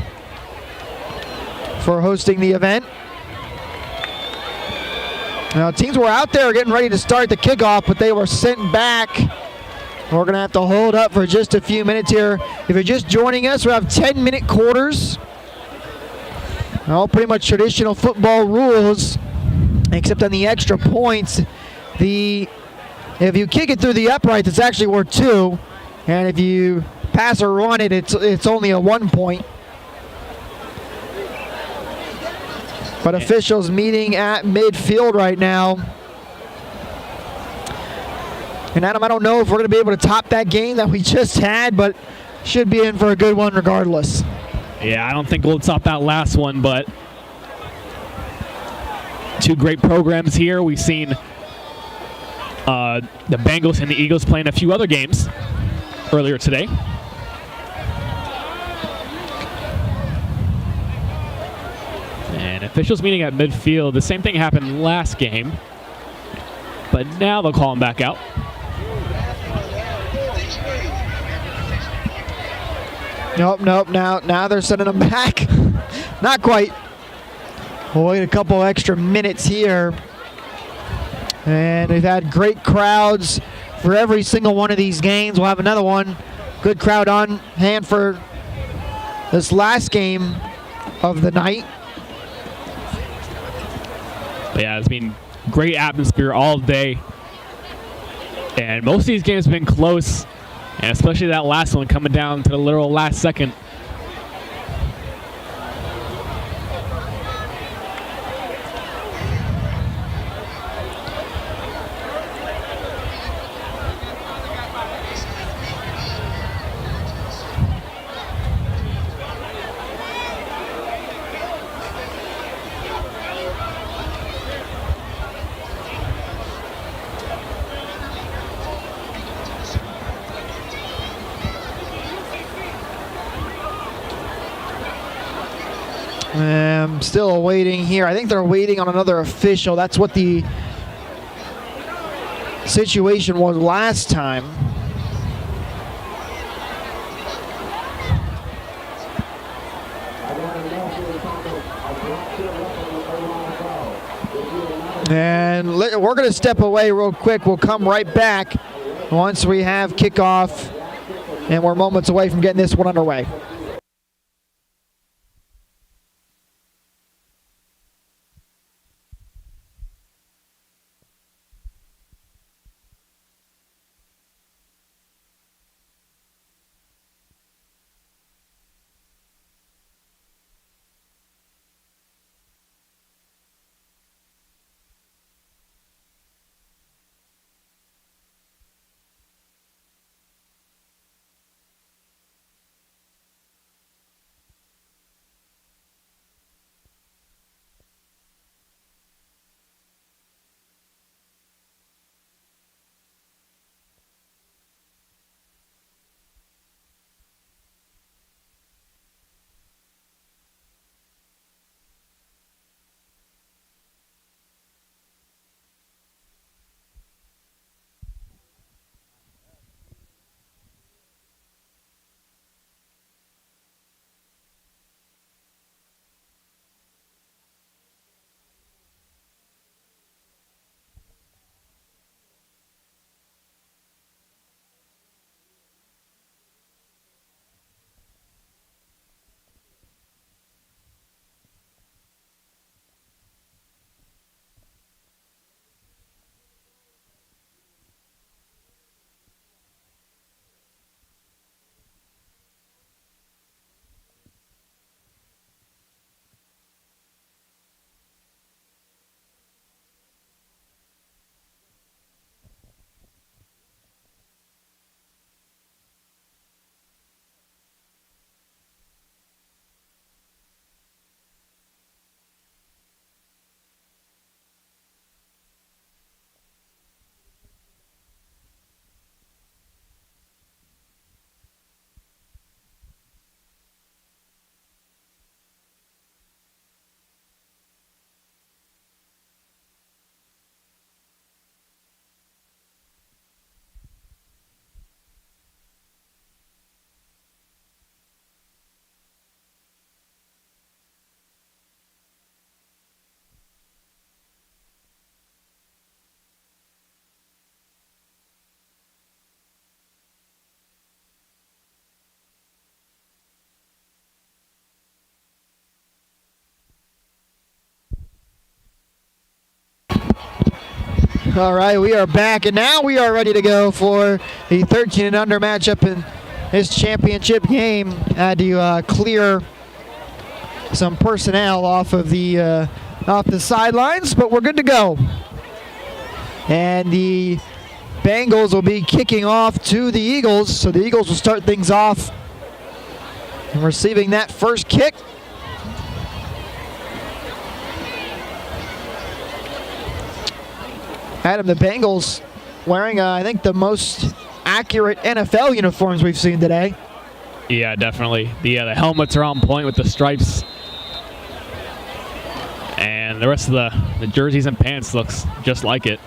for hosting the event. Now, teams were out there getting ready to start the kickoff, but they were sent back. We're going to have to hold up for just a few minutes here. If you're just joining us, we have 10-minute quarters. All pretty much traditional football rules, except on the extra points. If you kick it through the uprights, it's actually worth 2. And if you pass or run it, it's only a 1 point. But officials meeting at midfield right now. And Adam, I don't know if we're going to be able to top that game that we just had, but should be in for a good one regardless. Yeah, I don't think we'll top that last one, but two great programs here. We've seen the Bengals and the Eagles playing a few other games earlier today. And officials meeting at midfield. The same thing happened last game, but now they'll call him back out. Nope. Now they're sending them back. Not quite. We'll wait a couple extra minutes here. And we've had great crowds for every single one of these games. We'll have another one. Good crowd on hand for this last game of the night. But yeah, it's been great atmosphere all day. And most of these games have been close. And especially that last one coming down to the literal last second. I'm still waiting here. I think they're waiting on another official. That's what the situation was last time. And we're going to step away real quick. We'll come right back once we have kickoff, and we're moments away from getting this one underway. All right, we are back, and now we are ready to go for the 13 and under matchup in this championship game. I had to clear some personnel off the sidelines, but we're good to go. And the Bengals will be kicking off to the Eagles, so the Eagles will start things off and receiving that first kick. Adam, the Bengals wearing, I think, the most accurate NFL uniforms we've seen today. Yeah, definitely. The helmets are on point with the stripes. And the rest of the jerseys and pants looks just like it.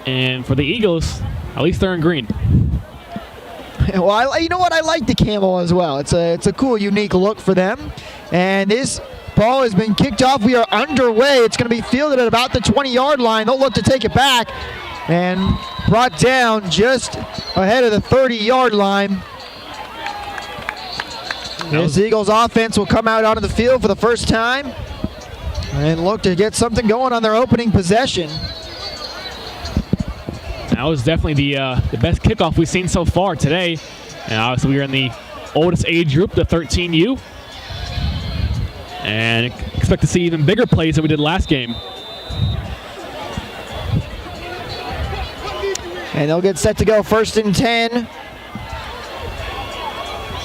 And for the Eagles, at least they're in green. Well, you know what? I like the camel as well. It's a cool, unique look for them. And this ball has been kicked off. We are underway. It's going to be fielded at about the 20-yard line. They'll look to take it back and brought down just ahead of the 30-yard line. This Eagles offense will come out onto the field for the first time and look to get something going on their opening possession. That was definitely the best kickoff we've seen so far today. And obviously we are in the oldest age group, the 13U. And expect to see even bigger plays than we did last game. And they'll get set to go 1st and 10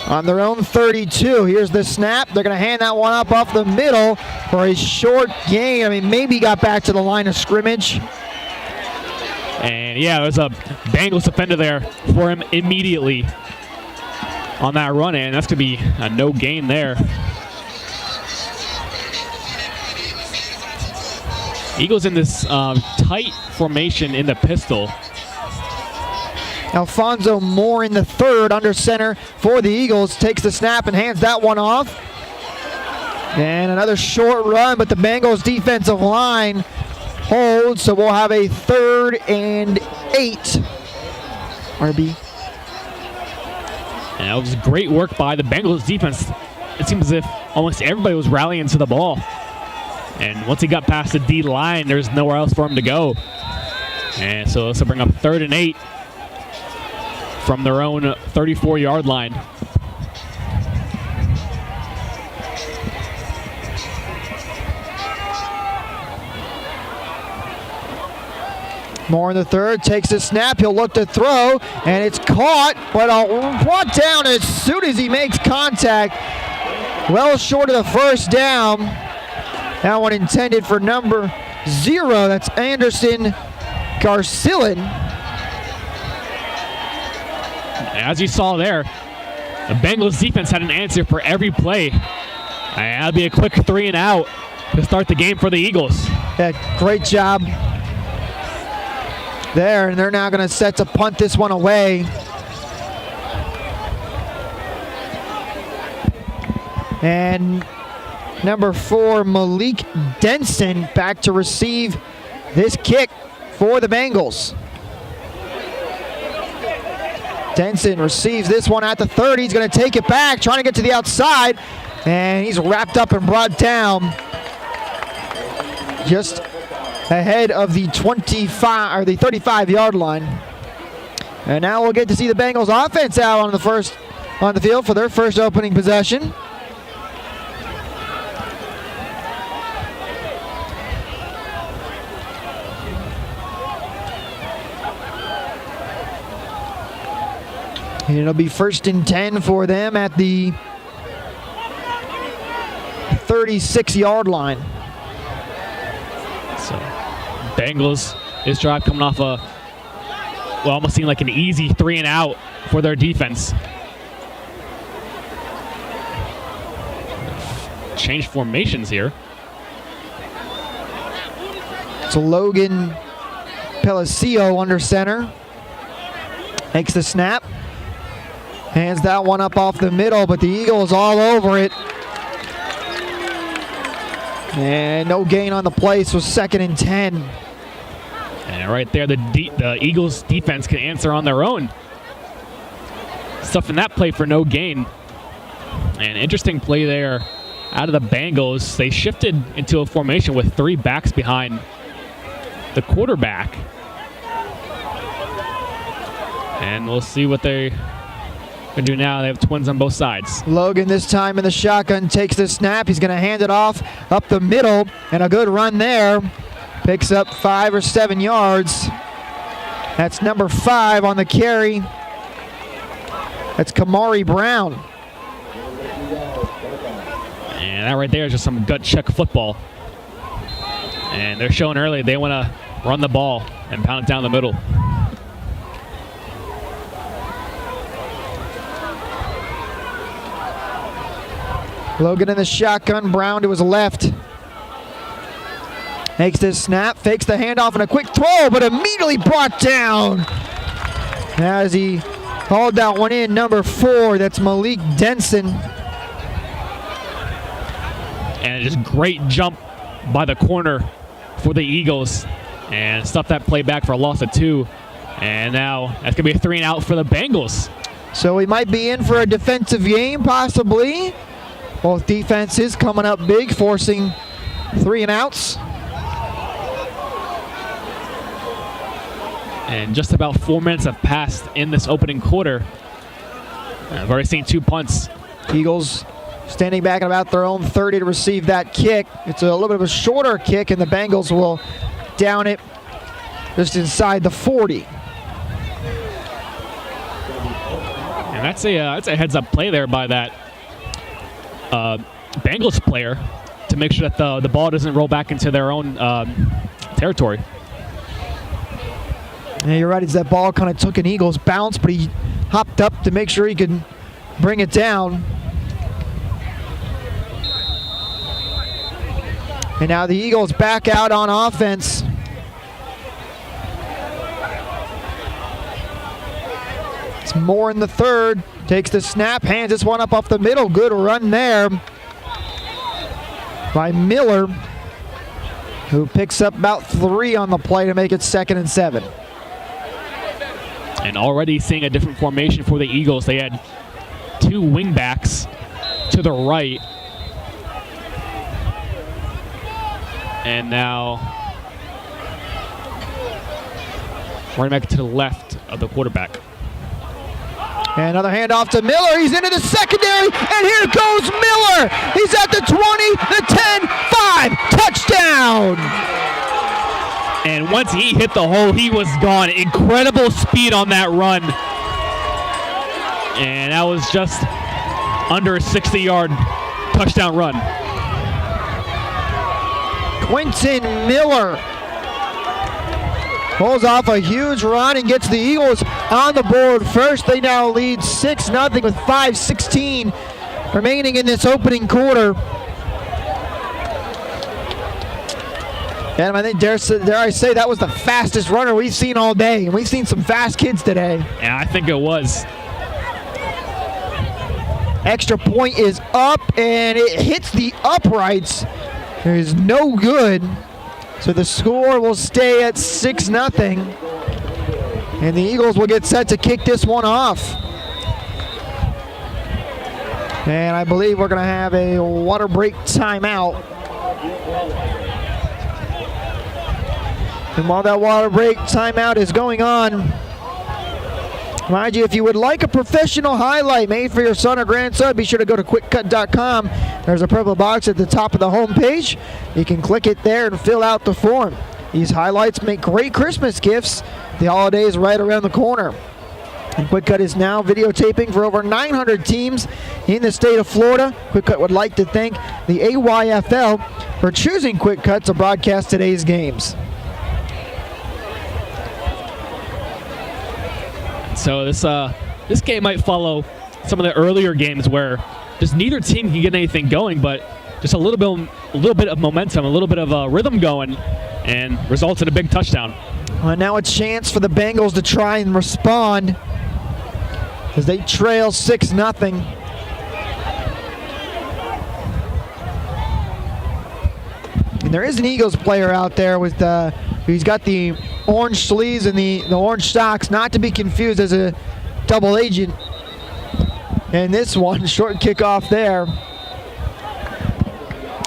on their own 32. Here's the snap. They're going to hand that one up off the middle for a short gain. I mean, maybe got back to the line of scrimmage. And yeah, there's a Bengals defender there for him immediately on that run in. That's going to be a no gain there. Eagles in this tight formation in the pistol. Alfonso Moore in the third under center for the Eagles. Takes the snap and hands that one off. And another short run, but the Bengals defensive line holds, so we'll have a 3rd and 8. RB. And that was great work by the Bengals defense. It seems as if almost everybody was rallying to the ball. And once he got past the D line, there's nowhere else for him to go. And so this will bring up 3rd and 8 from their own 34-yard line. Moore in the third, takes the snap, he'll look to throw, and it's caught, but brought down as soon as he makes contact. Well short of the first down. That one intended for number 0. That's Anderson Garcillon. As you saw there, the Bengals defense had an answer for every play. And that'll be a quick 3 and out to start the game for the Eagles. Yeah, great job there, and they're now going to set to punt this one away. And number 4, Malik Denson, back to receive this kick for the Bengals. Denson receives this one at the 30. He's going to take it back, trying to get to the outside, and he's wrapped up and brought down just ahead of the 25 or the 35-yard line. And now we'll get to see the Bengals offense out on the field for their first opening possession. And it'll be 1st and 10 for them at the 36-yard line. So, Bengals, this drive coming off almost seemed like an easy 3 and out for their defense. Change formations here. So Logan Palacio under center. Makes the snap. Hands that one up off the middle, but the Eagles all over it. And no gain on the play, so 2nd and 10. And right there, the Eagles defense can answer on their own. Stuff in that play for no gain. And interesting play there out of the Bengals. They shifted into a formation with 3 backs behind the quarterback. And we'll see what they can do now. They have twins on both sides. Logan this time in the shotgun takes the snap. He's going to hand it off up the middle, and a good run there. Picks up 5 or 7 yards. That's number 5 on the carry. That's Kamari Brown. And that right there is just some gut check football. And they're showing early they want to run the ball and pound it down the middle. Logan in the shotgun, Brown to his left. Makes this snap, fakes the handoff and a quick throw, but immediately brought down. As he hauled that one in, number 4, that's Malik Denson. And just great jump by the corner for the Eagles. And stuffed that play back for a loss of 2. And now that's going to be a 3 and out for the Bengals. So we might be in for a defensive game, possibly. Both defenses coming up big, forcing 3 and outs. And just about 4 minutes have passed in this opening quarter. I've already seen 2 punts. Eagles standing back at about their own 30 to receive that kick. It's a little bit of a shorter kick, and the Bengals will down it just inside the 40. And that's a heads-up play there by that Bengals player to make sure that the ball doesn't roll back into their own territory. Yeah, you're right. As that ball kind of took an Eagles bounce, but he hopped up to make sure he could bring it down. And now the Eagles back out on offense. It's Moore in the third. Takes the snap, hands this one up off the middle. Good run there by Miller, who picks up about 3 on the play to make it 2nd and 7. And already seeing a different formation for the Eagles. They had 2 wingbacks to the right. And now running back to the left of the quarterback. And another handoff to Miller. He's into the secondary, and here goes Miller. He's at the 20, the 10, 5, touchdown. And once he hit the hole, he was gone. Incredible speed on that run. And that was just under a 60-yard touchdown run. Quentin Miller pulls off a huge run and gets the Eagles on the board first. They now lead 6-0 with 5:16 remaining in this opening quarter. And I think, dare I say, that was the fastest runner we've seen all day. And we've seen some fast kids today. Yeah, I think it was. Extra point is up, and it hits the uprights. It is no good. So the score will stay at 6-0. And the Eagles will get set to kick this one off. And I believe we're going to have a water break timeout. And while that water break timeout is going on, mind you, if you would like a professional highlight made for your son or grandson, be sure to go to Qwikcut.com. There's a purple box at the top of the home page. You can click it there and fill out the form. These highlights make great Christmas gifts. The holiday is right around the corner. And Qwikcut is now videotaping for over 900 teams in the state of Florida. Qwikcut would like to thank the AYFL for choosing Qwikcut to broadcast today's games. So this game might follow some of the earlier games where just neither team can get anything going, but just a little bit of momentum, a little bit of a rhythm going, and results in a big touchdown. Well, now a chance for the Bengals to try and respond as they trail 6-0. And there is an Eagles player out there with he's got the orange sleeves and the orange socks, not to be confused as a double agent. And this one, short kickoff there.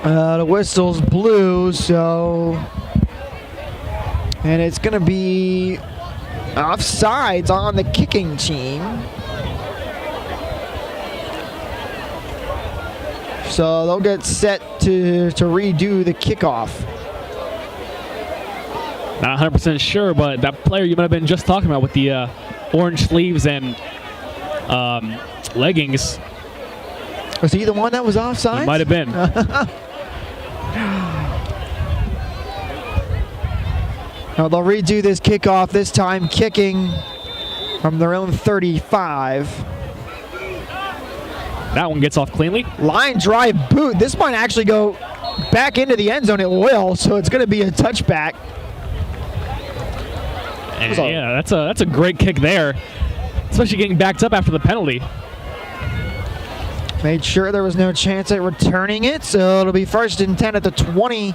The whistle's blue, so... And it's going to be offsides on the kicking team. So they'll get set to redo the kickoff. Not 100% sure, but that player you might have been just talking about with the orange sleeves and leggings. Was he the one that was offside? He might have been. Now they'll redo this kickoff, this time kicking from their own 35. That one gets off cleanly. Line drive boot. This might actually go back into the end zone. It will, so it's going to be a touchback. And yeah, that's a great kick there, especially getting backed up after the penalty. Made sure there was no chance at returning it, so it'll be 1st and 10 at the 20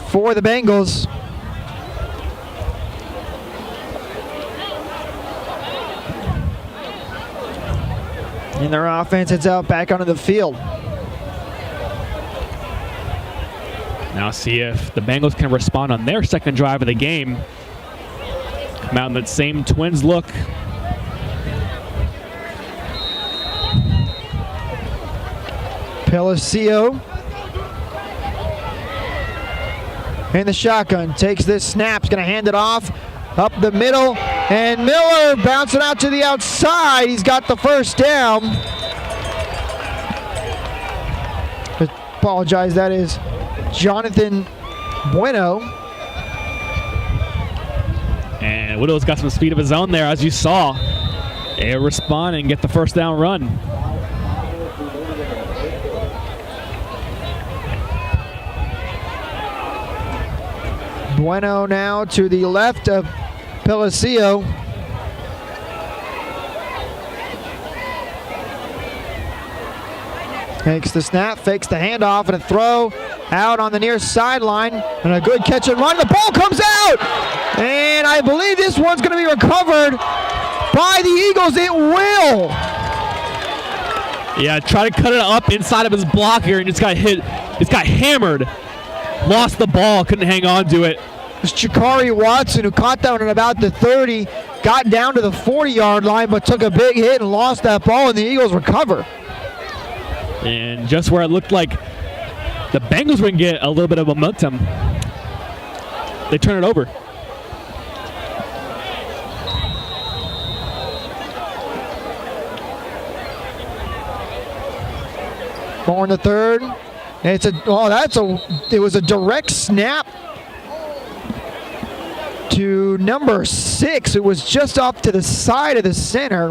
for the Bengals. And their offense heads out back onto the field. Now see if the Bengals can respond on their second drive of the game. Come out in that same Twins look. Palacio in the shotgun, takes this snap, is going to hand it off up the middle, and Miller bouncing out to the outside. He's got the first down. Apologize, that is Jonathan Bueno. And Widow's got some speed of his own there, as you saw. They respond and get the first down run. Bueno now to the left of Palacio. Takes the snap, fakes the handoff, and a throw out on the near sideline. And a good catch and run. The ball comes out! And I believe this one's going to be recovered by the Eagles. It will! Yeah, try to cut it up inside of his blocker and just got hit. Just got hammered. Lost the ball, couldn't hang on to it. It's Chikari Watson who caught that one at about the 30, got down to the 40-yard line, but took a big hit and lost that ball, and the Eagles recover. And just where it looked like the Bengals would get a little bit of momentum, they turn it over. Born the third. It's it was a direct snap to number 6. It was just off to the side of the center.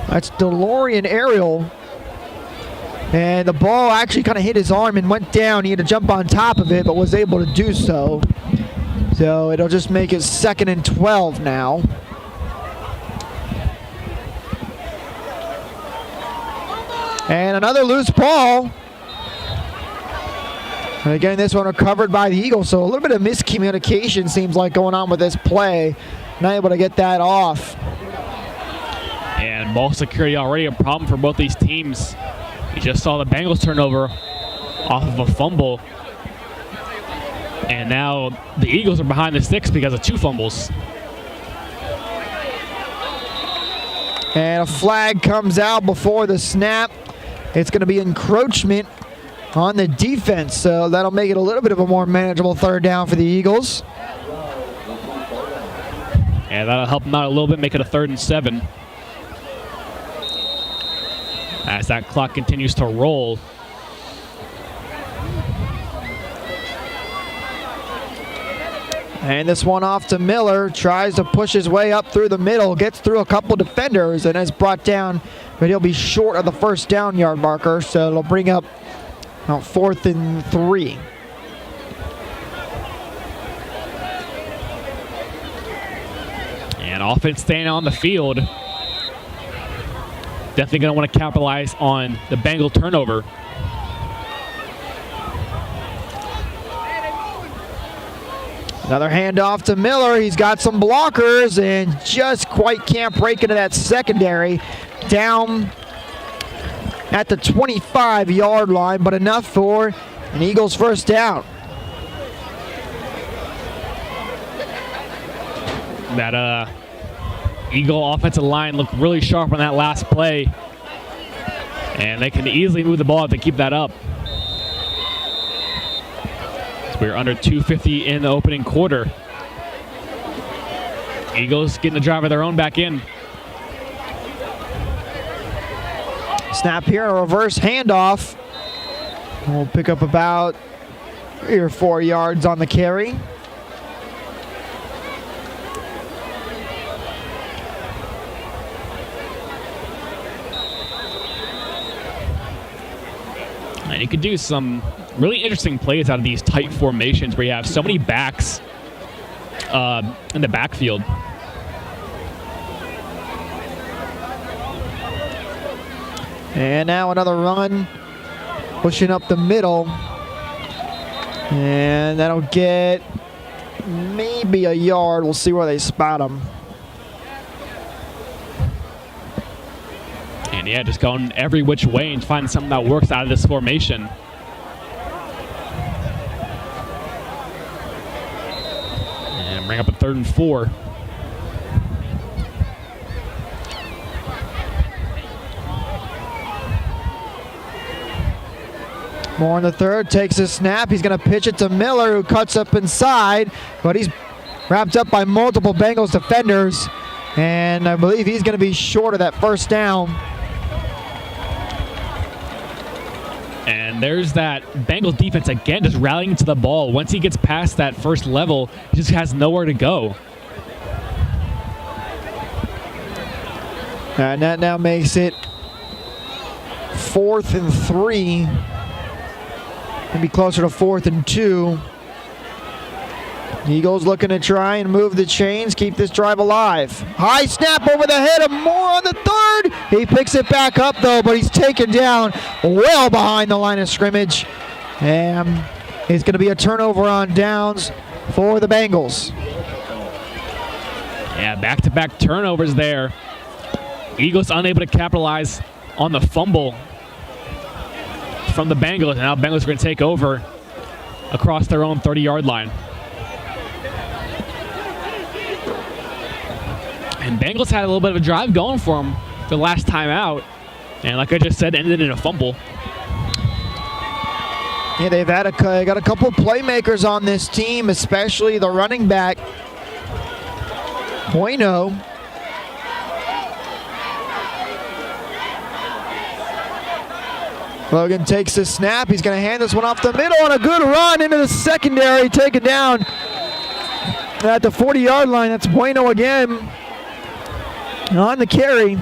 That's DeLorean Ariel. And the ball actually kind of hit his arm and went down. He had to jump on top of it, but was able to do so. So it'll just make it 2nd and 12 now. And another loose ball. And again, this one recovered by the Eagles. So a little bit of miscommunication seems like going on with this play. Not able to get that off. And ball security already a problem for both these teams. You just saw the Bengals turnover off of a fumble. And now the Eagles are behind the sticks because of 2 fumbles. And a flag comes out before the snap. It's going to be encroachment on the defense, so that'll make it a little bit of a more manageable 3rd down for the Eagles. And that'll help them out a little bit, make it a 3rd and 7. As that clock continues to roll. And this one off to Miller, tries to push his way up through the middle, gets through a couple defenders, and is brought down, but he'll be short of the first down yard marker, so it'll bring up 4th and 3. And offense staying on the field. Definitely going to want to capitalize on the Bengal turnover. Another handoff to Miller. He's got some blockers and just quite can't break into that secondary. Down at the 25-yard line, but enough for an Eagles first down. That Eagle offensive line looked really sharp on that last play, and they can easily move the ball if they keep that up. So we're under 2:50 in the opening quarter. Eagles getting the drive of their own back in. Snap here, a reverse handoff. We'll pick up about 3 or 4 yards on the carry. And you could do some really interesting plays out of these tight formations where you have so many backs in the backfield. And now another run, pushing up the middle. And that'll get maybe a yard. We'll see where they spot him. And yeah, just going every which way and finding something that works out of this formation. And bring up a 3rd and 4. More in the third, takes a snap. He's going to pitch it to Miller, who cuts up inside, but he's wrapped up by multiple Bengals defenders. And I believe he's going to be short of that first down. And there's that Bengals defense again, just rallying to the ball. Once he gets past that first level, he just has nowhere to go. And that now makes it 4th and 3. Maybe closer to 4th and 2. Eagles looking to try and move the chains, keep this drive alive. High snap over the head of Moore on the 3rd. He picks it back up though, but he's taken down well behind the line of scrimmage. And it's going to be a turnover on downs for the Bengals. Yeah, back-to-back turnovers there. Eagles unable to capitalize on the fumble from the Bengals, and now Bengals are going to take over across their own 30-yard line. And Bengals had a little bit of a drive going for them the last time out, and like I just said, ended in a fumble. Yeah, they've had got a couple playmakers on this team, especially the running back, Pompano. Logan takes the snap. He's going to hand this one off the middle on a good run into the secondary. Taken down at the 40-yard line. That's Pompano again on the carry.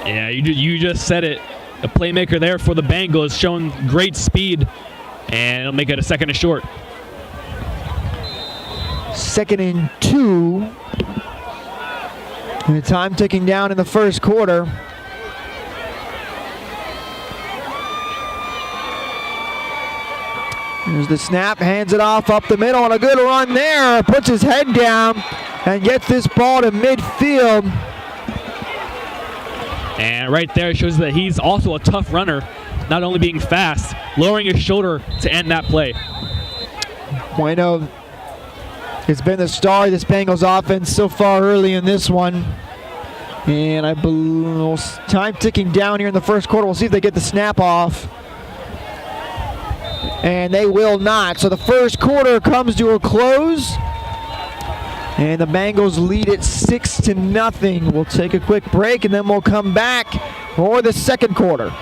Yeah, you just said it. The playmaker there for the Bengals showing great speed, and it'll make it a 2nd and short. 2nd and 2. And the time ticking down in the first quarter. There's the snap, hands it off up the middle, and a good run there. Puts his head down and gets this ball to midfield. And right there shows that he's also a tough runner, not only being fast, lowering his shoulder to end that play. Pompano has been the star of this Bengals offense so far early in this one. And I believe time ticking down here in the first quarter. We'll see if they get the snap off. And they will not. So the first quarter comes to a close. And the Bengals lead it 6-0. We'll take a quick break and then we'll come back for the second quarter.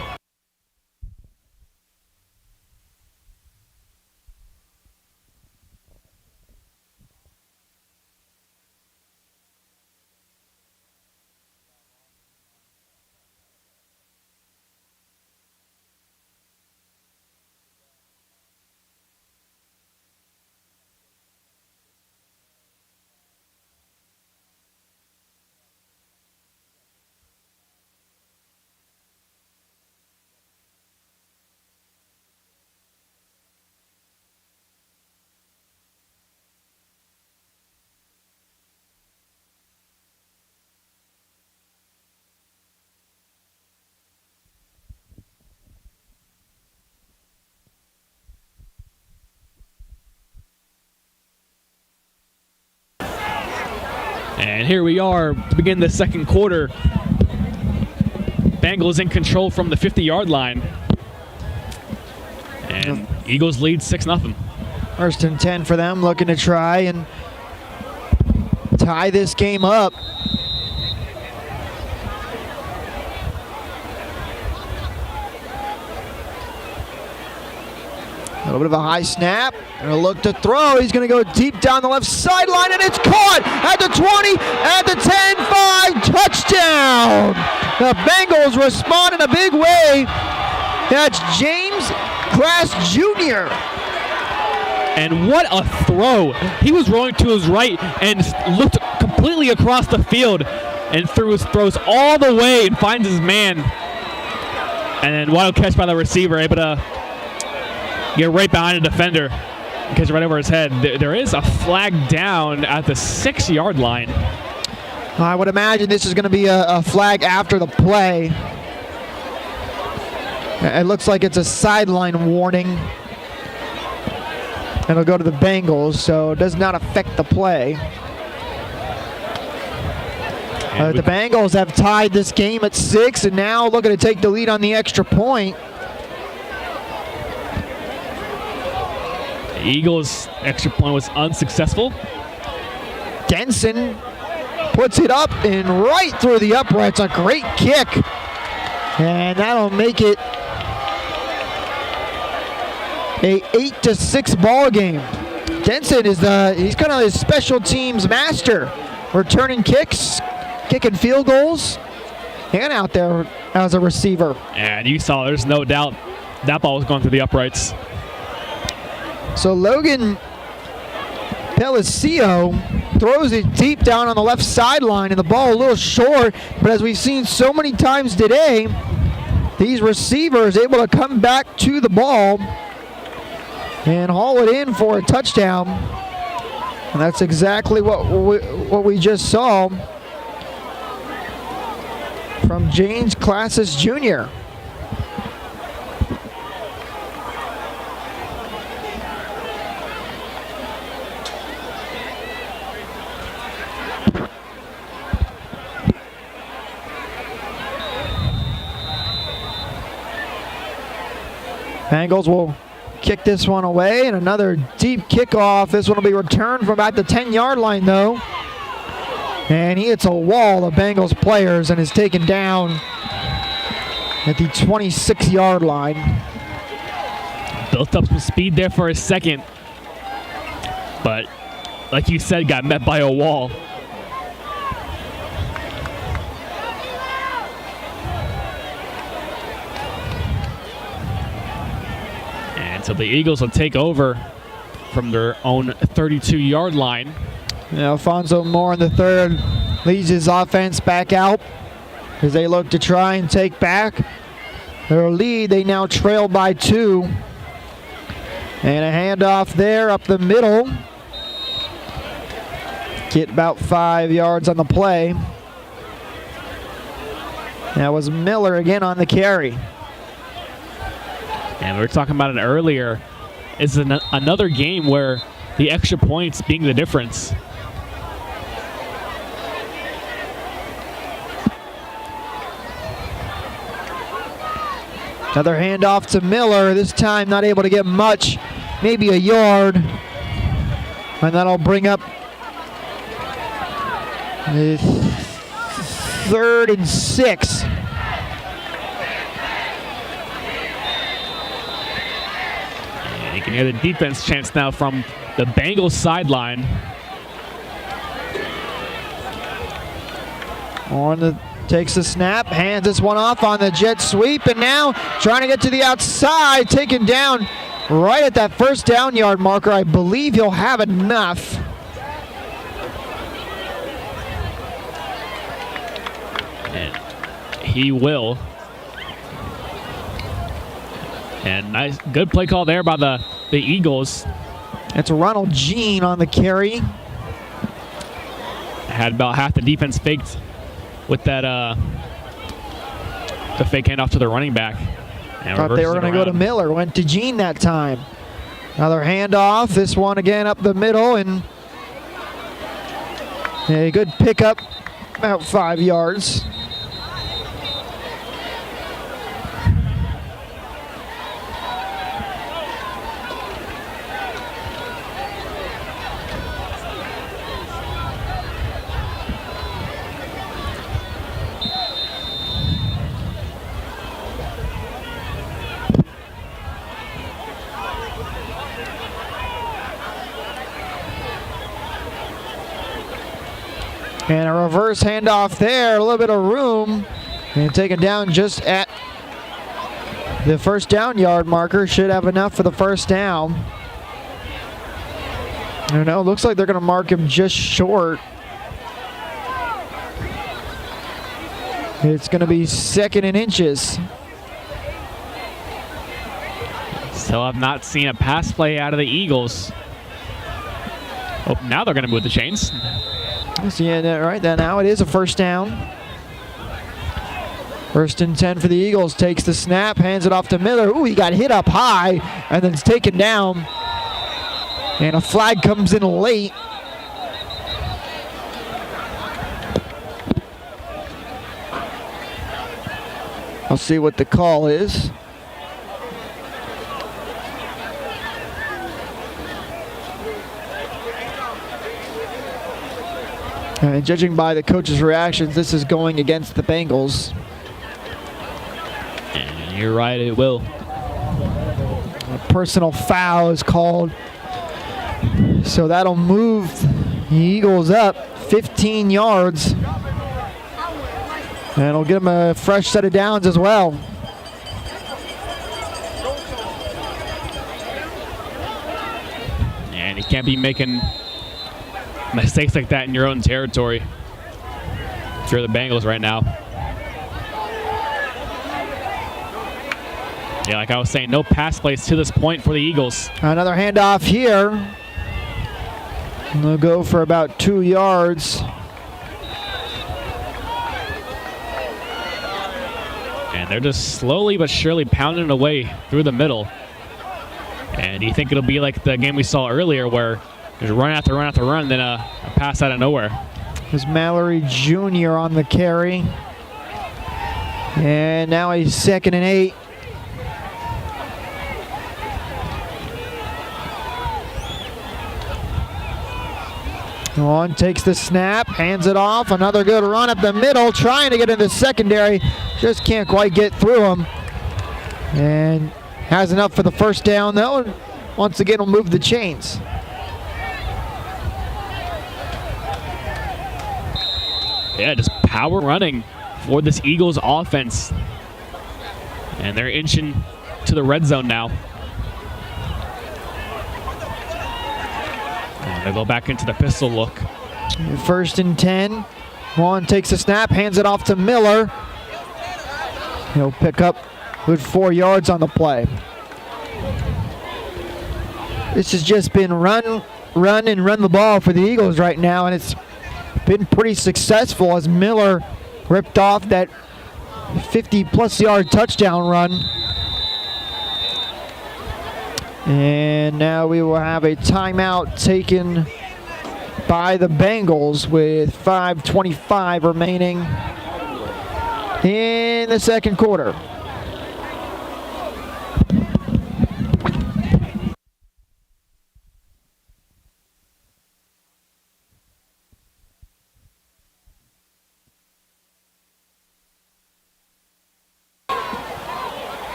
And here we are to begin the second quarter. Bengals in control from the 50-yard line. And Eagles lead 6-0. First and 10 for them, looking to try and tie this game up. A little bit of a high snap, and a look to throw. He's going to go deep down the left sideline, and it's caught at the 20, at the 10, 5, touchdown. The Bengals respond in a big way. That's James Glass Jr. And what a throw. He was rolling to his right and looked completely across the field and throws all the way and finds his man. And then wild catch by the receiver, able to get right behind the defender and catch it right over his head. There is a flag down at the 6-yard line. I would imagine this is going to be a flag after the play. It looks like it's a sideline warning. It'll go to the Bengals, so it does not affect the play. The Bengals have tied this game at 6 and now looking to take the lead on the extra point. The Eagles' extra point was unsuccessful. Denson puts it up and right through the uprights. A great kick. And that'll make it a 8-6 ball game. Denson is he's kind of his special teams master, returning kicks, kicking field goals, and out there as a receiver. And you saw, there's no doubt that ball was going through the uprights. So Logan Pellicio throws it deep down on the left sideline, and the ball a little short, but as we've seen so many times today, these receivers able to come back to the ball and haul it in for a touchdown. And that's exactly what we just saw from James Classes Jr. Bengals will kick this one away, and another deep kickoff. This one will be returned from about the 10-yard line, though. And he hits a wall of Bengals players and is taken down at the 26-yard line. Built up some speed there for a second, but like you said, got met by a wall. So the Eagles will take over from their own 32-yard line. Alfonso Moore in the third leads his offense back out as they look to try and take back their lead. They now trail by 2. And a handoff there up the middle. Get about 5 yards on the play. That was Miller again on the carry. And we were talking about it earlier. It's another game where the extra points being the difference. Another handoff to Miller, this time not able to get much, maybe a yard. And that'll bring up the 3rd and 6. You can hear the defense chants now from the Bengals sideline. Takes the snap, hands this one off on the jet sweep, and now trying to get to the outside, taken down right at that first down yard marker. I believe he'll have enough. And he will. And nice, good play call there by the Eagles. It's Ronald Jean on the carry. Had about half the defense faked with that the fake handoff to the running back. And thought they were going to go to Miller. Went to Jean that time. Another handoff. This one again up the middle, and A good pickup, about 5 yards. And a reverse handoff there, a little bit of room. And taken down just at the first down yard marker. Should have enough for the first down. I don't know, looks like they're gonna mark him just short. It's gonna be 2nd and inches. Still have not seen a pass play out of the Eagles. Oh, now they're gonna move the chains. Yeah, right there now it is a first down. 1st and 10 for the Eagles. Takes the snap, hands it off to Miller. Ooh, he got hit up high and then it's taken down. And a flag comes in late. I'll see what the call is. And judging by the coach's reactions, this is going against the Bengals. And you're right, it will. A personal foul is called. So that'll move the Eagles up 15 yards. And it'll give them a fresh set of downs as well. And you can't be making mistakes like that in your own territory if you're the Bengals right now. Yeah, like I was saying, no pass plays to this point for the Eagles. Another handoff here. And they'll go for about 2 yards. And they're just slowly but surely pounding away through the middle. And you think it'll be like the game we saw earlier where there's run after run after run, then a pass out of nowhere. There's Mallory Jr. on the carry. And now he's 2nd and 8. On takes the snap, hands it off. Another good run up the middle, trying to get in the secondary. Just can't quite get through him. And has enough for the first down, though. And once again, will move the chains. Yeah, just power running for this Eagles offense. And they're inching to the red zone now. And they go back into the pistol look. 1st and 10. Juan takes a snap, hands it off to Miller. He'll pick up good 4 yards on the play. This has just been run the ball for the Eagles right now, and it's been pretty successful as Miller ripped off that 50-plus yard touchdown run. And now we will have a timeout taken by the Bengals with 5:25 remaining in the second quarter.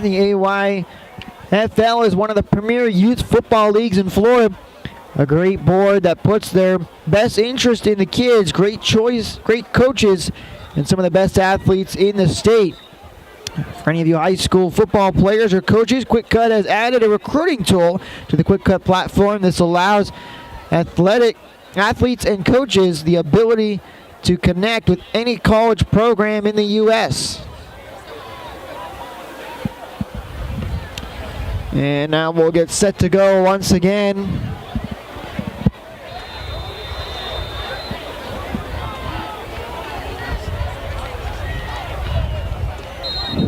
The AYFL is one of the premier youth football leagues in Florida. A great board that puts their best interest in the kids, great choice, great coaches, and some of the best athletes in the state. For any of you high school football players or coaches, Qwikcut has added a recruiting tool to the Qwikcut platform. This allows athletes and coaches the ability to connect with any college program in the U.S. And now we'll get set to go once again.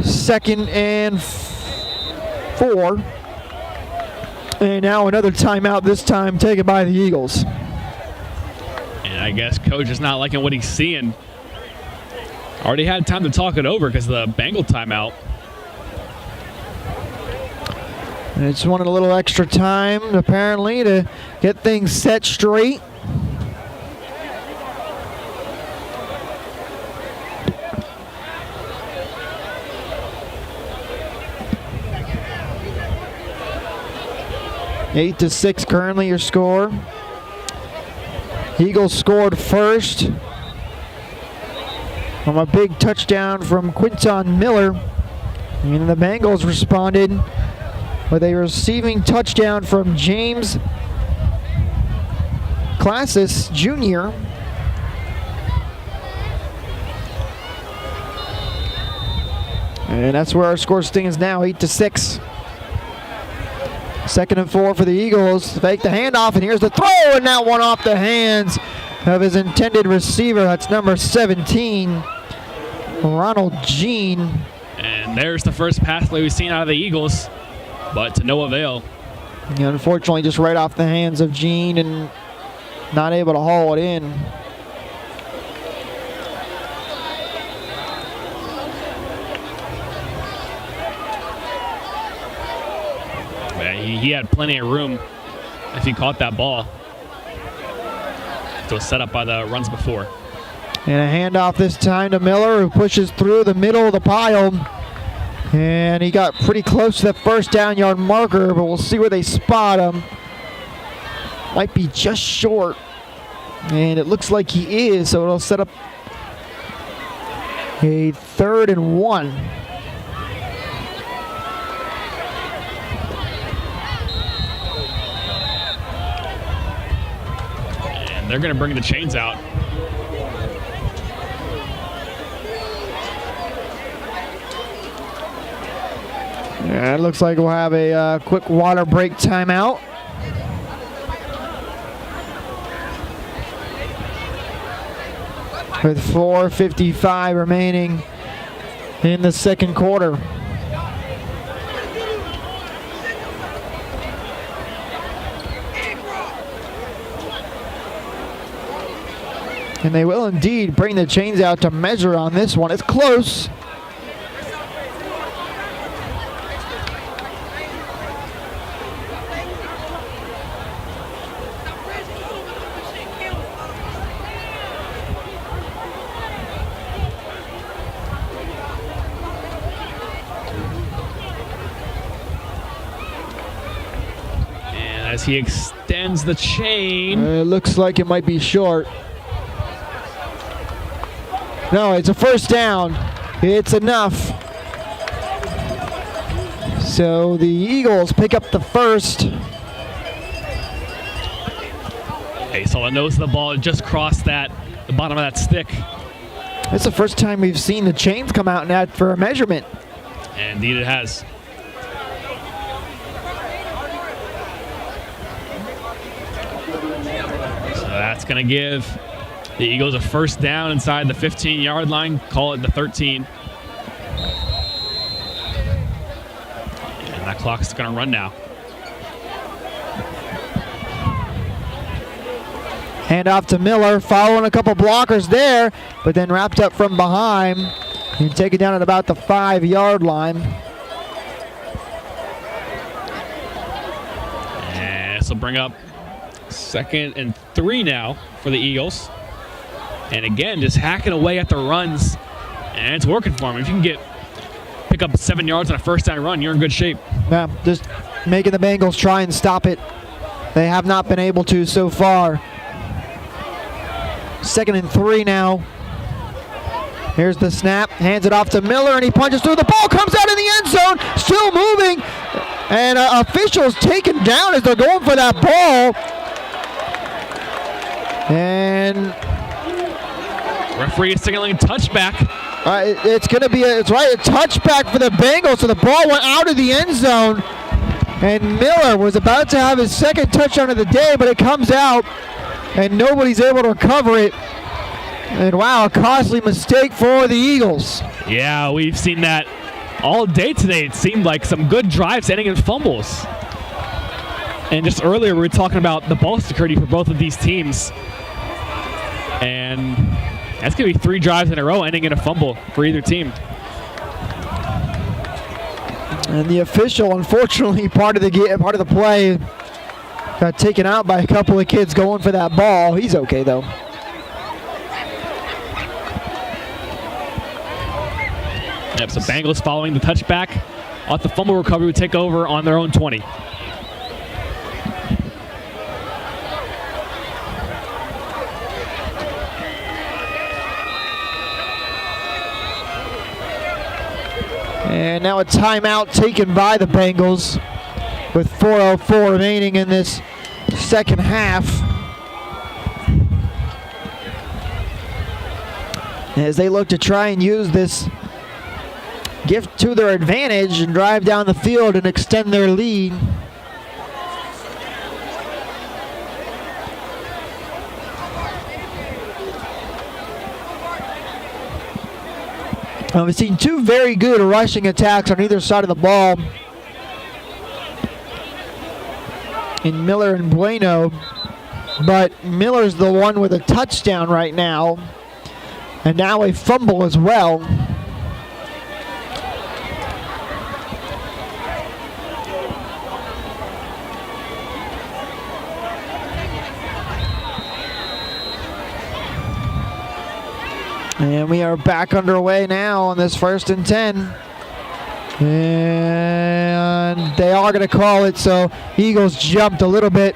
Second and 4. And now another timeout, this time taken by the Eagles. And I guess coach is not liking what he's seeing. Already had time to talk it over because of the Bengal timeout. And just wanted a little extra time, apparently, to get things set straight. Eight to 6 currently your score. Eagles scored first from a big touchdown from Quinton Miller. And the Bengals responded with a receiving touchdown from James Classis Jr. And that's where our score stands now, 8 to 6. 2nd and 4 for the Eagles. Fake the handoff, and here's the throw, and that one off the hands of his intended receiver. That's number 17, Ronald Jean. And there's the first pass play we've seen out of the Eagles, but to no avail. Yeah, unfortunately, just right off the hands of Jean and not able to haul it in. He had plenty of room if he caught that ball. It was set up by the runs before. And a handoff this time to Miller, who pushes through the middle of the pile. And he got pretty close to the first down yard marker, but we'll see where they spot him. Might be just short. And it looks like he is, so it'll set up a 3rd and 1. They're going to bring the chains out. Yeah, it looks like we'll have a quick water break timeout. With 4:55 remaining in the second quarter. And they will indeed bring the chains out to measure on this one. It's close. And as he extends the chain. It looks like it might be short. No, it's a first down. It's enough. So the Eagles pick up the first. Hey, so the nose of the ball just crossed the bottom of that stick. It's the first time we've seen the chains come out now for a measurement. And indeed it has. So that's going to give the Eagles a first down inside the 15-yard line. Call it the 13. And that clock's going to run now. Hand off to Miller, following a couple blockers there, but then wrapped up from behind and taken down at about the 5-yard line. And this will bring up 2nd and 3 now for the Eagles. And again, just hacking away at the runs, and it's working for him. If you can pick up 7 yards on a first down run, you're in good shape. Yeah, just making the Bengals try and stop it. They have not been able to so far. 2nd and 3 now. Here's the snap, hands it off to Miller, and he punches through. The ball comes out in the end zone, still moving, and officials taken down as they're going for that ball. And referee is signaling touchback. It's going to be a touchback for the Bengals. So the ball went out of the end zone, and Miller was about to have his 2nd touchdown of the day, but it comes out, and nobody's able to recover it. And wow, a costly mistake for the Eagles. Yeah, we've seen that all day today. It seemed like some good drives ending in fumbles. And just earlier we were talking about the ball security for both of these teams. And that's going to be 3 drives in a row ending in a fumble for either team. And the official, unfortunately, part of the play got taken out by a couple of kids going for that ball. He's okay, though. Yep, so Bengals following the touchback off the fumble recovery would take over on their own 20. And now a timeout taken by the Bengals with 4:04 remaining in this second half. As they look to try and use this gift to their advantage and drive down the field and extend their lead. We've seen 2 very good rushing attacks on either side of the ball in Miller and Bueno, but Miller's the one with a touchdown right now, and now a fumble as well. And we are back underway now on this 1st and 10. And they are going to call it, so Eagles jumped a little bit.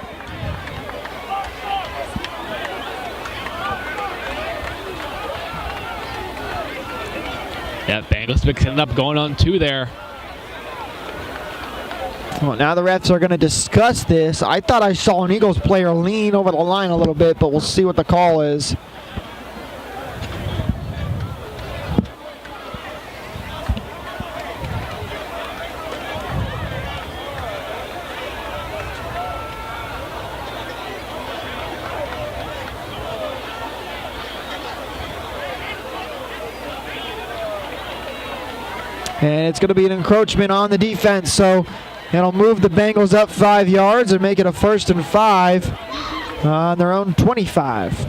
Yeah, Bengals mixing up, going on 2 there. Well, now the refs are going to discuss this. I thought I saw an Eagles player lean over the line a little bit, but we'll see what the call is. And it's going to be an encroachment on the defense, so it'll move the Bengals up 5 yards and make it a 1st and 5 on their own 25.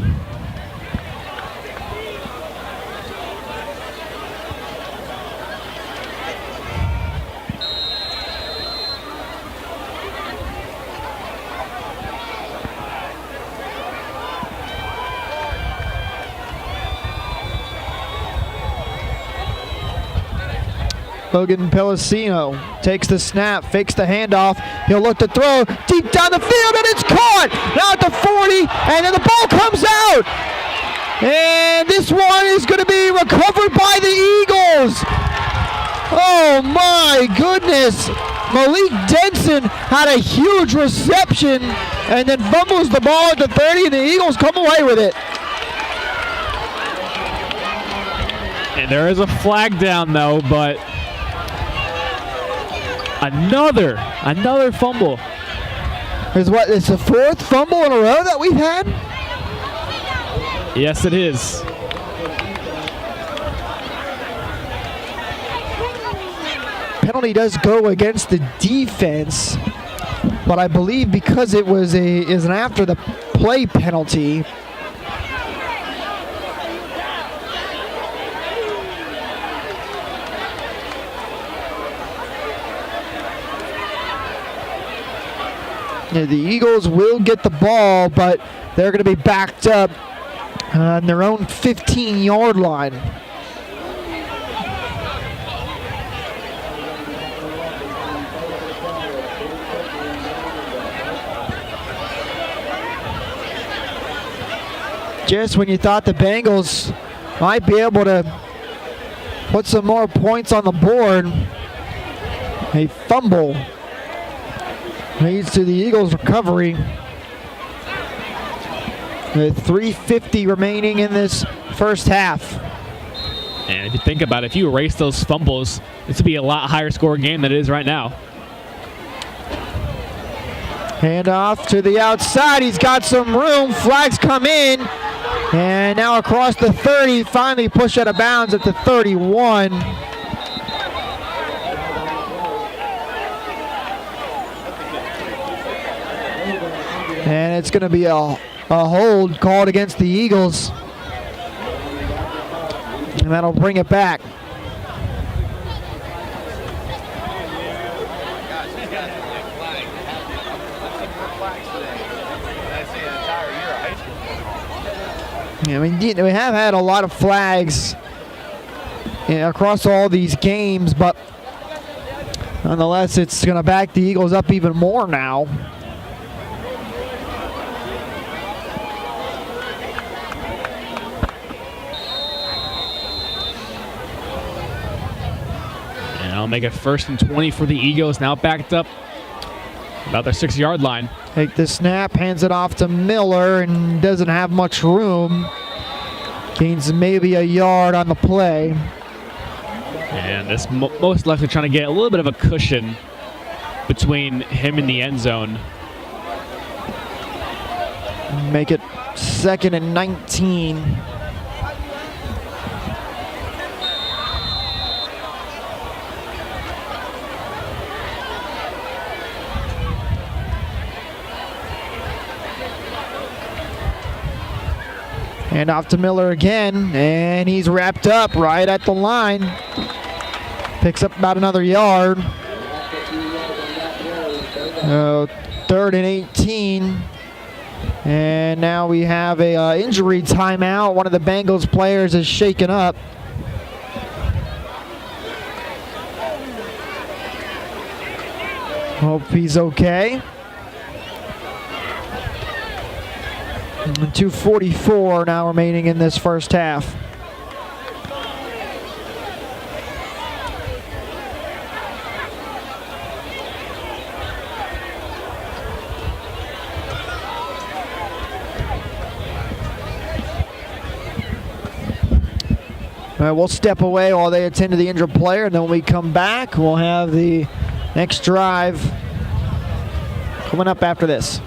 Logan Pellicino takes the snap, fakes the handoff. He'll look to throw deep down the field, and it's caught! Now at the 40, and then the ball comes out! And this one is going to be recovered by the Eagles! Oh my goodness! Malik Denson had a huge reception, and then fumbles the ball at the 30, and the Eagles come away with it. And there is a flag down, though, but another fumble. It's the 4th fumble in a row that we've had? Yes, it is. Penalty does go against the defense, but I believe because it was an after the play penalty. Yeah, the Eagles will get the ball, but they're going to be backed up on their own 15-yard line. Just when you thought the Bengals might be able to put some more points on the board, a fumble leads to the Eagles' recovery. With 3:50 remaining in this first half. And if you think about it, if you erase those fumbles, this would be a lot higher scoring game than it is right now. Hand off to the outside. He's got some room. Flags come in. And now across the 30, finally pushed out of bounds at the 31. And it's going to be a hold called against the Eagles. And that'll bring it back. Yeah, we have had a lot of flags across all these games, but nonetheless, it's going to back the Eagles up even more now. And I'll make it 1st and 20 for the Eagles, now backed up about their 6-yard line. Take the snap, hands it off to Miller, and doesn't have much room. Gains maybe a yard on the play. And this most likely trying to get a little bit of a cushion between him and the end zone. Make it 2nd and 19. And off to Miller again, and he's wrapped up right at the line. Picks up about another yard. 3rd and 18. And now we have a injury timeout. One of the Bengals players is shaken up. Hope he's okay. 2:44 now remaining in this first half. All right, we'll step away while they attend to the injured player, and then when we come back, we'll have the next drive coming up after this.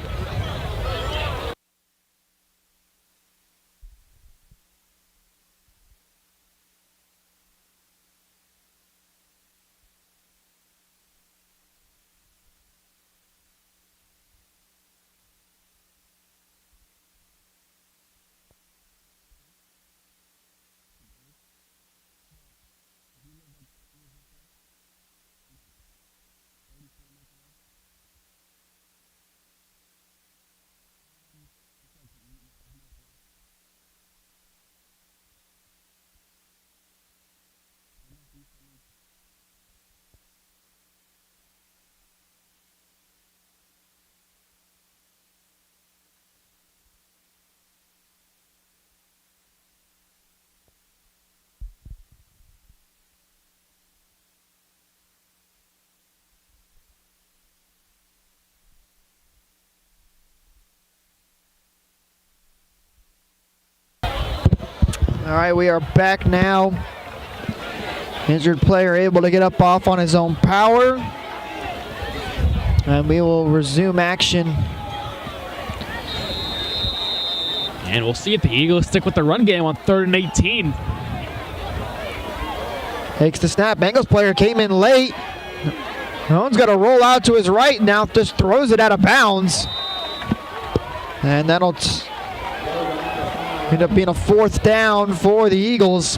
All right, we are back now. Injured player able to get up off on his own power. And we will resume action. And we'll see if the Eagles stick with the run game on 3rd and 18. Takes the snap. Bengals player came in late. Jones got to roll out to his right now, just throws it out of bounds. And that'll end up being a 4th down for the Eagles.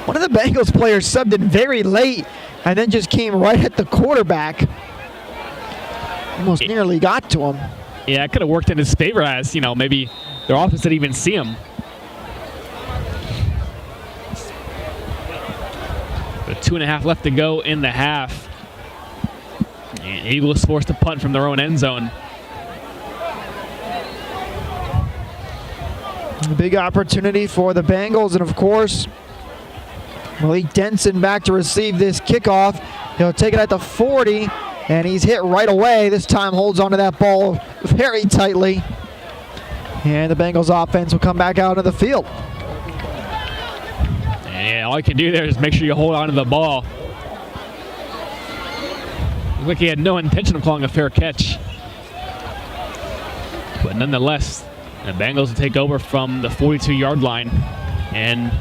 One of the Bengals players subbed in very late and then just came right at the quarterback. Almost nearly got to him. Yeah, it could have worked in his favor as, maybe their offense didn't even see him. But 2.5 left to go in the half. And Eagles forced to punt from their own end zone. A big opportunity for the Bengals, and of course, Malik Denson back to receive this kickoff. He'll take it at the 40, and he's hit right away. This time holds onto that ball very tightly. And the Bengals offense will come back out of the field. And all you can do there is make sure you hold on to the ball. Looked like he had no intention of calling a fair catch. But nonetheless, the Bengals will take over from the 42-yard line in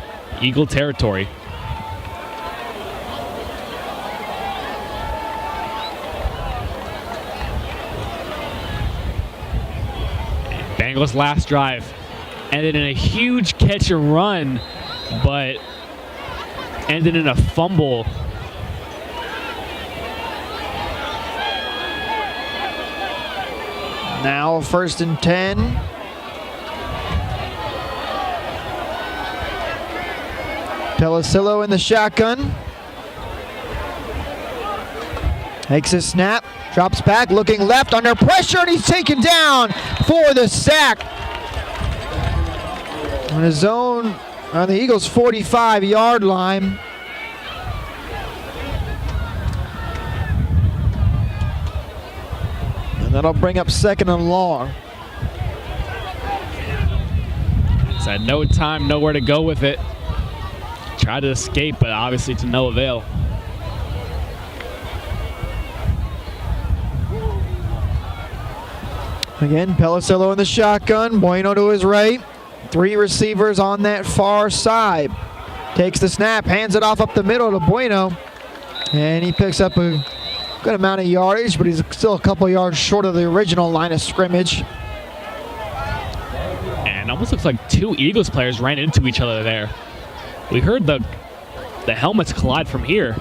Eagle territory. Bengals' last drive ended in a huge catch and run, but ended in a fumble. Now 1st and 10. Pellicillo in the shotgun. Takes a snap, drops back, looking left, under pressure, and he's taken down for the sack. On his own, on the Eagles' 45-yard line. And that'll bring up 2nd and long. He's had no time, nowhere to go with it. Tried to escape, but obviously to no avail. Again, Pellicillo in the shotgun, Boynton to his right. 3 receivers on that far side. Takes the snap, hands it off up the middle to Boynton. And he picks up a good amount of yardage, but he's still a couple yards short of the original line of scrimmage. And it almost looks like 2 Eagles players ran into each other there. We heard the helmets collide from here.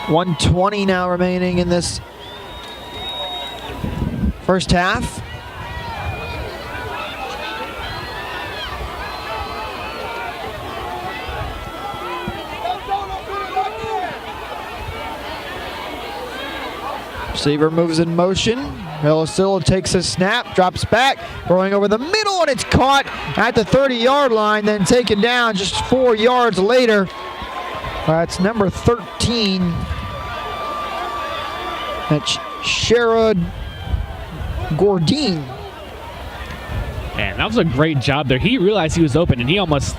$1:20 now remaining in this first half. Receiver moves in motion. Pellicillo takes a snap, drops back, throwing over the middle, and it's caught at the 30-yard line, then taken down just 4 yards later. That's number 13. That's Sherrod Gordine. And that was a great job there. He realized he was open, and he almost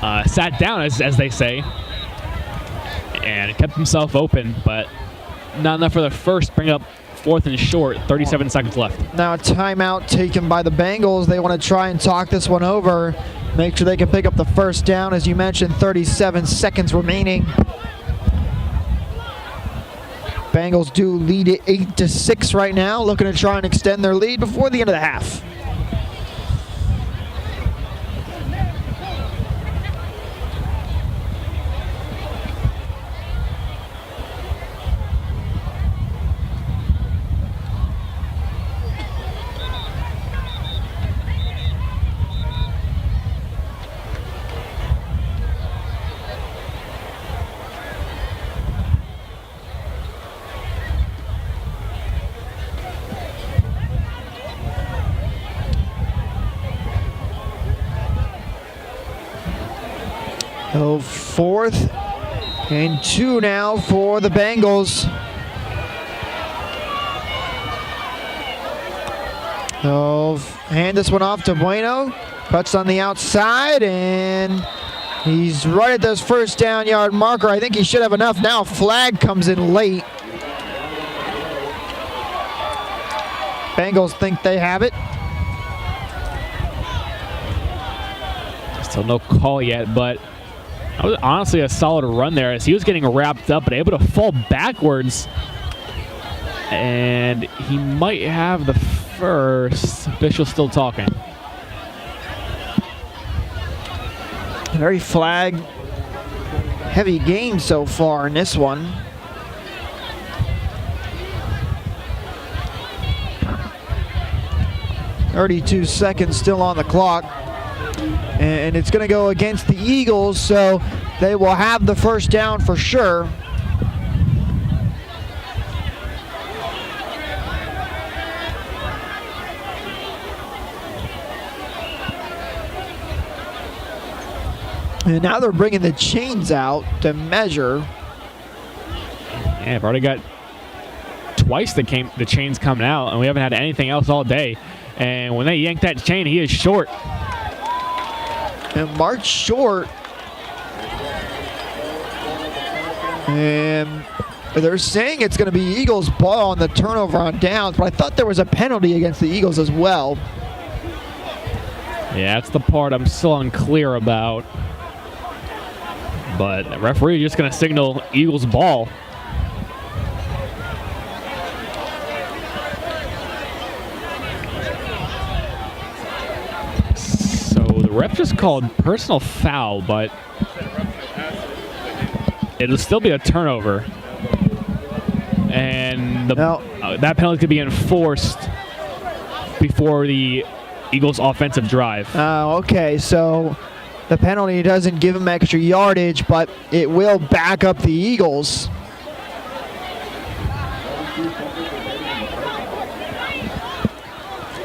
sat down, as they say, and kept himself open, but not enough for the first. Bring up 4th and short, 37 seconds left. Now a timeout taken by the Bengals. They want to try and talk this one over, make sure they can pick up the first down. As you mentioned, 37 seconds remaining. Bengals do lead it 8-6 right now, looking to try and extend their lead before the end of the half. So 4th and 2 now for the Bengals. So hand this one off to Bueno. Cuts on the outside, and he's right at this first down yard marker. I think he should have enough now. Flag comes in late. Bengals think they have it. Still no call yet, but that was honestly a solid run there as he was getting wrapped up but able to fall backwards. And he might have the first. Official still talking. Very flag heavy game so far in this one. .32 seconds still on the clock. And it's going to go against the Eagles, so they will have the first down for sure. And now they're bringing the chains out to measure. Yeah, I've already got twice the chains coming out, and we haven't had anything else all day. And when they yank that chain, he is short. And march short. And they're saying it's going to be Eagles' ball on the turnover on downs, but I thought there was a penalty against the Eagles as well. Yeah, that's the part I'm still unclear about. But the referee is just going to signal Eagles' ball. ref just called personal foul, but it'll still be a turnover. And that penalty could be enforced before the Eagles' offensive drive. Okay, so the penalty doesn't give them extra yardage, but it will back up the Eagles.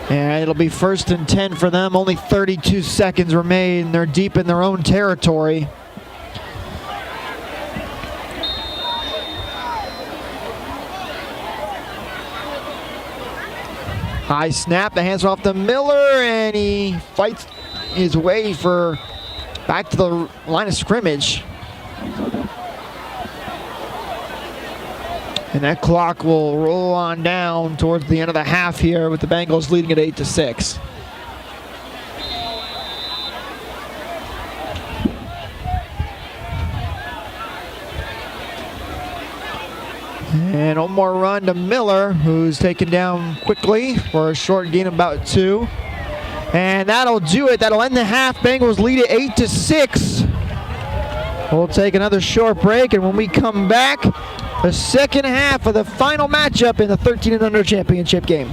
And it'll be 1st and 10 for them. Only 32 seconds remain. They're deep in their own territory. High snap, the hands are off to Miller, and he fights his way back to the line of scrimmage. And that clock will roll on down towards the end of the half here with the Bengals leading at 8-6. And one more run to Miller, who's taken down quickly for a short gain of about 2. And that'll do it. That'll end the half. Bengals lead at 8-6. We'll take another short break, and when we come back, the second half of the final matchup in the 13 and under championship game.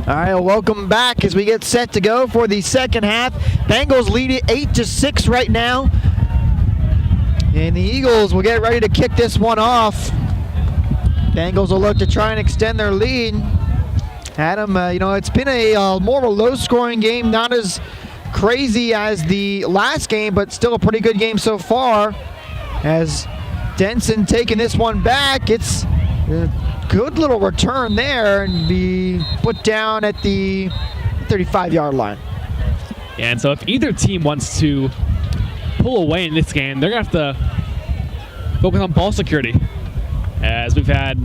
All right, well, welcome back as we get set to go for the second half. Bengals lead it 8-6 right now. And the Eagles will get ready to kick this one off. Bengals will look to try and extend their lead. Adam, it's been a more of a low-scoring game, not as crazy as the last game, but still a pretty good game so far. As Denson taking this one back, it's a good little return there and be put down at the 35-yard line. Yeah, and so if either team wants to pull away in this game, they're going to have to focus on ball security. As we had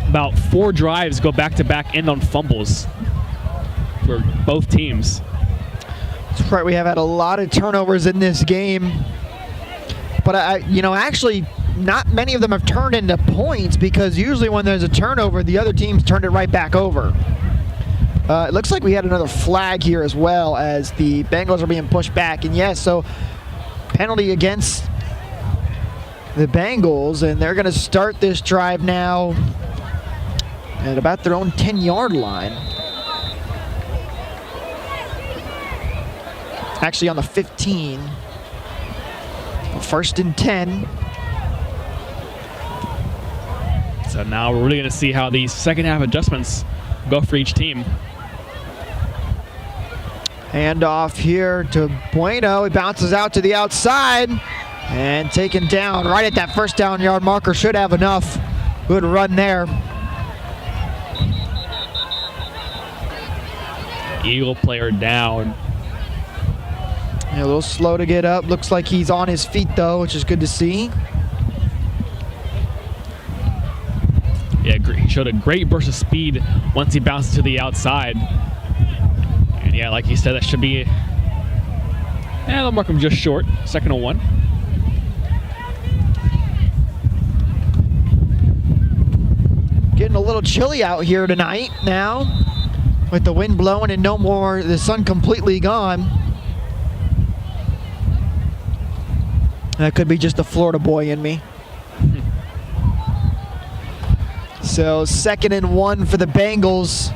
about 4 drives go back-to-back end on fumbles for both teams. That's right. We have had a lot of turnovers in this game. But, actually, not many of them have turned into points because usually when there's a turnover, the other team's turned it right back over. It looks like we had another flag here as well as the Bengals are being pushed back. And, yes, so penalty against the Bengals, and they're going to start this drive now at about their own 10-yard line. Actually on the 15. First and 10. So now we're really going to see how these second half adjustments go for each team. Handoff here to Bueno. He bounces out to the outside and taken down right at that first down yard marker. Should have enough. Good run there. Eagle player down. A little slow to get up. Looks like he's on his feet, though, which is good to see. Yeah, he showed a great burst of speed once he bounced to the outside. And, yeah, like you said, that should be... they'll mark him just short. 2nd and 1. Getting a little chilly out here tonight now with the wind blowing and the sun completely gone. That could be just the Florida boy in me. So 2nd and 1 for the Bengals.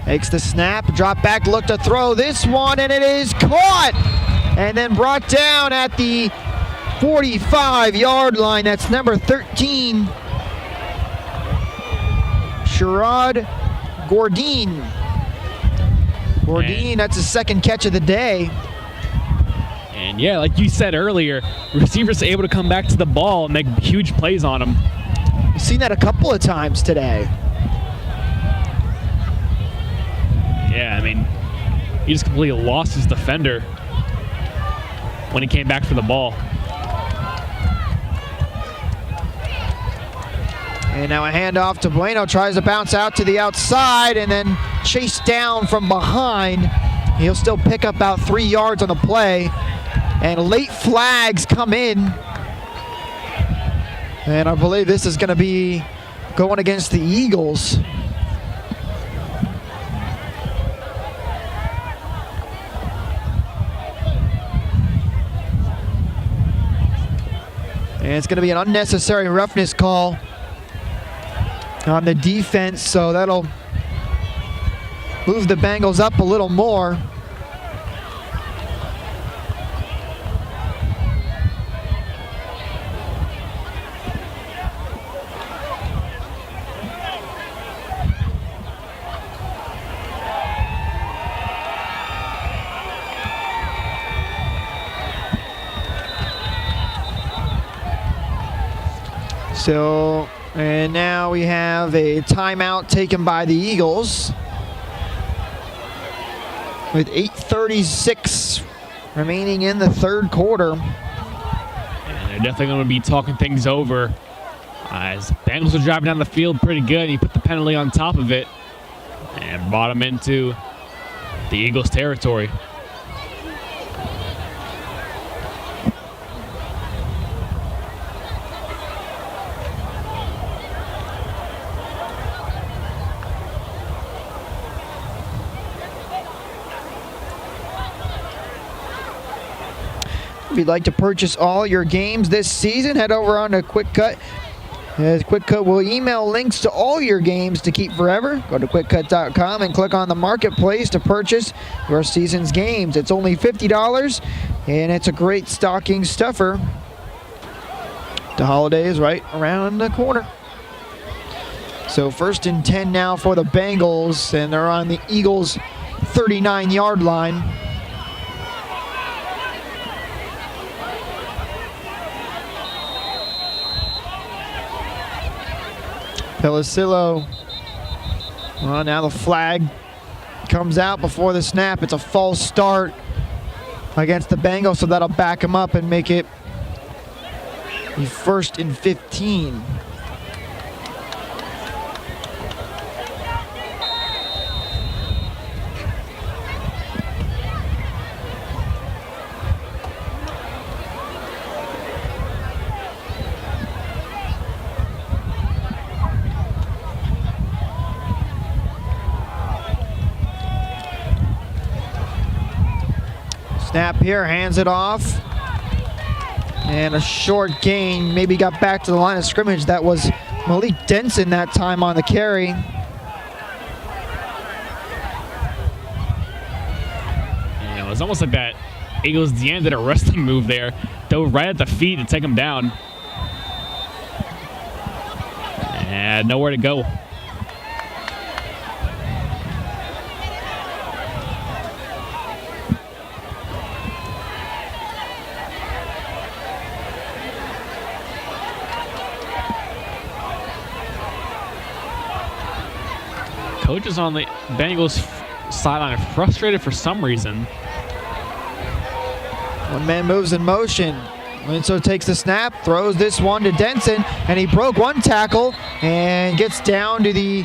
Takes the snap, drop back, look to throw this one, and it is caught! And then brought down at the 45-yard line. That's number 13. Sherrod Gordine. That's his 2nd catch of the day. And yeah, like you said earlier, receivers are able to come back to the ball and make huge plays on them. We've seen that a couple of times today. Yeah, I mean, he just completely lost his defender when he came back for the ball. And now a handoff to Bueno, tries to bounce out to the outside and then chased down from behind. He'll still pick up about 3 yards on the play. And late flags come in. And I believe this is going to be going against the Eagles. And it's going to be an unnecessary roughness call on the defense, so that'll move the Bengals up a little more. So, and now we have a timeout taken by the Eagles with 8:36 remaining in the 3rd quarter. And they're definitely going to be talking things over as Bengals are driving down the field pretty good. He put the penalty on top of it and brought him into the Eagles' territory. If you'd like to purchase all your games this season, head over on to Qwikcut As Qwikcut will email links to all your games to keep forever. Go to Qwikcut.com and click on the marketplace to purchase your season's games. It's only $50, and it's a great stocking stuffer. The holiday is right around the corner. So 1st and 10 now for the Bengals, and they're on the Eagles' 39-yard line. Pelicillo. Well, now the flag comes out before the snap. It's a false start against the Bengals, so that'll back him up and make it the 1st and 15. Snap here, hands it off. And a short gain, maybe got back to the line of scrimmage. That was Malik Denson that time on the carry. Yeah, it was almost like that Eagles DN did a wrestling move there. Dove right at the feet to take him down. And nowhere to go. Coaches on the Bengals sideline are frustrated for some reason. One man moves in motion. Winslow takes the snap, throws this one to Denson, and he broke one tackle and gets down to the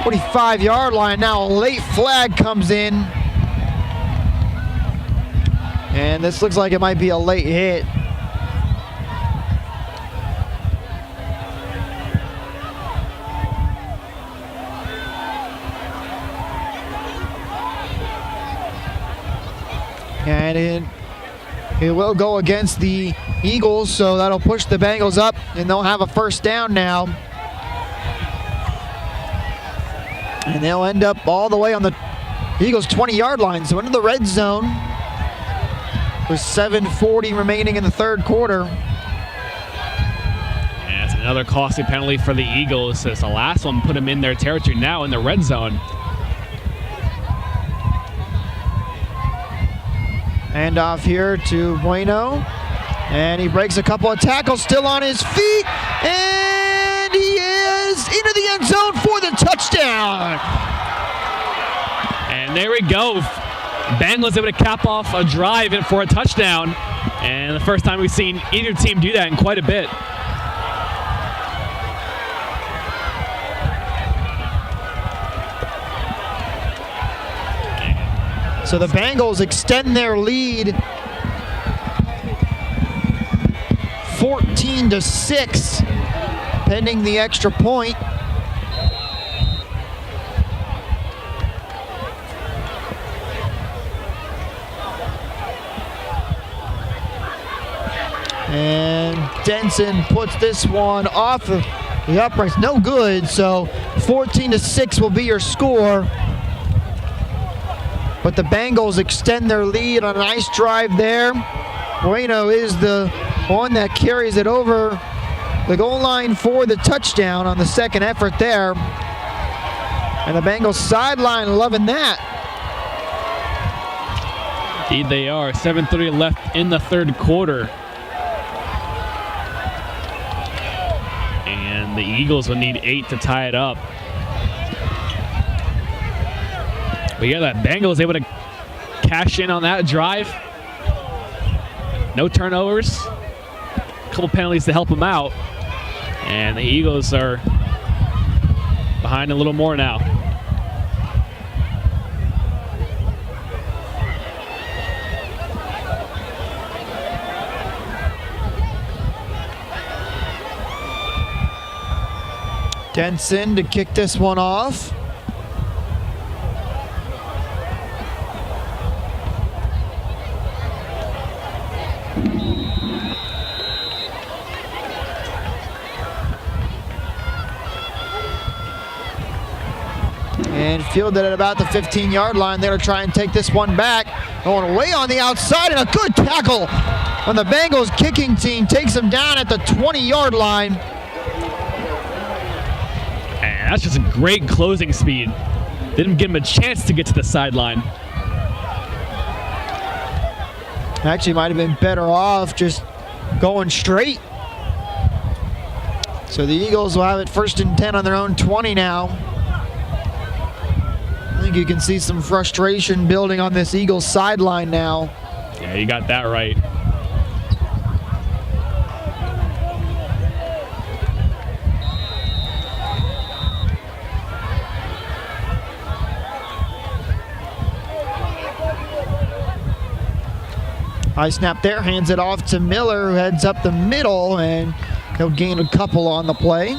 45-yard line. Now a late flag comes in. And this looks like it might be a late hit. And it will go against the Eagles, so that'll push the Bengals up, and they'll have a 1st down now. And they'll end up all the way on the Eagles' 20-yard line, so into the red zone with 7:40 remaining in the 3rd quarter. And it's another costly penalty for the Eagles, as the last one put them in their territory now in the red zone. Hand off here to Bueno, and he breaks a couple of tackles, still on his feet, and he is into the end zone for the touchdown. And there we go. Bengals able to cap off a drive in for a touchdown, and the first time we've seen either team do that in quite a bit. So the Bengals extend their lead 14-6, pending the extra point. And Denson puts this one off of the uprights. No good, so 14-6 will be your score. But the Bengals extend their lead on a nice drive there. Bueno is the one that carries it over the goal line for the touchdown on the 2nd effort there. And the Bengals sideline loving that. Indeed they are. 7:30 left in the 3rd quarter. And the Eagles will need 8 to tie it up. But yeah, that Bengals able to cash in on that drive. No turnovers. A couple penalties to help them out. And the Eagles are behind a little more now. Denson to kick this one off. Fielded at about the 15-yard line there to try and take this one back. Going way on the outside, and a good tackle on the Bengals kicking team. Takes him down at the 20-yard line. And that's just a great closing speed. Didn't give him a chance to get to the sideline. Actually might have been better off just going straight. So the Eagles will have it 1st and 10 on their own 20 now. I think you can see some frustration building on this Eagles sideline now. Yeah, you got that right. High snap there, hands it off to Miller, who heads up the middle, and he'll gain a couple on the play.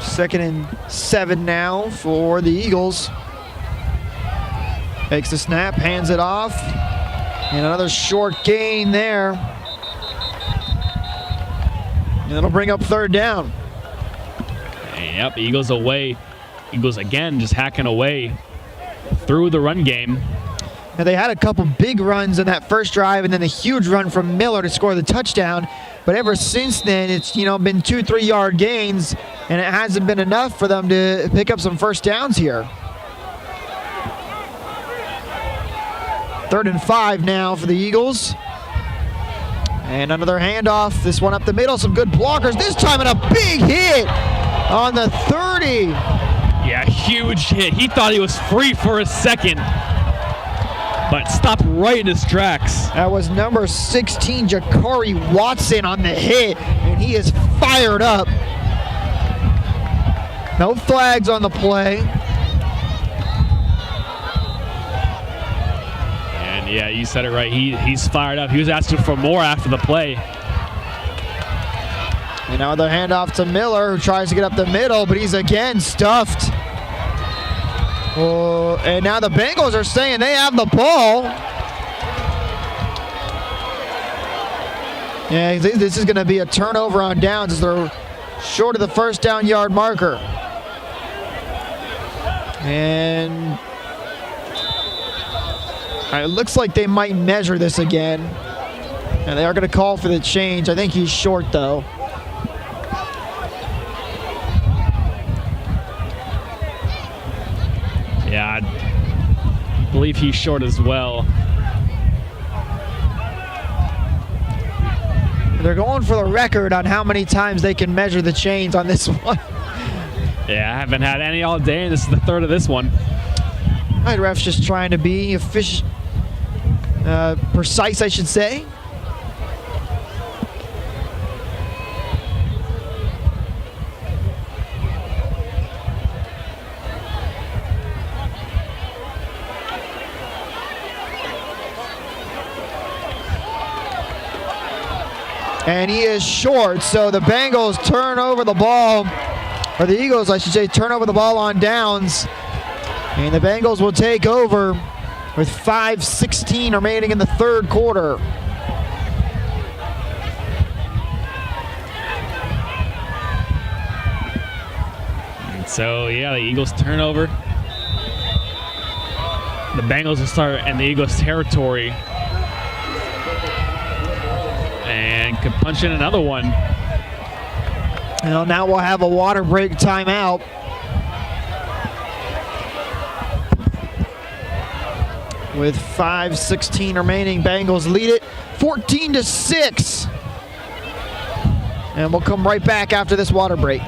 Second and 7 now for the Eagles. Takes the snap, hands it off, and another short gain there. And it'll bring up 3rd down. Yep, Eagles away. Eagles again just hacking away through the run game. Now they had a couple big runs in that first drive, and then a huge run from Miller to score the touchdown. But ever since then, it's been 2-3 yard gains, and it hasn't been enough for them to pick up some first downs here. 3rd and 5 now for the Eagles. And another handoff. This one up the middle. Some good blockers. This time, and a big hit on the 30. Yeah, huge hit. He thought he was free for a second, but stopped right in his tracks. That was number 16, Jakari Watson, on the hit, and he is fired up. No flags on the play. And yeah, you said it right. He's fired up. He was asking for more after the play. And now the handoff to Miller, who tries to get up the middle, but he's again stuffed. Oh, and now the Bengals are saying they have the ball. Yeah, this is going to be a turnover on downs as they're short of the 1st down yard marker. And it looks like they might measure this again. And they are going to call for the change. I think he's short, though. Yeah, I believe he's short as well. They're going for the record on how many times they can measure the chains on this one. Yeah, I haven't had any all day, and this is the 3rd of this one. All right, ref's just trying to be precise, I should say. And he is short, so the Bengals turn over the ball, or the Eagles, I should say, turn over the ball on downs. And the Bengals will take over with 5:16 remaining in the 3rd quarter. And so, yeah, the Eagles turn over. The Bengals will start in the Eagles' territory. And could punch in another one. Well, now we'll have a water break timeout. With 5:16 remaining, Bengals lead it 14-6. And we'll come right back after this water break.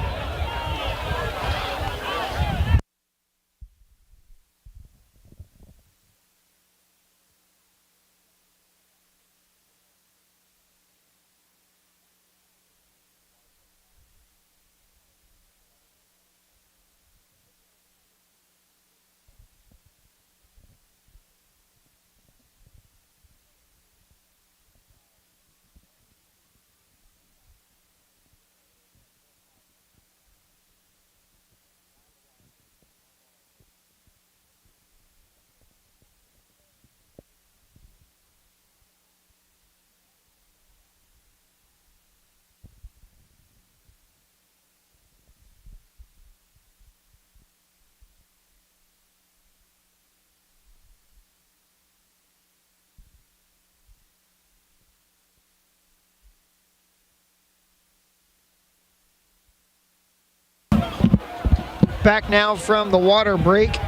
back now from the water break.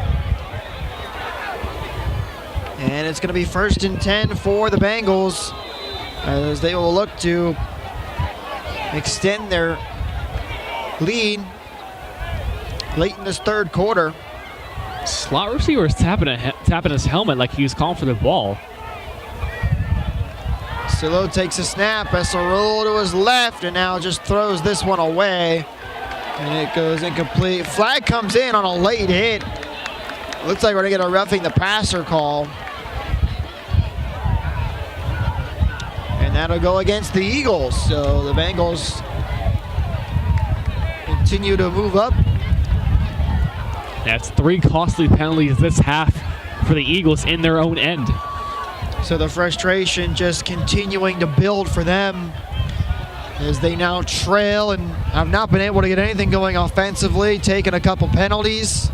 And it's going to be 1st and 10 for the Bengals as they will look to extend their lead late in this third quarter. Slot receiver is tapping his helmet like he was calling for the ball. Silo takes a snap. Bessel roll to his left and now just throws this one away. And it goes incomplete. Flag comes in on a late hit. Looks like we're going to get a roughing the passer call. And that'll go against the Eagles. So the Bengals continue to move up. That's 3 costly penalties this half for the Eagles in their own end. So the frustration just continuing to build for them as they now trail and have not been able to get anything going offensively, taking a couple penalties.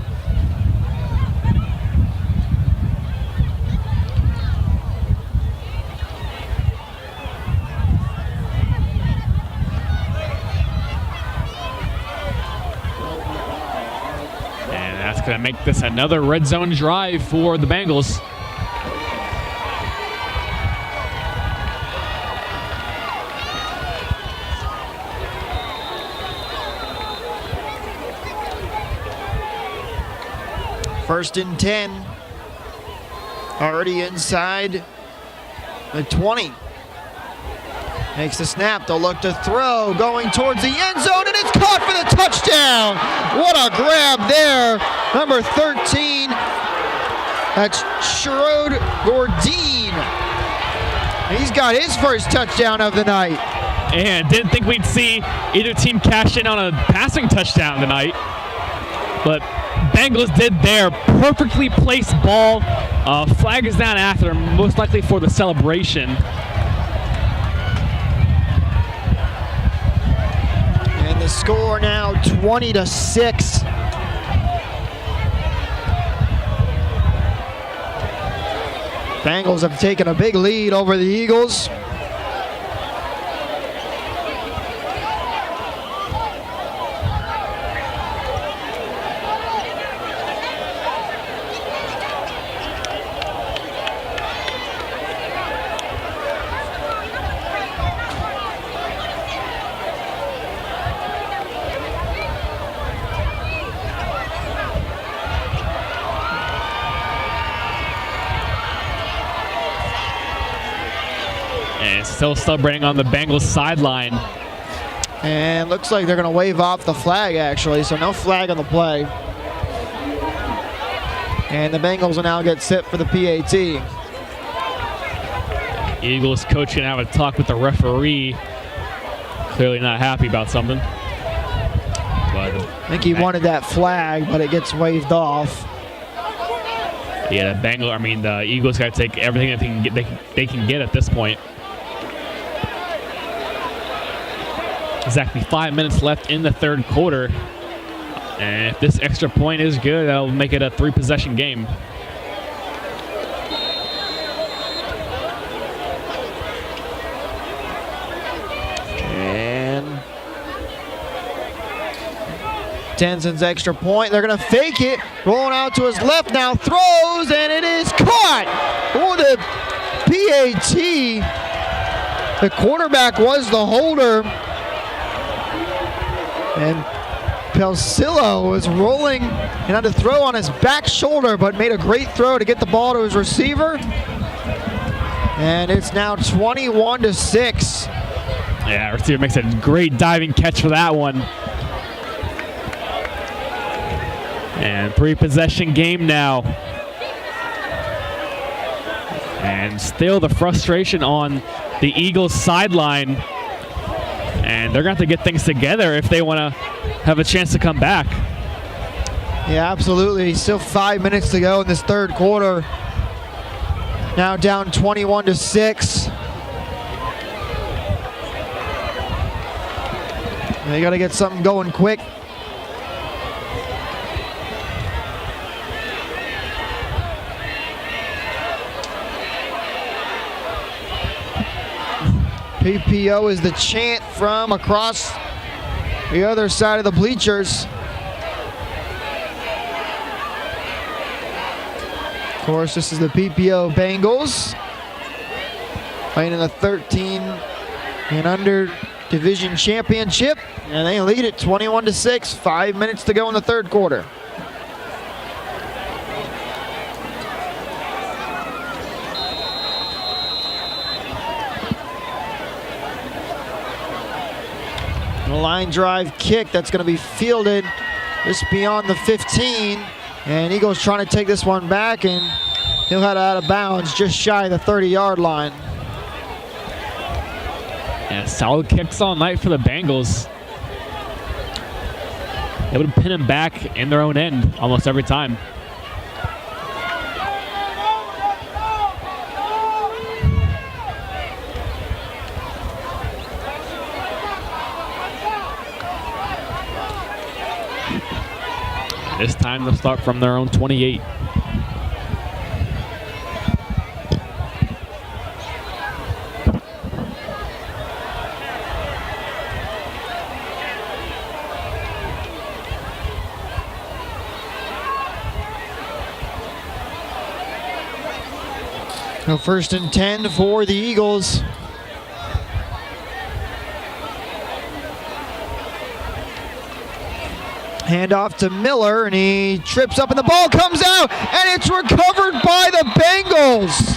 And that's going to make this another red zone drive for the Bengals. First and 10, already inside the 20. Makes the snap, they'll look to throw, going towards the end zone, and it's caught for the touchdown. What a grab there. Number 13, that's Sherrod Gordine. He's got his first touchdown of the night. And didn't think we'd see either team cash in on a passing touchdown tonight. But Bengals did their perfectly placed ball. Flag is down after, most likely for the celebration. And the score now 20-6. Bengals have taken a big lead over the Eagles. Still celebrating on the Bengals sideline. And looks like they're going to wave off the flag, actually, so no flag on the play. And the Bengals will now get set for the PAT. Eagles coach can have a talk with the referee. Clearly not happy about something. But I think he wanted that flag, but it gets waved off. Yeah, the Eagles got to take everything that they can get at this point. Exactly 5 minutes left in the third quarter. And if this extra point is good, that'll make it a 3-possession game. And Tenzon's extra point. They're going to fake it. Rolling out to his left now. Throws, and it is caught for the PAT. The quarterback was the holder. And Pelsillo was rolling and had to throw on his back shoulder, but made a great throw to get the ball to his receiver. And it's now 21-6. Yeah, receiver makes a great diving catch for that one. And 3-possession game now. And still the frustration on the Eagles sideline. And they're going to have to get things together if they want to have a chance to come back. Yeah, absolutely. Still 5 minutes to go in this third quarter. Now down 21-6. They got to get something going quick. PPO is the chant from across the other side of the bleachers. course, this is the PPO Bengals playing in the 13 and under division championship, and they lead it 21-6. 5 minutes to go in the third quarter. A line drive kick that's going to be fielded just beyond the 15. And Eagles trying to take this one back, and he'll head out of bounds just shy of the 30-yard line. Yeah, solid kicks all night for the Bengals. They would pin him back in their own end almost every time. This time they'll start from their own 28. So 1st and 10 for the Eagles. Handoff to Miller, and he trips up, and the ball comes out, and it's recovered by the Bengals.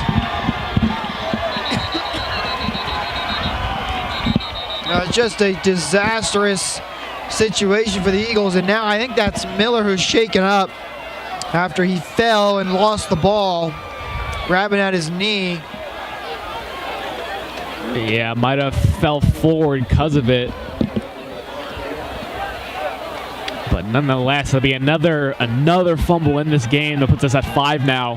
Just a disastrous situation for the Eagles, and now I think that's Miller who's shaken up after he fell and lost the ball, grabbing at his knee. Yeah, might have fell forward because of it. But nonetheless, there'll be another fumble in this game that puts us at 5 now.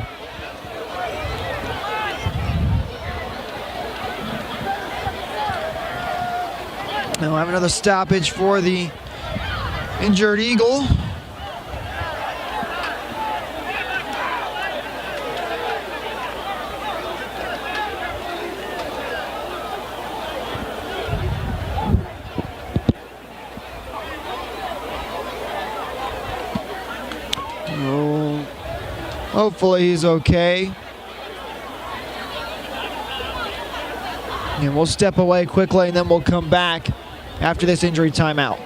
Now we'll have another stoppage for the injured Eagle. Hopefully he's okay. And we'll step away quickly, and then we'll come back after this injury timeout.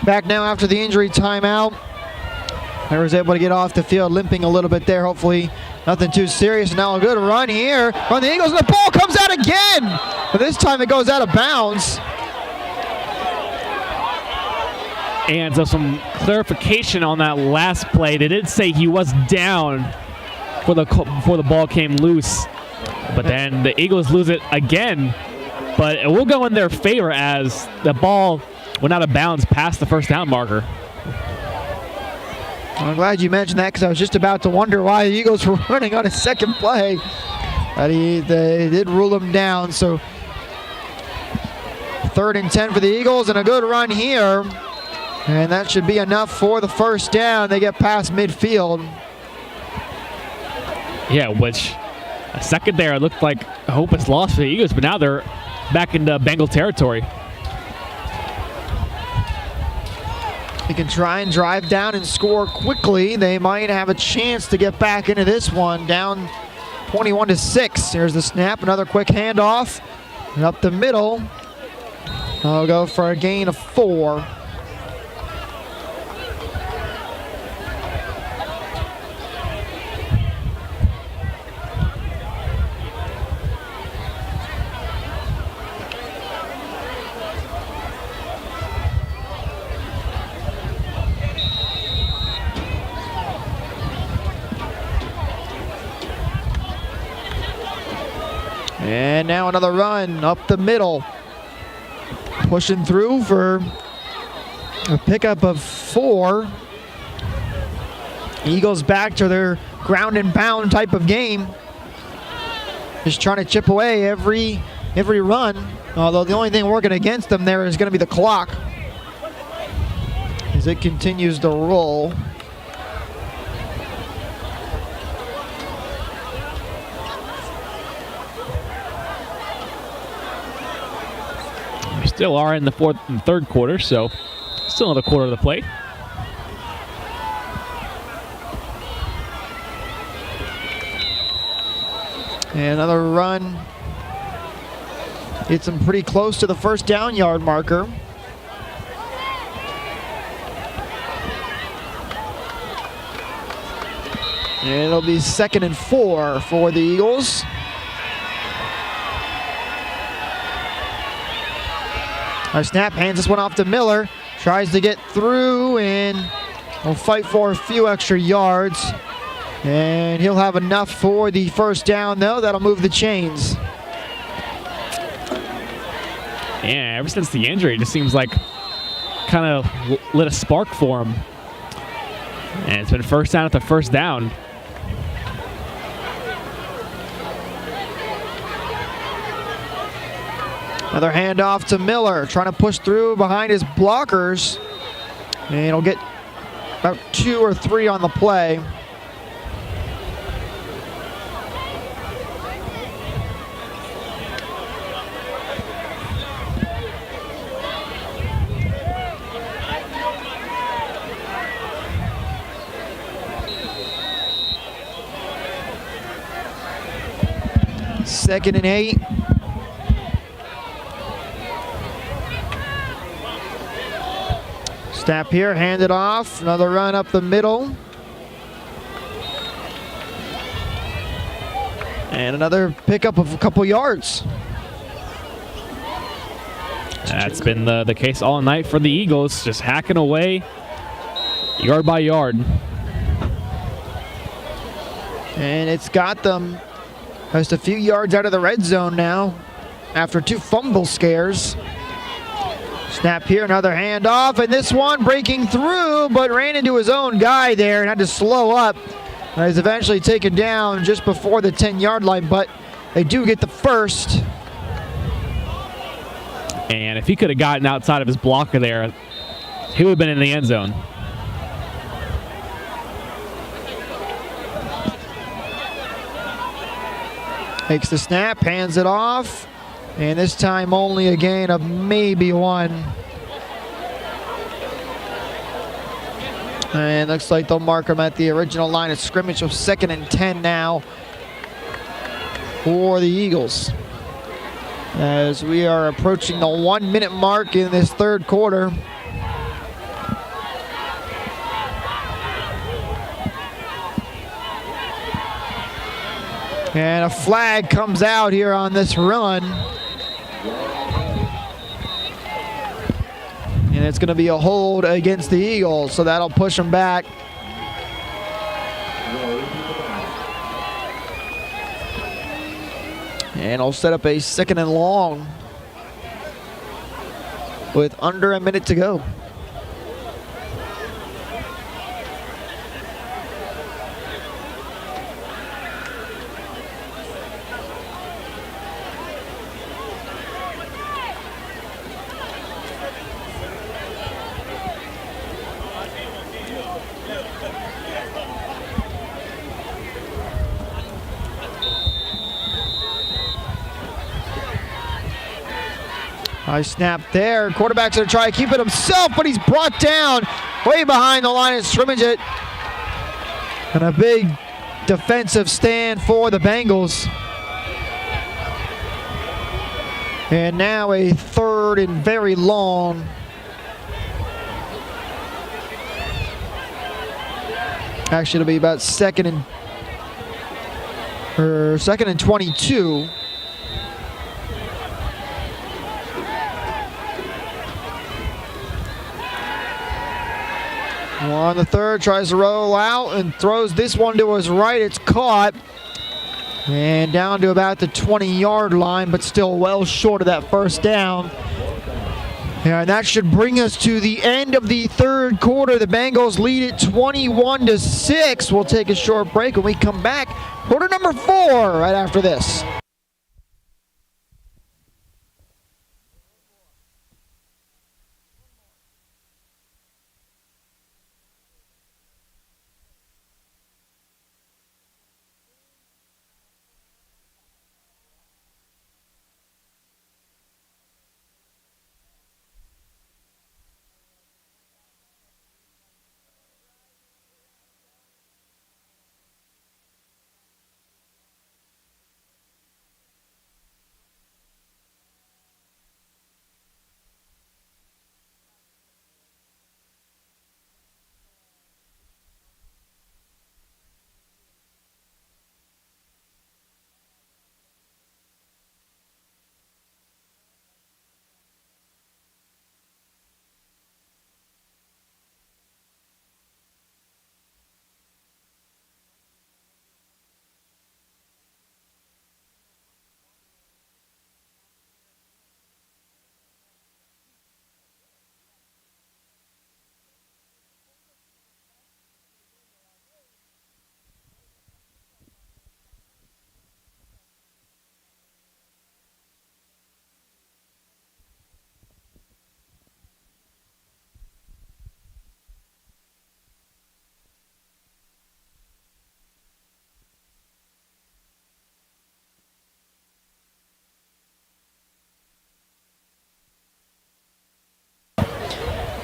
Back now after the injury timeout. I was able to get off the field limping a little bit there. Hopefully nothing too serious. Now a good run here from the Eagles, and the ball comes out again. But this time it goes out of bounds. And so some clarification on that last play. They did say he was down before the ball came loose. But then the Eagles lose it again. But it will go in their favor as the ball went out of bounds past the first down marker. I'm glad you mentioned that, because I was just about to wonder why the Eagles were running on a second play. But they did rule them down. So 3rd and 10 for the Eagles, and a good run here. And that should be enough for the first down. They get past midfield. Yeah, which a second there, it looked like hope is lost for the Eagles, but now they're back into Bengal territory. They can try and drive down and score quickly. They might have a chance to get back into this one, down 21-6. Here's the snap, another quick handoff, and up the middle. I'll go for a gain of 4. And now another run up the middle. Pushing through for a pickup of 4. Eagles back to their ground and pound type of game. Just trying to chip away every run. Although the only thing working against them there is going to be the clock as it continues to roll. We still are in the fourth and third quarter, so still another quarter to play. And another run. Gets them pretty close to the first down yard marker. And it'll be 2nd and 4 for the Eagles. Our snap hands this one off to Miller. Tries to get through and will fight for a few extra yards. And he'll have enough for the first down, though. That'll move the chains. Yeah, ever since the injury, it just seems like kind of lit a spark for him. And it's been first down after first down. Another handoff to Miller, trying to push through behind his blockers. And he'll get about 2 or 3 on the play. Second and 8. Snap here, hand it off. Another run up the middle. And another pickup of a couple yards. That's been the case all night for the Eagles, just hacking away yard by yard. And it's got them just a few yards out of the red zone now after 2 fumble scares. Snap here, another handoff, and this one breaking through, but ran into his own guy there and had to slow up. He's eventually taken down just before the 10-yard line, but they do get the first. And if he could have gotten outside of his blocker there, he would have been in the end zone. Takes the snap, hands it off, and this time only a gain of maybe 1. And looks like they'll mark him at the original line of scrimmage, so 2nd and 10 now for the Eagles. As we are approaching the 1-minute mark in this third quarter. And a flag comes out here on this run. And it's going to be a hold against the Eagles, so that'll push them back. And it'll set up a 2nd and long with under a minute to go. Nice snap there. Quarterback's going to try to keep it himself, but he's brought down way behind the line of scrimmage. And a big defensive stand for the Bengals. And now a 3rd and very long. Actually, it'll be about 2nd and 22. On the 3rd, tries to roll out and throws this one to his right. It's caught. And down to about the 20-yard line, but still well short of that first down. And that should bring us to the end of the third quarter. The Bengals lead it 21-6. We'll take a short break when we come back. Quarter number 4 right after this.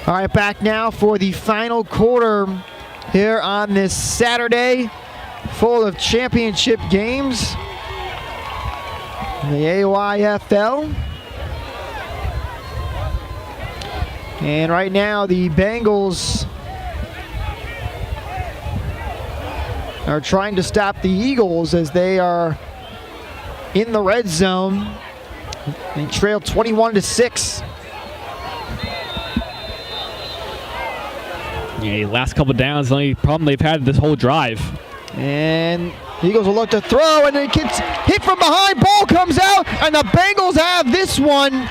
All right, back now for the final quarter here on this Saturday, full of championship games. The AYFL. And right now the Bengals are trying to stop the Eagles as they are in the red zone. They trail 21-6. Yeah, last couple downs, the only problem they've had this whole drive. And the Eagles will look to throw, and it gets hit from behind. Ball comes out, and the Bengals have this one.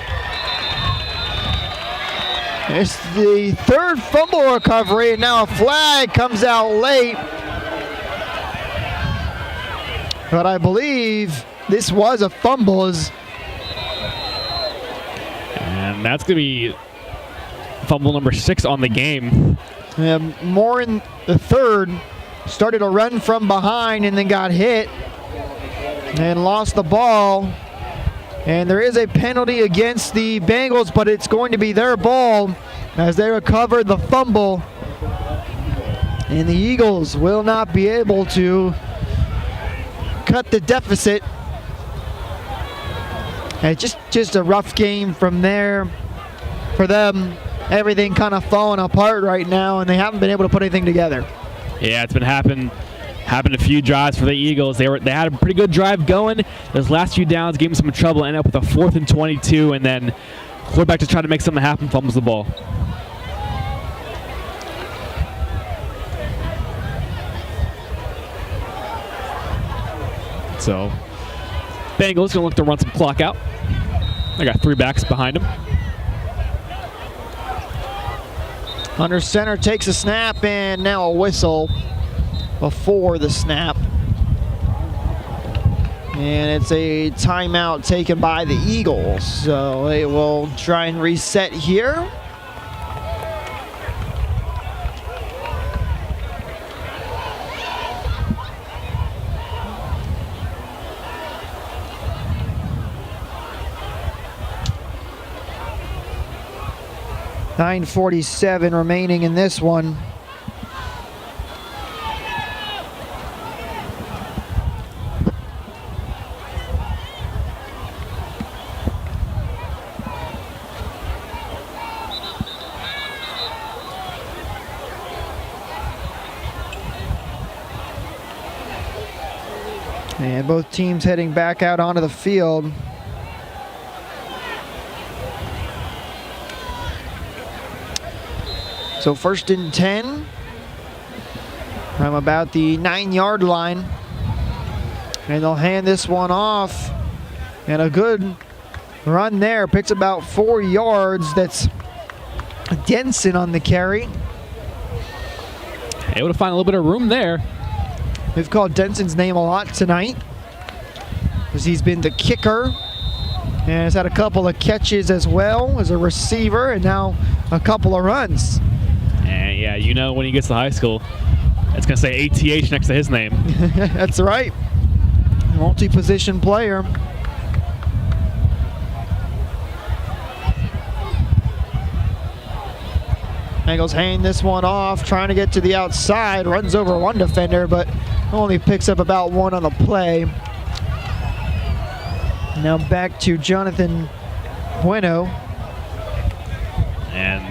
It's the third fumble recovery, and now a flag comes out late. But I believe this was a fumble. And that's going to be fumble number 6 on the game. Moore in the third started a run from behind and then got hit and lost the ball. And there is a penalty against the Bengals, but it's going to be their ball as they recovered the fumble. And the Eagles will not be able to cut the deficit. And just a rough game from there for them. Everything kind of falling apart right now, and they haven't been able to put anything together. Yeah, it's been happening a few drives for the Eagles. They had a pretty good drive going. Those last few downs gave them some trouble. Ended up with a 4th and 22, and then quarterback to try to make something happen fumbles the ball. So Bengals gonna look to run some clock out. They got 3 backs behind them. Under center takes a snap, and now a whistle before the snap. And it's a timeout taken by the Eagles. So they will try and reset here. .947 remaining in this one. And both teams heading back out onto the field. So 1st and 10 from about the 9-yard line And they'll hand this one off. And a good run there. Picks about 4 yards. That's Denson on the carry. Able to find a little bit of room there. We've called Denson's name a lot tonight, as he's been the kicker and has had a couple of catches as well as a receiver, and now a couple of runs. And yeah, you know when he gets to high school, it's going to say ATH next to his name. That's right. Multi-position player. Bengals hand this one off, trying to get to the outside, runs over one defender, but only picks up about 1 on the play. Now back to Jonathan Bueno. And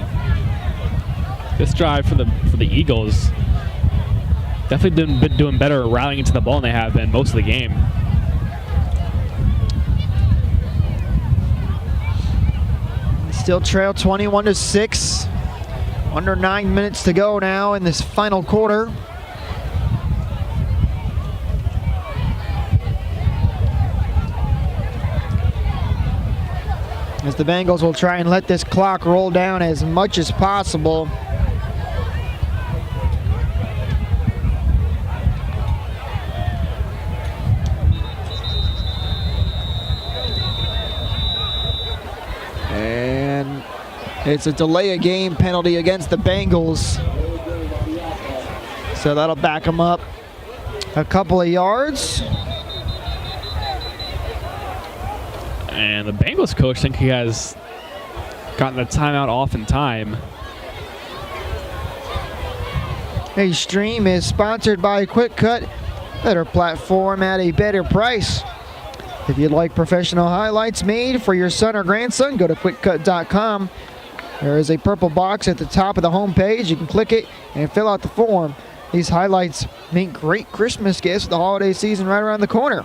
this drive for the Eagles definitely been doing better rallying into the ball than they have been most of the game. Still trail 21-6. Under 9 minutes to go now in this final quarter. As the Bengals will try and let this clock roll down as much as possible. And it's a delay of game penalty against the Bengals. So that'll back them up a couple of yards. And the Bengals coach think he has gotten the timeout off in time. A stream is sponsored by Qwikcut. Better platform at a better price. If you'd like professional highlights made for your son or grandson, go to Qwikcut.com. There is a purple box at the top of the home page. You can click it and fill out the form. These highlights make great Christmas gifts with the holiday season right around the corner.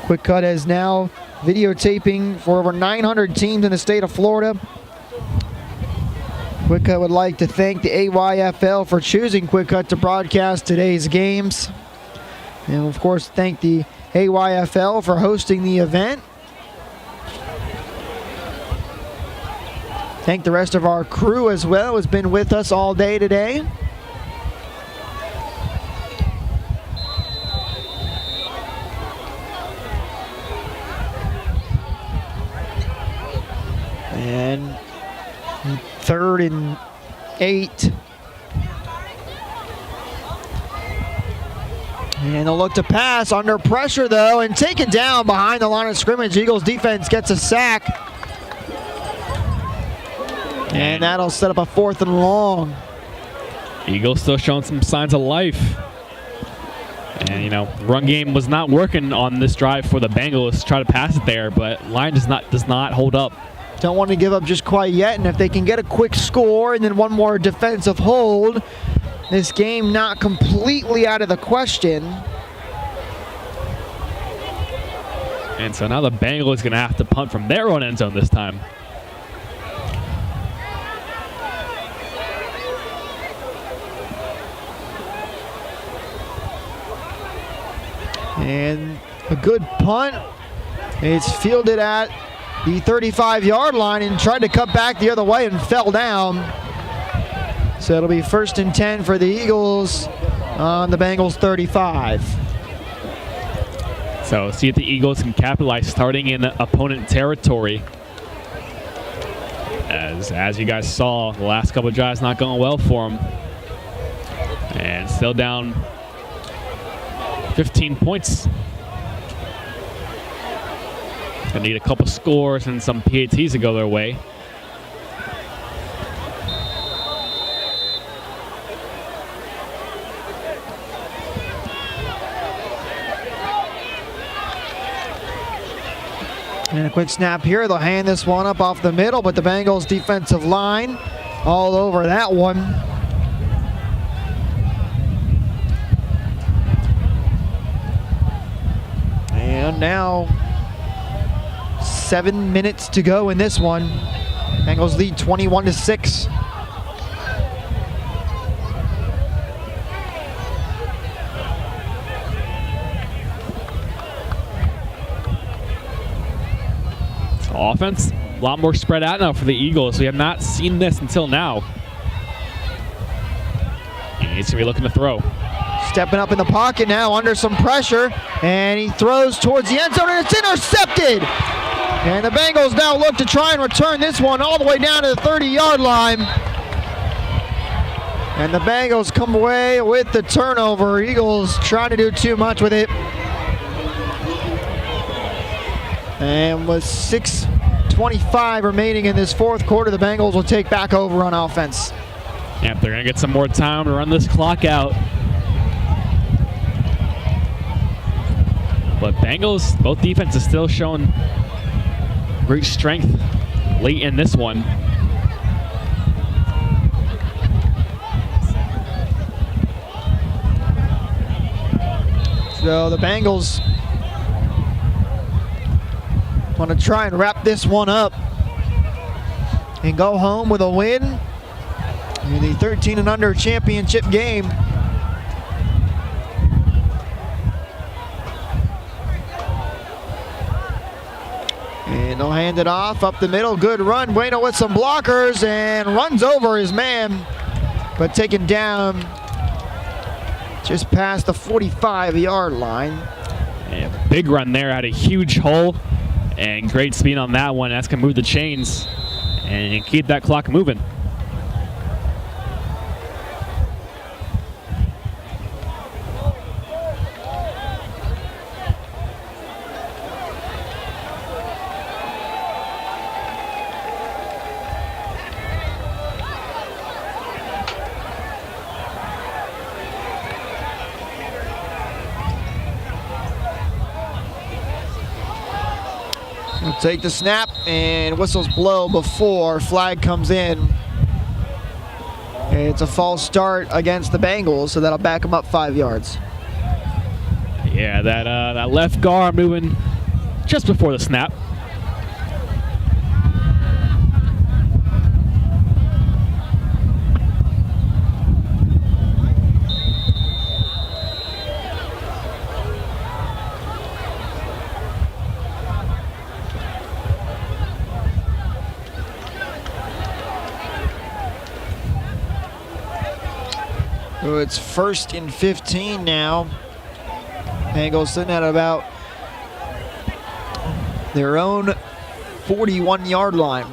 Qwikcut is now videotaping for over 900 teams in the state of Florida. Qwikcut would like to thank the AYFL for choosing Qwikcut to broadcast today's games. And of course, thank the AYFL for hosting the event. Thank the rest of our crew as well, who has been with us all day today. And 3rd and 8. And they'll look to pass under pressure though, and taken down behind the line of scrimmage. Eagles defense gets a sack. And that'll set up a 4th and long. Eagles still showing some signs of life. And, you know, run game was not working on this drive for the Bengals. Try to pass it there, but line does not hold up. Don't want to give up just quite yet, and if they can get a quick score and then one more defensive hold, this game not completely out of the question. And so now the Bengals going to have to punt from their own end zone this time. And a good punt. It's fielded at the 35-yard line and tried to cut back the other way and fell down. So it'll be 1st and 10 for the Eagles on the Bengals 35. So see if the Eagles can capitalize starting in opponent territory. As you guys saw, the last couple of drives not going well for them. And still down 15 points. Gonna need a couple scores and some PATs to go their way. And a quick snap here. They'll hand this one up off the middle, but the Bengals defensive line all over that one. And now 7 minutes to go in this one. Bengals lead 21-6. Offense, a lot more spread out now for the Eagles. We have not seen this until now. He's going to be looking to throw. Stepping up in the pocket now under some pressure, and he throws towards the end zone, and it's intercepted. And the Bengals now look to try and return this one all the way down to the 30-yard line. And the Bengals come away with the turnover. Eagles trying to do too much with it. And with 6:25 remaining in this fourth quarter, the Bengals will take back over on offense. Yep, they're going to get some more time to run this clock out. But Bengals, both defenses still showing great strength late in this one. So the Bengals want to try and wrap this one up and go home with a win in the 13 and under championship game. And they'll hand it off up the middle. Good run. Bueno with some blockers and runs over his man, but taken down just past the 45-yard line. And big run there, had a huge hole, and great speed on that one. That's going to move the chains and keep that clock moving. We'll take the snap, and whistles blow before flag comes in. It's a false start against the Bengals, so that'll back them up 5 yards. Yeah, that left guard moving just before the snap. So it's 1st and 15 now. Bengals sitting at about their own 41-yard line.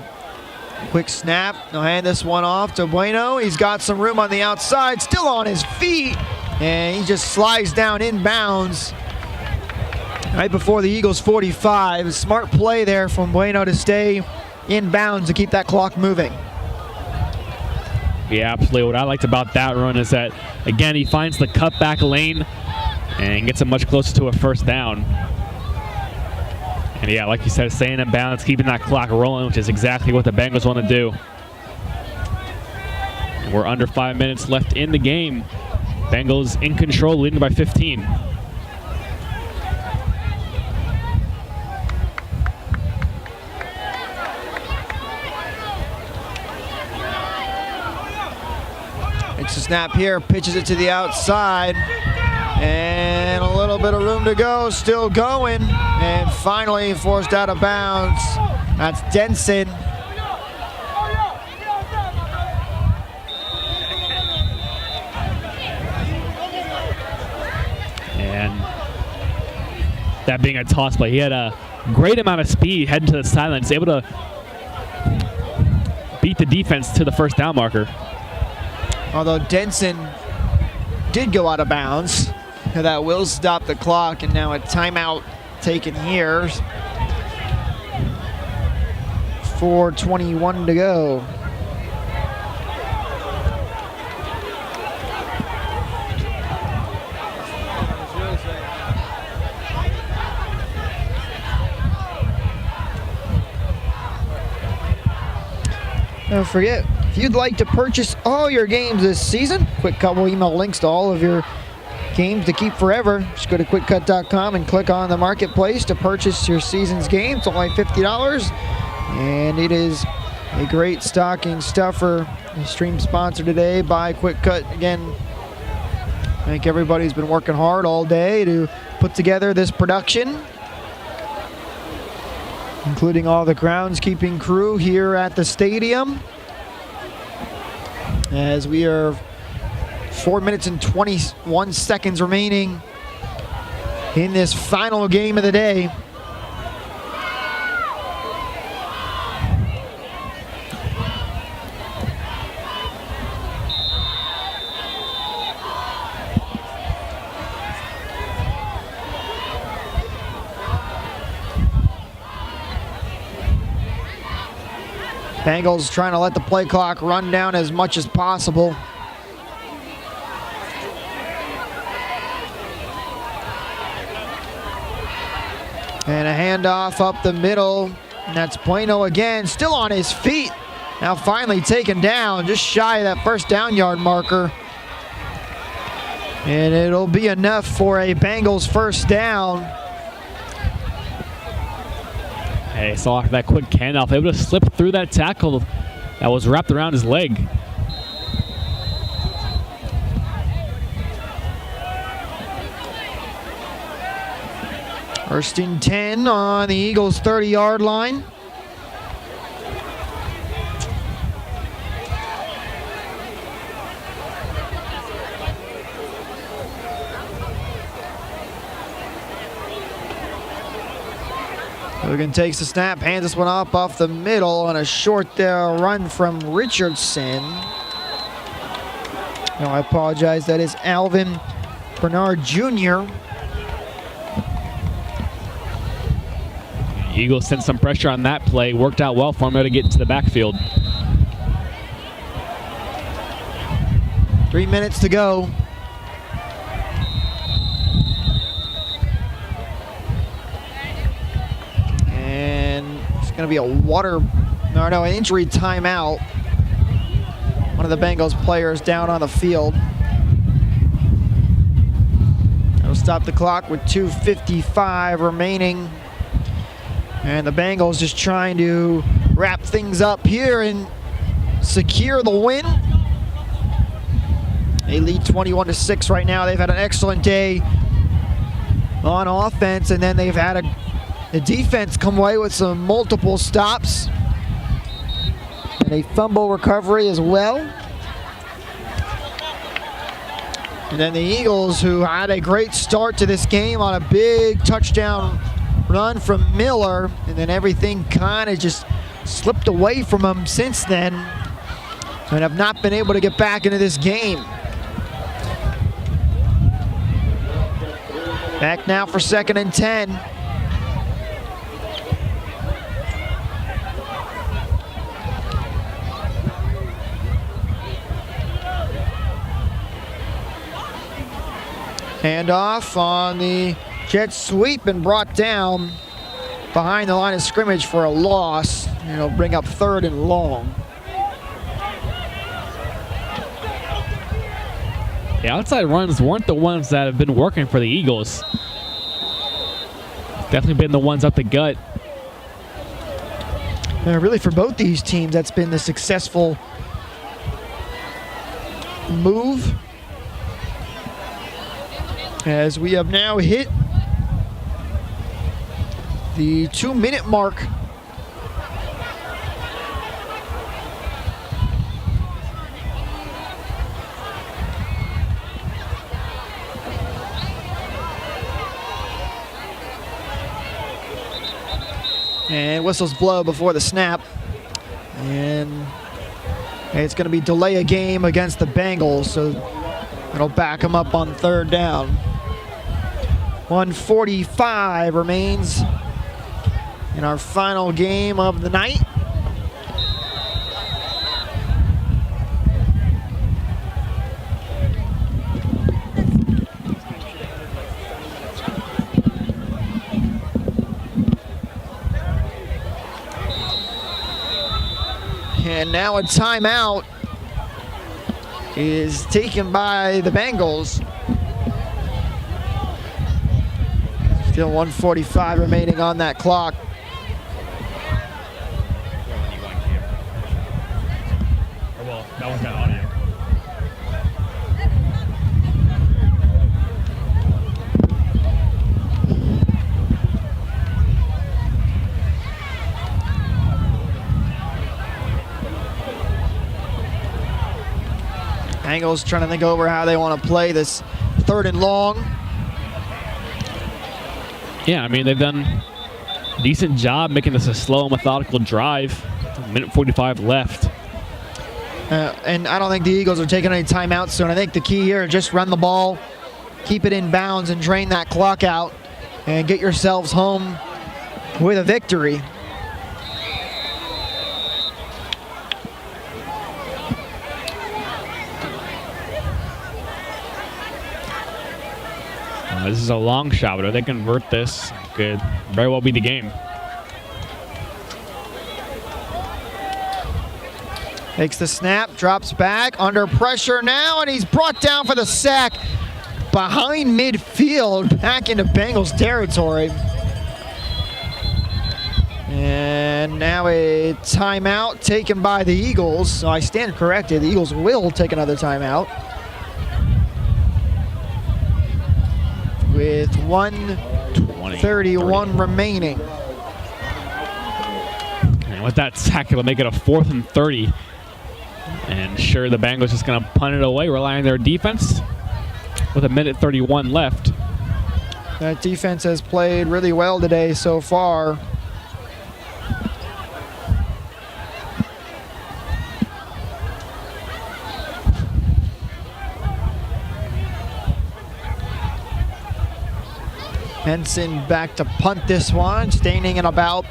Quick snap. They'll hand this one off to Bueno. He's got some room on the outside, still on his feet, and he just slides down inbounds right before the Eagles' 45. Smart play there from Bueno to stay inbounds to keep that clock moving. Yeah, absolutely. What I liked about that run is that, again, he finds the cutback lane and gets it much closer to a first down. And yeah, like you said, staying in bounds, keeping that clock rolling, which is exactly what the Bengals want to do. And we're under 5 minutes left in the game. Bengals in control, leading by 15. It's a snap here, pitches it to the outside, and a little bit of room to go, still going, and finally forced out of bounds. That's Denson. And that being a toss play, he had a great amount of speed heading to the sidelines, able to beat the defense to the first down marker. Although Denson did go out of bounds. That will stop the clock, and now a timeout taken here. 4:21 to go. Don't forget, if you'd like to purchase all your games this season, Qwikcut will email links to all of your games to keep forever. Just go to Qwikcut.com and click on the marketplace to purchase your season's game. It's only $50, and it is a great stocking stuffer. The stream sponsored today by Qwikcut. Again, I think everybody's been working hard all day to put together this production. including all the groundskeeping crew here at the stadium. As we are 4 minutes and 21 seconds remaining in this final game of the day. Bengals trying to let the play clock run down as much as possible. And a handoff up the middle. And that's Pompano again, still on his feet. Now finally taken down, just shy of that first down yard marker. And it'll be enough for a Bengals first down. Hey, so after that quick handoff, able to slip through that tackle that was wrapped around his leg. First and 10 on the Eagles' 30-yard line. Hogan takes the snap, hands this one up off the middle on a short run from Richardson. No, I apologize. That is Alvin Bernard Jr. Eagles sent some pressure on that play. Worked out well for him to get into the backfield. 3 minutes to go. And it's going to be an injury timeout. One of the Bengals players down on the field. That'll stop the clock with 2:55 remaining. And the Bengals just trying to wrap things up here and secure the win. They lead 21-6 right now. They've had an excellent day on offense, and then they've had the defense come away with some multiple stops and a fumble recovery as well. And then the Eagles, who had a great start to this game on a big touchdown run from Miller, and then everything kind of just slipped away from them since then and have not been able to get back into this game. Back now for 2nd and 10. Handoff on the jet sweep and brought down behind the line of scrimmage for a loss. It'll bring up 3rd and long. The outside runs weren't the ones that have been working for the Eagles. Definitely been the ones up the gut. Really for both these teams, that's been the successful move. As we have now hit the 2-minute mark. And whistles blow before the snap. And it's going to be delay a game against the Bengals, so it'll back them up on 3rd down. 1:45 remains in our final game of the night. And now a timeout is taken by the Bengals. Still 1:45 remaining on that clock. Well, that one's got audio. Bengals trying to think over how they want to play this 3rd and long. Yeah, I mean, they've done a decent job making this a slow, methodical drive. Minute 45 left. And I don't think the Eagles are taking any timeouts soon. I think the key here is just run the ball, keep it in bounds, and drain that clock out, and get yourselves home with a victory. This is a long shot, but if they convert this, could very well be the game. Takes the snap, drops back, under pressure now, and he's brought down for the sack behind midfield, back into Bengals territory. And now a timeout taken by the Eagles. So I stand corrected, the Eagles will take another timeout. With 1:31 remaining. And with that sack, it'll make it a 4th and 30. And sure, the Bengals just going to punt it away, rely on their defense with 1:31 left. That defense has played really well today so far. Henson back to punt this one, standing at about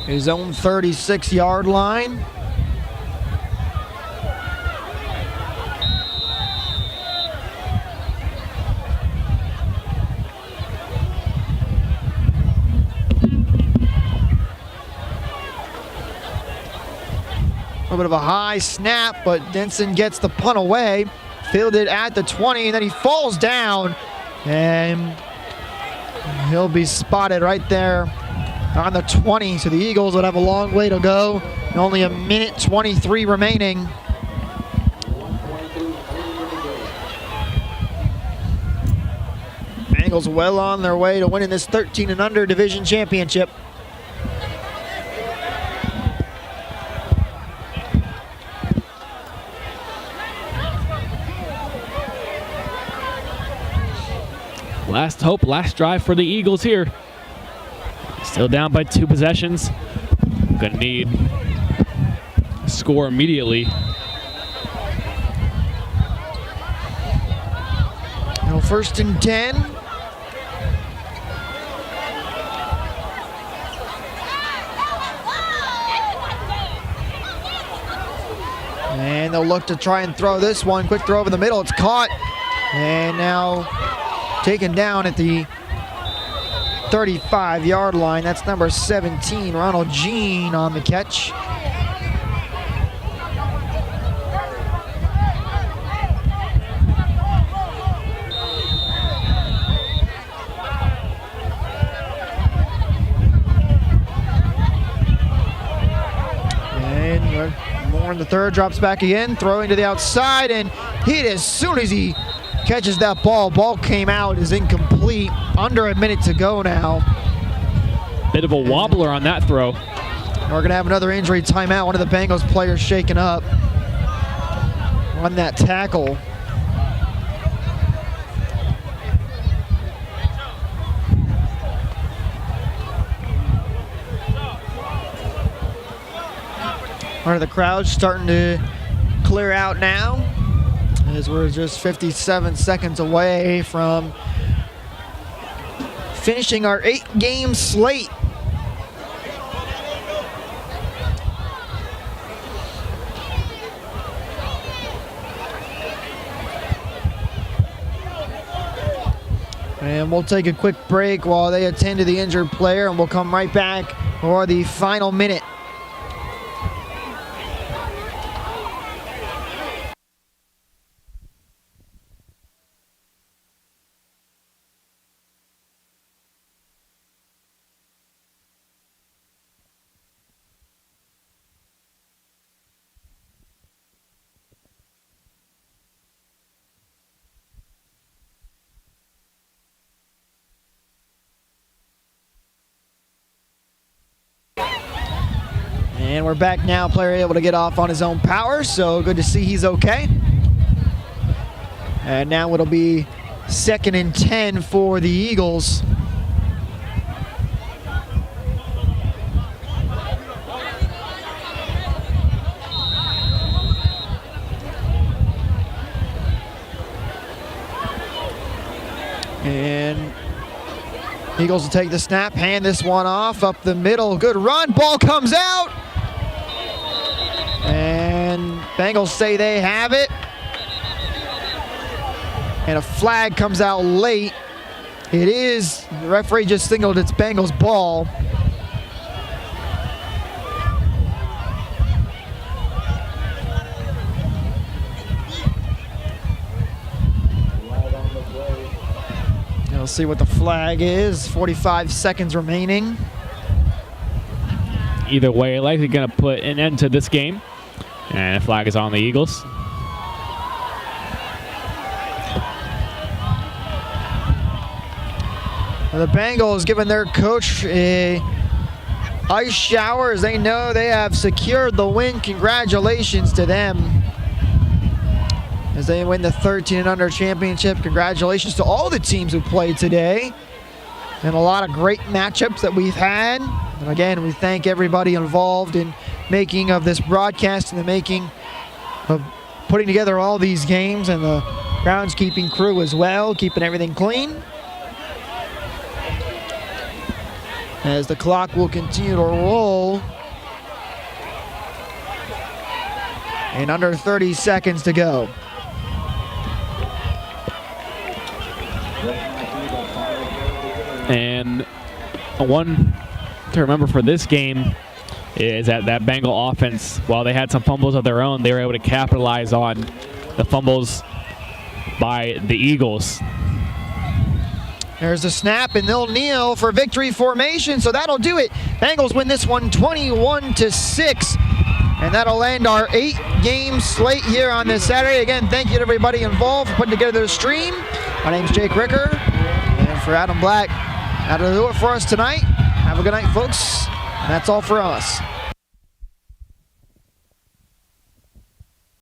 his own 36-yard line. A little bit of a high snap, but Denson gets the punt away. Fielded at the 20, and then he falls down, and he'll be spotted right there on the 20. So the Eagles would have a long way to go. Only 1:23 remaining. Bengals well on their way to winning this 13 and under division championship. Last hope, last drive for the Eagles here. Still down by 2 possessions. Gonna need a score immediately. Now 1st and 10. And they'll look to try and throw this one. Quick throw over the middle. It's caught. And now taken down at the 35-yard line. That's number 17, Ronald Jean, on the catch. And Moore in the 3rd, drops back again, throwing to the outside, and hit as soon as he catches that ball. Ball came out, is incomplete. Under a minute to go now. Bit of a wobbler on that throw. We're going to have another injury timeout. One of the Bengals players shaken up on that tackle. Part of the crowd starting to clear out now, as we're just 57 seconds away from finishing our 8-game slate. And we'll take a quick break while they attend to the injured player, and we'll come right back for the final minute. And we're back now. Player able to get off on his own power, so good to see he's okay. And now it'll be 2nd and 10 for the Eagles. And Eagles will take the snap, hand this one off up the middle. Good run, ball comes out. And Bengals say they have it. And a flag comes out late. It is, the referee just signaled it's Bengals ball. We'll see what the flag is. 45 seconds remaining. Either way, likely going to put an end to this game. And the flag is on the Eagles. The Bengals giving their coach a ice shower as they know they have secured the win. Congratulations to them as they win the 13 and under championship. Congratulations to all the teams who played today, and a lot of great matchups that we've had. And again, we thank everybody involved in making of this broadcast and the making of putting together all these games, and the groundskeeping crew as well, keeping everything clean. As the clock will continue to roll. And under 30 seconds to go. And one to remember for this game is that Bengal offense, while they had some fumbles of their own, they were able to capitalize on the fumbles by the Eagles. There's a snap, and they'll kneel for victory formation, so that'll do it. Bengals win this one 21-6, and that'll end our 8-game slate here on this Saturday. Again, thank you to everybody involved for putting together the stream. My name's Jake Ricker, and for Adam Black, that'll do it for us tonight. Have a good night, folks. And that's all for us.